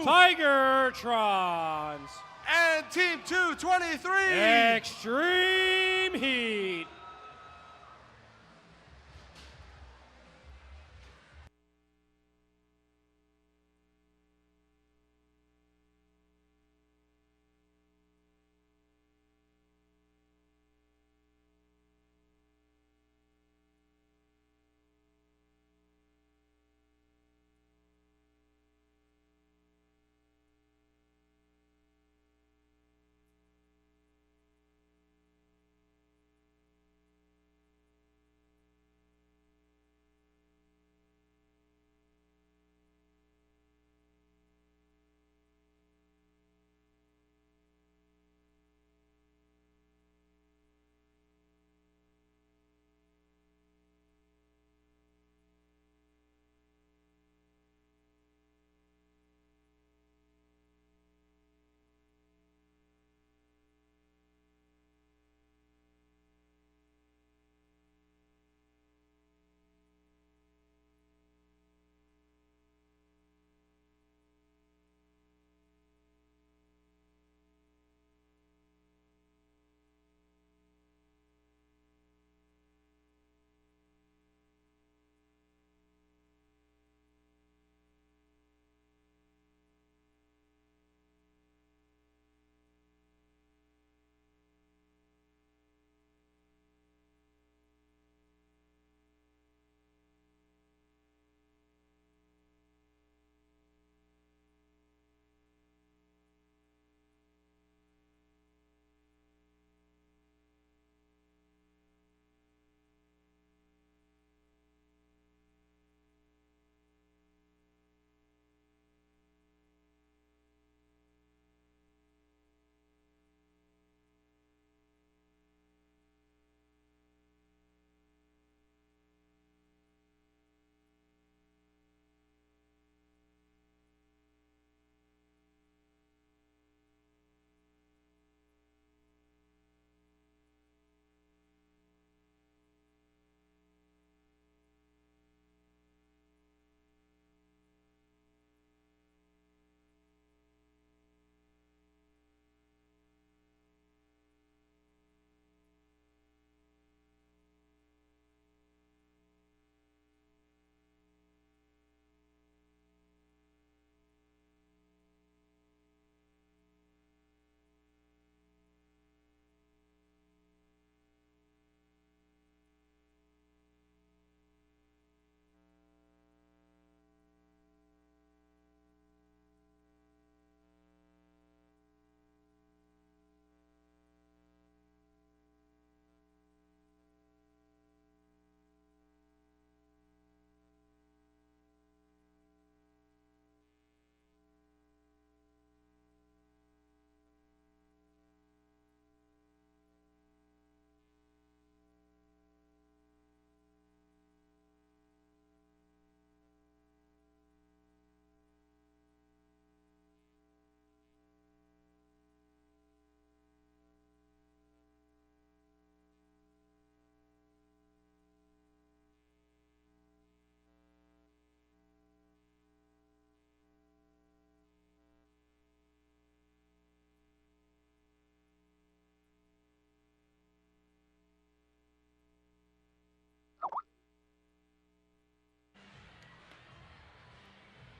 Speaker 1: Tigertrons.
Speaker 2: And Team 223.
Speaker 1: Extreme Heat.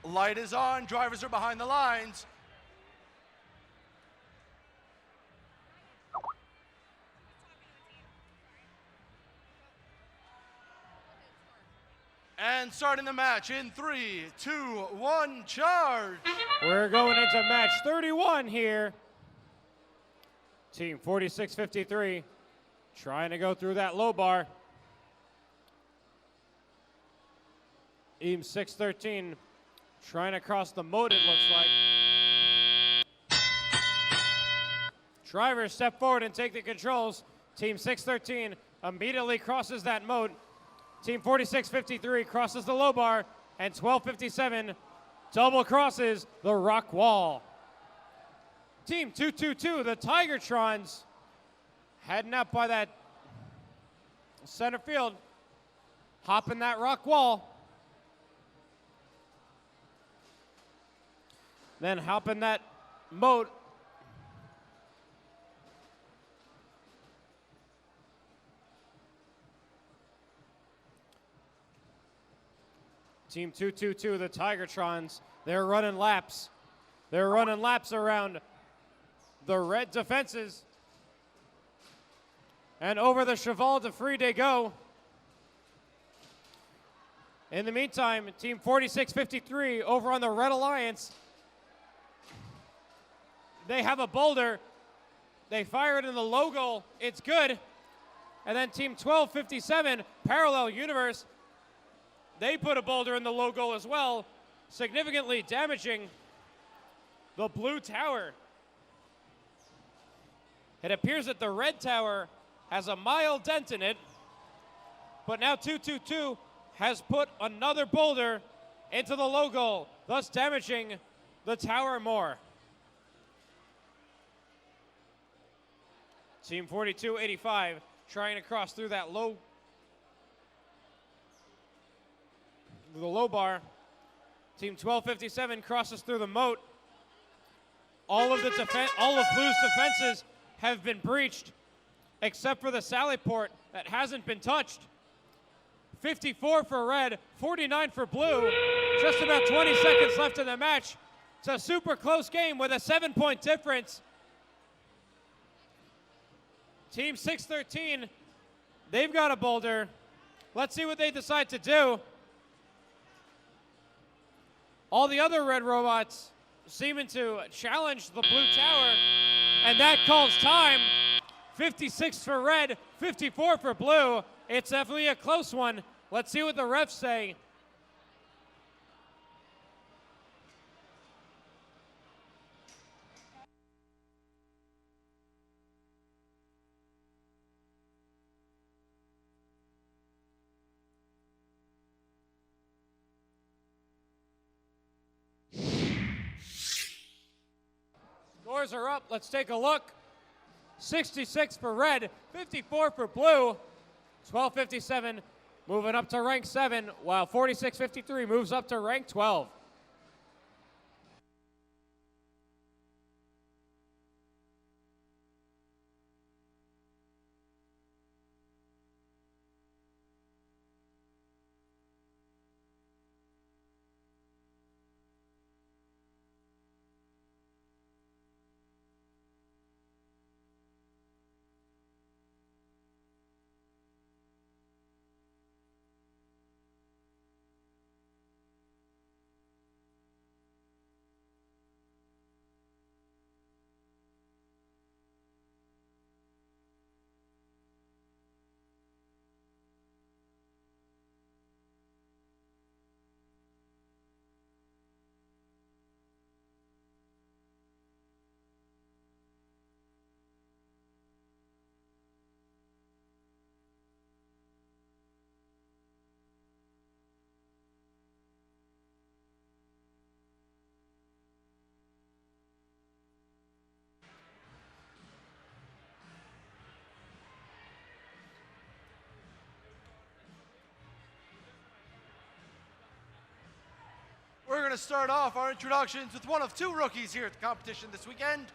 Speaker 2: Light is on. Drivers are behind the lines. And starting the match in 3, 2, 1, charge.
Speaker 1: We're going into match 31 here. Team 4653 trying to go through that low bar. Team 613 trying to cross the moat, it looks like. Drivers step forward and take the controls. Team 613 immediately crosses that moat. Team 4653 crosses the low bar, and 1257 double crosses the rock wall. Team 222, the Tigertrons, heading up by that center field, hopping that rock wall. then hop in that moat. Team 222, the Tigertrons, they're running laps. They're running laps around the red defenses. And over the Cheval de Free they go. In the meantime, Team 4653 over on the Red Alliance, they have a boulder. They fire it in the low goal. It's good. And then Team 1257, Parallel Universe, they put a boulder in the low goal as well, significantly damaging the blue tower. It appears that the red tower has a mild dent in it, but now 222 has put another boulder into the low goal, thus damaging the tower more. Team 4285 trying to cross through that low bar. Team 1257 crosses through the moat. All of Blue's defenses have been breached, except for the sally port that hasn't been touched. 54 for red, 49 for blue. Just about 20 seconds left in the match. It's a super close game with a 7-point difference. Team 613, they've got a boulder. Let's see what they decide to do. All the other red robots seeming to challenge the blue tower, and that calls time. 56 for red, 54 for blue. It's definitely a close one. Let's see what the refs say. Scores are up. Let's take a look. 66 for red, 54 for blue. 1257 moving up to rank 7, while 4653 moves up to rank 12.
Speaker 2: We're going to start off our introductions with one of two rookies here at the competition this weekend.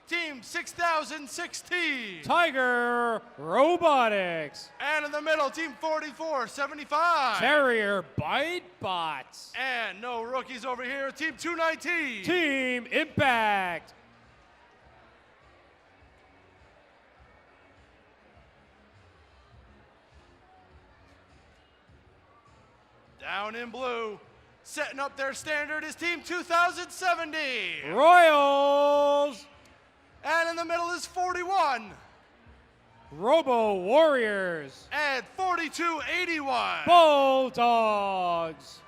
Speaker 2: Team 6016.
Speaker 1: Tiger Robotics.
Speaker 2: And in the middle, Team 4475.
Speaker 1: Terrier Bite Bots.
Speaker 2: And no rookies over here, Team 219.
Speaker 1: Team Impact.
Speaker 2: Down in blue, setting up their standard is Team 2070.
Speaker 1: Royals.
Speaker 2: And in the middle is 41.
Speaker 1: Robo Warriors.
Speaker 2: And 4281.
Speaker 1: Bulldogs.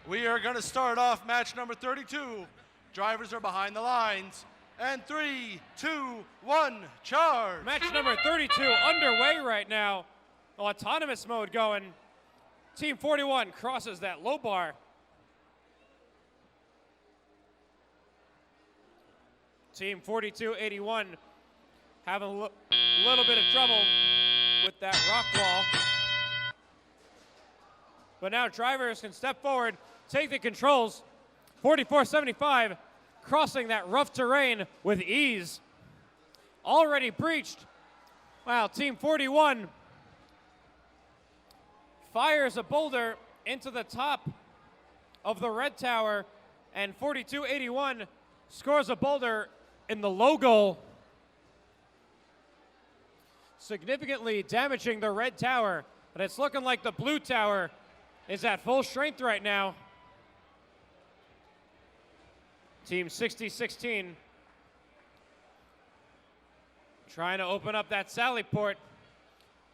Speaker 2: We are going to start off match number 32. Drivers are behind the lines. And 3, 2, 1, charge.
Speaker 1: Match number 32 underway right now. Autonomous mode going. Team 41 crosses that low bar. Team 4281 having a little bit of trouble with that rock wall. But now drivers can step forward, take the controls. 4475 crossing that rough terrain with ease. Already breached. Wow, Team 41 fires a boulder into the top of the red tower, and 4281 scores a boulder in the low goal, significantly damaging the red tower. But it's looking like the blue tower is at full strength right now. Team 6016 trying to open up that sally port,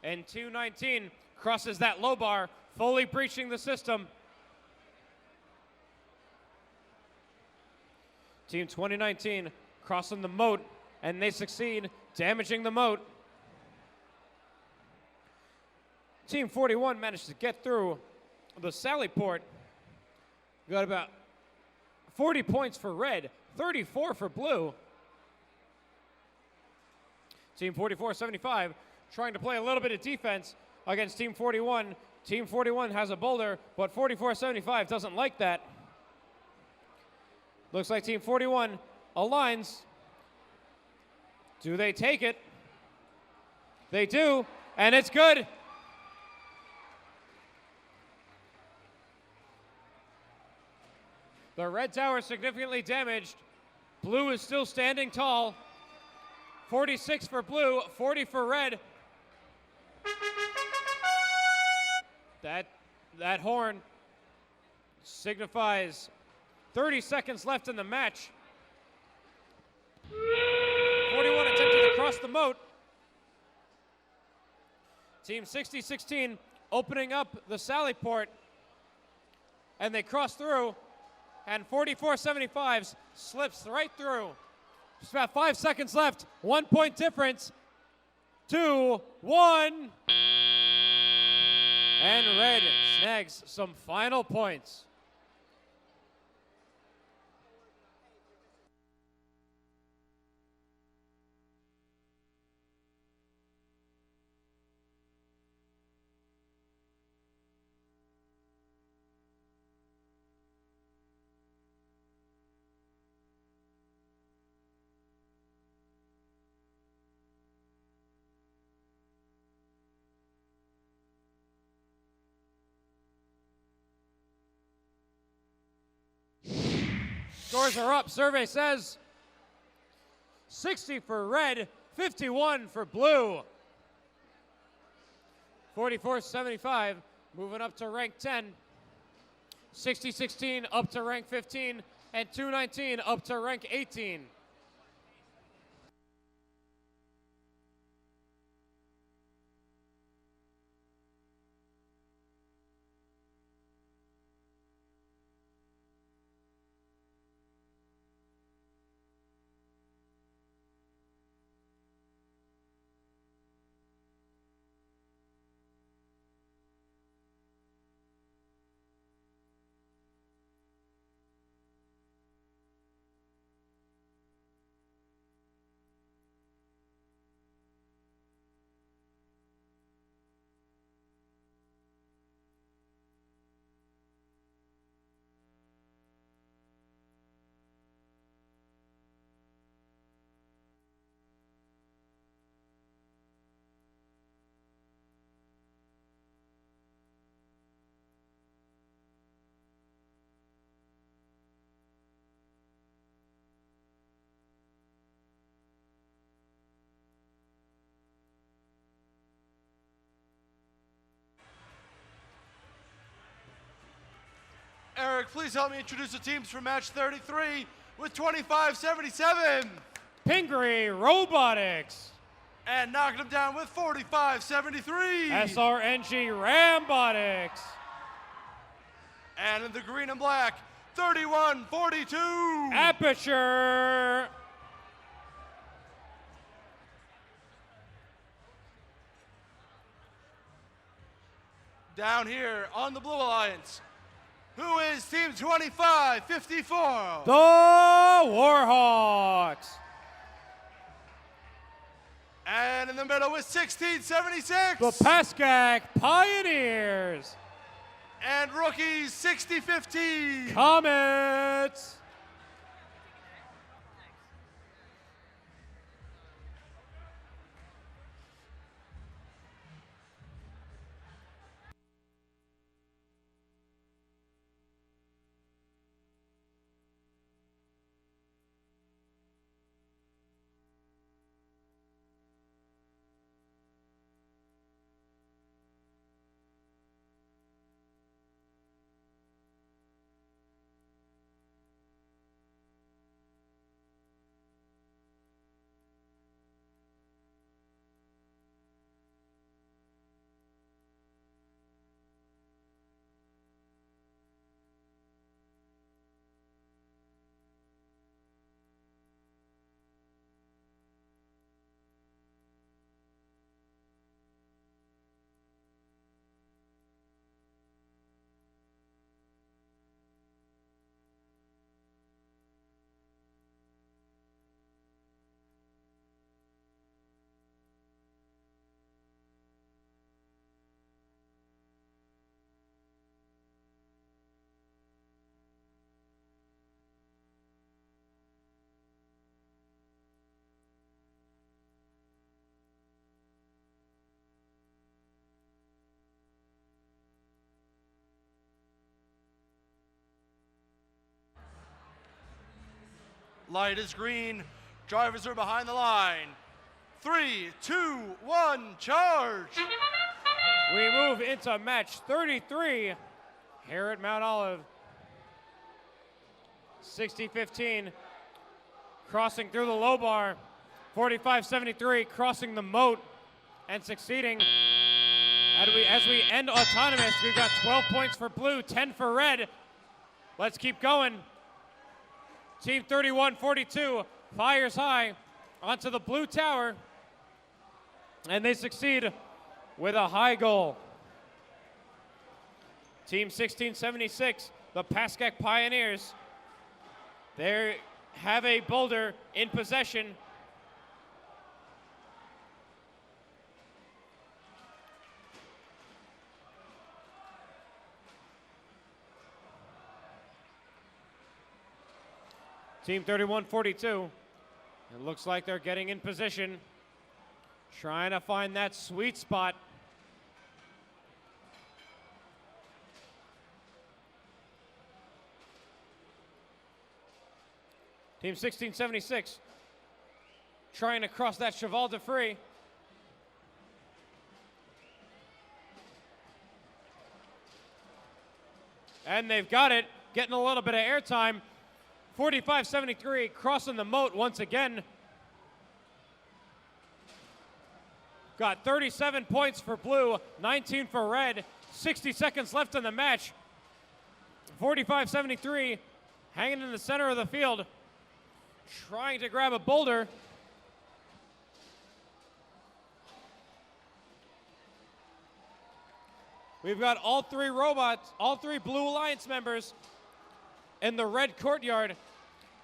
Speaker 1: and 219 crosses that low bar, fully breaching the system. Team 2019 crossing the moat, and they succeed, damaging the moat. Team 41 managed to get through the sally port. Got about 40 points for red, 34 for blue. Team 4475 trying to play a little bit of defense against Team 41. Team 41 has a boulder, but 4475 doesn't like that. Looks like Team 41 aligns. Do they take it? They do, and it's good. The red tower is significantly damaged. Blue is still standing tall. 46 for blue, 40 for red. That horn signifies 30 seconds left in the match. 41 attempting to cross the moat. Team 6016 opening up the sally port, and they cross through, and 4475 slips right through. Just about 5 seconds left. 1 point difference. 2, 1. And red snags some final points. Scores are up. Survey says 60 for red, 51 for blue. 4475 moving up to rank 10. 6016 up to rank 15, and 219 up to rank 18.
Speaker 2: Eric, please help me introduce the teams for match 33 with 2577.
Speaker 1: Pingree Robotics.
Speaker 2: And knocking them down with 4573.
Speaker 1: SRNG Rambotics.
Speaker 2: And in the green and black, 31-42.
Speaker 1: Aperture.
Speaker 2: Down here on the Blue Alliance, who is Team 25-54?
Speaker 1: The Warhawks.
Speaker 2: And in the middle with 1676.
Speaker 1: The Pascack Pioneers.
Speaker 2: And rookies 60-15.
Speaker 1: Comets.
Speaker 2: Light is green. Drivers are behind the line. 3, 2, 1, charge.
Speaker 1: We move into match 33 here at Mount Olive. 60-15, crossing through the low bar. 45-73, crossing the moat and succeeding. As we end autonomous, we've got 12 points for blue, 10 for red. Let's keep going. Team 31-42 fires high onto the blue tower, and they succeed with a high goal. Team 1676, the Pascack Pioneers, they have a boulder in possession. Team 31-42, it looks like they're getting in position, trying to find that sweet spot. Team 1676 trying to cross that cheval de frise. And they've got it, getting a little bit of airtime. 45-73, crossing the moat once again. Got 37 points for blue, 19 for red. 60 seconds left in the match. 45-73, hanging in the center of the field, trying to grab a boulder. We've got all three robots, all three Blue Alliance members in the red courtyard.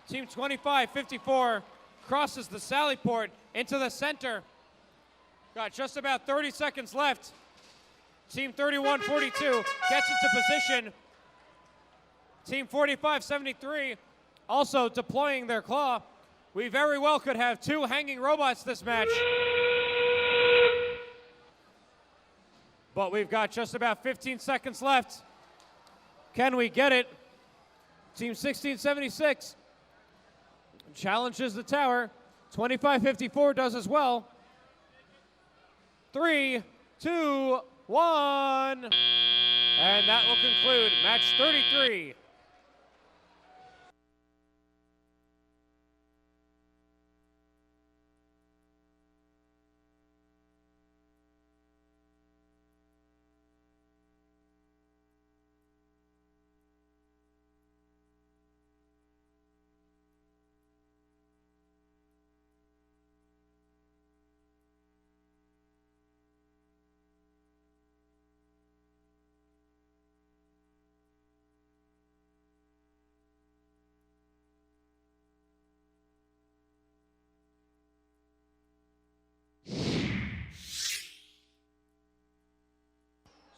Speaker 1: Team 25-54 crosses the sally port into the center. Got just about 30 seconds left. Team 31-42 gets into position. Team 45-73 also deploying their claw. We very well could have two hanging robots this match. But we've got just about 15 seconds left. Can we get it? Team 1676 challenges the tower. 25-54 does as well. 3, 2, 1. And that will conclude match 33.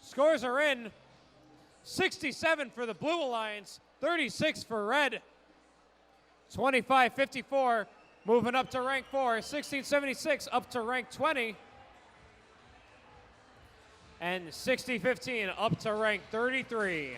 Speaker 1: Scores are in. 67 for the Blue Alliance, 36 for Red. 25-54, moving up to rank 4. 16-76 up to rank 20. And 60-15 up to rank 33.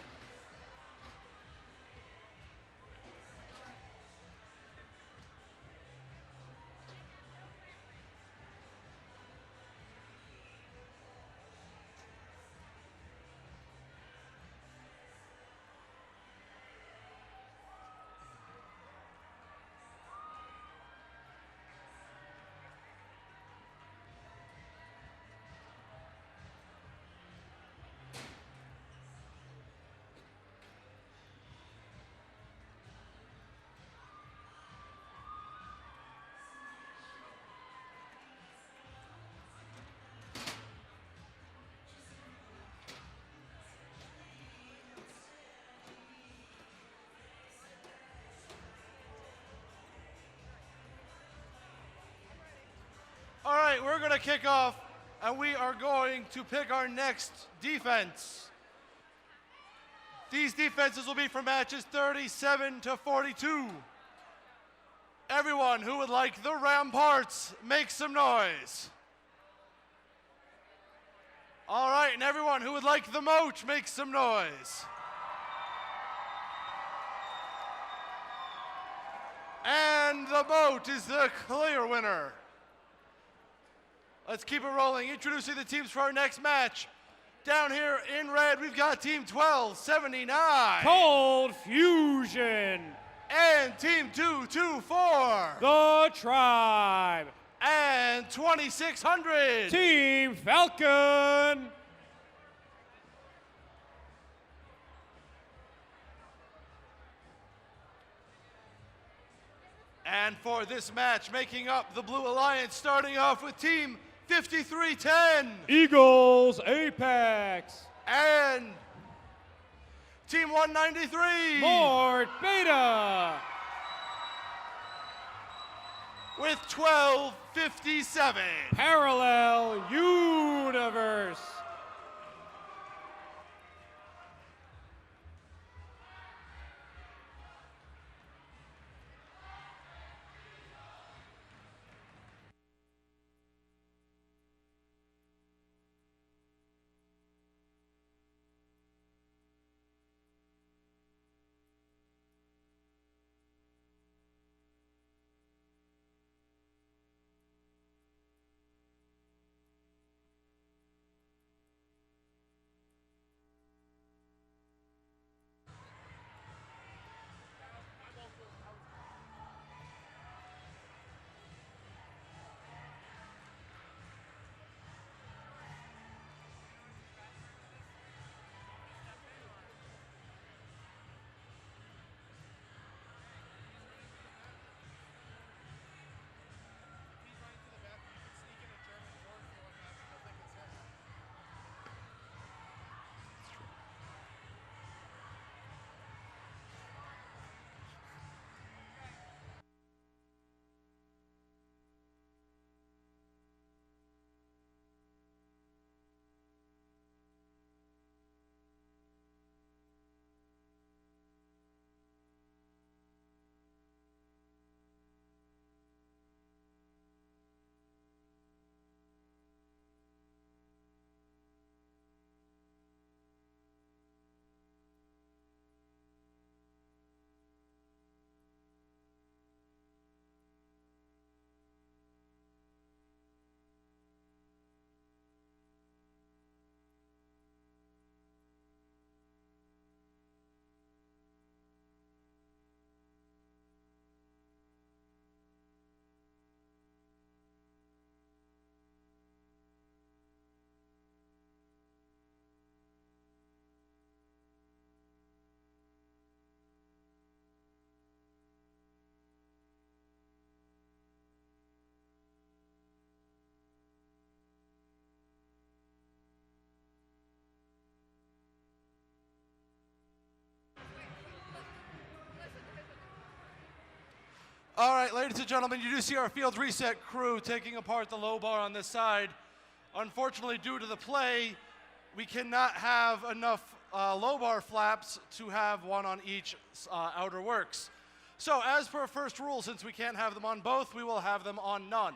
Speaker 2: All right, we're going to kick off, and we are going to pick our next defense. These defenses will be for matches 37 to 42. Everyone who would like the Ramparts, make some noise. All right, and everyone who would like the Moat, make some noise. And the Moat is the clear winner. Let's keep it rolling. Introducing the teams for our next match. Down here in red, we've got Team 1279.
Speaker 1: Cold Fusion.
Speaker 2: And Team 224.
Speaker 1: The Tribe.
Speaker 2: And 2600.
Speaker 1: Team Falcon.
Speaker 2: And for this match, making up the Blue Alliance, starting off with Team 5310.
Speaker 1: Eagles Apex.
Speaker 2: And Team 193.
Speaker 1: Mort Beta.
Speaker 2: With 1257.
Speaker 1: Parallel Universe.
Speaker 2: All right, ladies and gentlemen, you do see our field reset crew taking apart the low bar on this side. Unfortunately, due to the play, we cannot have enough low bar flaps to have one on each outer works. So as per first rule, since we can't have them on both, we will have them on none.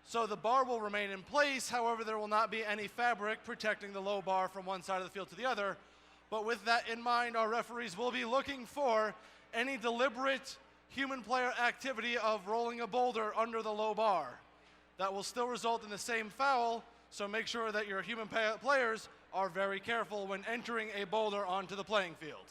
Speaker 2: So the bar will remain in place, however, there will not be any fabric protecting the low bar from one side of the field to the other. But with that in mind, our referees will be looking for any deliberate human player activity of rolling a boulder under the low bar. That will still result in the same foul, so make sure that your human players are very careful when entering a boulder onto the playing field.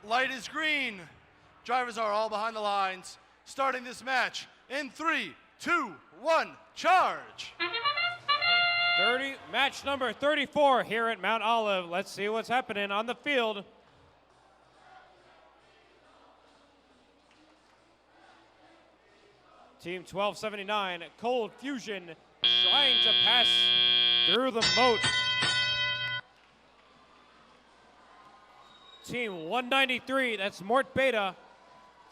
Speaker 2: Light is green. Drivers are all behind the lines. Starting this match in 3, 2, 1, charge.
Speaker 1: Match number 34 here at Mount Olive. Let's see what's happening on the field. Team 1279, Cold Fusion, trying to pass through the moat. Team 193, that's Mort Beta,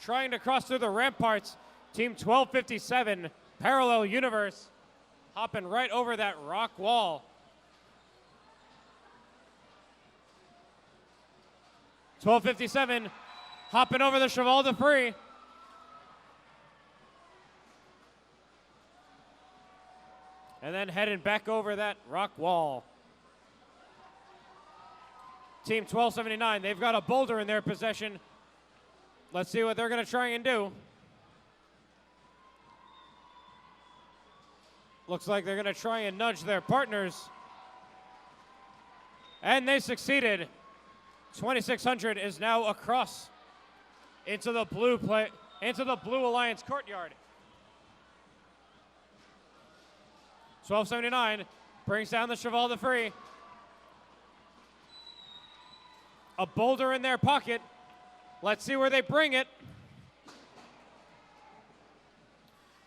Speaker 1: trying to cross through the ramparts. Team 1257, Parallel Universe, hopping right over that rock wall. 1257, hopping over the Cheval de Free. And then heading back over that rock wall. Team 1279, they've got a boulder in their possession. Let's see what they're going to try and do. Looks like they're going to try and nudge their partners. And they succeeded. 2600 is now across into the Blue Alliance courtyard. 1279 Brings down the cheval de free. A boulder in their pocket. Let's see where they bring it.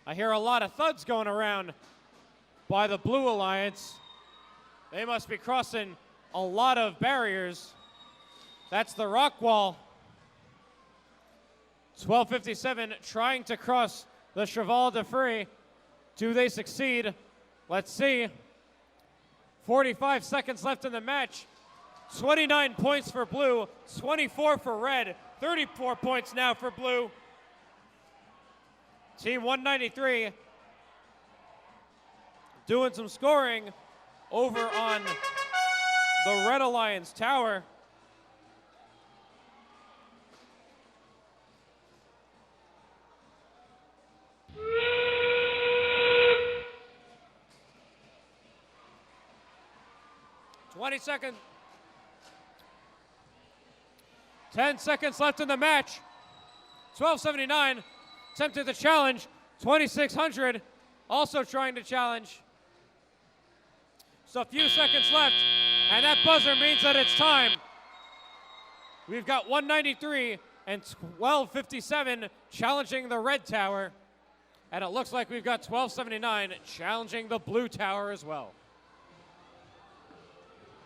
Speaker 1: I hear a lot of thuds going around by the Blue Alliance. They must be crossing a lot of barriers. That's the rock wall. 12:57 trying to cross the cheval de free. Do they succeed? Let's see. 45 seconds left in the match. 29 points for blue, 24 for red, 34 points now for blue. Team 193 doing some scoring over on the Red Alliance tower. Seconds. 10 seconds left in the match. 12:79 attempted to challenge. 2600 also trying to challenge. So a few seconds left, and that buzzer means that it's time. We've got 193 and 12:57 challenging the red tower, and it looks like we've got 12:79 challenging the blue tower as well.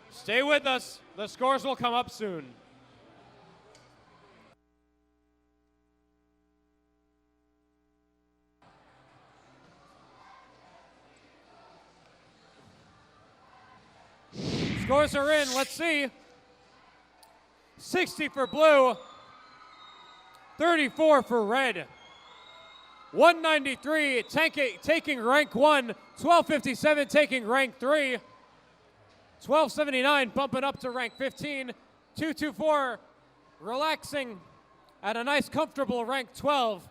Speaker 1: Stay with us. The scores will come up soon. Scores are in. Let's see. 60 for blue, 34 for red. 193 taking rank 1, 12:57 taking rank 3. 12:79 bumping up to rank 15. 224 relaxing at a nice comfortable rank 12.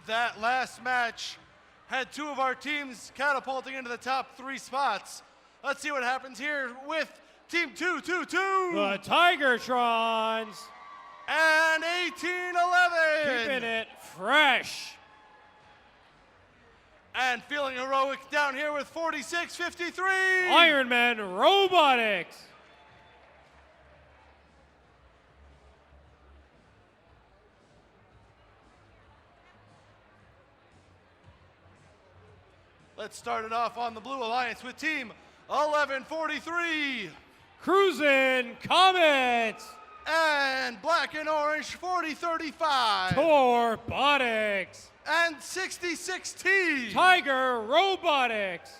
Speaker 2: That last match had two of our teams catapulting into the top 3 spots. Let's see what happens here with Team 222.
Speaker 1: The Tigertrons.
Speaker 2: And 1811.
Speaker 1: Keeping it fresh.
Speaker 2: And feeling heroic down here with 4653.
Speaker 1: Iron Man Robotics.
Speaker 2: Let's start it off on the Blue Alliance with Team 1143.
Speaker 1: Cruisin' Comets.
Speaker 2: And Black and Orange 4035.
Speaker 1: Torbotics.
Speaker 2: And 6060.
Speaker 1: Tiger Robotics.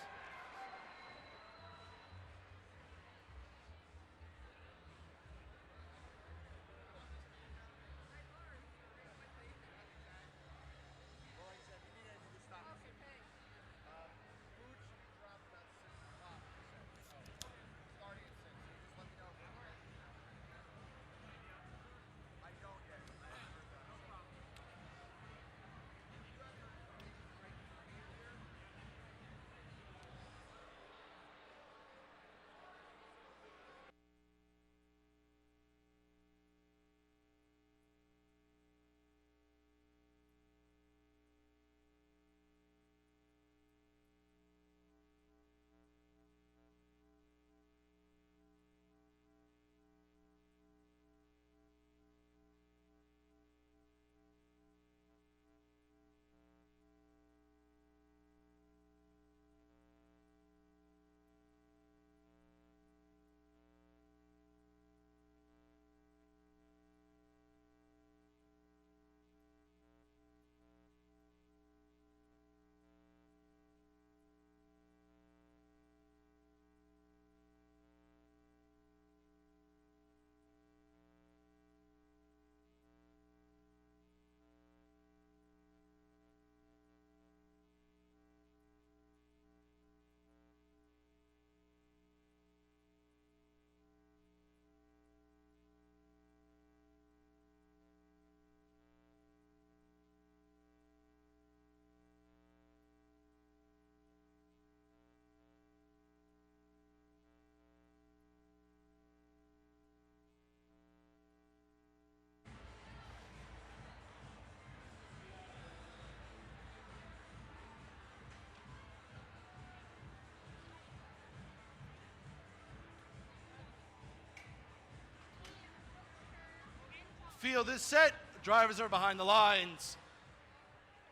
Speaker 2: Field is set. Drivers are behind the lines.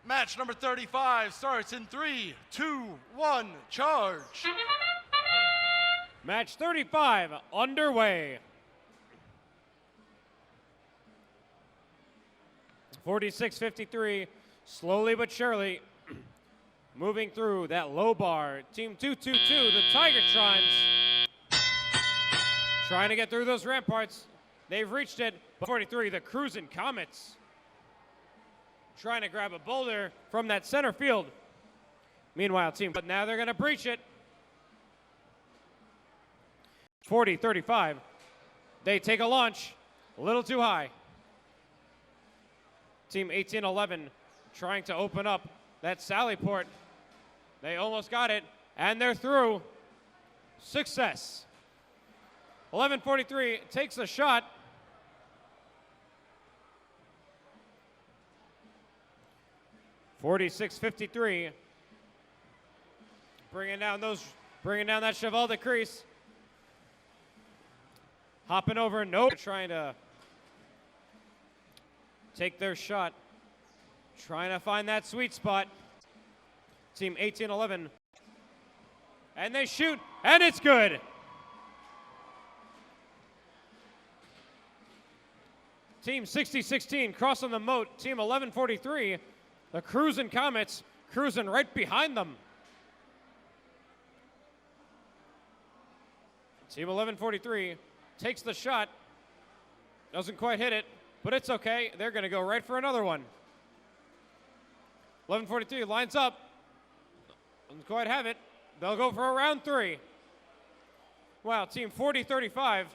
Speaker 2: Match number 35 starts in 3, 2, 1, charge.
Speaker 1: Match 35 underway. 46-53, slowly but surely moving through that low bar. Team 222, the Tigertrons, trying to get through those ramparts. They've reached it. 43, the Cruisin' Comets, trying to grab a boulder from that center field. Meanwhile, but now they're going to breach it. 40-35, they take a launch, a little too high. Team 1811 trying to open up that sally port. They almost got it, and they're through. Success. 1143 takes a shot. .46-53, bringing down that cheval de crease. Hopping over, nope, trying to take their shot, trying to find that sweet spot. Team 1811, and they shoot, and it's good. Team 6016 crossing the moat. Team 1143, the Cruisin' Comets, cruising right behind them. Team 1143 takes the shot, doesn't quite hit it, but it's okay. They're going to go right for another one. 1143 lines up, doesn't quite have it. They'll go for a round 3. Wow, Team 4035,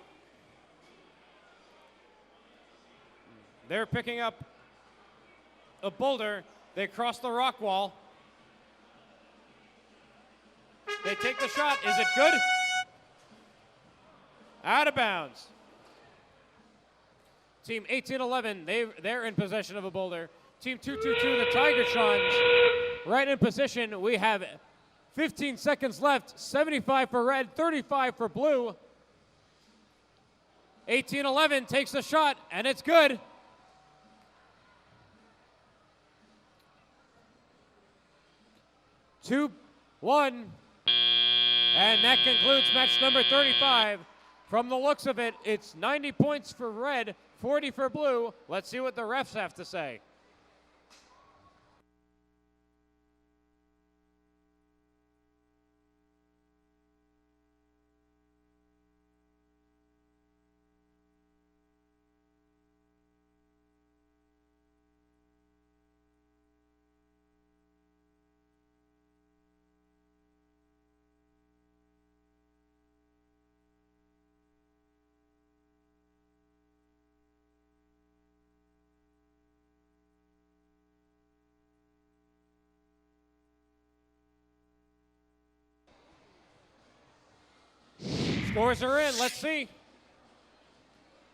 Speaker 1: they're picking up a boulder. They cross the rock wall. They take the shot. Is it good? Out of bounds. Team 1811, they're in possession of a boulder. Team 222, the Tigertrons, right in position. We have 15 seconds left. 75 for red, 35 for blue. 1811 takes the shot, and it's good. Two, one, and that concludes match number 35. From the looks of it, it's 90 points for red, 40 for blue. Let's see what the refs have to say. Scores are in. Let's see.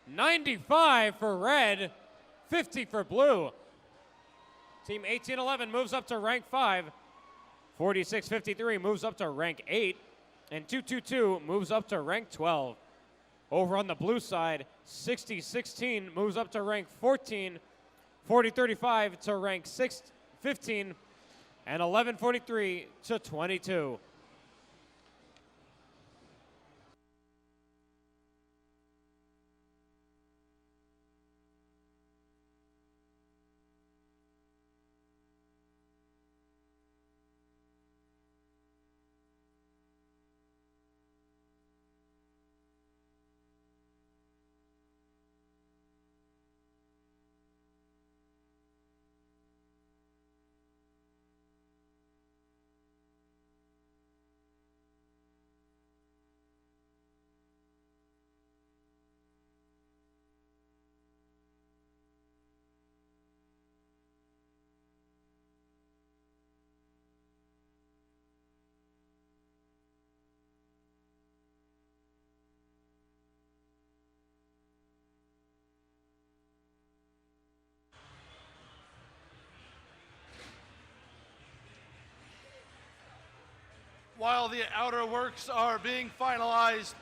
Speaker 1: 95 for red, 50 for blue. Team 1811 moves up to rank 5. 46-53 moves up to rank 8. And 222 moves up to rank 12. Over on the blue side, 60-16 moves up to rank 14. 40-35 to rank 15. And 11-43 to 22.
Speaker 2: While the outer works are being finalized,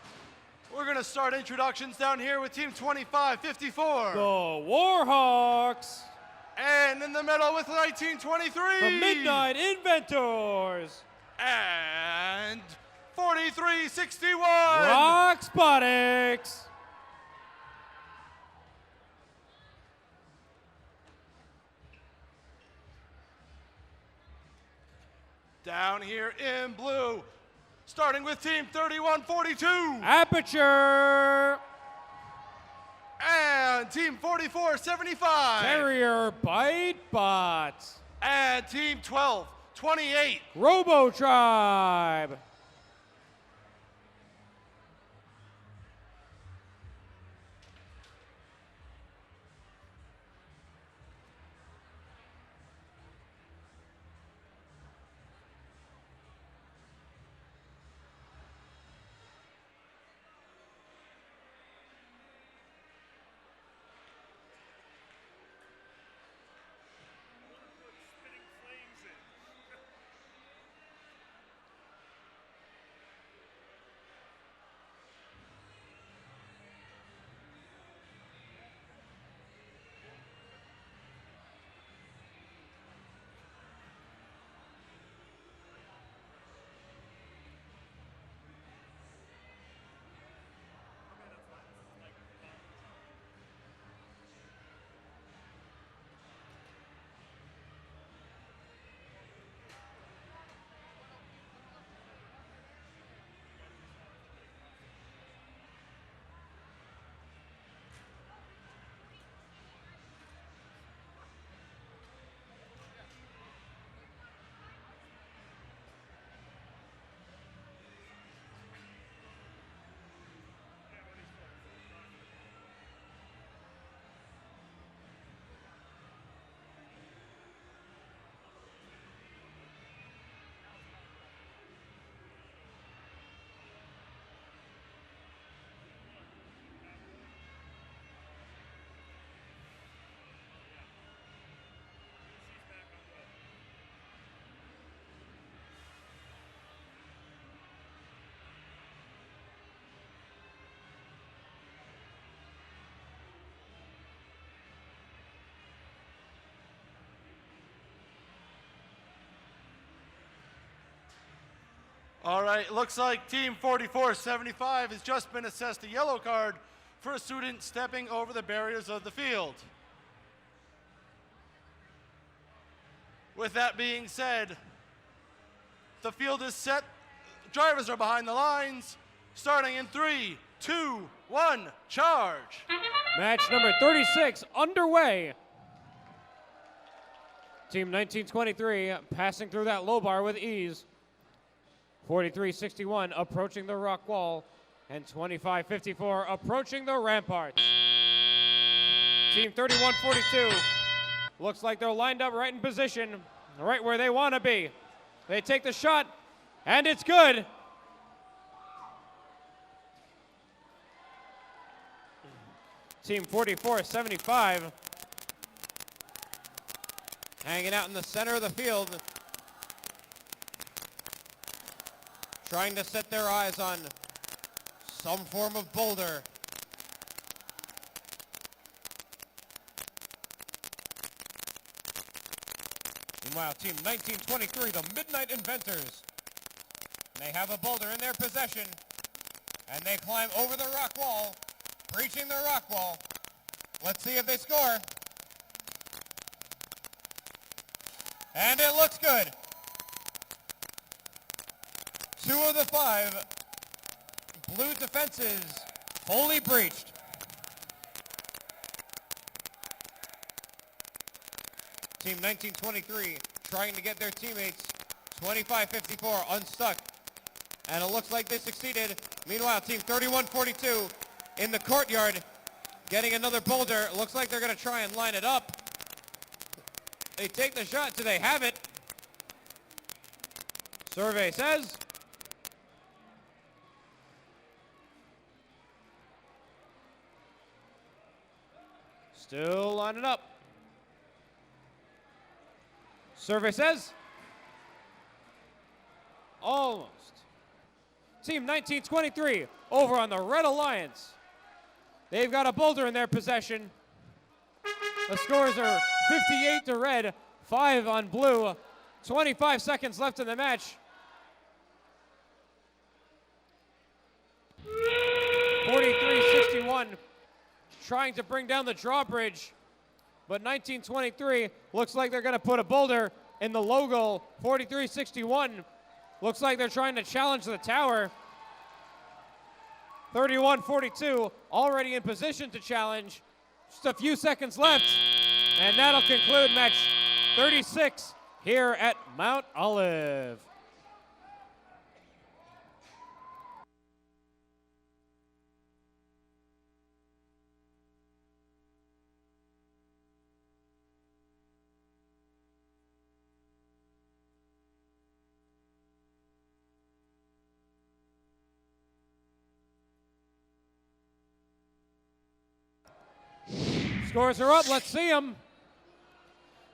Speaker 2: We're going to start introductions down here with Team 2554.
Speaker 1: The Warhawks.
Speaker 2: And in the middle with 1923.
Speaker 1: The Midnight Inventors.
Speaker 2: And 4361.
Speaker 1: Roxbotics.
Speaker 2: Down here in blue, starting with Team 3142.
Speaker 1: Aperture.
Speaker 2: And Team 4475.
Speaker 1: Carrier Bite Bots.
Speaker 2: And Team 1228.
Speaker 1: Robo Tribe.
Speaker 2: All right, looks like Team 4475 has just been assessed a yellow card for a student stepping over the barriers of the field. With that being said, the field is set. Drivers are behind the lines. Starting in 3, 2, 1, charge.
Speaker 1: Match number 36 underway. Team 1923 passing through that low bar with ease. 4361 approaching the rock wall, and 2554 approaching the ramparts. Team 3142 looks like they're lined up right in position, right where they want to be. They take the shot, and it's good. Team 4475 hanging out in the center of the field, trying to set their eyes on some form of boulder. Meanwhile, Team 1923, the Midnight Inventors, they have a boulder in their possession, and they climb over the rock wall, breaching the rock wall. Let's see if they score. And it looks good. 2 of the 5 blue defenses fully breached. Team 1923 trying to get their teammates 2554 unstuck, and it looks like they succeeded. Meanwhile, Team 3142 in the courtyard getting another boulder. It looks like they're going to try and line it up. They take the shot. Do they have it? Survey says still lining up. Survey says almost. Team 1923 over on the Red Alliance. They've got a boulder in their possession. The scores are 58 to red, 5 on blue. 25 seconds left in the match. 43-61, trying to bring down the drawbridge. But 1923 looks like they're going to put a boulder in the logo. 43-61 looks like they're trying to challenge the tower. 31-42 already in position to challenge. Just a few seconds left, and that'll conclude match 36 here at Mount Olive. Scores are up, let's see them.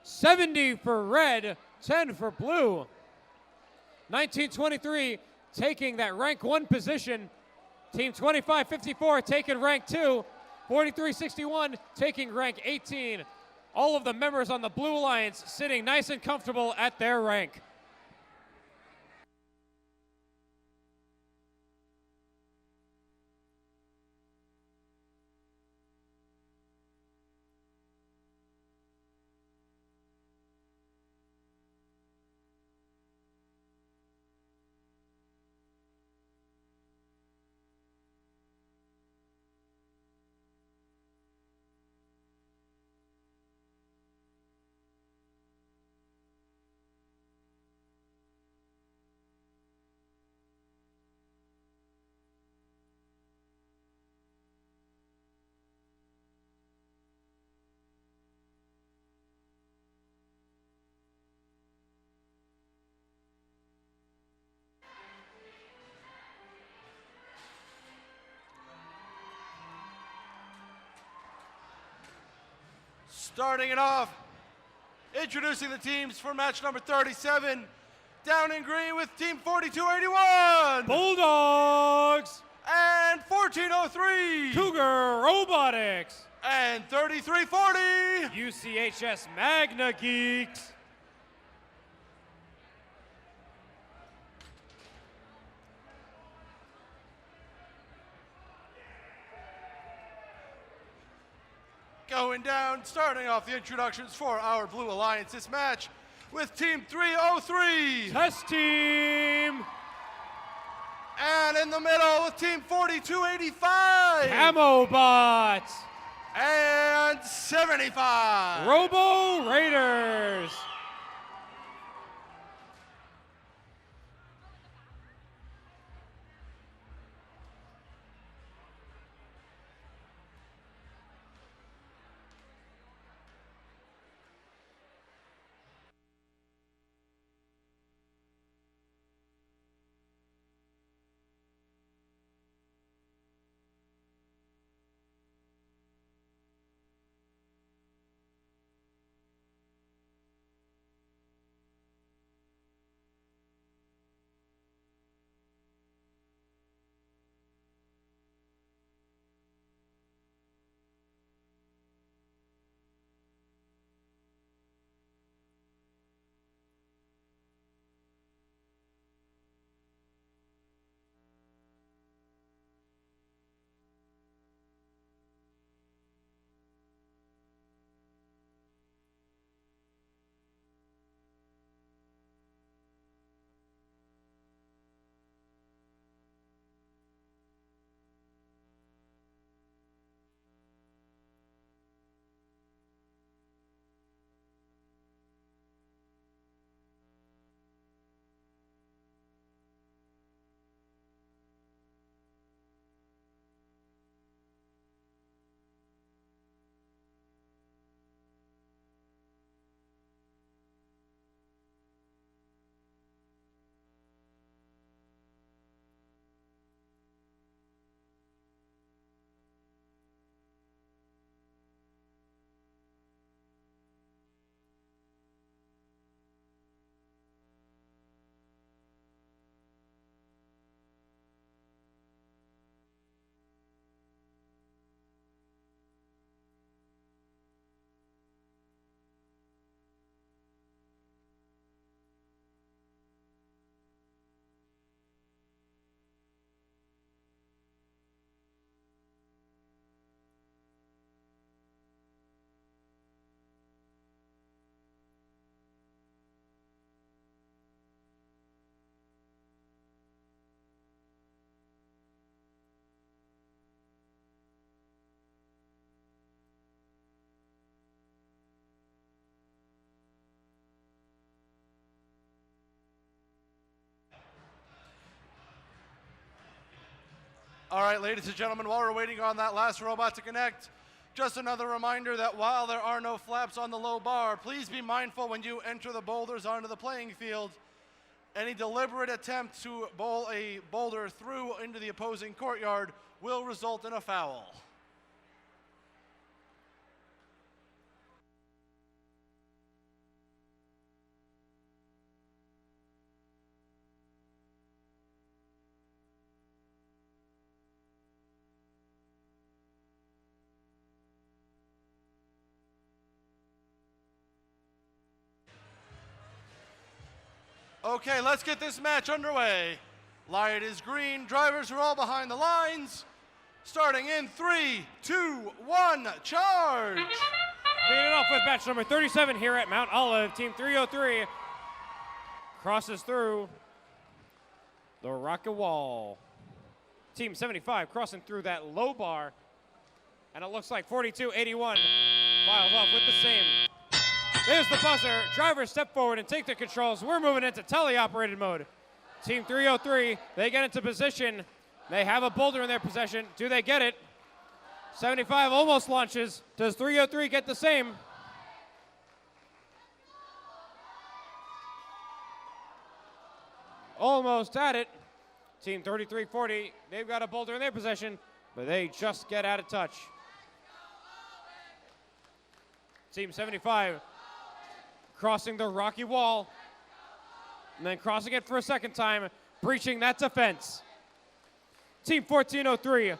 Speaker 1: 70 for red, 10 for blue. 1923 taking that rank 1 position. Team 2554 taking rank 2. 43-61 taking rank 18. All of the members on the Blue Alliance sitting nice and comfortable at their rank.
Speaker 2: Starting it off, introducing the teams for match number 37. Down in green with Team 4281.
Speaker 1: Bulldogs.
Speaker 2: And 1403.
Speaker 1: Cougar Robotics.
Speaker 2: And 3340.
Speaker 1: UCHS Magna Geeks.
Speaker 2: Going down, starting off the introductions for our Blue Alliance this match with Team 303.
Speaker 1: Test Team.
Speaker 2: And in the middle with Team 4285.
Speaker 1: Camo Bots.
Speaker 2: And 75.
Speaker 1: Robo Raiders.
Speaker 2: All right, ladies and gentlemen, while we're waiting on that last robot to connect, just another reminder that while there are no flaps on the low bar, please be mindful when you enter the boulders onto the playing field. Any deliberate attempt to bowl a boulder through into the opposing courtyard will result in a foul. Okay, let's get this match underway. Light is green. Drivers are all behind the lines. Starting in 3, 2, 1, charge!
Speaker 1: Leading off with match number 37 here at Mount Olive. Team 303 crosses through the rocket wall. Team 75 crossing through that low bar. And it looks like 4281 files off with the same. There's the buzzer. Drivers step forward and take the controls. We're moving into teleoperated mode. Team 303, they get into position. They have a boulder in their possession. Do they get it? 75 almost launches. Does 303 get the same? Almost at it. Team 3340, they've got a boulder in their possession, but they just get out of touch. Team 75 crossing the rocky wall, and then crossing it for a second time, breaching that defense. Team 1403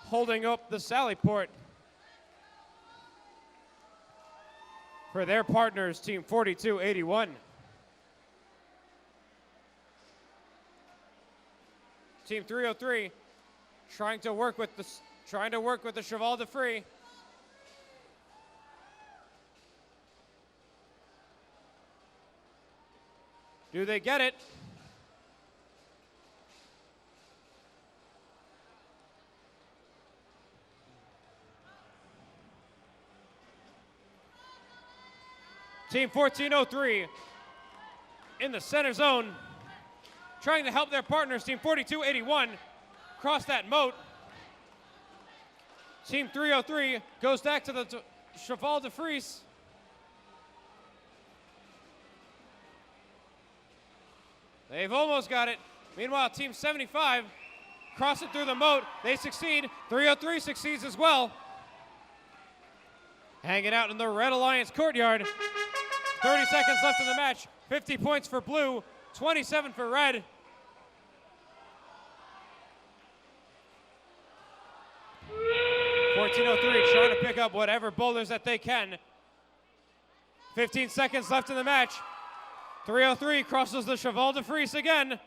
Speaker 1: holding up the sally port for their partners, Team 4281. Team 303 trying to work with the cheval de frise. Do they get it? Team 1403 in the center zone, trying to help their partners, Team 4281, cross that moat. Team 303 goes back to the cheval de frise. They've almost got it. Meanwhile, Team 75 cross it through the moat. They succeed. 303 succeeds as well. Hanging out in the Red Alliance courtyard. 30 seconds left in the match. 50 points for blue, 27 for red. .1403 trying to pick up whatever boulders that they can. 15 seconds left in the match. 303 crosses the cheval de frise again.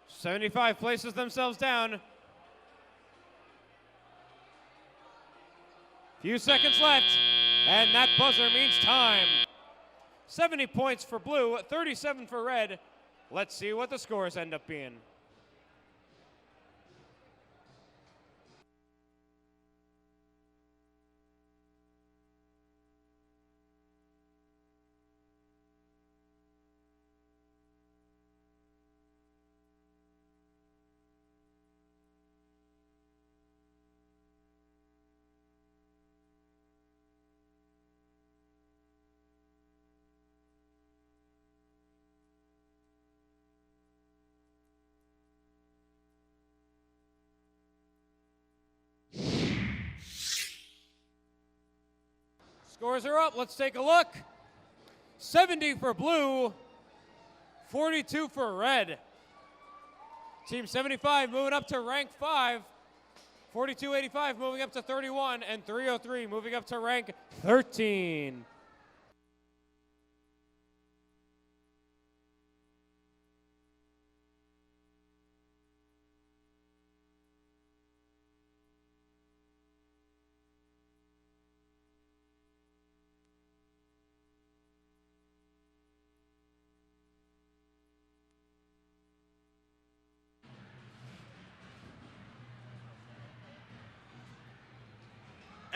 Speaker 1: 75 places themselves down. Few seconds left, and that buzzer means time. 70 points for blue, 37 for red. Let's see what the scores end up being. Scores are up. Let's take a look. 70 for blue, 42 for red. Team 75 moving up to rank 5. 4285 moving up to 31, and 303 moving up to rank 13.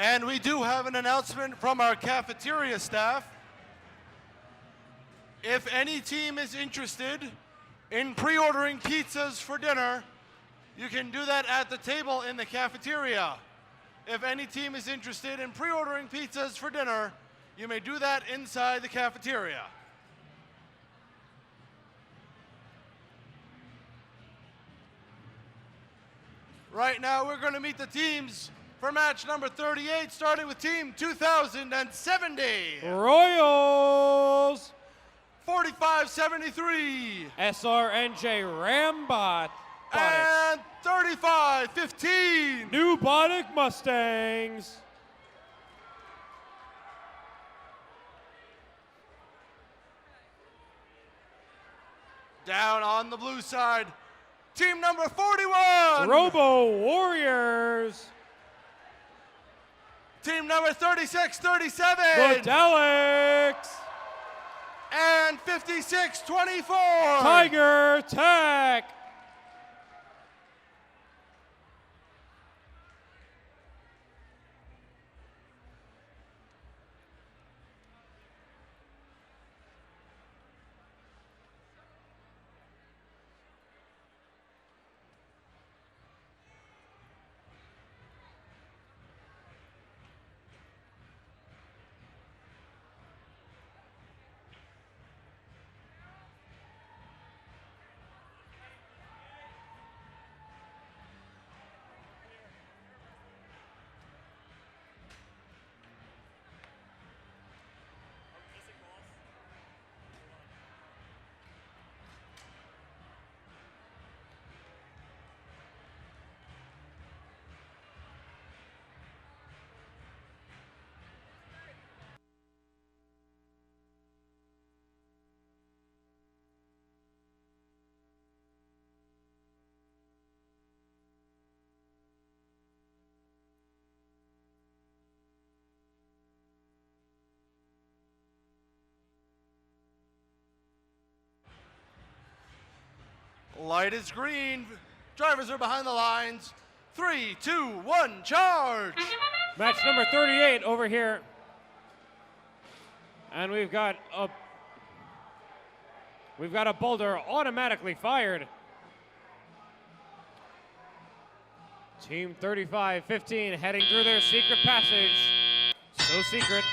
Speaker 2: And we do have an announcement from our cafeteria staff. If any team is interested in pre-ordering pizzas for dinner, you can do that at the table in the cafeteria. If any team is interested in pre-ordering pizzas for dinner, you may do that inside the cafeteria. Right now, we're going to meet the teams for match number 38, starting with team 2070.
Speaker 1: Royals.
Speaker 2: 45-73.
Speaker 1: SRNJ Rambot.
Speaker 2: And 35-15.
Speaker 1: New Bonic Mustangs.
Speaker 2: Down on the blue side, team number 41.
Speaker 1: Robo Warriors.
Speaker 2: Team number 36-37.
Speaker 1: Godelics.
Speaker 2: And 56-24.
Speaker 1: Tiger Tech.
Speaker 2: Light is green. Drivers are behind the lines. 3, 2, 1, charge.
Speaker 1: Match number 38 over here. And we've got a boulder automatically fired. Team 35-15 heading through their secret passage. So secret.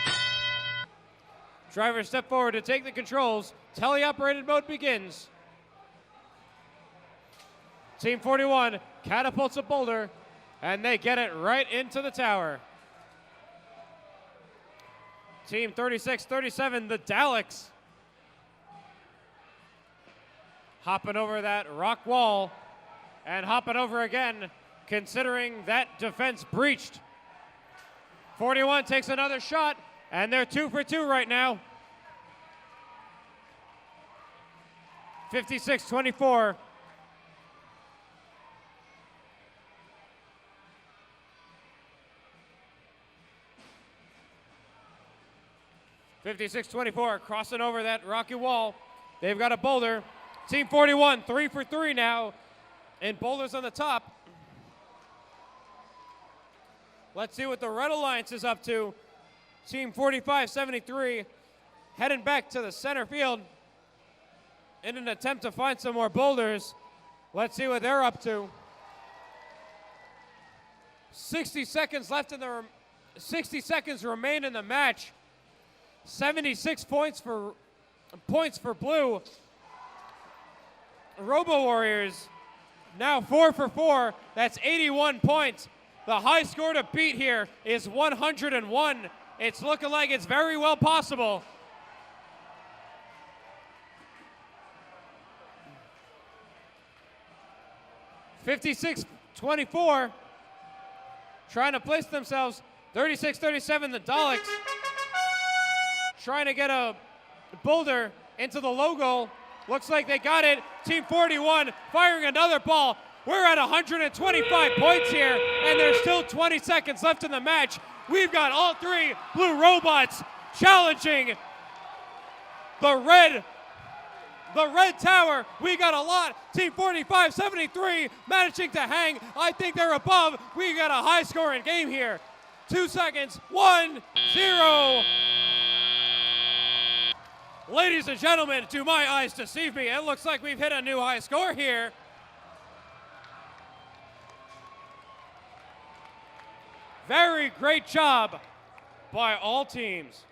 Speaker 1: Drivers step forward to take the controls. Teleoperated mode begins. Team 41 catapults a boulder, and they get it right into the tower. Team 36-37, the Daleks, hopping over that rock wall and hopping over again, considering that defense breached. 41 takes another shot, and they're 2 for 2 right now. 56-24. 56-24, crossing over that rocky wall. They've got a boulder. Team 41, 3 for 3 now, and boulders on the top. Let's see what the Red Alliance is up to. Team 45-73, heading back to the center field in an attempt to find some more boulders. Let's see what they're up to. 60 seconds left in the 60 seconds remain in the match. 76 points for blue. Robo Warriors now 4 for 4. That's 81 points. The high score to beat here is 101. It's looking like it's very well possible. (56-24) trying to place themselves. 36-37, the Daleks trying to get a boulder into the logo. Looks like they got it. Team 41 firing another ball. We're at 125 points here, and there's still 20 seconds left in the match. We've got all 3 blue robots challenging the red tower. We got a lot. Team 45-73 managing to hang. I think they're above. We got a high scoring game here. 2 seconds. 1-0. Ladies and gentlemen, do my eyes deceive me? It looks like we've hit a new high score here. Very great job by all teams.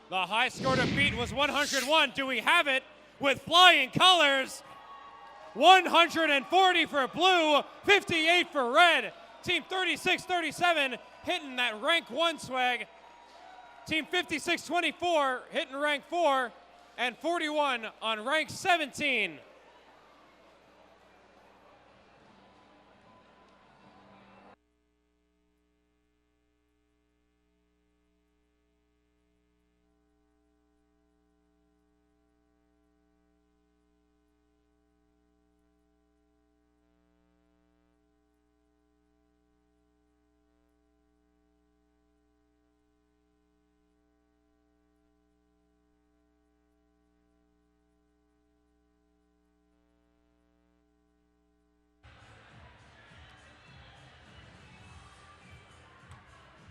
Speaker 1: The high score to beat was 101. Do we have it with flying colors? 140 for blue, 58 for red. Team 36-37 hitting that rank 1 swag. Team 56-24 hitting rank 4, and 41 on rank 17.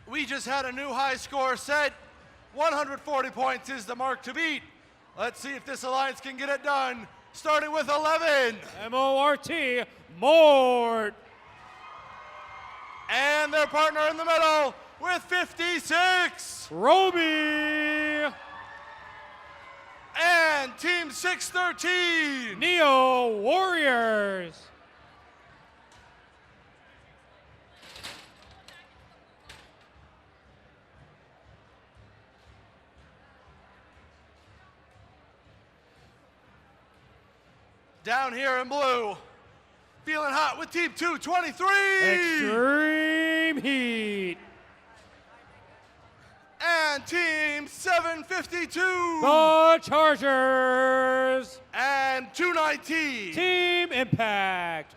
Speaker 2: We just had a new high score set. 140 points is the mark to beat. Let's see if this alliance can get it done. Starting with 11.
Speaker 1: M-O-R-T, Mort.
Speaker 2: And their partner in the middle with 56.
Speaker 1: Roby.
Speaker 2: And Team 613.
Speaker 1: Neo Warriors.
Speaker 2: Down here in blue, feeling hot with Team 223.
Speaker 1: Extreme Heat.
Speaker 2: And Team 752.
Speaker 1: The Chargers.
Speaker 2: And 219.
Speaker 1: Team Impact.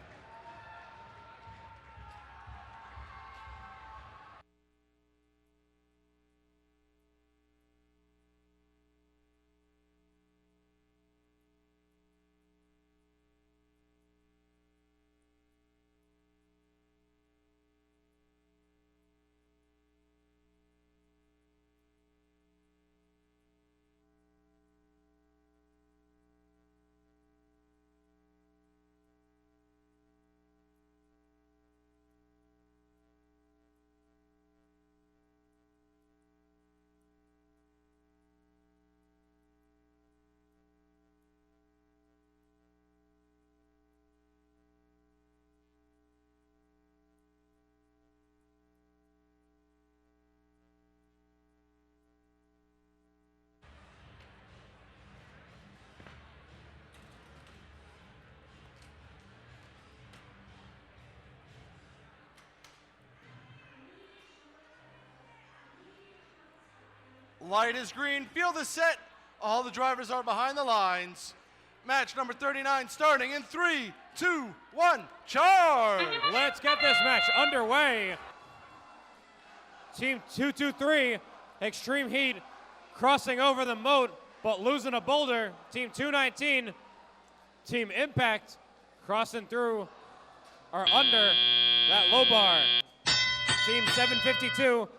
Speaker 2: Light is green, field is set. All the drivers are behind the lines. Match number 39 starting in 3, 2, 1, charge!
Speaker 1: Let's get this match underway. Team 223, Extreme Heat, crossing over the moat, but losing a boulder. Team 219, Team Impact, crossing through or under that low bar. Team 752,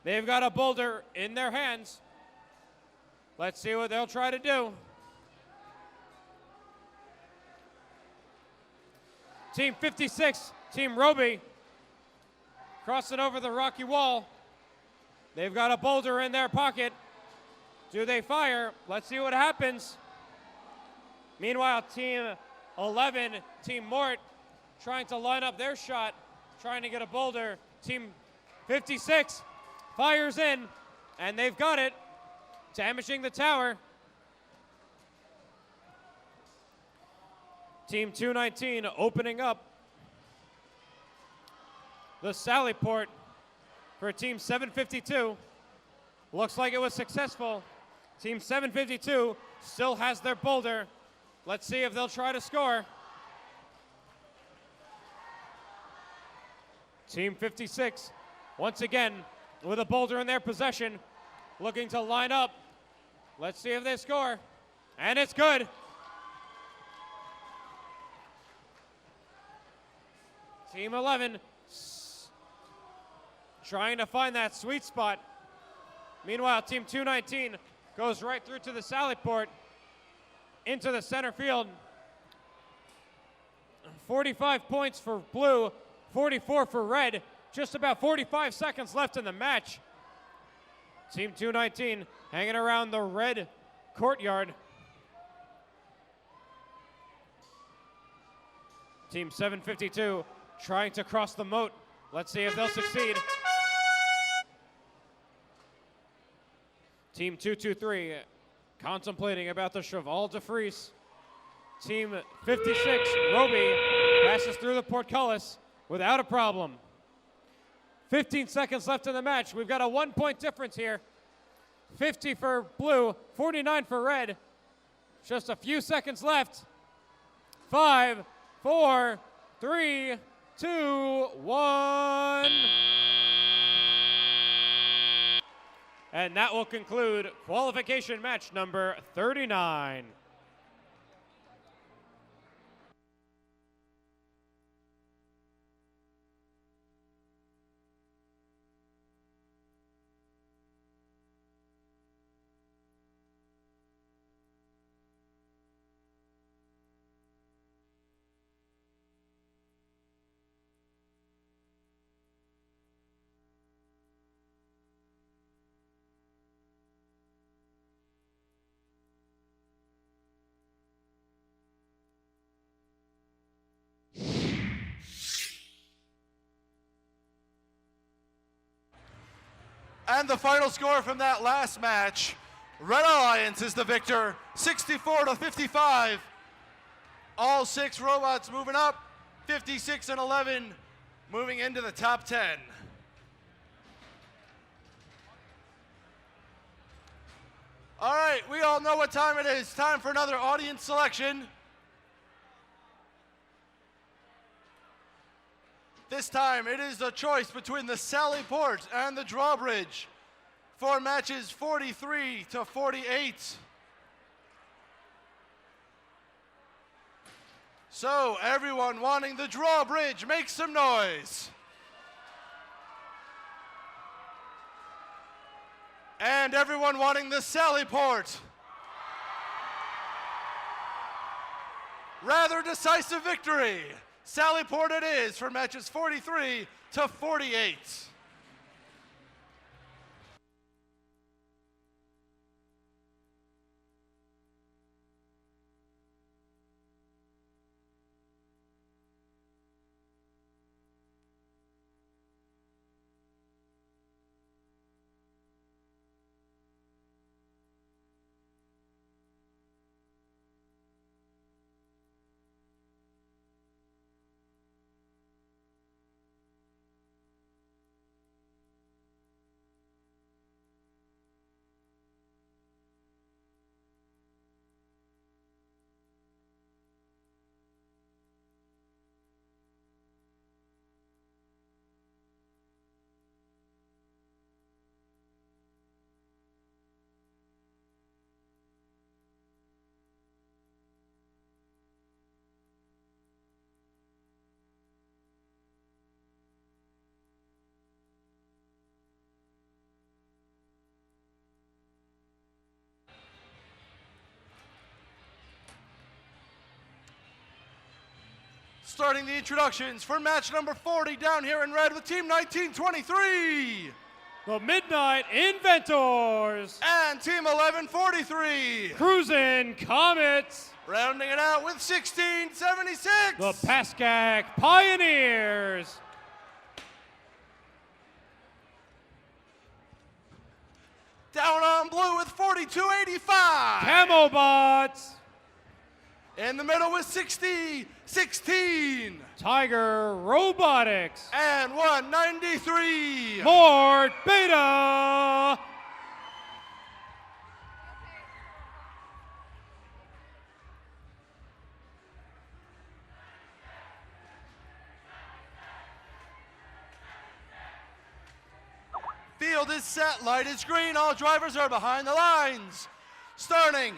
Speaker 1: they've got a boulder in their hands. Let's see what they'll try to do. Team 56, Team Roby, crossing over the rocky wall. They've got a boulder in their pocket. Do they fire? Let's see what happens. Meanwhile, Team 11, Team Mort, trying to line up their shot, trying to get a boulder. Team 56 fires in, and they've got it, damaging the tower. Team 219 opening up the sally port for Team 752. Looks like it was successful. Team 752 still has their boulder. Let's see if they'll try to score. Team 56, once again, with a boulder in their possession, looking to line up. Let's see if they score. And it's good. Team 11 trying to find that sweet spot. Meanwhile, Team 219 goes right through to the sally port, into the center field. 45 points for blue, 44 for red. Just about 45 seconds left in the match. Team 219 hanging around the red courtyard. Team 752 trying to cross the moat. Let's see if they'll succeed. Team 223 contemplating about the Cheval de Frise. Team 56, Roby, passes through the portcullis without a problem. 15 seconds left in the match. We've got a 1-point difference here. 50 for blue, 49 for red. Just a few seconds left. 5, 4, 3, 2, 1. And that will conclude qualification match number 39.
Speaker 2: And the final score from that last match, Red Alliance is the victor, 64-55. All 6 robots moving up, 56 and 11, moving into the top 10. All right, we all know what time it is. Time for another audience selection. This time, it is a choice between the Sally Port and the Drawbridge for matches 43 to 48. So, everyone wanting the Drawbridge, make some noise. And everyone wanting the Sally Port. Rather decisive victory. Sally Port it is for matches 43 to 48. Starting the introductions for match number 40 down here in red with Team 1923.
Speaker 1: The Midnight Inventors.
Speaker 2: And Team 1143.
Speaker 1: Cruisin' Comets.
Speaker 2: Rounding it out with 1676.
Speaker 1: The Pascack Pioneers.
Speaker 2: Down on blue with 4285.
Speaker 1: Camobots.
Speaker 2: In the middle with 6016.
Speaker 1: Tiger Robotics.
Speaker 2: And 193.
Speaker 1: Mort Beta.
Speaker 2: Field is set, light is green, all drivers are behind the lines. Starting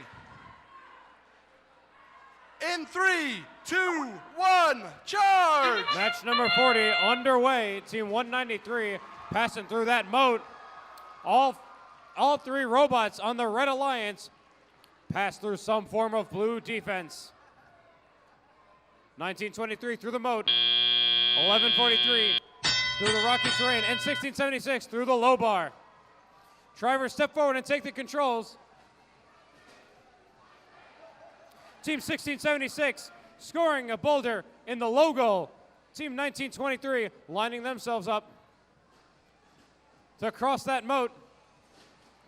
Speaker 2: in 3, 2, 1, charge!
Speaker 1: Match number 40 underway. Team 193 passing through that moat. All three robots on the Red Alliance pass through some form of blue defense. 1923 through the moat. 1143 through the rocky terrain, and 1676 through the low bar. Drivers step forward and take the controls. Team 1676 scoring a boulder in the low goal. Team 1923 lining themselves up to cross that moat.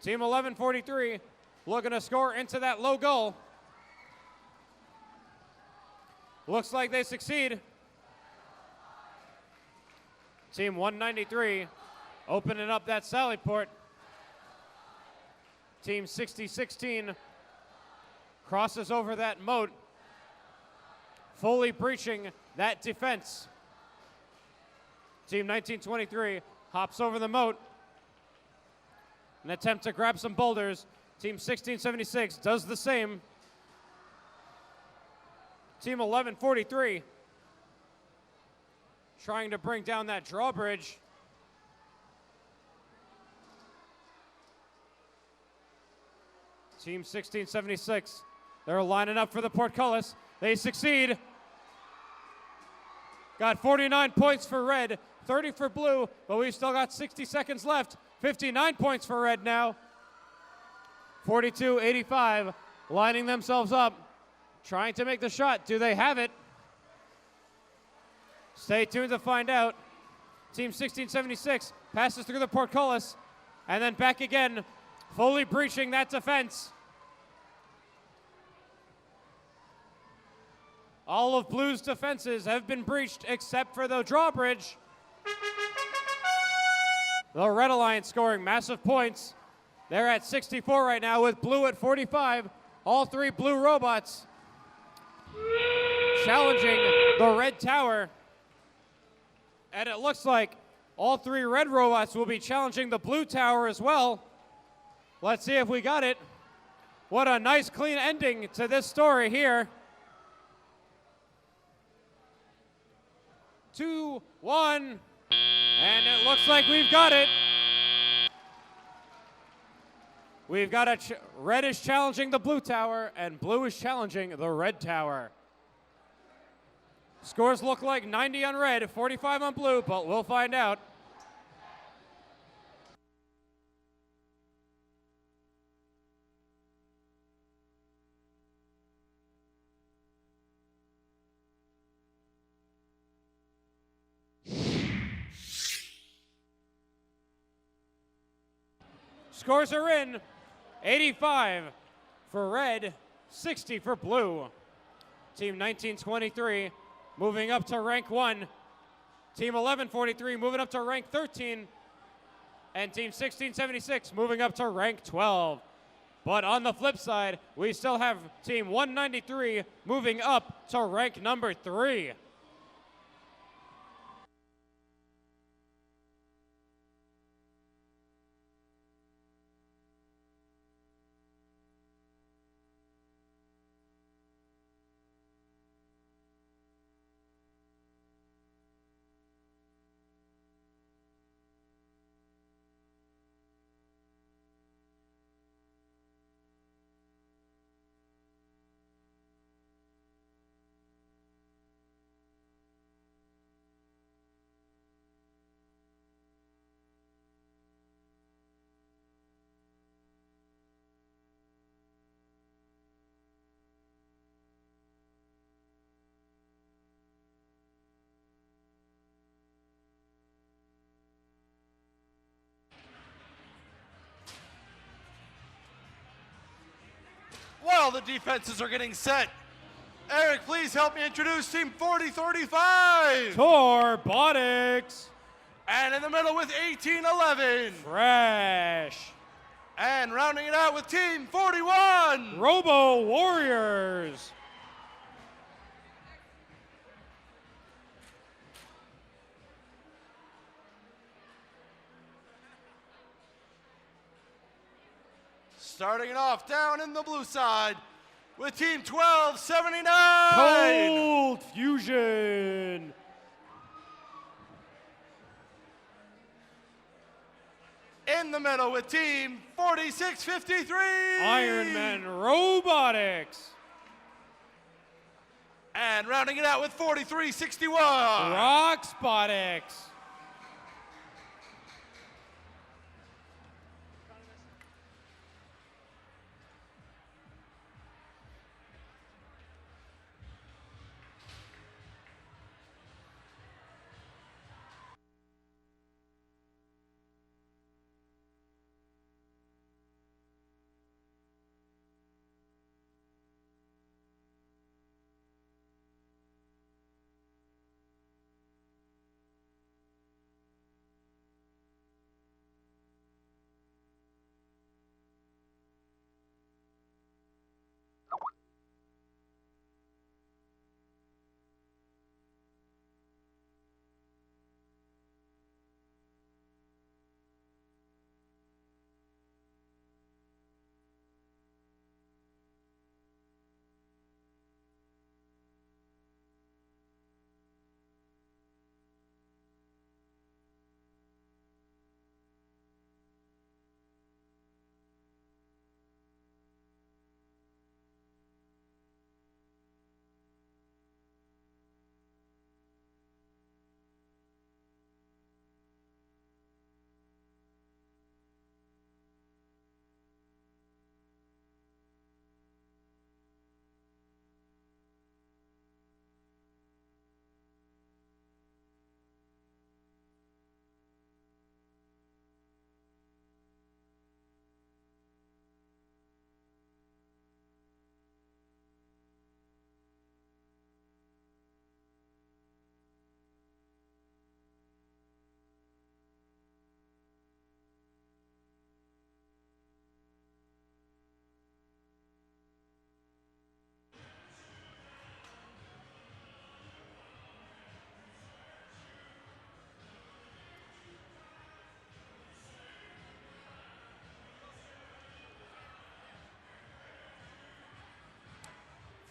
Speaker 1: Team 1143 looking to score into that low goal. Looks like they succeed. Team 193 opening up that sally port. Team 6016 crosses over that moat, fully breaching that defense. Team 1923 hops over the moat, an attempt to grab some boulders. Team 1676 does the same. Team 1143 trying to bring down that drawbridge. Team 1676, they're lining up for the portcullis. They succeed. Got 49 points for red, 30 for blue, but we've still got 60 seconds left. 59 points for red now. 42-85, lining themselves up, trying to make the shot. Do they have it? Stay tuned to find out. Team 1676 passes through the portcullis and then back again, fully breaching that defense. All of Blue's defenses have been breached except for the drawbridge. The Red Alliance scoring massive points. They're at 64 right now with Blue at 45. All three Blue robots challenging the Red Tower. And it looks like all three red robots will be challenging the blue tower as well. Let's see if we got it. What a nice, clean ending to this story here. 2, 1, and it looks like we've got it. We've got red is challenging the blue tower, and blue is challenging the red tower. Scores look like 90 on red, 45 on blue, but we'll find out. Scores are in. 85 for red, 60 for blue. Team 1923 moving up to rank 1. Team 1143 moving up to rank 13. And Team 1676 moving up to rank 12. But on the flip side, we still have Team 193 moving up to rank number 3.
Speaker 2: While the defenses are getting set, Eric, please help me introduce Team 4035.
Speaker 1: Torbotics.
Speaker 2: And in the middle with 1811.
Speaker 1: Fresh.
Speaker 2: And rounding it out with Team 41.
Speaker 1: Robo Warriors.
Speaker 2: Starting it off down in the blue side with Team 1279.
Speaker 1: Cold Fusion.
Speaker 2: In the middle with Team 4653.
Speaker 1: Iron Man Robotics.
Speaker 2: And rounding it out with 4361.
Speaker 1: Roxbotics.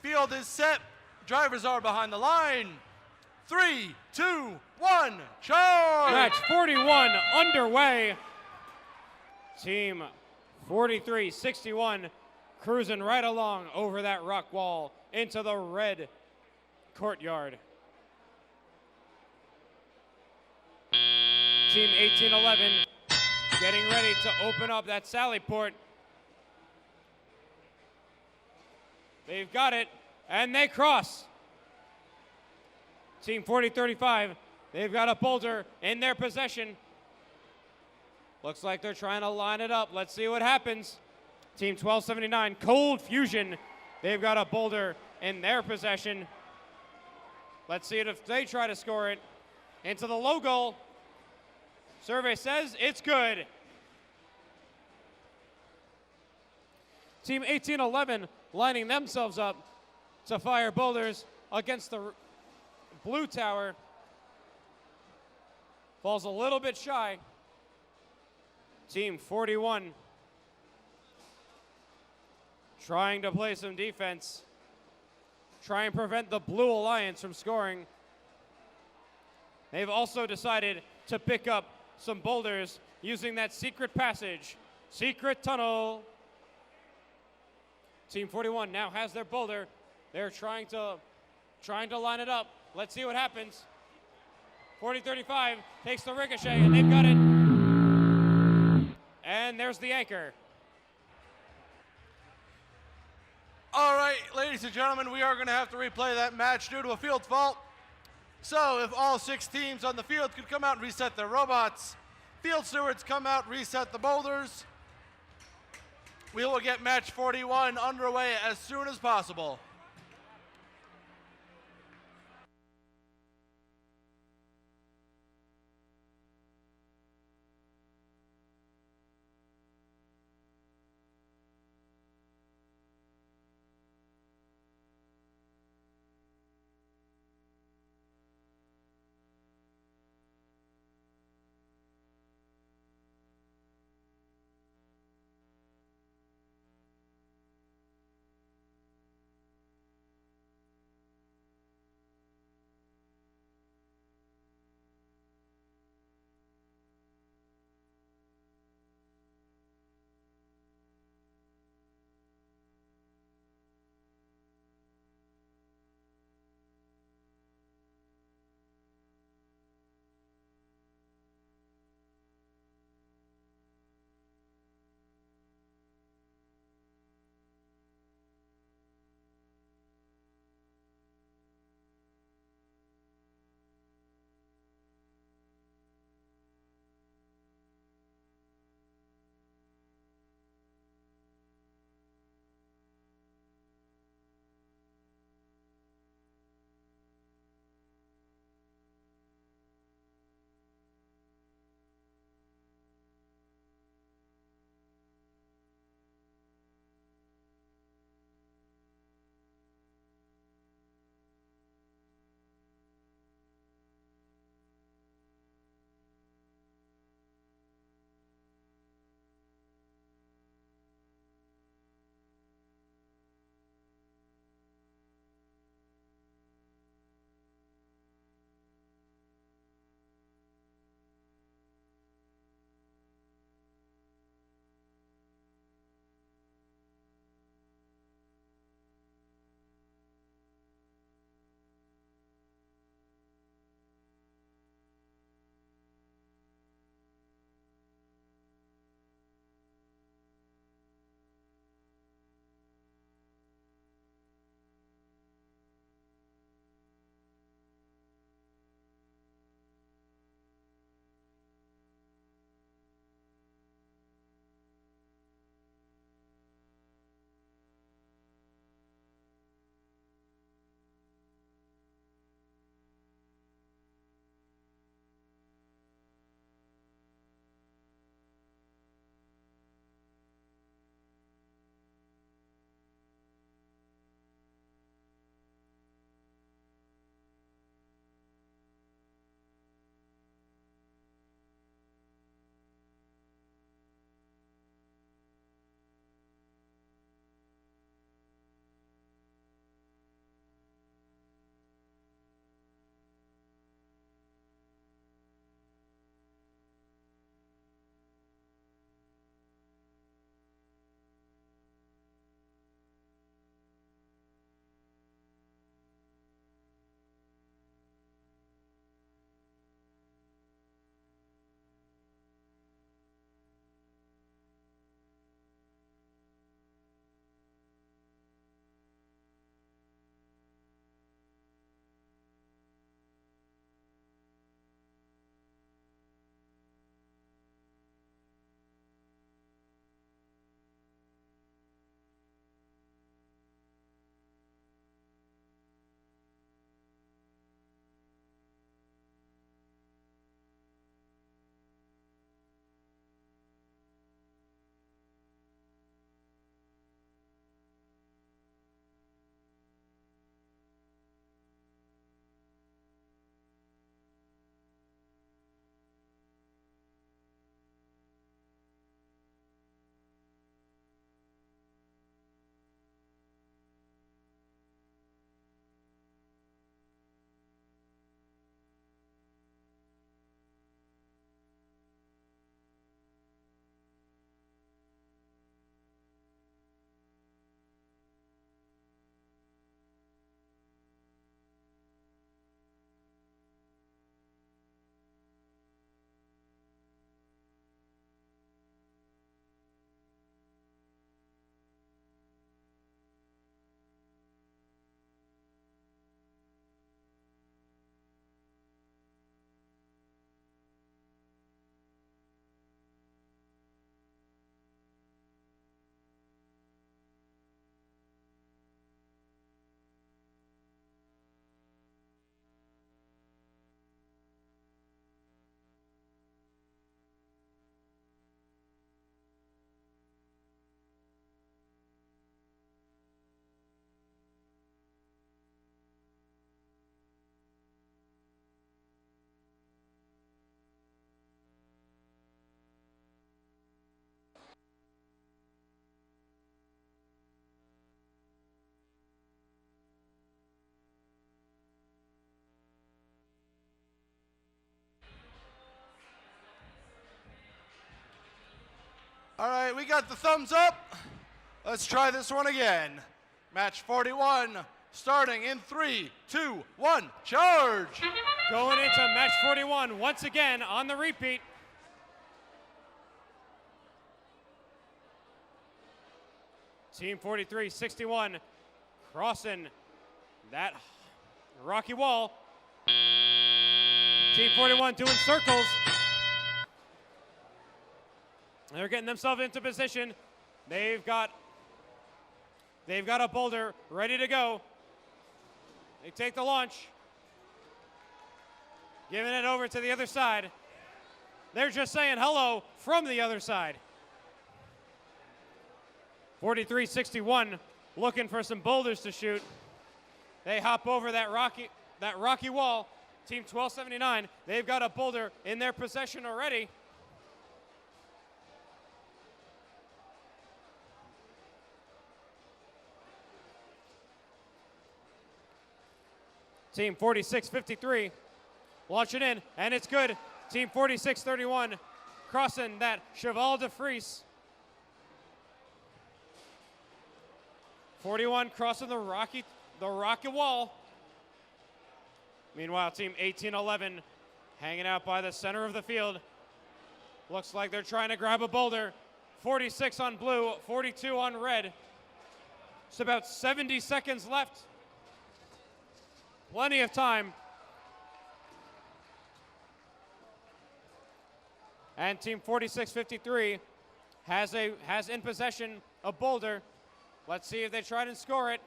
Speaker 2: Field is set. Drivers are behind the line. 3, 2, 1, charge!
Speaker 1: Match 41 underway. Team 4361 cruising right along over that rock wall into the red courtyard. Team 1811 getting ready to open up that sally port. They've got it, and they cross. Team 4035, they've got a boulder in their possession. Looks like they're trying to line it up. Let's see what happens. Team 1279, Cold Fusion, they've got a boulder in their possession. Let's see it if they try to score it into the low goal. Survey says it's good. Team 1811 lining themselves up to fire boulders against the blue tower. Falls a little bit shy. Team 41 trying to play some defense, try and prevent the Blue Alliance from scoring. They've also decided to pick up some boulders using that secret passage, secret tunnel. Team 41 now has their boulder. They're trying to line it up. Let's see what happens. 4035 takes the ricochet, and they've got it. And there's the anchor.
Speaker 2: All right, ladies and gentlemen, we are going to have to replay that match due to a field fault. So if all 6 teams on the field could come out and reset their robots, field stewards come out, reset the boulders. We will get match 41 underway as soon as possible. All right, we got the thumbs up. Let's try this one again. Match 41, starting in 3, 2, 1, charge!
Speaker 1: Going into match 41 once again on the repeat. Team 43, 61, crossing that rocky wall. Team 41 doing circles. They're getting themselves into position. They've got a boulder ready to go. They take the launch. Giving it over to the other side. They're just saying hello from the other side. 43-61, looking for some boulders to shoot. They hop over that rocky wall. Team 1279, they've got a boulder in their possession already. Team 46-53, launching in, and it's good. Team 46-31, crossing that Cheval de Frise. 41 crossing the rocky wall. Meanwhile, team 1811 hanging out by the center of the field. Looks like they're trying to grab a boulder. 46 on blue, 42 on red. Just about 70 seconds left. Plenty of time. And team 46-53 has in possession a boulder. Let's see if they try to score it.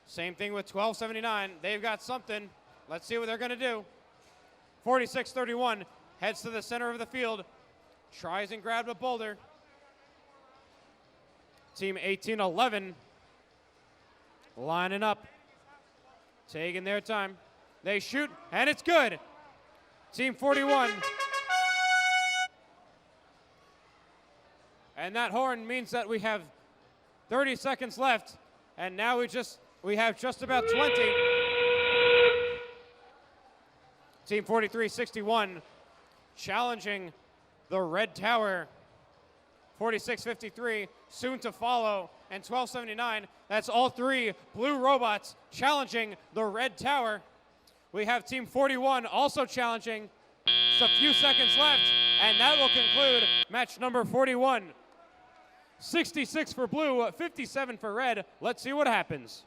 Speaker 1: Same thing with 1279. They've got something. Let's see what they're going to do. 46-31 heads to the center of the field. Tries and grabs a boulder. Team 1811 lining up. Taking their time. They shoot, and it's good. Team 41. And that horn means that we have 30 seconds left, and now we have just about 20. Team 43-61 challenging the red tower. 46-53 soon to follow, and 1279, that's all three blue robots challenging the red tower. We have team 41 also challenging. Just a few seconds left, and that will conclude match number 41. 66 for blue, 57 for red. Let's see what happens.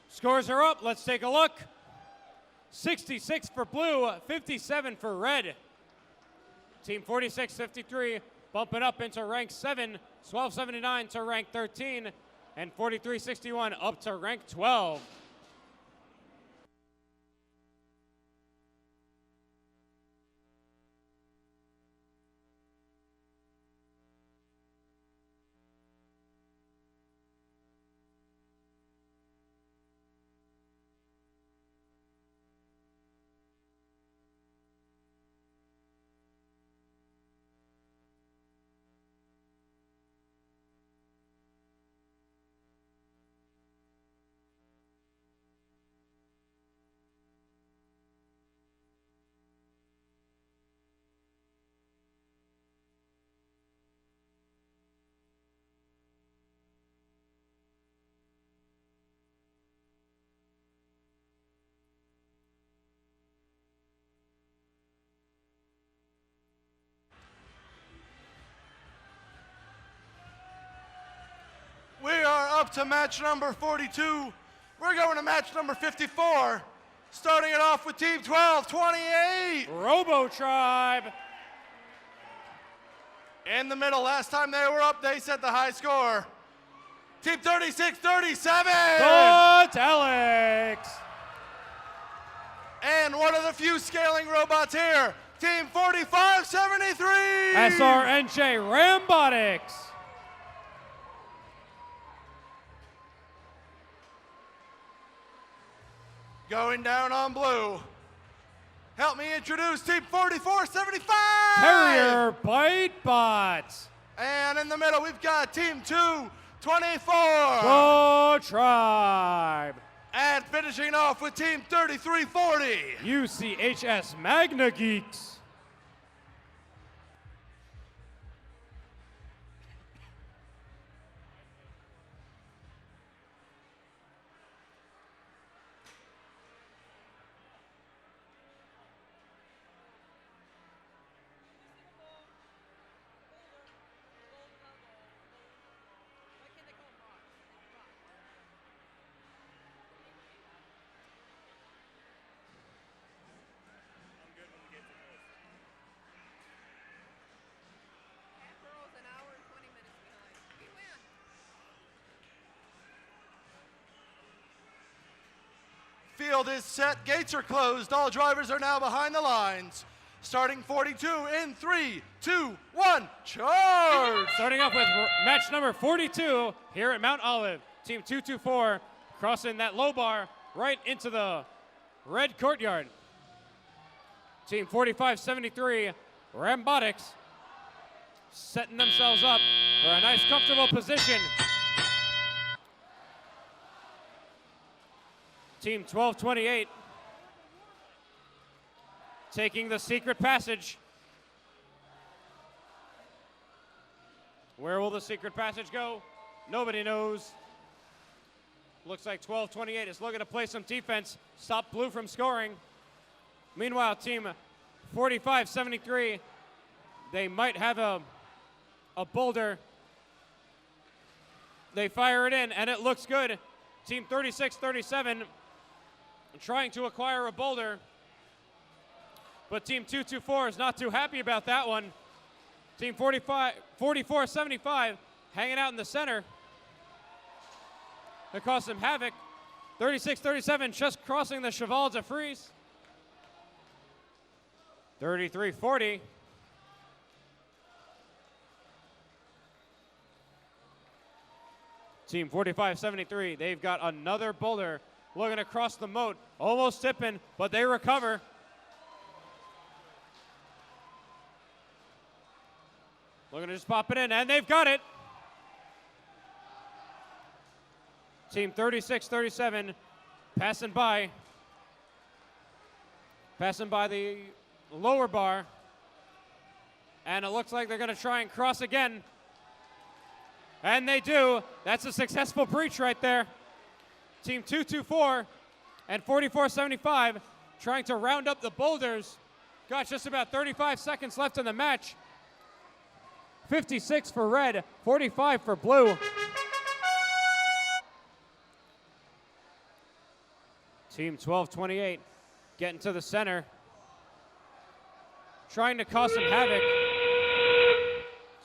Speaker 1: Scores are up. Let's take a look. 66 for blue, 57 for red. Team 46-53 bumping up into rank 7, 1279 to rank 13, and 43-61 up to rank 12.
Speaker 2: to match number 42. We're going to match number 54. Starting it off with Team 1228.
Speaker 1: Robo Tribe.
Speaker 2: In the middle, last time they were up, they set the high score. Team 3637.
Speaker 1: Alex.
Speaker 2: And one of the few scaling robots here, Team 4573.
Speaker 1: SRNJ Rambotics.
Speaker 2: Going down on blue. Help me introduce Team 4475.
Speaker 1: Terrier Bite Bots.
Speaker 2: And in the middle, we've got Team 224.
Speaker 1: Go Tribe.
Speaker 2: And finishing off with Team 3340.
Speaker 1: UCHS Magna Geeks.
Speaker 2: Field is set, gates are closed, all drivers are now behind the lines. Starting 42 in 3, 2, 1, charge!
Speaker 1: Starting off with match number 42 here at Mount Olive. Team 224 crossing that low bar right into the red courtyard. Team 4573 Rambotics setting themselves up for a nice comfortable position. Team 1228 taking the secret passage. Where will the secret passage go? Nobody knows. Looks like 1228 is looking to play some defense, stop blue from scoring. Meanwhile, Team 4573, they might have a boulder. They fire it in, and it looks good. Team 3637 trying to acquire a boulder, but Team 224 is not too happy about that one. Team 4475 hanging out in the center. It caused some havoc. 3637 just crossing the Cheval de Frise. 3340. Team 4573, they've got another boulder looking across the moat, almost tipping, but they recover. Looking to just pop it in, and they've got it. Team 3637 passing by the lower bar, and it looks like they're going to try and cross again. And they do. That's a successful breach right there. Team 224 and 4475 trying to round up the boulders. Got just about 35 seconds left in the match. 56 for red, 45 for blue. Team 1228 getting to the center. Trying to cause some havoc.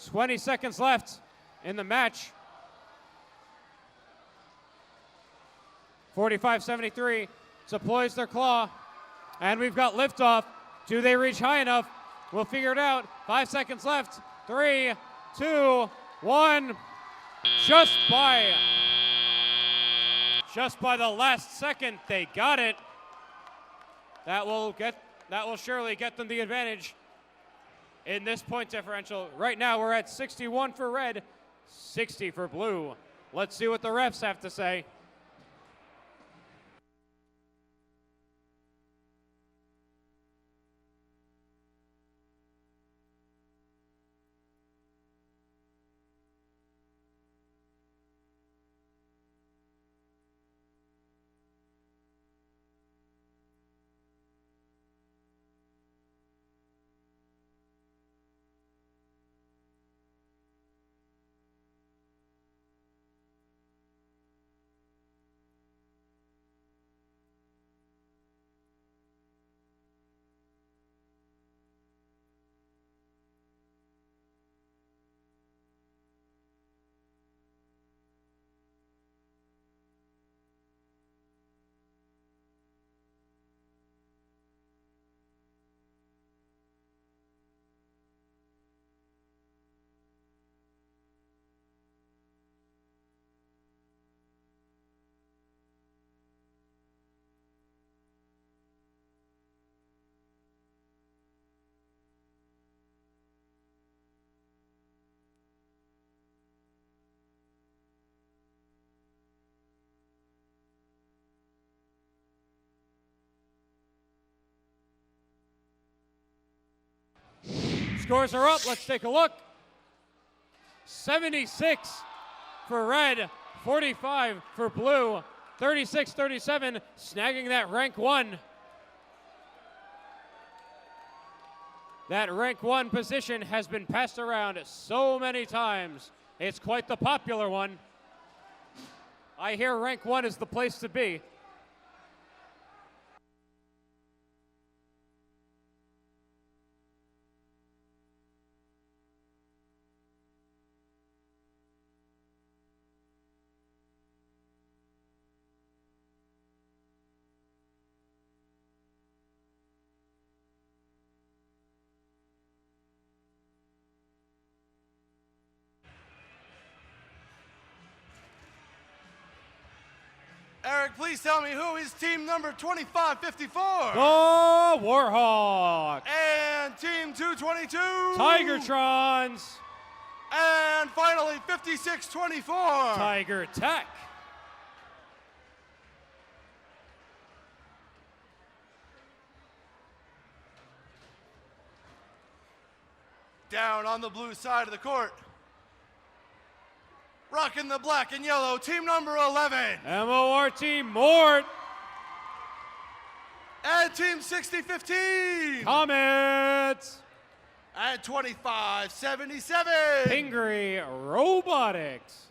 Speaker 1: 20 seconds left in the match. 4573 deploys their claw, and we've got liftoff. Do they reach high enough? We'll figure it out. 5 seconds left. 3, 2, 1. Just by the last second, they got it. That will surely get them the advantage in this point differential. Right now, we're at 61 for red, 60 for blue. Let's see what the refs have to say. Scores are up. Let's take a look. 76 for red, 45 for blue, 36-37, snagging that rank 1. That rank 1 position has been passed around so many times. It's quite the popular one. I hear rank 1 is the place to be.
Speaker 2: Eric, please tell me who is team number 2554.
Speaker 1: The Warhawks.
Speaker 2: And team 222.
Speaker 1: Tigertrons.
Speaker 2: And finally, 5624.
Speaker 1: Tiger Tech.
Speaker 2: Down on the blue side of the court, rocking the black and yellow, team number 11.
Speaker 1: MORT Mort.
Speaker 2: And team 6015.
Speaker 1: Comets.
Speaker 2: And 2577.
Speaker 1: Pingree Robotics.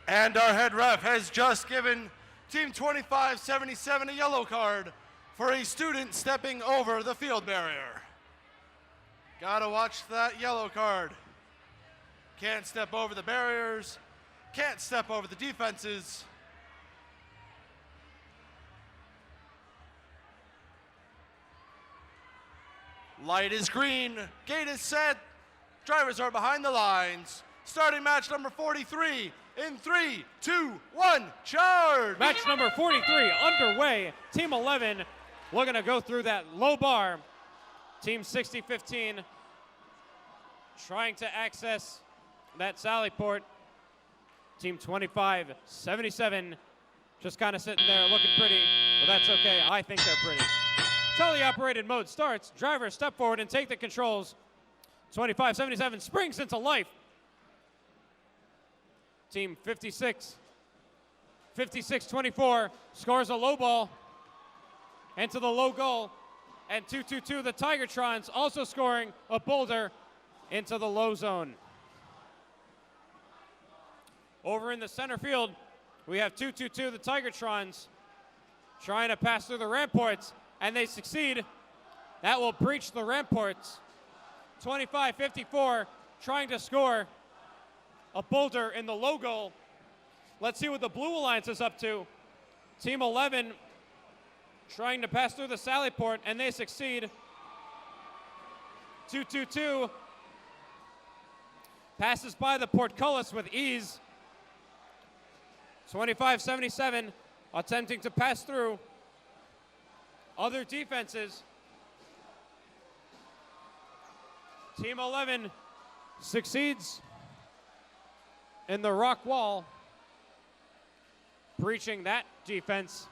Speaker 2: And our head ref has just given team 2577 a yellow card for a student stepping over the field barrier. Gotta watch that yellow card. Can't step over the barriers, can't step over the defenses. Light is green, gate is set, drivers are behind the lines. Starting match number 43 in 3, 2, 1, charge!
Speaker 1: Match number 43 underway. Team 11 looking to go through that low bar. Team 6015 trying to access that sally port. Team 2577 just kind of sitting there looking pretty, but that's okay. I think they're pretty. Teleoperated mode starts. Drivers step forward and take the controls. 2577 springs into life. Team 56-24 scores a low ball into the low goal. And 222, the Tigertrons, also scoring a boulder into the low zone. Over in the center field, we have 222, the Tigertrons, trying to pass through the ramparts, and they succeed. That will breach the ramparts. 25-54, trying to score a boulder in the low goal. Let's see what the Blue Alliance is up to. Team 11 trying to pass through the sally port, and they succeed. 222 passes by the portcullis with ease. 25-77 attempting to pass through other defenses. Team 11 succeeds in the rock wall, breaching that defense.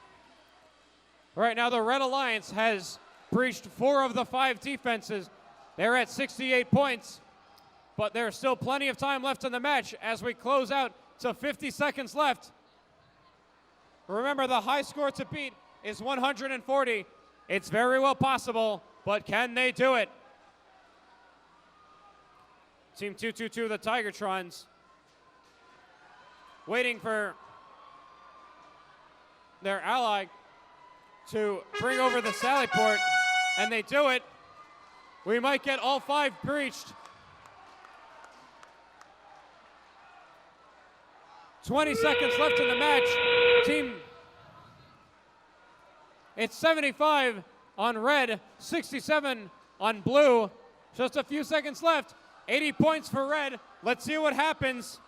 Speaker 1: Right now, the Red Alliance has breached 4 of the 5 defenses. They're at 68 points, but there's still plenty of time left in the match as we close out to 50 seconds left. Remember, the high score to beat is 140. It's very well possible, but can they do it? Team 222, the Tigertrons, waiting for their ally to bring over the sally port, and they do it. We might get all 5 breached. 20 seconds left in the match. It's 75 on red, 67 on blue. Just a few seconds left. 80 points for red. Let's see what happens.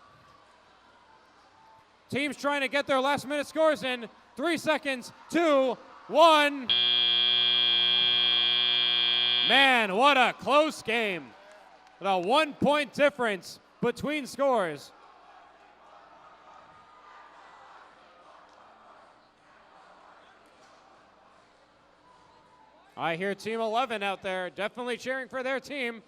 Speaker 1: Teams trying to get their last minute scores in. 3 seconds, 2, 1. Man, what a close game. With a 1-point difference between scores. I hear Team 11 out there definitely cheering for their team.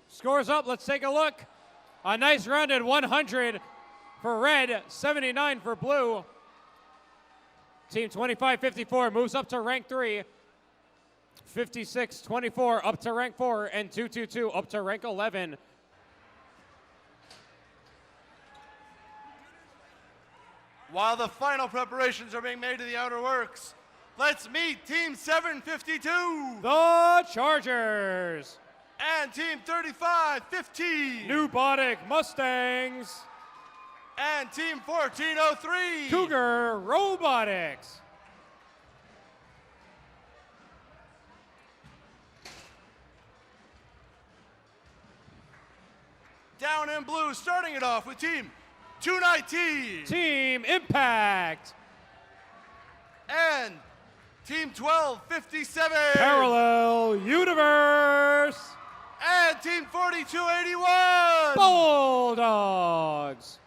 Speaker 1: Scores up, let's take a look. A nice rounded 100 for red, 79 for blue. Team 25-54 moves up to rank 3. 56-24 up to rank 4, and 222 up to rank 11.
Speaker 2: While the final preparations are being made to the outer works, let's meet Team 752.
Speaker 1: The Chargers.
Speaker 2: And Team 35-15.
Speaker 1: Newbotic Mustangs.
Speaker 2: And Team 1403.
Speaker 1: Cougar Robotics.
Speaker 2: Down in blue, starting it off with Team 219.
Speaker 1: Team Impact.
Speaker 2: And Team 1257.
Speaker 1: Parallel Universe.
Speaker 2: And Team 4281.
Speaker 1: Bulldogs.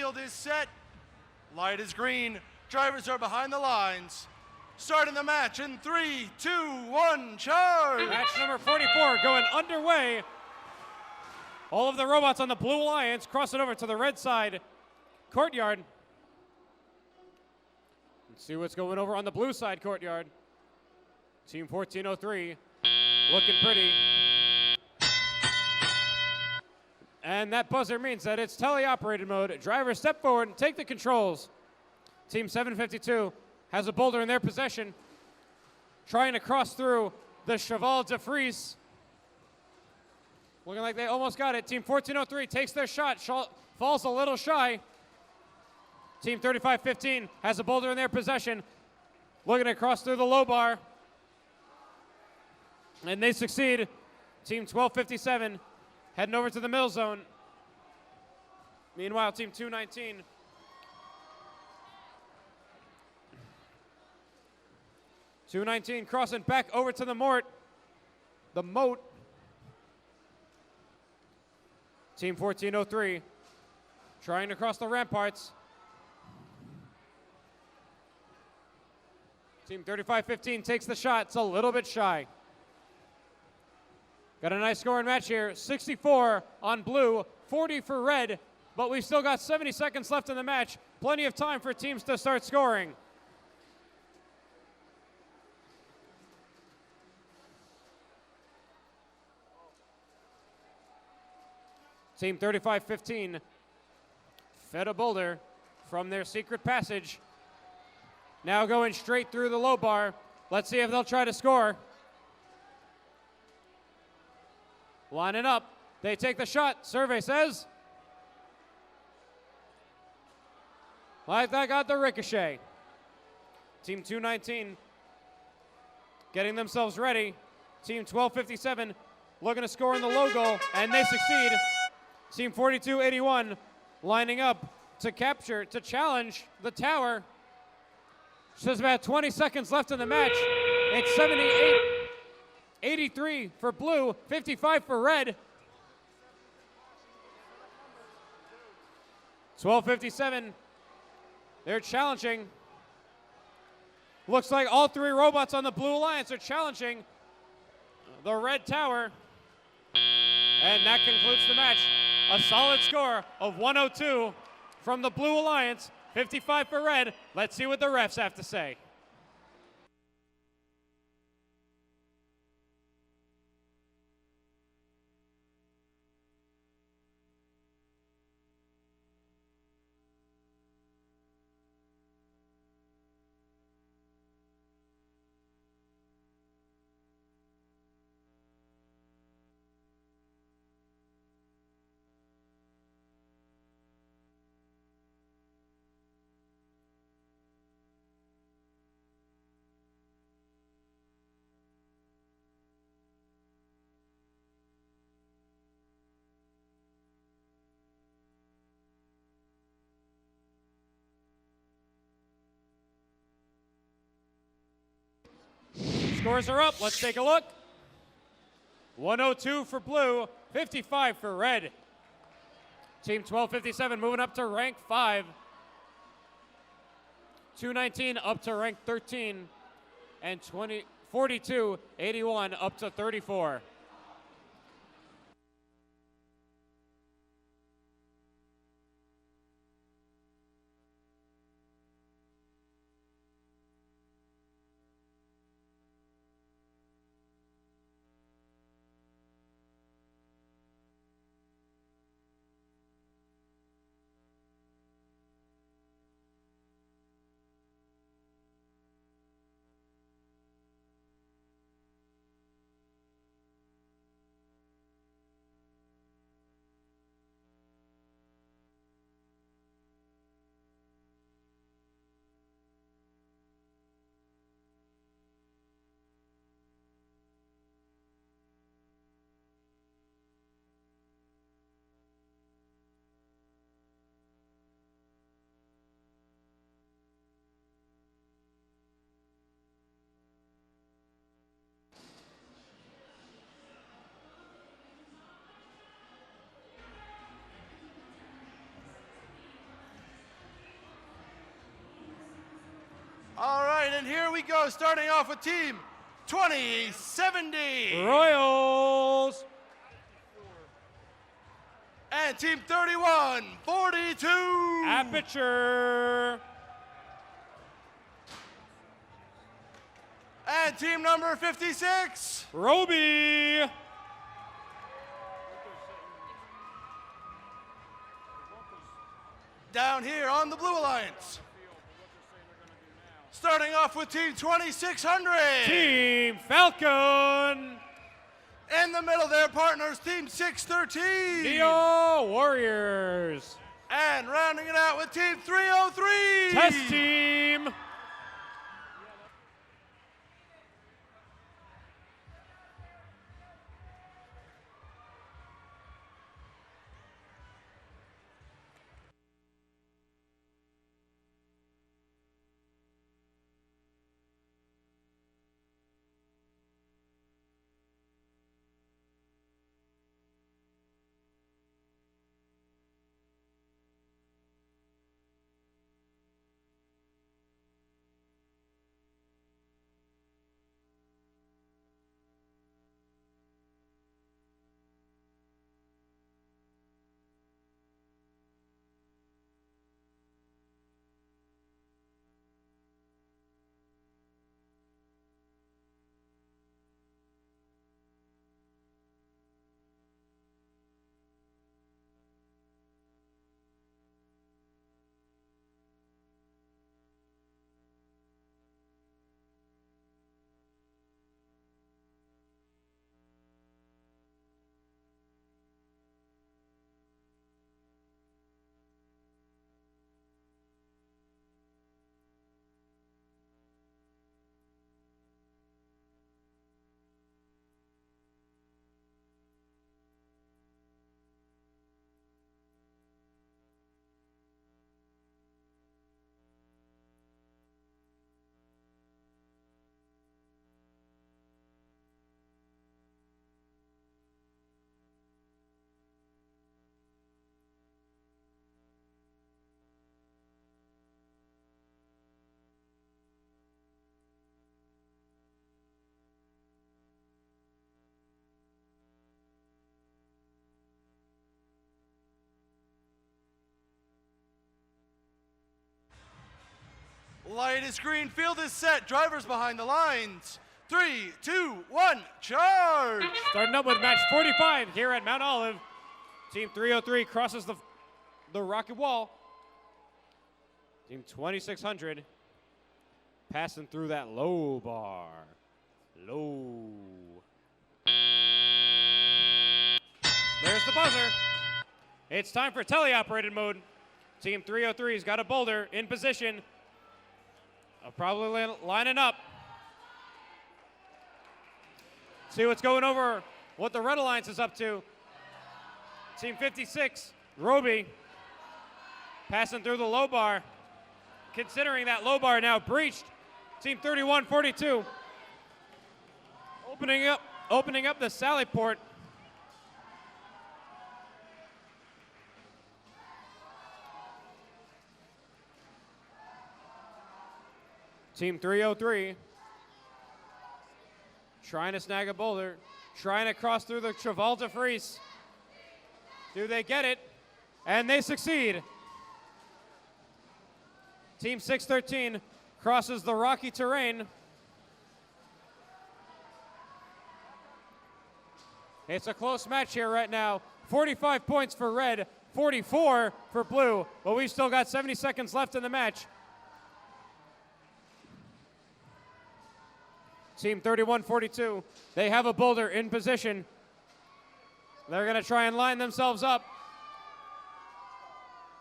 Speaker 2: field is set. Light is green. Drivers are behind the lines. Starting the match in 3, 2, 1, charge!
Speaker 1: Match number 44 going underway. All of the robots on the Blue Alliance crossing over to the red side courtyard. Let's see what's going over on the blue side courtyard. Team 1403 looking pretty. And that buzzer means that it's teleoperated mode. Drivers step forward and take the controls. Team 752 has a boulder in their possession, trying to cross through the Cheval de Frise. Looking like they almost got it. Team 1403 takes their shot, falls a little shy. Team 3515 has a boulder in their possession, looking to cross through the low bar. And they succeed. Team 1257 heading over to the middle zone. Meanwhile, Team 219 crossing back over to the moat. Team 1403 trying to cross the ramparts. Team 3515 takes the shot. It's a little bit shy. Got a nice scoring match here. 64 on blue, 40 for red, but we've still got 70 seconds left in the match. Plenty of time for teams to start scoring. Team 3515 fed a boulder from their secret passage. Now going straight through the low bar. Let's see if they'll try to score. Lining up. They take the shot. Survey says. Like that got the ricochet. Team 219 getting themselves ready. Team 1257 looking to score in the low goal, and they succeed. Team 4281 lining up to capture, to challenge the tower. There's about 20 seconds left in the match. It's 78, 83 for blue, 55 for red. 1257, they're challenging. Looks like all three robots on the Blue Alliance are challenging the red tower. And that concludes the match. A solid score of 102 from the Blue Alliance, 55 for red. Let's see what the refs have to say. Scores are up. Let's take a look. 102 for blue, 55 for red. Team 1257 moving up to rank 5. 219 up to rank 13. And 4281 up to 34.
Speaker 2: And here we go, starting off with team 2070.
Speaker 1: Royals.
Speaker 2: And team 3142.
Speaker 1: Aperture.
Speaker 2: And team number 56.
Speaker 1: Roby.
Speaker 2: Down here on the Blue Alliance. Starting off with team 2600.
Speaker 1: Team Falcon.
Speaker 2: In the middle there, partners, team 613.
Speaker 1: Neo Warriors.
Speaker 2: And rounding it out with team 303.
Speaker 1: Test team.
Speaker 2: Light is green, field is set, drivers behind the lines. 3, 2, 1, charge!
Speaker 1: Starting up with match 45 here at Mount Olive. Team 303 crosses the rocky wall. Team 2600 passing through that low bar. Low. There's the buzzer. It's time for teleoperated mode. Team 303's got a boulder in position. Probably lining up. See what's going over, what the Red Alliance is up to. Team 56, Roby, passing through the low bar. Considering that low bar now breached. Team 3142, opening up the sally port. Team 303 trying to snag a boulder, trying to cross through the Travolta Freeze. Do they get it? And they succeed. Team 613 crosses the rocky terrain. It's a close match here right now. 45 points for red, 44 for blue, but we've still got 70 seconds left in the match. Team 3142, they have a boulder in position. They're going to try and line themselves up.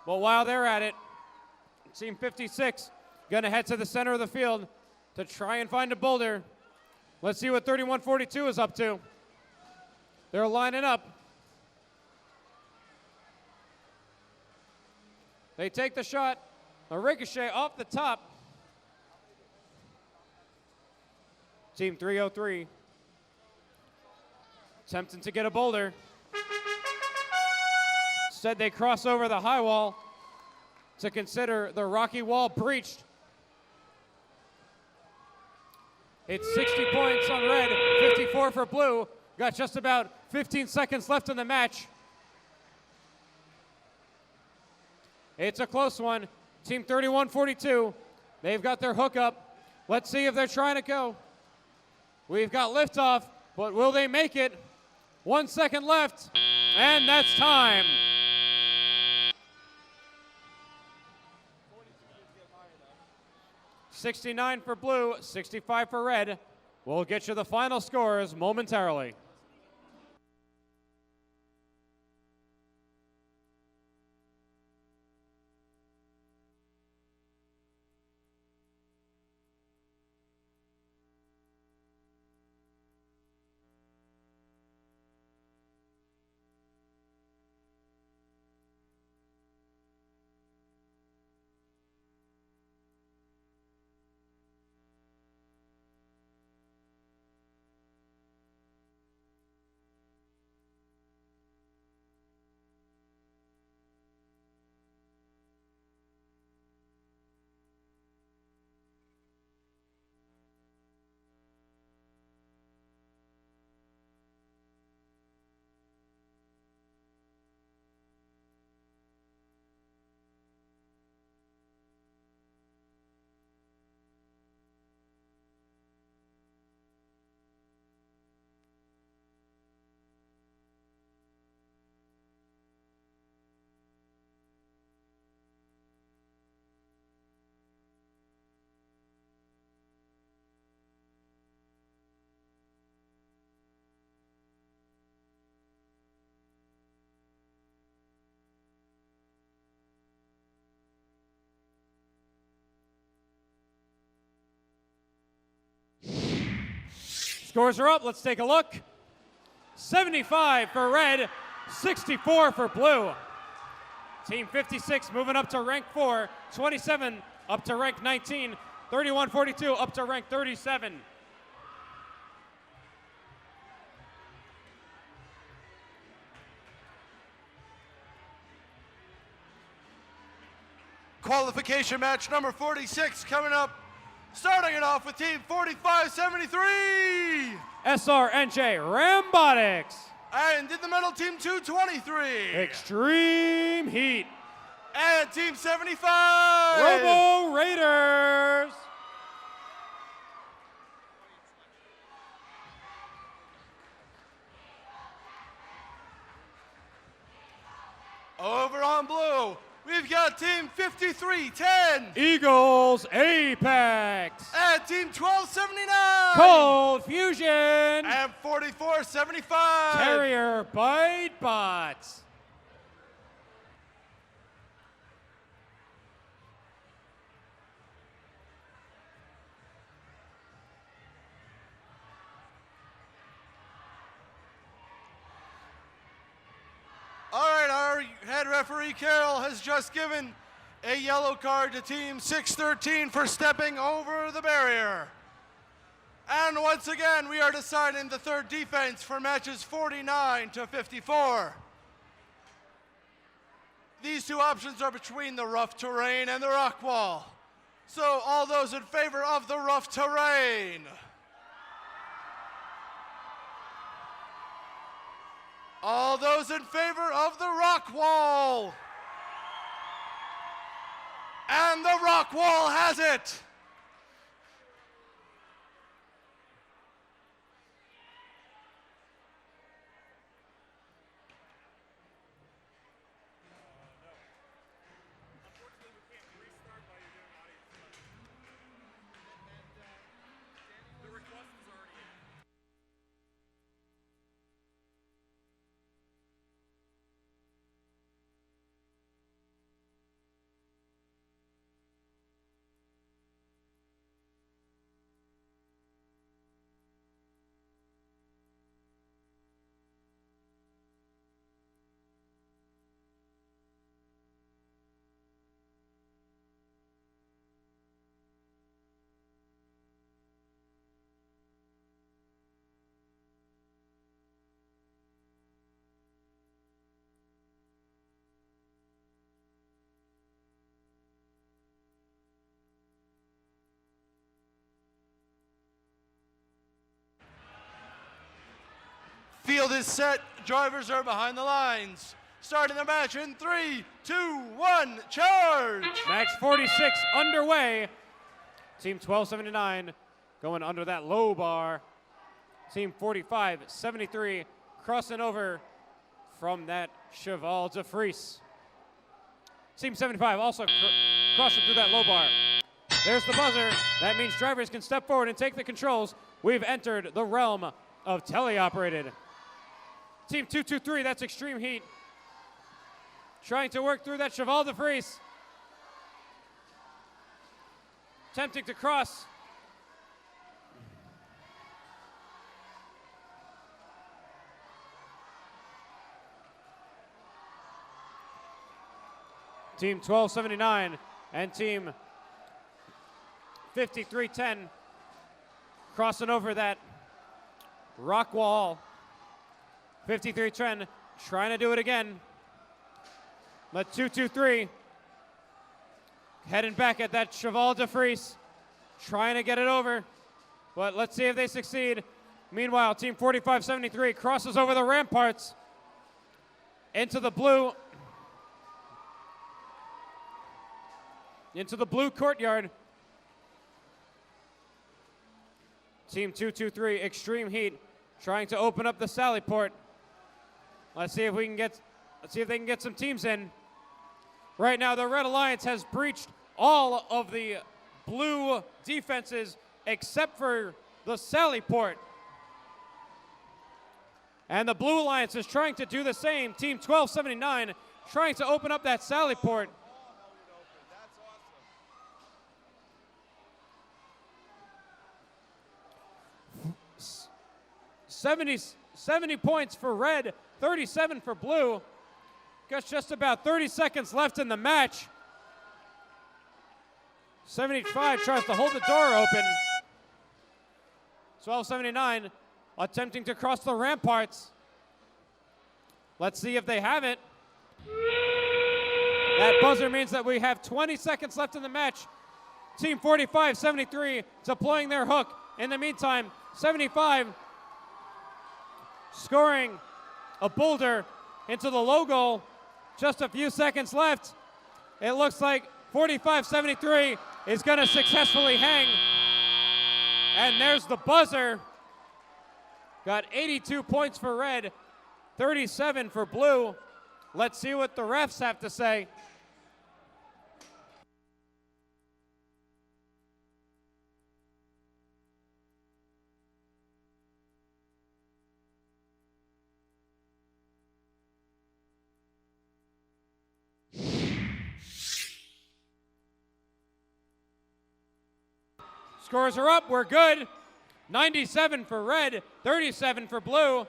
Speaker 1: But while they're at it, Team 56 going to head to the center of the field to try and find a boulder. Let's see what 3142 is up to. They're lining up. They take the shot, a ricochet off the top. Team 303 attempting to get a boulder. Said they cross over the high wall to consider the rocky wall breached. It's 60 points on red, 54 for blue. Got just about 15 seconds left in the match. It's a close one. Team 31-42. They've got their hook up. Let's see if they're trying to go. We've got liftoff, but will they make it? 1 second left, and that's time. $69 for blue, 65 for red. We'll get you the final scores momentarily. Scores are up. Let's take a look. 75 for red, 64 for blue. Team 56 moving up to rank 4, 27 up to rank 19, 31-42 up to rank 37.
Speaker 2: Qualification match number 46 coming up. Starting it off with team 4573.
Speaker 1: SRNJ Rambotics.
Speaker 2: And in the middle, team 223.
Speaker 1: Extreme Heat.
Speaker 2: And team 75.
Speaker 1: Robo Raiders.
Speaker 2: Over on blue, we've got team 5310.
Speaker 1: Eagles Apex.
Speaker 2: And team 1279.
Speaker 1: Cold Fusion.
Speaker 2: And 4475.
Speaker 1: Terrier Bite Bots.
Speaker 2: All right, our head referee, Carol, has just given a yellow card to team 613 for stepping over the barrier. And once again, we are deciding the third defense for matches 49 to 54. These two options are between the rough terrain and the rock wall. So all those in favor of the rough terrain. All those in favor of the rock wall. And the rock wall has it. field is set. Drivers are behind the lines. Starting the match in 3, 2, 1, charge!
Speaker 1: Match 46 underway. Team 1279 going under that low bar. Team 4573 crossing over from that Cheval de Frise. Team 75 also crossing through that low bar. There's the buzzer. That means drivers can step forward and take the controls. We've entered the realm of teleoperated. Team 223, that's Extreme Heat. Trying to work through that Cheval de Frise. Attempting to cross. Team 1279 and Team 5310 crossing over that rock wall. 5310 trying to do it again. But 223 heading back at that Cheval de Frise, trying to get it over. But let's see if they succeed. Meanwhile, Team 4573 crosses over the ramparts into the blue courtyard. Team 223, Extreme Heat, trying to open up the sally port. Let's see if they can get some teams in. Right now, the Red Alliance has breached all of the blue defenses except for the sally port. And the Blue Alliance is trying to do the same. Team 1279 trying to open up that sally port. 70 points for red, 37 for blue. Got just about 30 seconds left in the match. 75 tries to hold the door open. 1279 attempting to cross the ramparts. Let's see if they have it. That buzzer means that we have 20 seconds left in the match. Team 4573 deploying their hook. In the meantime, 75 scoring a boulder into the low goal. Just a few seconds left. It looks like 4573 is going to successfully hang. And there's the buzzer. Got 82 points for red, 37 for blue. Let's see what the refs have to say. Scores are up, we're good. 97 for red, 37 for blue.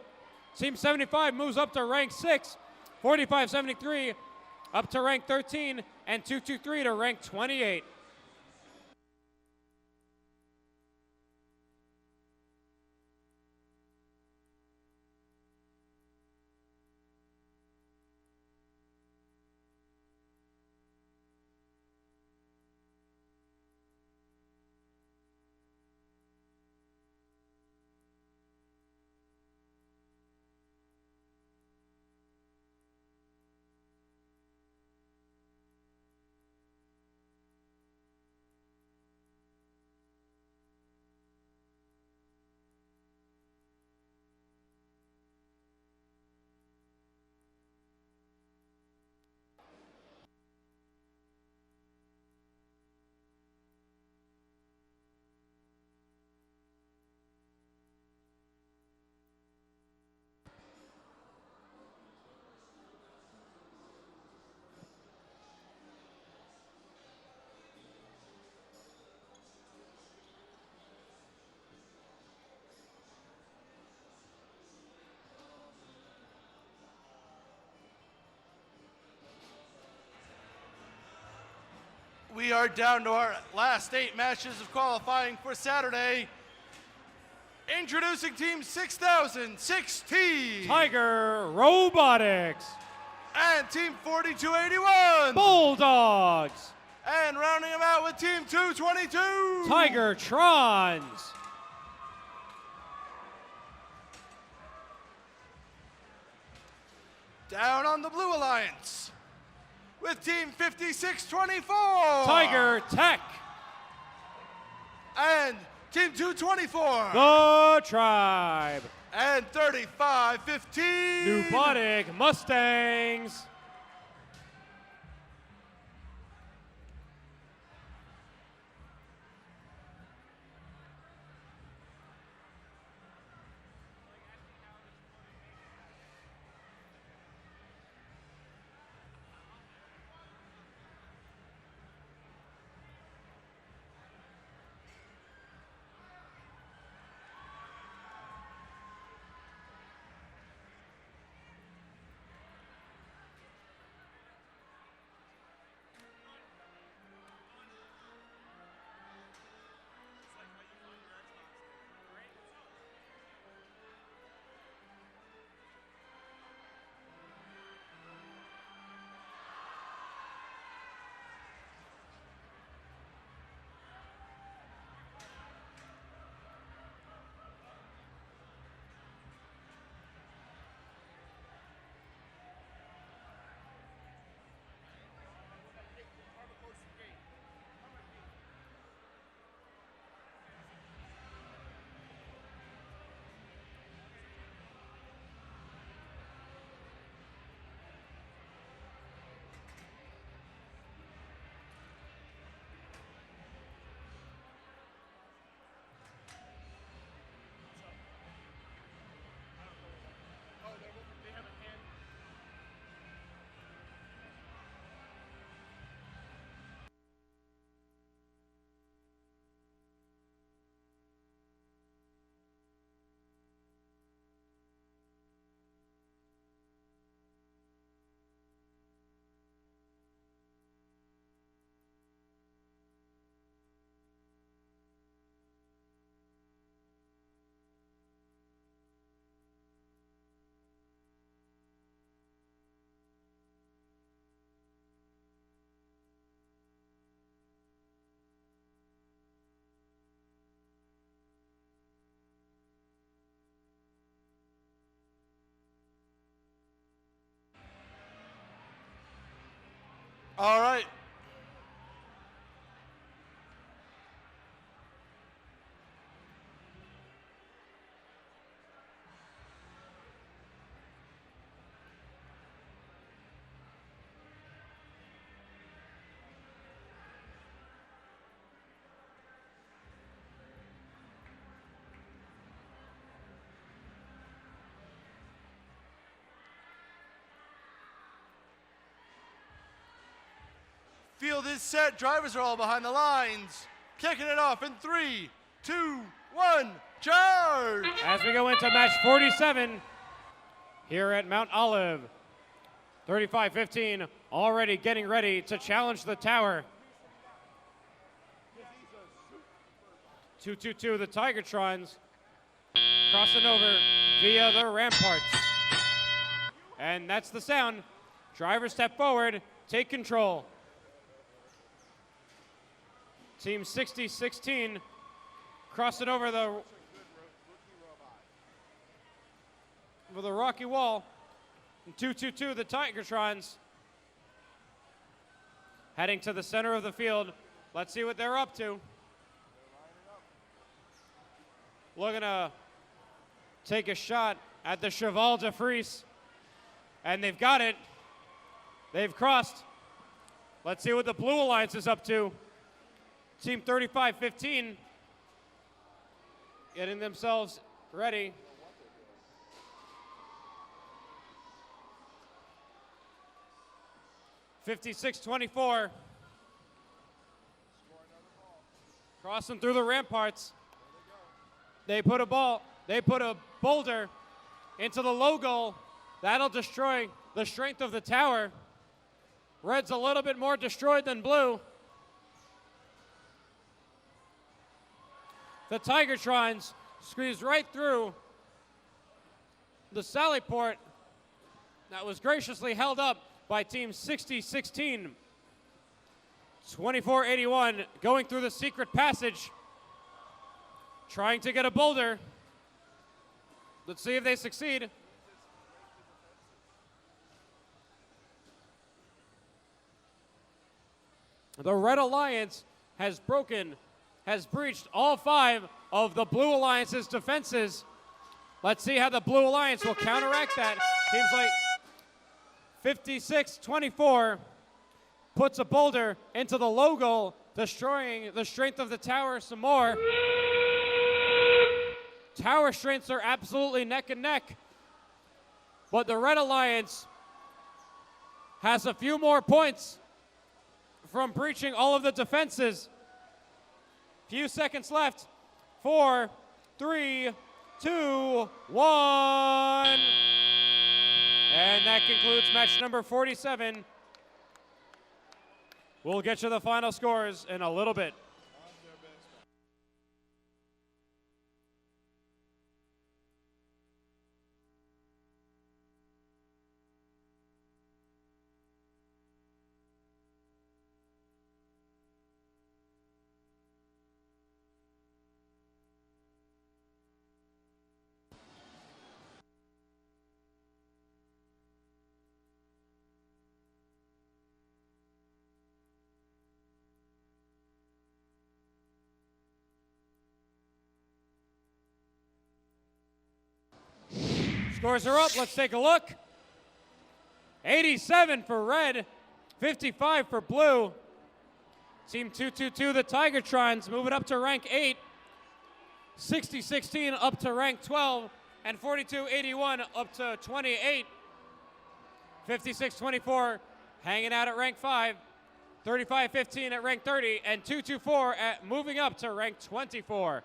Speaker 1: Team 75 moves up to rank 6. 4573 up to rank 13, and 223 to rank 28.
Speaker 2: We are down to our last 8 matches of qualifying for Saturday. Introducing Team 6016.
Speaker 1: Tiger Robotics.
Speaker 2: And Team 4281.
Speaker 1: Bulldogs.
Speaker 2: And rounding them out with Team 222.
Speaker 1: Tiger Trons.
Speaker 2: Down on the Blue Alliance with Team 5624.
Speaker 1: Tiger Tech.
Speaker 2: And Team 224.
Speaker 1: The Tribe.
Speaker 2: And 3515.
Speaker 1: Pneumatic Mustangs.
Speaker 2: All right. Field is set. Drivers are all behind the lines. Kicking it off in 3, 2, 1, charge!
Speaker 1: As we go into match 47 here at Mount Olive. 35-15 already getting ready to challenge the tower. 2-2-2, the Tigertrons crossing over via the ramparts. And that's the sound. Drivers step forward, take control. Team 60-16 crossing over the rocky wall. 2-2-2, the Tigertrons heading to the center of the field. Let's see what they're up to. Looking to take a shot at the Cheval de Frise. And they've got it. They've crossed. Let's see what the Blue Alliance is up to. Team 35-15 getting themselves ready. (56-24) crossing through the ramparts. They put a boulder into the low goal. That'll destroy the strength of the tower. Red's a little bit more destroyed than blue. The Tigertrons squeezed right through the sally port that was graciously held up by Team 60-16. 24-81 going through the secret passage, trying to get a boulder. Let's see if they succeed. the Red Alliance has breached all 5 of the Blue Alliance's defenses. Let's see how the Blue Alliance will counteract that. Seems like 56-24 puts a boulder into the low goal, destroying the strength of the tower some more. Tower strengths are absolutely neck and neck, but the Red Alliance has a few more points from breaching all of the defenses. Few seconds left. 4, 3, 2, 1. And that concludes match number 47. We'll get you the final scores in a little bit. Scores are up. Let's take a look. 87 for red, 55 for blue. Team 222, the Tigertrons, moving up to rank 8. 60-16 up to rank 12. And 42-81 up to 28. 56-24 hanging out at rank 5. 35-15 at rank 30. And 224 at moving up to rank 24.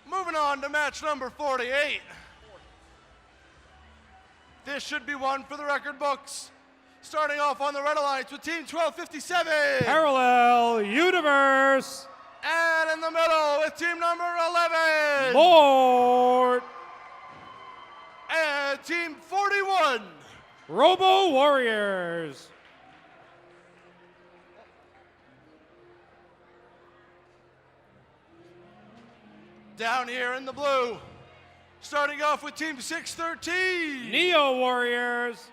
Speaker 2: Moving on to match number 48. This should be one for the record books. Starting off on the Red Alliance with Team 1257.
Speaker 1: Parallel Universe.
Speaker 2: And in the middle with Team number 11.
Speaker 1: Mort.
Speaker 2: And Team 41.
Speaker 1: Robo Warriors.
Speaker 2: Down here in the blue, starting off with Team 613.
Speaker 1: Neo Warriors.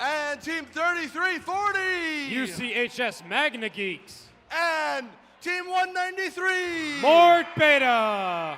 Speaker 2: And Team 3340.
Speaker 1: UCHS Magna Geeks.
Speaker 2: And Team 193.
Speaker 1: Mort Beta.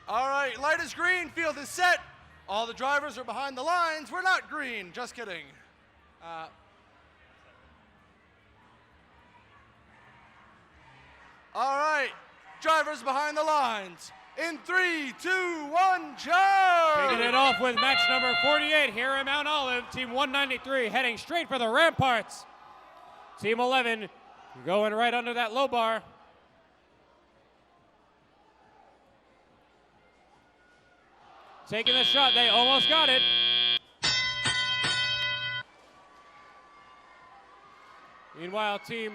Speaker 2: All right, light is green, field is set. All the drivers are behind the lines. We're not green, just kidding. All right, drivers behind the lines. In 3, 2, 1, charge!
Speaker 1: Kicking it off with match number 48 here in Mount Olive. Team 193 heading straight for the ramparts. Team 11 going right under that low bar. taking the shot. They almost got it. Meanwhile, team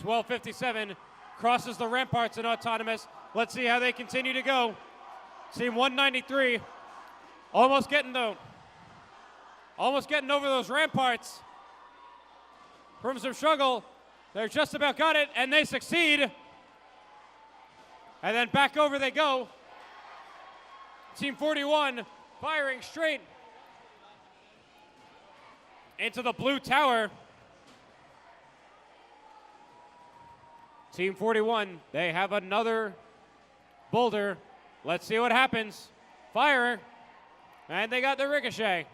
Speaker 1: 1257 crosses the ramparts in autonomous. Let's see how they continue to go. Team 193 almost getting over those ramparts. From some struggle, they're just about got it, and they succeed. And then back over they go. Team 41 firing straight into the blue tower. Team 41, they have another boulder. Let's see what happens. Fire, and they got the ricochet.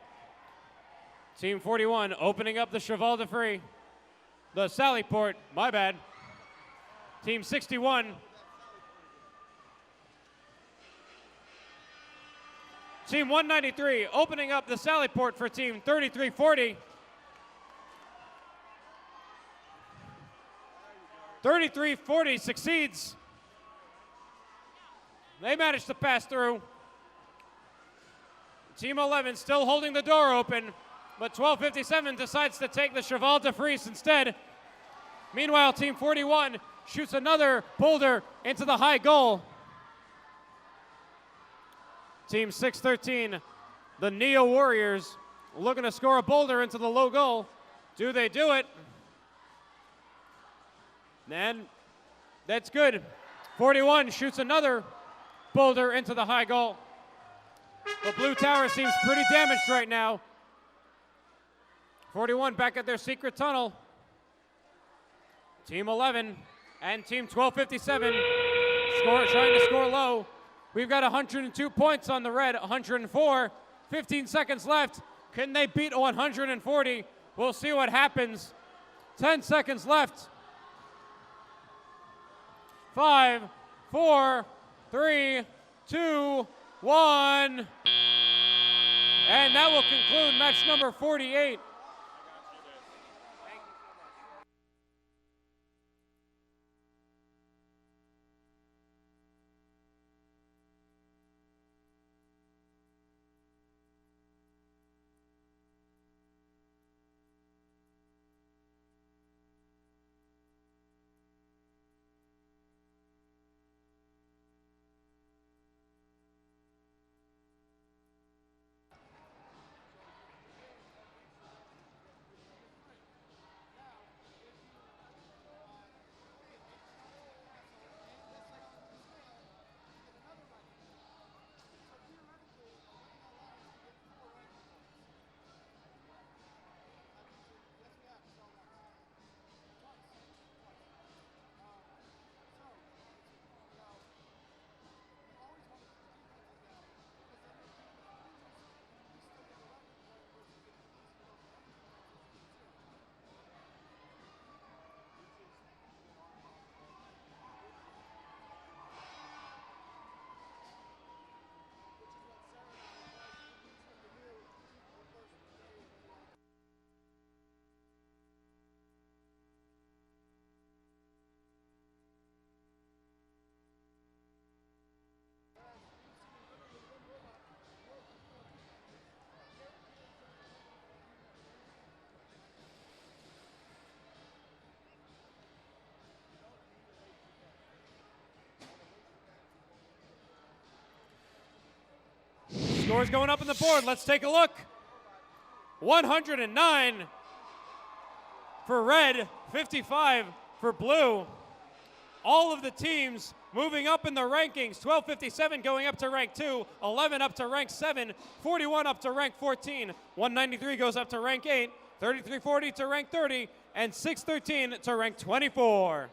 Speaker 1: Team 41 opening up the cheval de frise. The sally port, my bad. Team 61. Team 193 opening up the sally port for team 3340. 3340 succeeds. They managed to pass through. Team 11 still holding the door open, but 1257 decides to take the cheval de frise instead. Meanwhile, team 41 shoots another boulder into the high goal. Team 613, the Neo Warriors, looking to score a boulder into the low goal. Do they do it? And that's good. 41 shoots another boulder into the high goal. The blue tower seems pretty damaged right now. 41 back at their secret tunnel. Team 11 and team 1257 trying to score low. We've got 102 points on the red, 104. 15 seconds left. Can they beat 140? We'll see what happens. 10 seconds left. 5, 4, 3, 2, 1. And that will conclude match number 48. Scores going up on the board. Let's take a look. 109 for red, 55 for blue. All of the teams moving up in the rankings. 1257 going up to rank 2, 11 up to rank 7, 41 up to rank 14, 193 goes up to rank 8, 3340 to rank 30, and 613 to rank 24.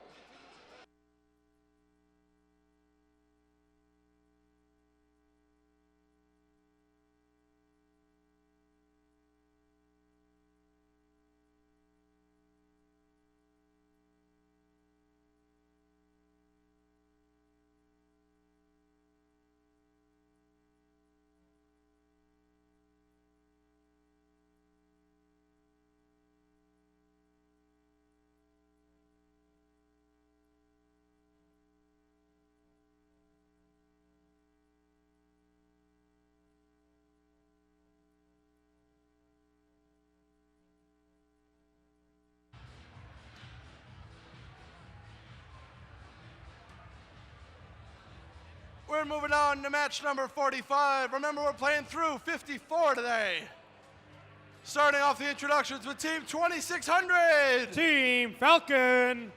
Speaker 2: We're moving on to match number 45. Remember, we're playing through 54 today. Starting off the introductions with Team 2600.
Speaker 1: Team Falcon.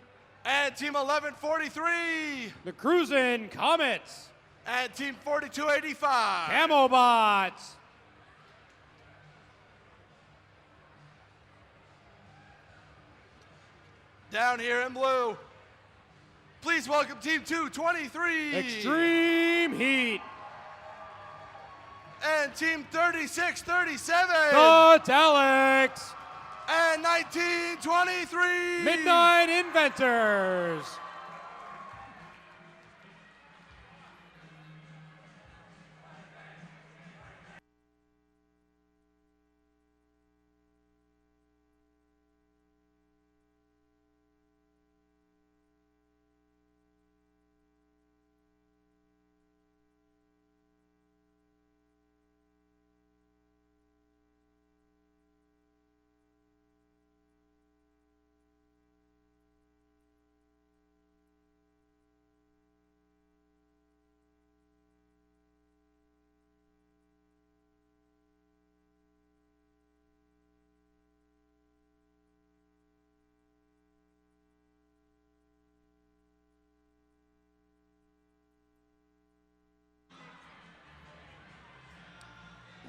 Speaker 2: And Team 1143.
Speaker 1: The Cruisin' Comets.
Speaker 2: And Team 4285.
Speaker 1: Camobots.
Speaker 2: Down here in blue, please welcome Team 223.
Speaker 1: Extreme Heat.
Speaker 2: And Team 3637.
Speaker 1: Italics.
Speaker 2: And 1923.
Speaker 1: Midnight Inventors.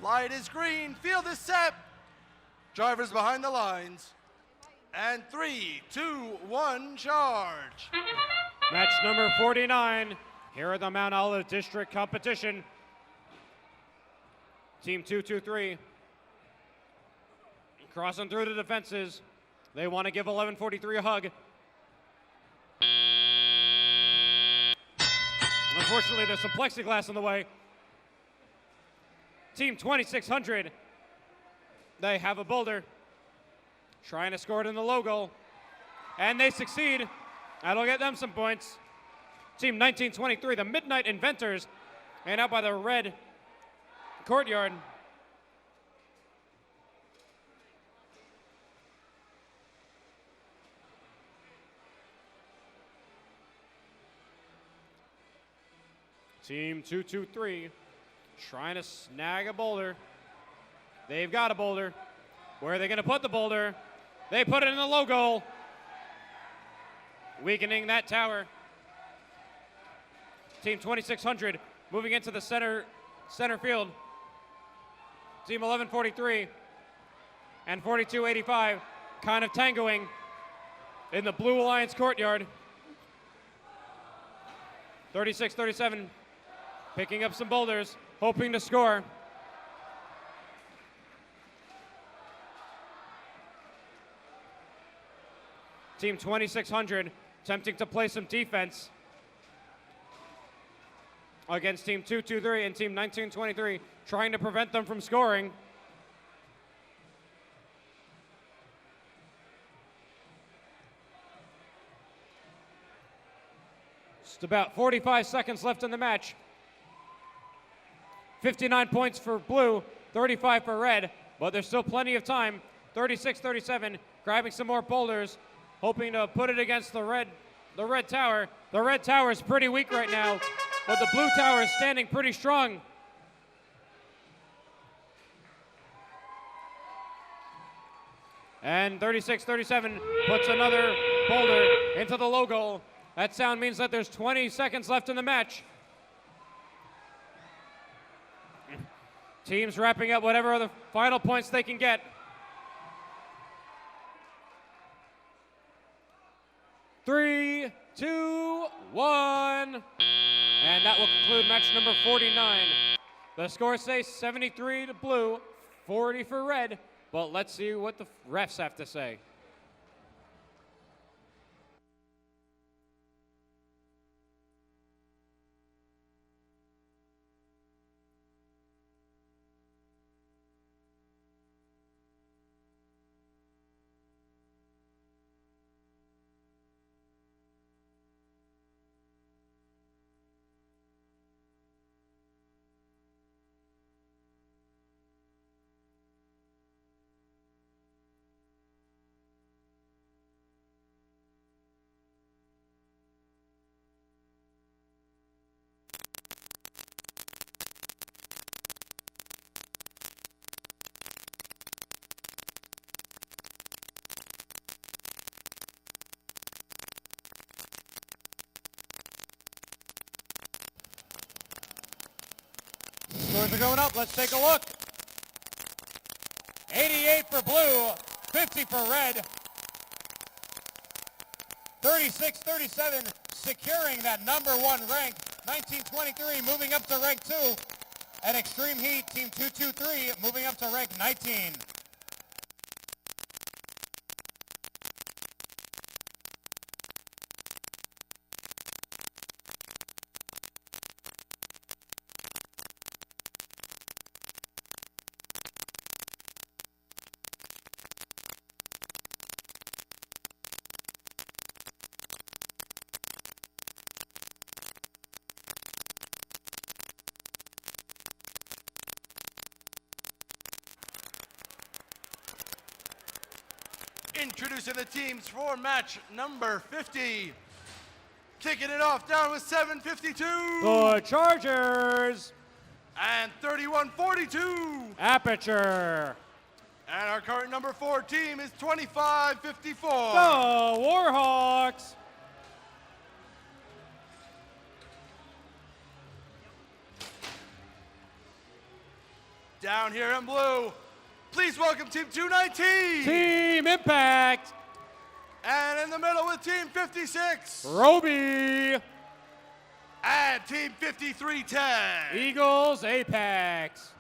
Speaker 2: Light is green, field is set. Drivers behind the lines. And 3, 2, 1, charge.
Speaker 1: Match number 49 here at the Mount Olive District Competition. Team 223 crossing through the defenses. They want to give 1143 a hug. Unfortunately, there's some plexiglass in the way. Team 2600, they have a boulder, trying to score it in the logo, and they succeed. That'll get them some points. Team 1923, the Midnight Inventors, and out by the red courtyard. Team 223 trying to snag a boulder. They've got a boulder. Where are they going to put the boulder? They put it in the logo, weakening that tower. Team 2600 moving into the center field. Team 1143 and 4285 kind of tangoing in the Blue Alliance courtyard. 3637 picking up some boulders, hoping to score. Team 2600 attempting to play some defense against Team 223 and Team 1923, trying to prevent them from scoring. Just about 45 seconds left in the match. 59 points for blue, 35 for red, but there's still plenty of time. 36-37, grabbing some more boulders, hoping to put it against the red tower. The red tower is pretty weak right now, but the blue tower is standing pretty strong. And 36-37 puts another boulder into the logo. That sound means that there's 20 seconds left in the match. Teams wrapping up whatever other final points they can get. 3, 2, 1. And that will conclude match number 49. The score says 73 to blue, 40 for red. But let's see what the refs have to say. Boulder going up. Let's take a look. 88 for blue, 50 for red. 36-37, securing that number 1 rank. 1923 moving up to rank 2. And Extreme Heat, Team 223, moving up to rank 19.
Speaker 2: Introducing the teams for match number 50. Kicking it off down with 752.
Speaker 1: The Chargers.
Speaker 2: And 3142.
Speaker 1: Aperture.
Speaker 2: And our current number 4 team is 2554.
Speaker 1: The Warhawks.
Speaker 2: Down here in blue, please welcome Team 219.
Speaker 1: Team Impact.
Speaker 2: And in the middle with Team 56.
Speaker 1: Roby.
Speaker 2: And Team 5310.
Speaker 1: Eagles Apex.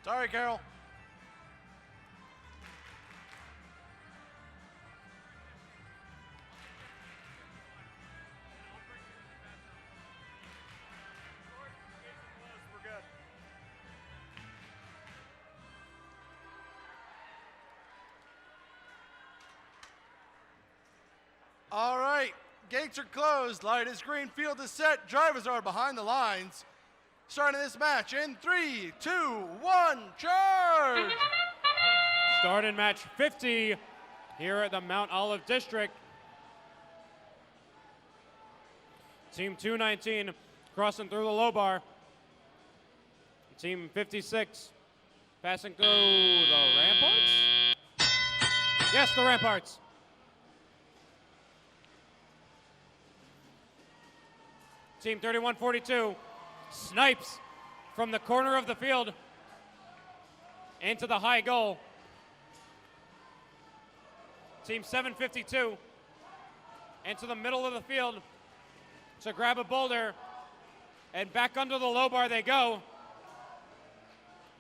Speaker 2: Sorry, Carol. All right, gates are closed, light is green, field is set, drivers are behind the lines. Starting this match in 3, 2, 1, charge!
Speaker 1: Starting match 50 here at the Mount Olive District. Team 219 crossing through the low bar. Team 56 passing through the ramparts? Yes, the ramparts. Team 3142 snipes from the corner of the field into the high goal. Team 752 into the middle of the field to grab a boulder, and back under the low bar they go.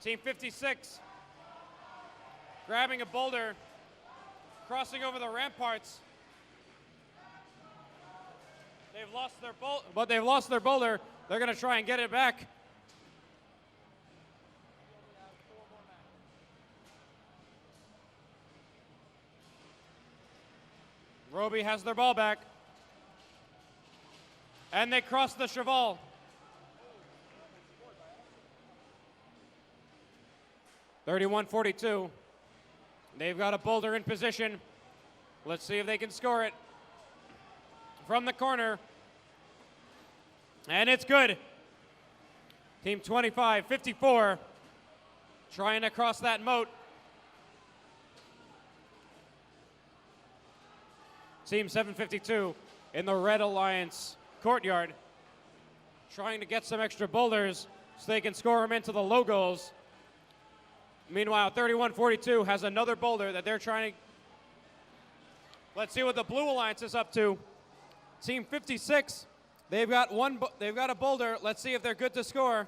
Speaker 1: Team 56 grabbing a boulder, crossing over the ramparts. They've lost their boulder. They're going to try and get it back. Roby has their ball back. And they cross the cheval. (31-42). They've got a boulder in position. Let's see if they can score it. From the corner. And it's good. Team 25, 54. Trying to cross that moat. Team 752 in the Red Alliance courtyard. Trying to get some extra boulders so they can score them into the logos. Meanwhile, 31-42 has another boulder that they're trying to. Let's see what the Blue Alliance is up to. Team 56, they've got a boulder. Let's see if they're good to score.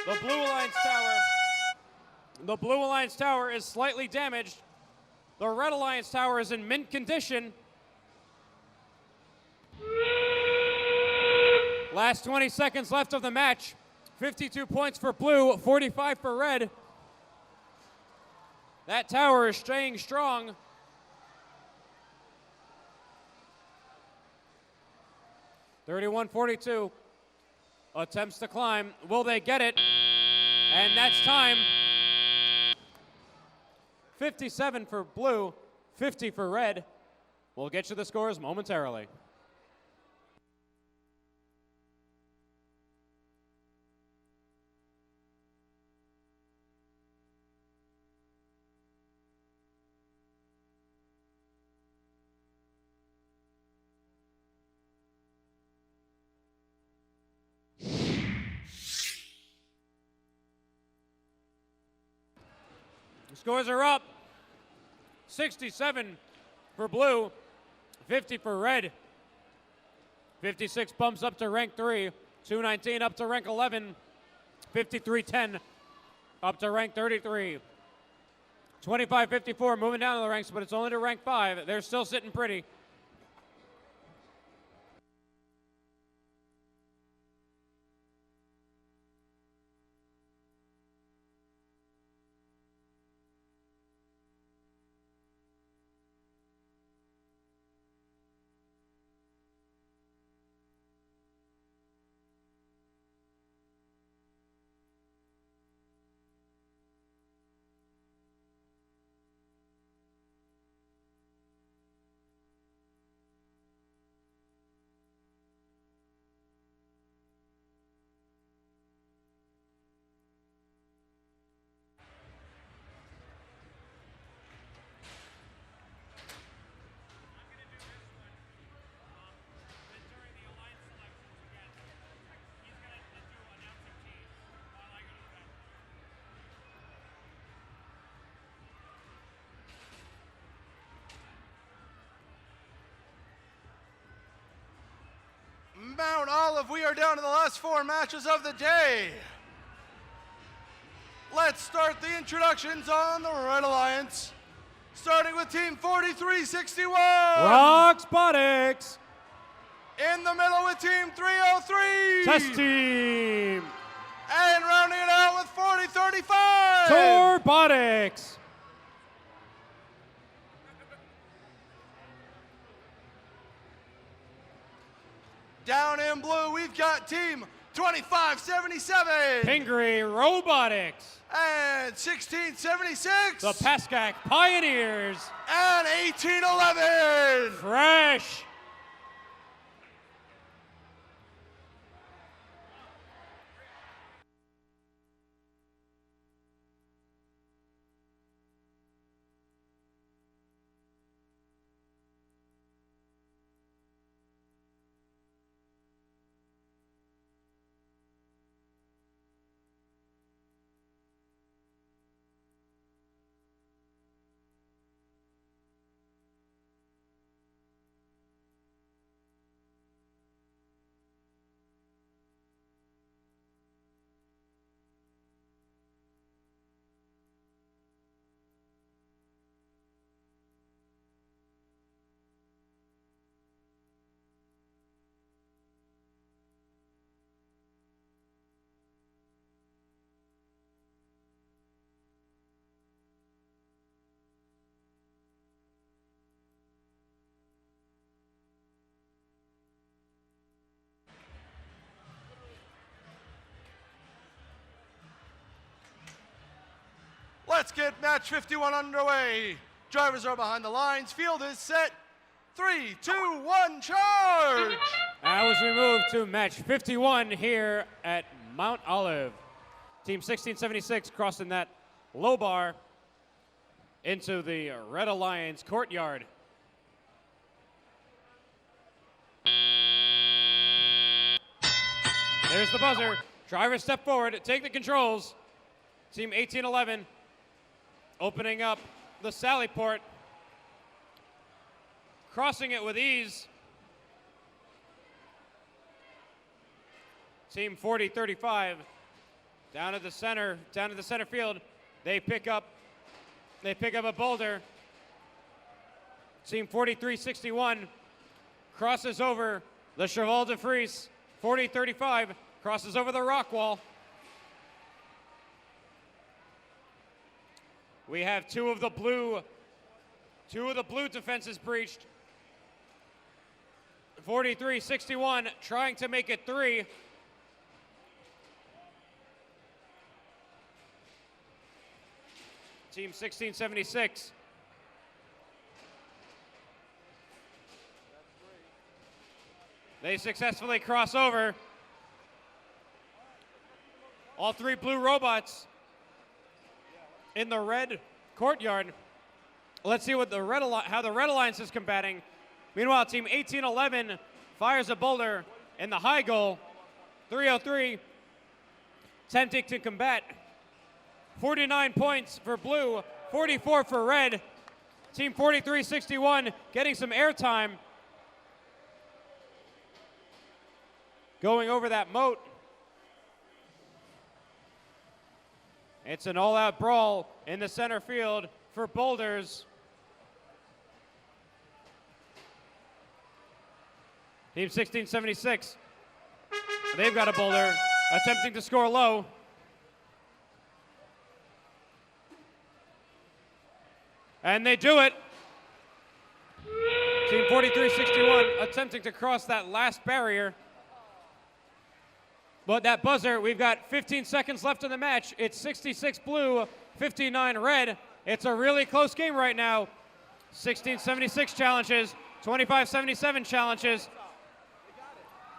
Speaker 1: The Blue Alliance tower is slightly damaged. The Red Alliance tower is in mint condition. Last 20 seconds left of the match. 52 points for blue, 45 for red. That tower is staying strong. (31-42). Attempts to climb. Will they get it? And that's time. 57 for blue, 50 for red. We'll get you the scores momentarily. The scores are up. 67 for blue, 50 for red. 56 bumps up to rank 3. 219 up to rank 11. 53-10 up to rank 33. 25-54 moving down the ranks, but it's only to rank 5. They're still sitting pretty.
Speaker 2: Mount Olive, we are down to the last 4 matches of the day. Let's start the introductions on the Red Alliance, starting with Team 4361.
Speaker 1: Roxbotics.
Speaker 2: In the middle with Team 303.
Speaker 1: Test Team.
Speaker 2: And rounding it out with 4035.
Speaker 1: Torbotics.
Speaker 2: Down in blue, we've got Team 2577.
Speaker 1: Pingree Robotics.
Speaker 2: And 1676.
Speaker 1: The Pascack Pioneers.
Speaker 2: And 1811.
Speaker 1: Fresh.
Speaker 2: Let's get match 51 underway. Drivers are behind the lines. Field is set. 3, 2, 1, charge!
Speaker 1: As we move to match 51 here at Mount Olive. Team 1676 crossing that low bar into the Red Alliance courtyard. There's the buzzer. Drivers step forward, take the controls. Team 1811 opening up the sally port. Crossing it with ease. Team 4035 down at the center field. They pick up a boulder. Team 4361 crosses over the Cheval de Frise. 4035 crosses over the rock wall. We have two of the blue defenses breached. 4361 trying to make it 3. Team 1676. They successfully cross over. All 3 blue robots in the red courtyard. Let's see what how the Red Alliance is combating. Meanwhile, Team 1811 fires a boulder in the high goal. 303 attempting to combat. 49 points for blue, 44 for red. Team 4361 getting some airtime. Going over that moat. It's an all-out brawl in the center field for boulders. Team 1676, they've got a boulder, attempting to score low. And they do it. Team 4361 attempting to cross that last barrier. But that buzzer, we've got 15 seconds left in the match. It's 66 blue, 59 red. It's a really close game right now. 1676 challenges, 2577 challenges.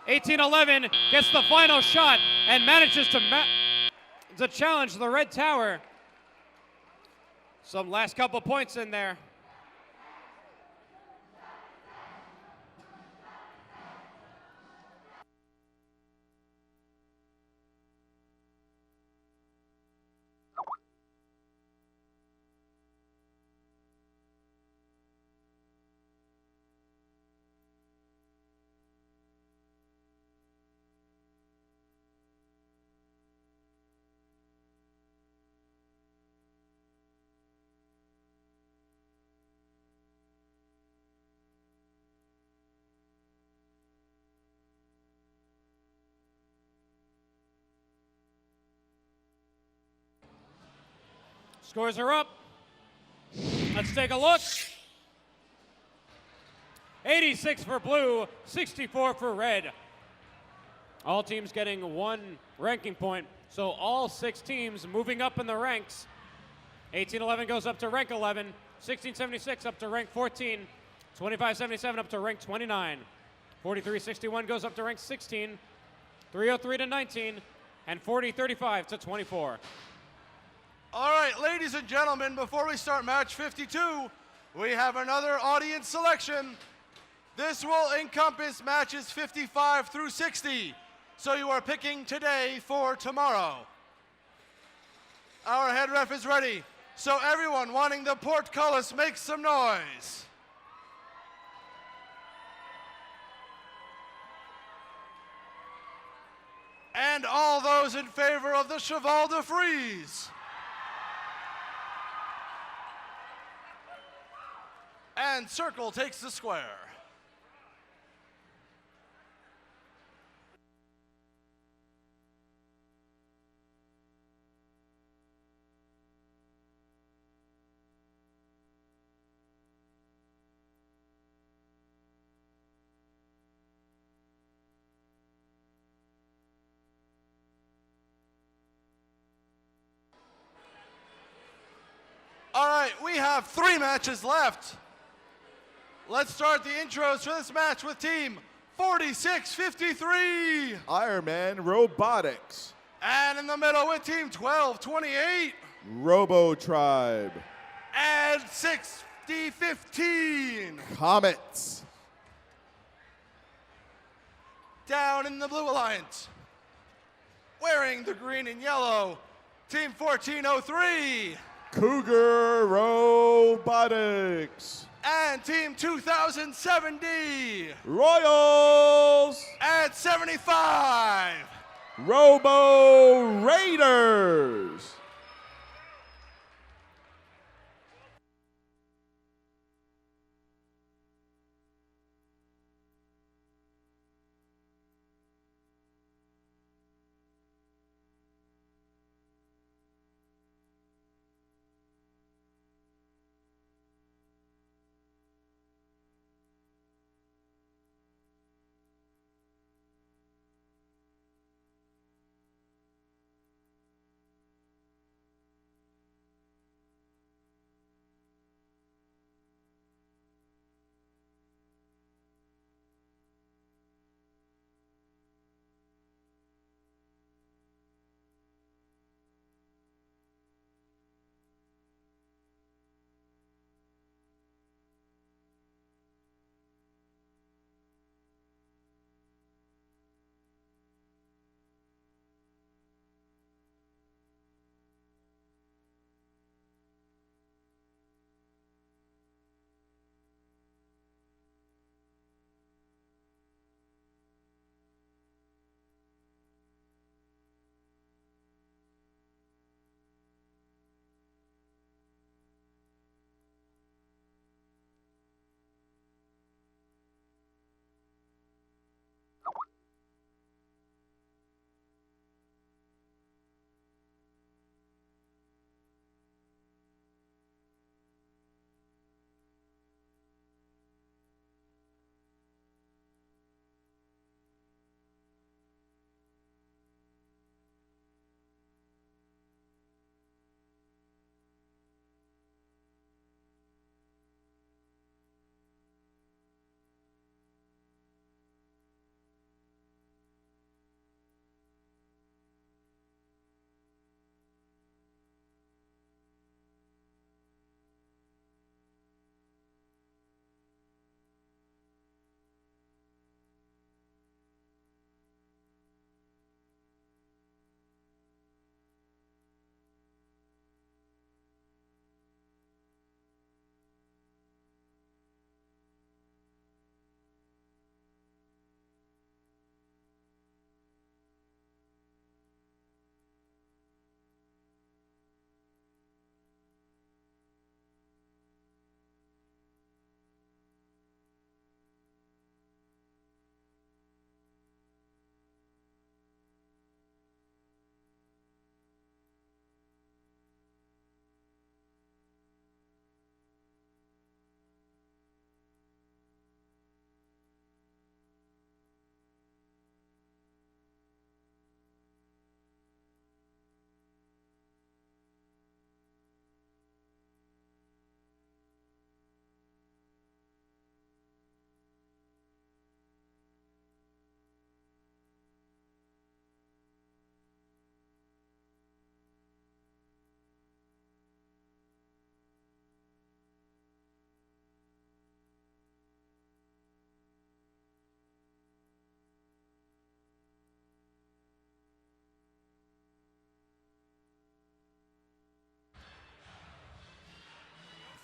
Speaker 1: 1811 gets the final shot and manages to challenge the red tower. Some last couple points in there. Scores are up. Let's take a look. 86 for blue, 64 for red. All teams getting 1 ranking point, so all 6 teams moving up in the ranks. 1811 goes up to rank 11, 1676 up to rank 14, 2577 up to rank 29, 4361 goes up to rank 16, 303 to 19, and 4035 to 24.
Speaker 2: All right, ladies and gentlemen, before we start match 52, we have another audience selection. This will encompass matches 55 through 60, so you are picking today for tomorrow. Our head ref is ready, so everyone wanting the portcullis, make some noise. And all those in favor of the Cheval de Frise. And circle takes the square. All right, we have 3 matches left. Let's start the intros for this match with Team 4653.
Speaker 5: Ironman Robotics.
Speaker 2: And in the middle with Team 1228.
Speaker 5: Robo Tribe.
Speaker 2: And 6015.
Speaker 5: Comets.
Speaker 2: Down in the Blue Alliance, wearing the green and yellow, Team 1403.
Speaker 5: Cougar Robotics.
Speaker 2: And Team 2070.
Speaker 5: Royals.
Speaker 2: At 75.
Speaker 5: Robo Raiders.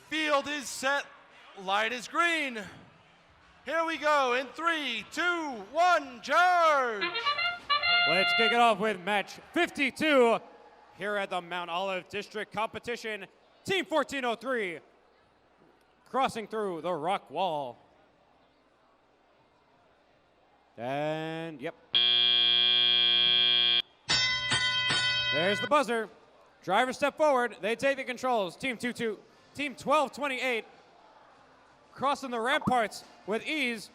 Speaker 2: Field is set, light is green. Here we go in 3, 2, 1, charge!
Speaker 1: Let's kick it off with match 52 here at the Mount Olive District Competition. Team 1403 crossing through the rock wall. And, yep. There's the buzzer. Drivers step forward. They take the controls. Team 1228 crossing the ramparts with ease,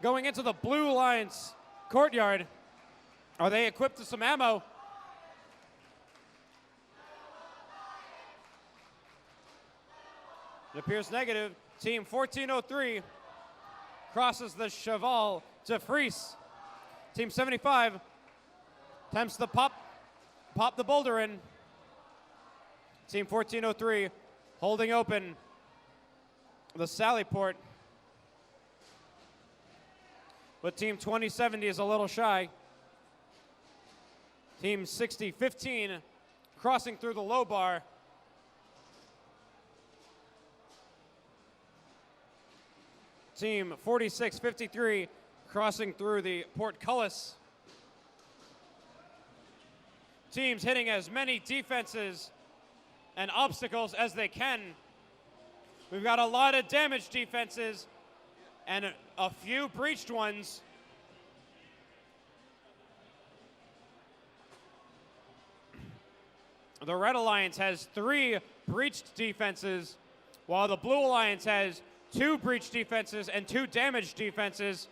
Speaker 1: going into the Blue Alliance courtyard. Are they equipped with some ammo? It appears negative. Team 1403 crosses the cheval to Fries. Team 75 attempts to pop the boulder in. Team 1403 holding open the sally port. But Team 2070 is a little shy. Team 6015 crossing through the low bar. Team 4653 crossing through the portcullis. Teams hitting as many defenses and obstacles as they can. We've got a lot of damaged defenses and a few breached ones. The Red Alliance has 3 breached defenses, while the Blue Alliance has 2 breached defenses and 2 damaged defenses.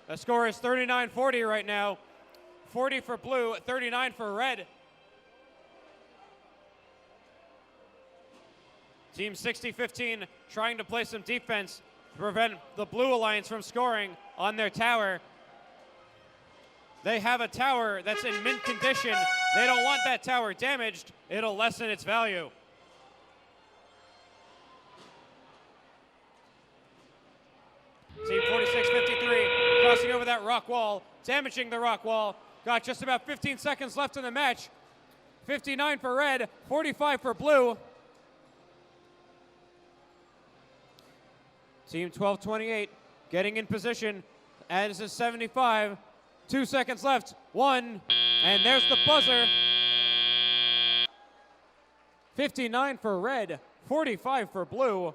Speaker 1: The score is 39-40 right now. 40 for blue, 39 for red. Team 6015 trying to play some defense to prevent the Blue Alliance from scoring on their tower. They have a tower that's in mint condition. They don't want that tower damaged. It'll lessen its value. Team 4653 crossing over that rock wall, damaging the rock wall. Got just about 15 seconds left in the match. 59 for red, 45 for blue. Team 1228 getting in position as is 75. 2 seconds left, 1, and there's the buzzer. 59 for red, 45 for blue.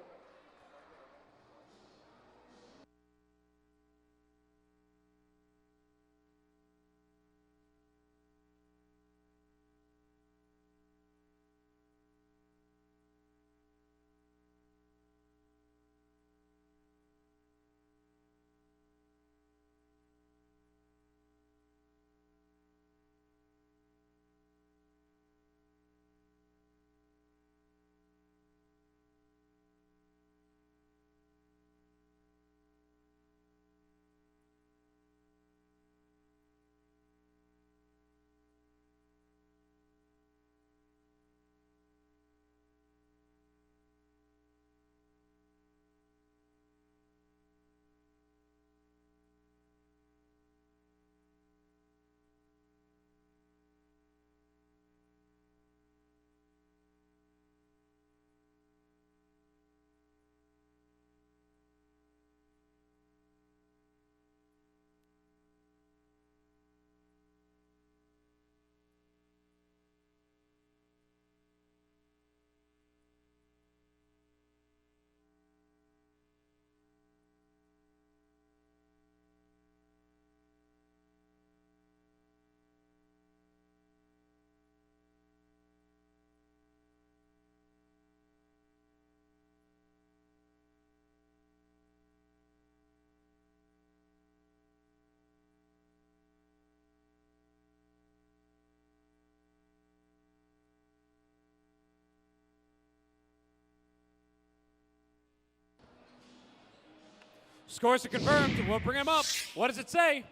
Speaker 1: Scores are confirmed. We'll bring them up. What does it say?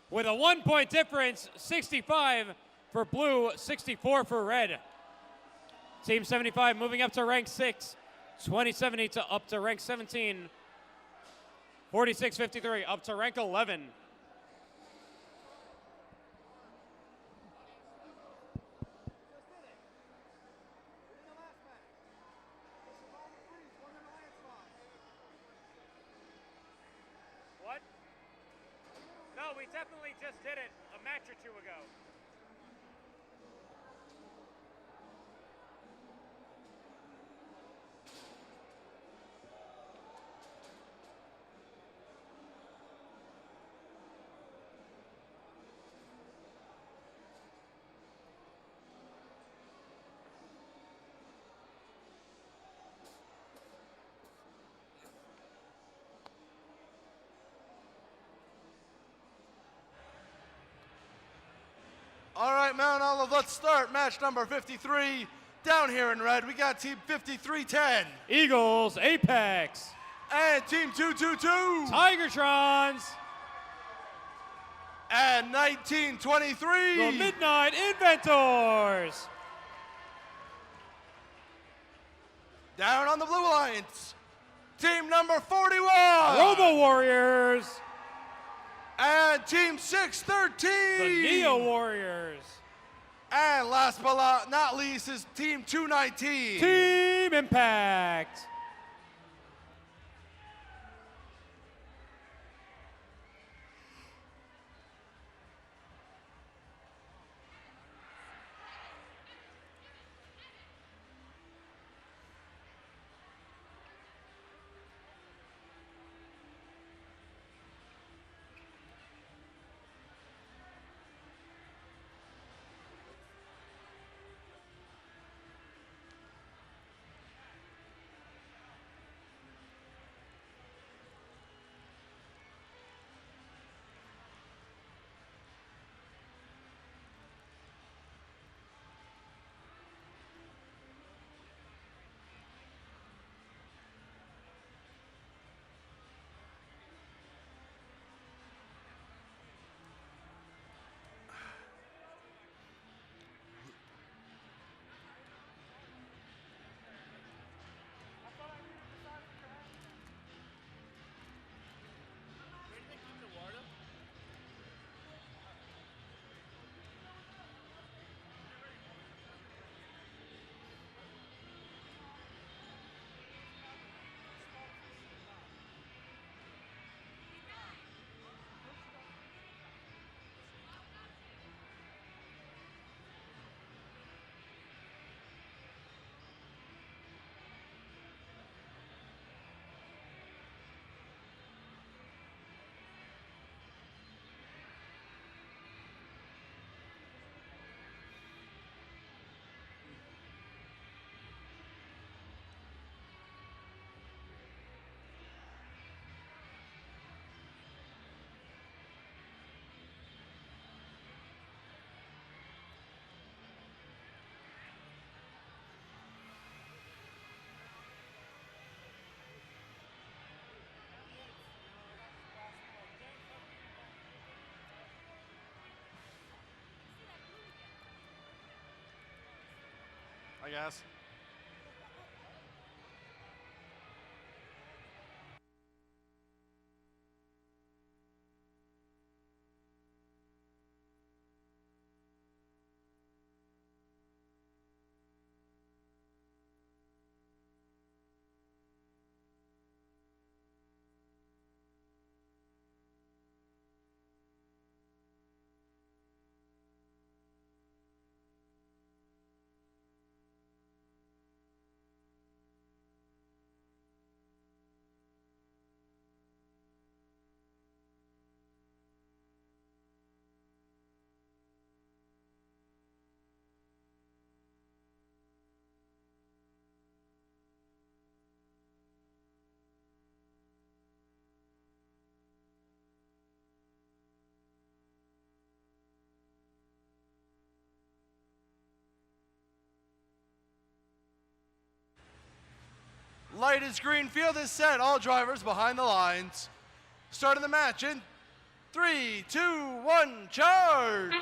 Speaker 1: With a 1-point difference, 65 for blue, 64 for red. Team 75 moving up to rank 6. 2070 to up to rank 17. 4653 up to rank 11. What? No, we definitely just did it a match or two ago.
Speaker 2: All right, Mount Olive, let's start match number 53. Down here in red, we got Team 5310.
Speaker 1: Eagles Apex.
Speaker 2: And Team 222.
Speaker 1: Tigertrons.
Speaker 2: And 1923.
Speaker 1: The Midnight Inventors.
Speaker 2: Down on the Blue Alliance, Team number 41.
Speaker 1: Robo Warriors.
Speaker 2: And Team 613.
Speaker 1: The Neo Warriors.
Speaker 2: And last but not least is Team 219.
Speaker 1: Team Impact.
Speaker 2: I guess. Light is green, field is set, all drivers behind the lines. Starting the match in 3, 2, 1, charge!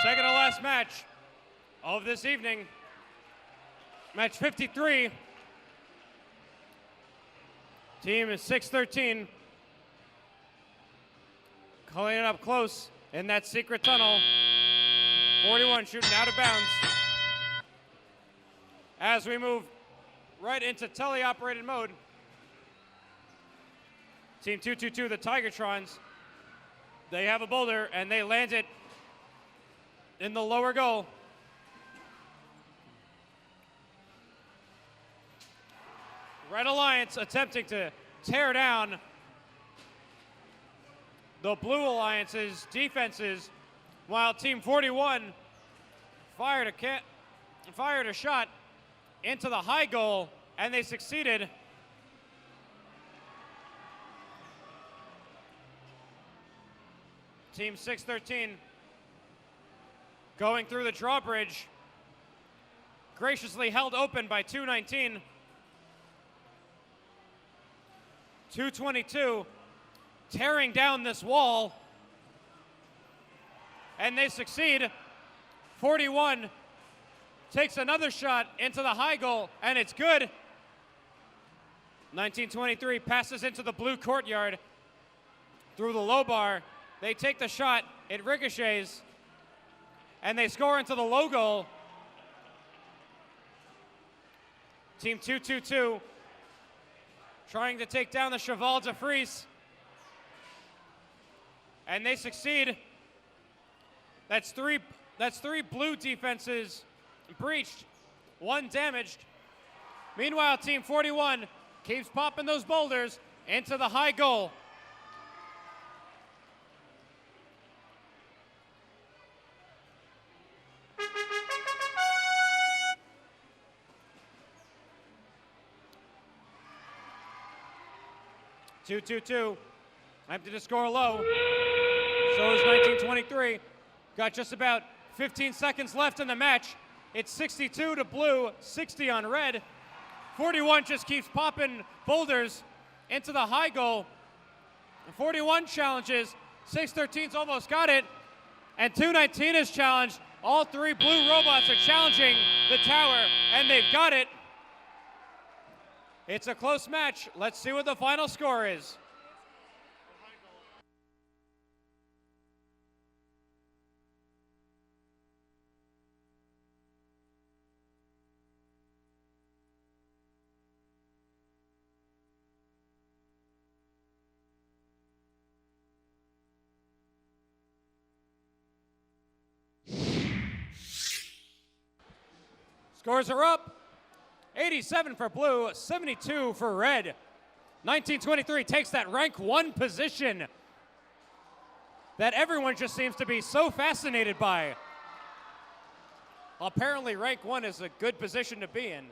Speaker 1: Second to last match of this evening. Match 53. Team is 613. Calling it up close in that secret tunnel. 41 shooting out of bounds. As we move right into teleoperated mode. Team 222, the Tigertrons, they have a boulder and they land it in the lower goal. Red Alliance attempting to tear down the Blue Alliance's defenses, while Team 41 fired a shot into the high goal, and they succeeded. Team 613 going through the drawbridge, graciously held open by 219. 222 tearing down this wall, and they succeed. 41 takes another shot into the high goal, and it's good. 1923 passes into the blue courtyard through the low bar. They take the shot, it ricochets, and they score into the low goal. Team 222 trying to take down the Cheval de Frise, and they succeed. That's three blue defenses breached, one damaged. Meanwhile, Team 41 keeps popping those boulders into the high goal. Two, empty to score low. So is 1923. Got just about 15 seconds left in the match. It's 62 to blue, 60 on red. 41 just keeps popping boulders into the high goal. 41 challenges. 613's almost got it. And 219 is challenged. All three blue robots are challenging the tower, and they've got it. It's a close match. Let's see what the final score is. Scores are up. 87 for blue, 72 for red. 1923 takes that rank 1 position that everyone just seems to be so fascinated by. Apparently rank 1 is a good position to be in.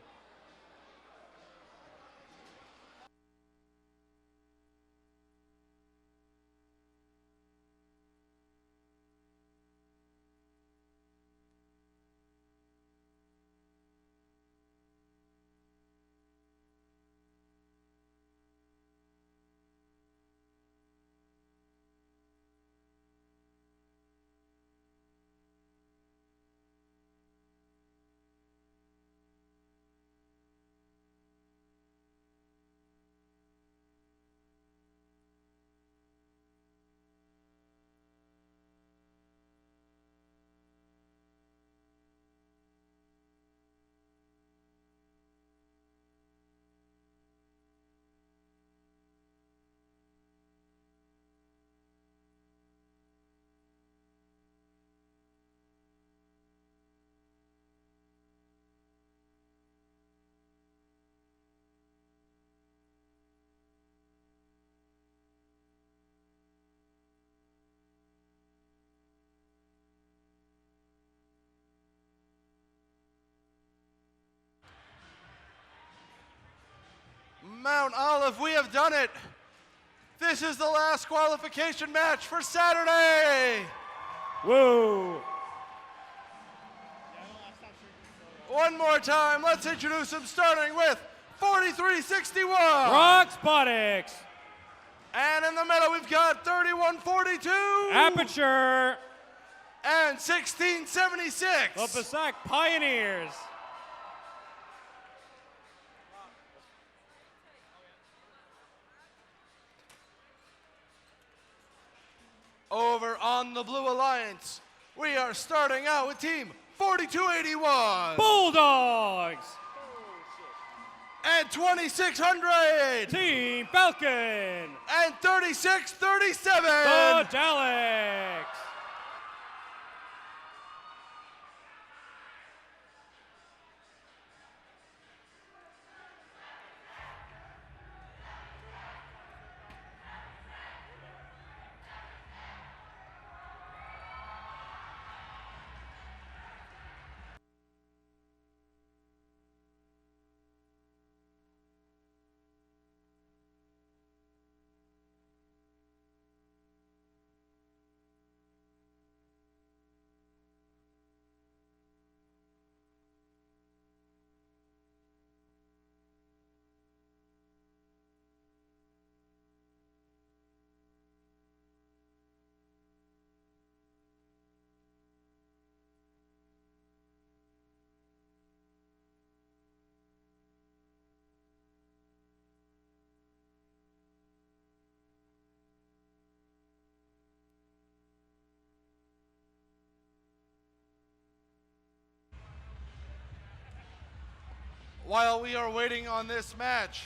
Speaker 2: Mount Olive, we have done it. This is the last qualification match for Saturday.
Speaker 1: Whoa.
Speaker 2: One more time, let's introduce them, starting with 4361.
Speaker 1: Roxbotics.
Speaker 2: And in the middle, we've got 3142.
Speaker 1: Aperture.
Speaker 2: And 1676.
Speaker 1: The Passaic Pioneers.
Speaker 2: Over on the Blue Alliance, we are starting out with Team 4281.
Speaker 1: Bulldogs.
Speaker 2: And 2600.
Speaker 1: Team Falcon.
Speaker 2: And 3637.
Speaker 1: The Daleks.
Speaker 2: while we are waiting on this match.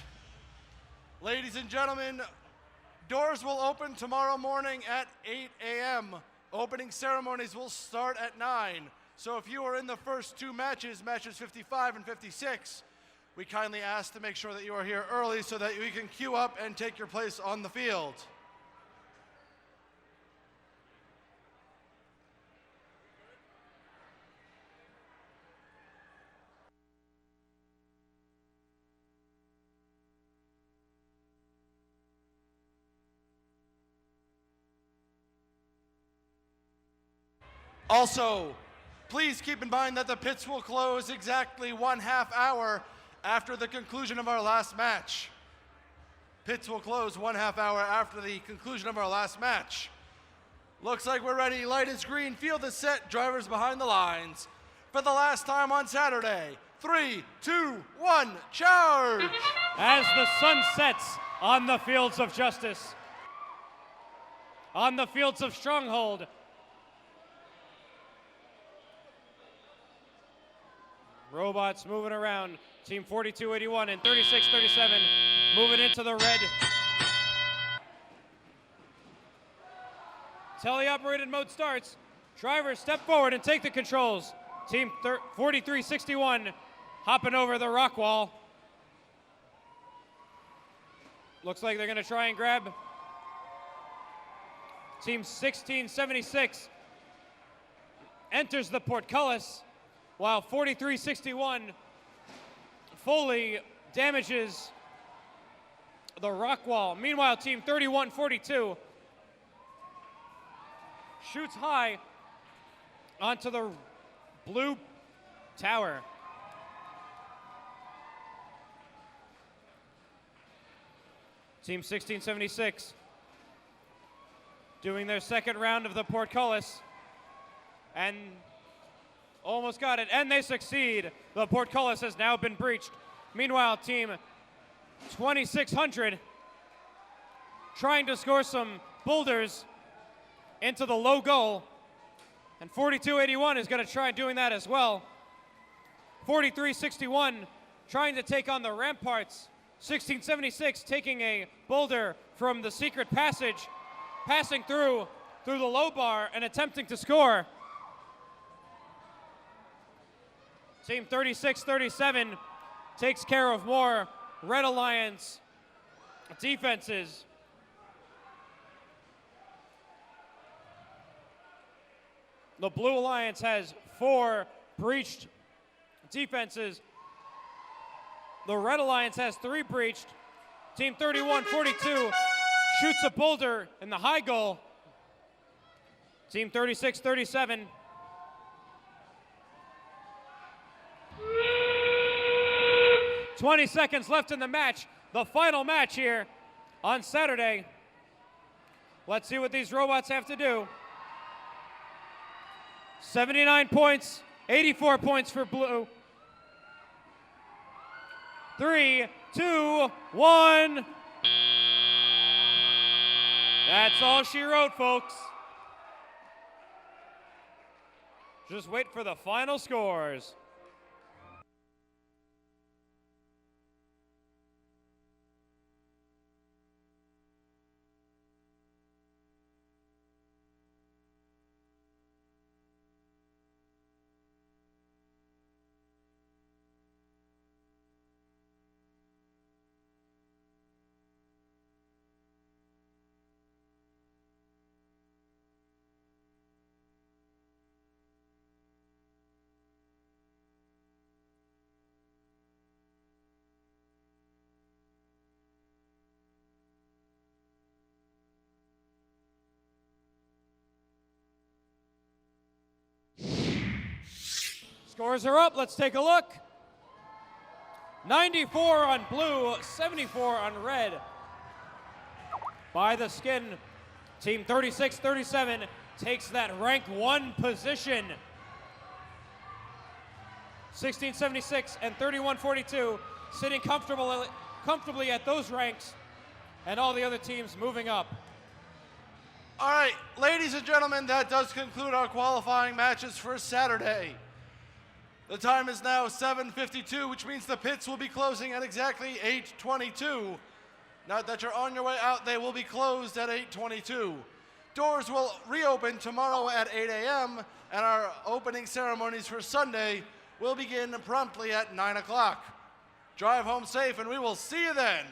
Speaker 2: Ladies and gentlemen, doors will open tomorrow morning at 8 a.m. Opening ceremonies will start at 9. So if you are in the first two matches, matches 55 and 56, we kindly ask to make sure that you are here early so that we can queue up and take your place on the field. Also, please keep in mind that the pits will close exactly 1/2 hour after the conclusion of our last match. Pits will close 1/2 hour after the conclusion of our last match. Looks like we're ready. Light is green, field is set, drivers behind the lines. For the last time on Saturday, 3, 2, 1, charge!
Speaker 1: As the sun sets on the fields of justice, on the fields of Stronghold, robots moving around. Team 4281 and 3637 moving into the red. Teleoperated mode starts. Drivers step forward and take the controls. Team 4361 hopping over the rock wall. Looks like they're going to try and grab. Team 1676 enters the portcullis, while 4361 fully damages the rock wall. Meanwhile, Team 3142 shoots high onto the blue tower. Team 1676 doing their second round of the portcullis and almost got it, and they succeed. The portcullis has now been breached. Meanwhile, Team 2600 trying to score some boulders into the low goal, and 4281 is going to try doing that as well. 4361 trying to take on the ramparts. 1676 taking a boulder from the secret passage, passing through the low bar and attempting to score. Team 3637 takes care of more Red Alliance defenses. The Blue Alliance has 4 breached defenses. The Red Alliance has 3 breached. Team 3142 shoots a boulder in the high goal. Team 3637 20 seconds left in the match, the final match here on Saturday. Let's see what these robots have to do. 79 points, 84 points for blue. 3, 2, 1. That's all she wrote, folks. Just wait for the final scores. Scores are up. Let's take a look. 94 on blue, 74 on red. By the skin, Team 3637 takes that rank 1 position. 1676 and 3142 sitting comfortably at those ranks, and all the other teams moving up.
Speaker 2: All right, ladies and gentlemen, that does conclude our qualifying matches for Saturday. The time is now 7:52, which means the pits will be closing at exactly 8:22. Now that you're on your way out, they will be closed at 8:22. Doors will reopen tomorrow at 8 a.m., and our opening ceremonies for Sunday will begin promptly at 9 o'clock. Drive home safe, and we will see you then.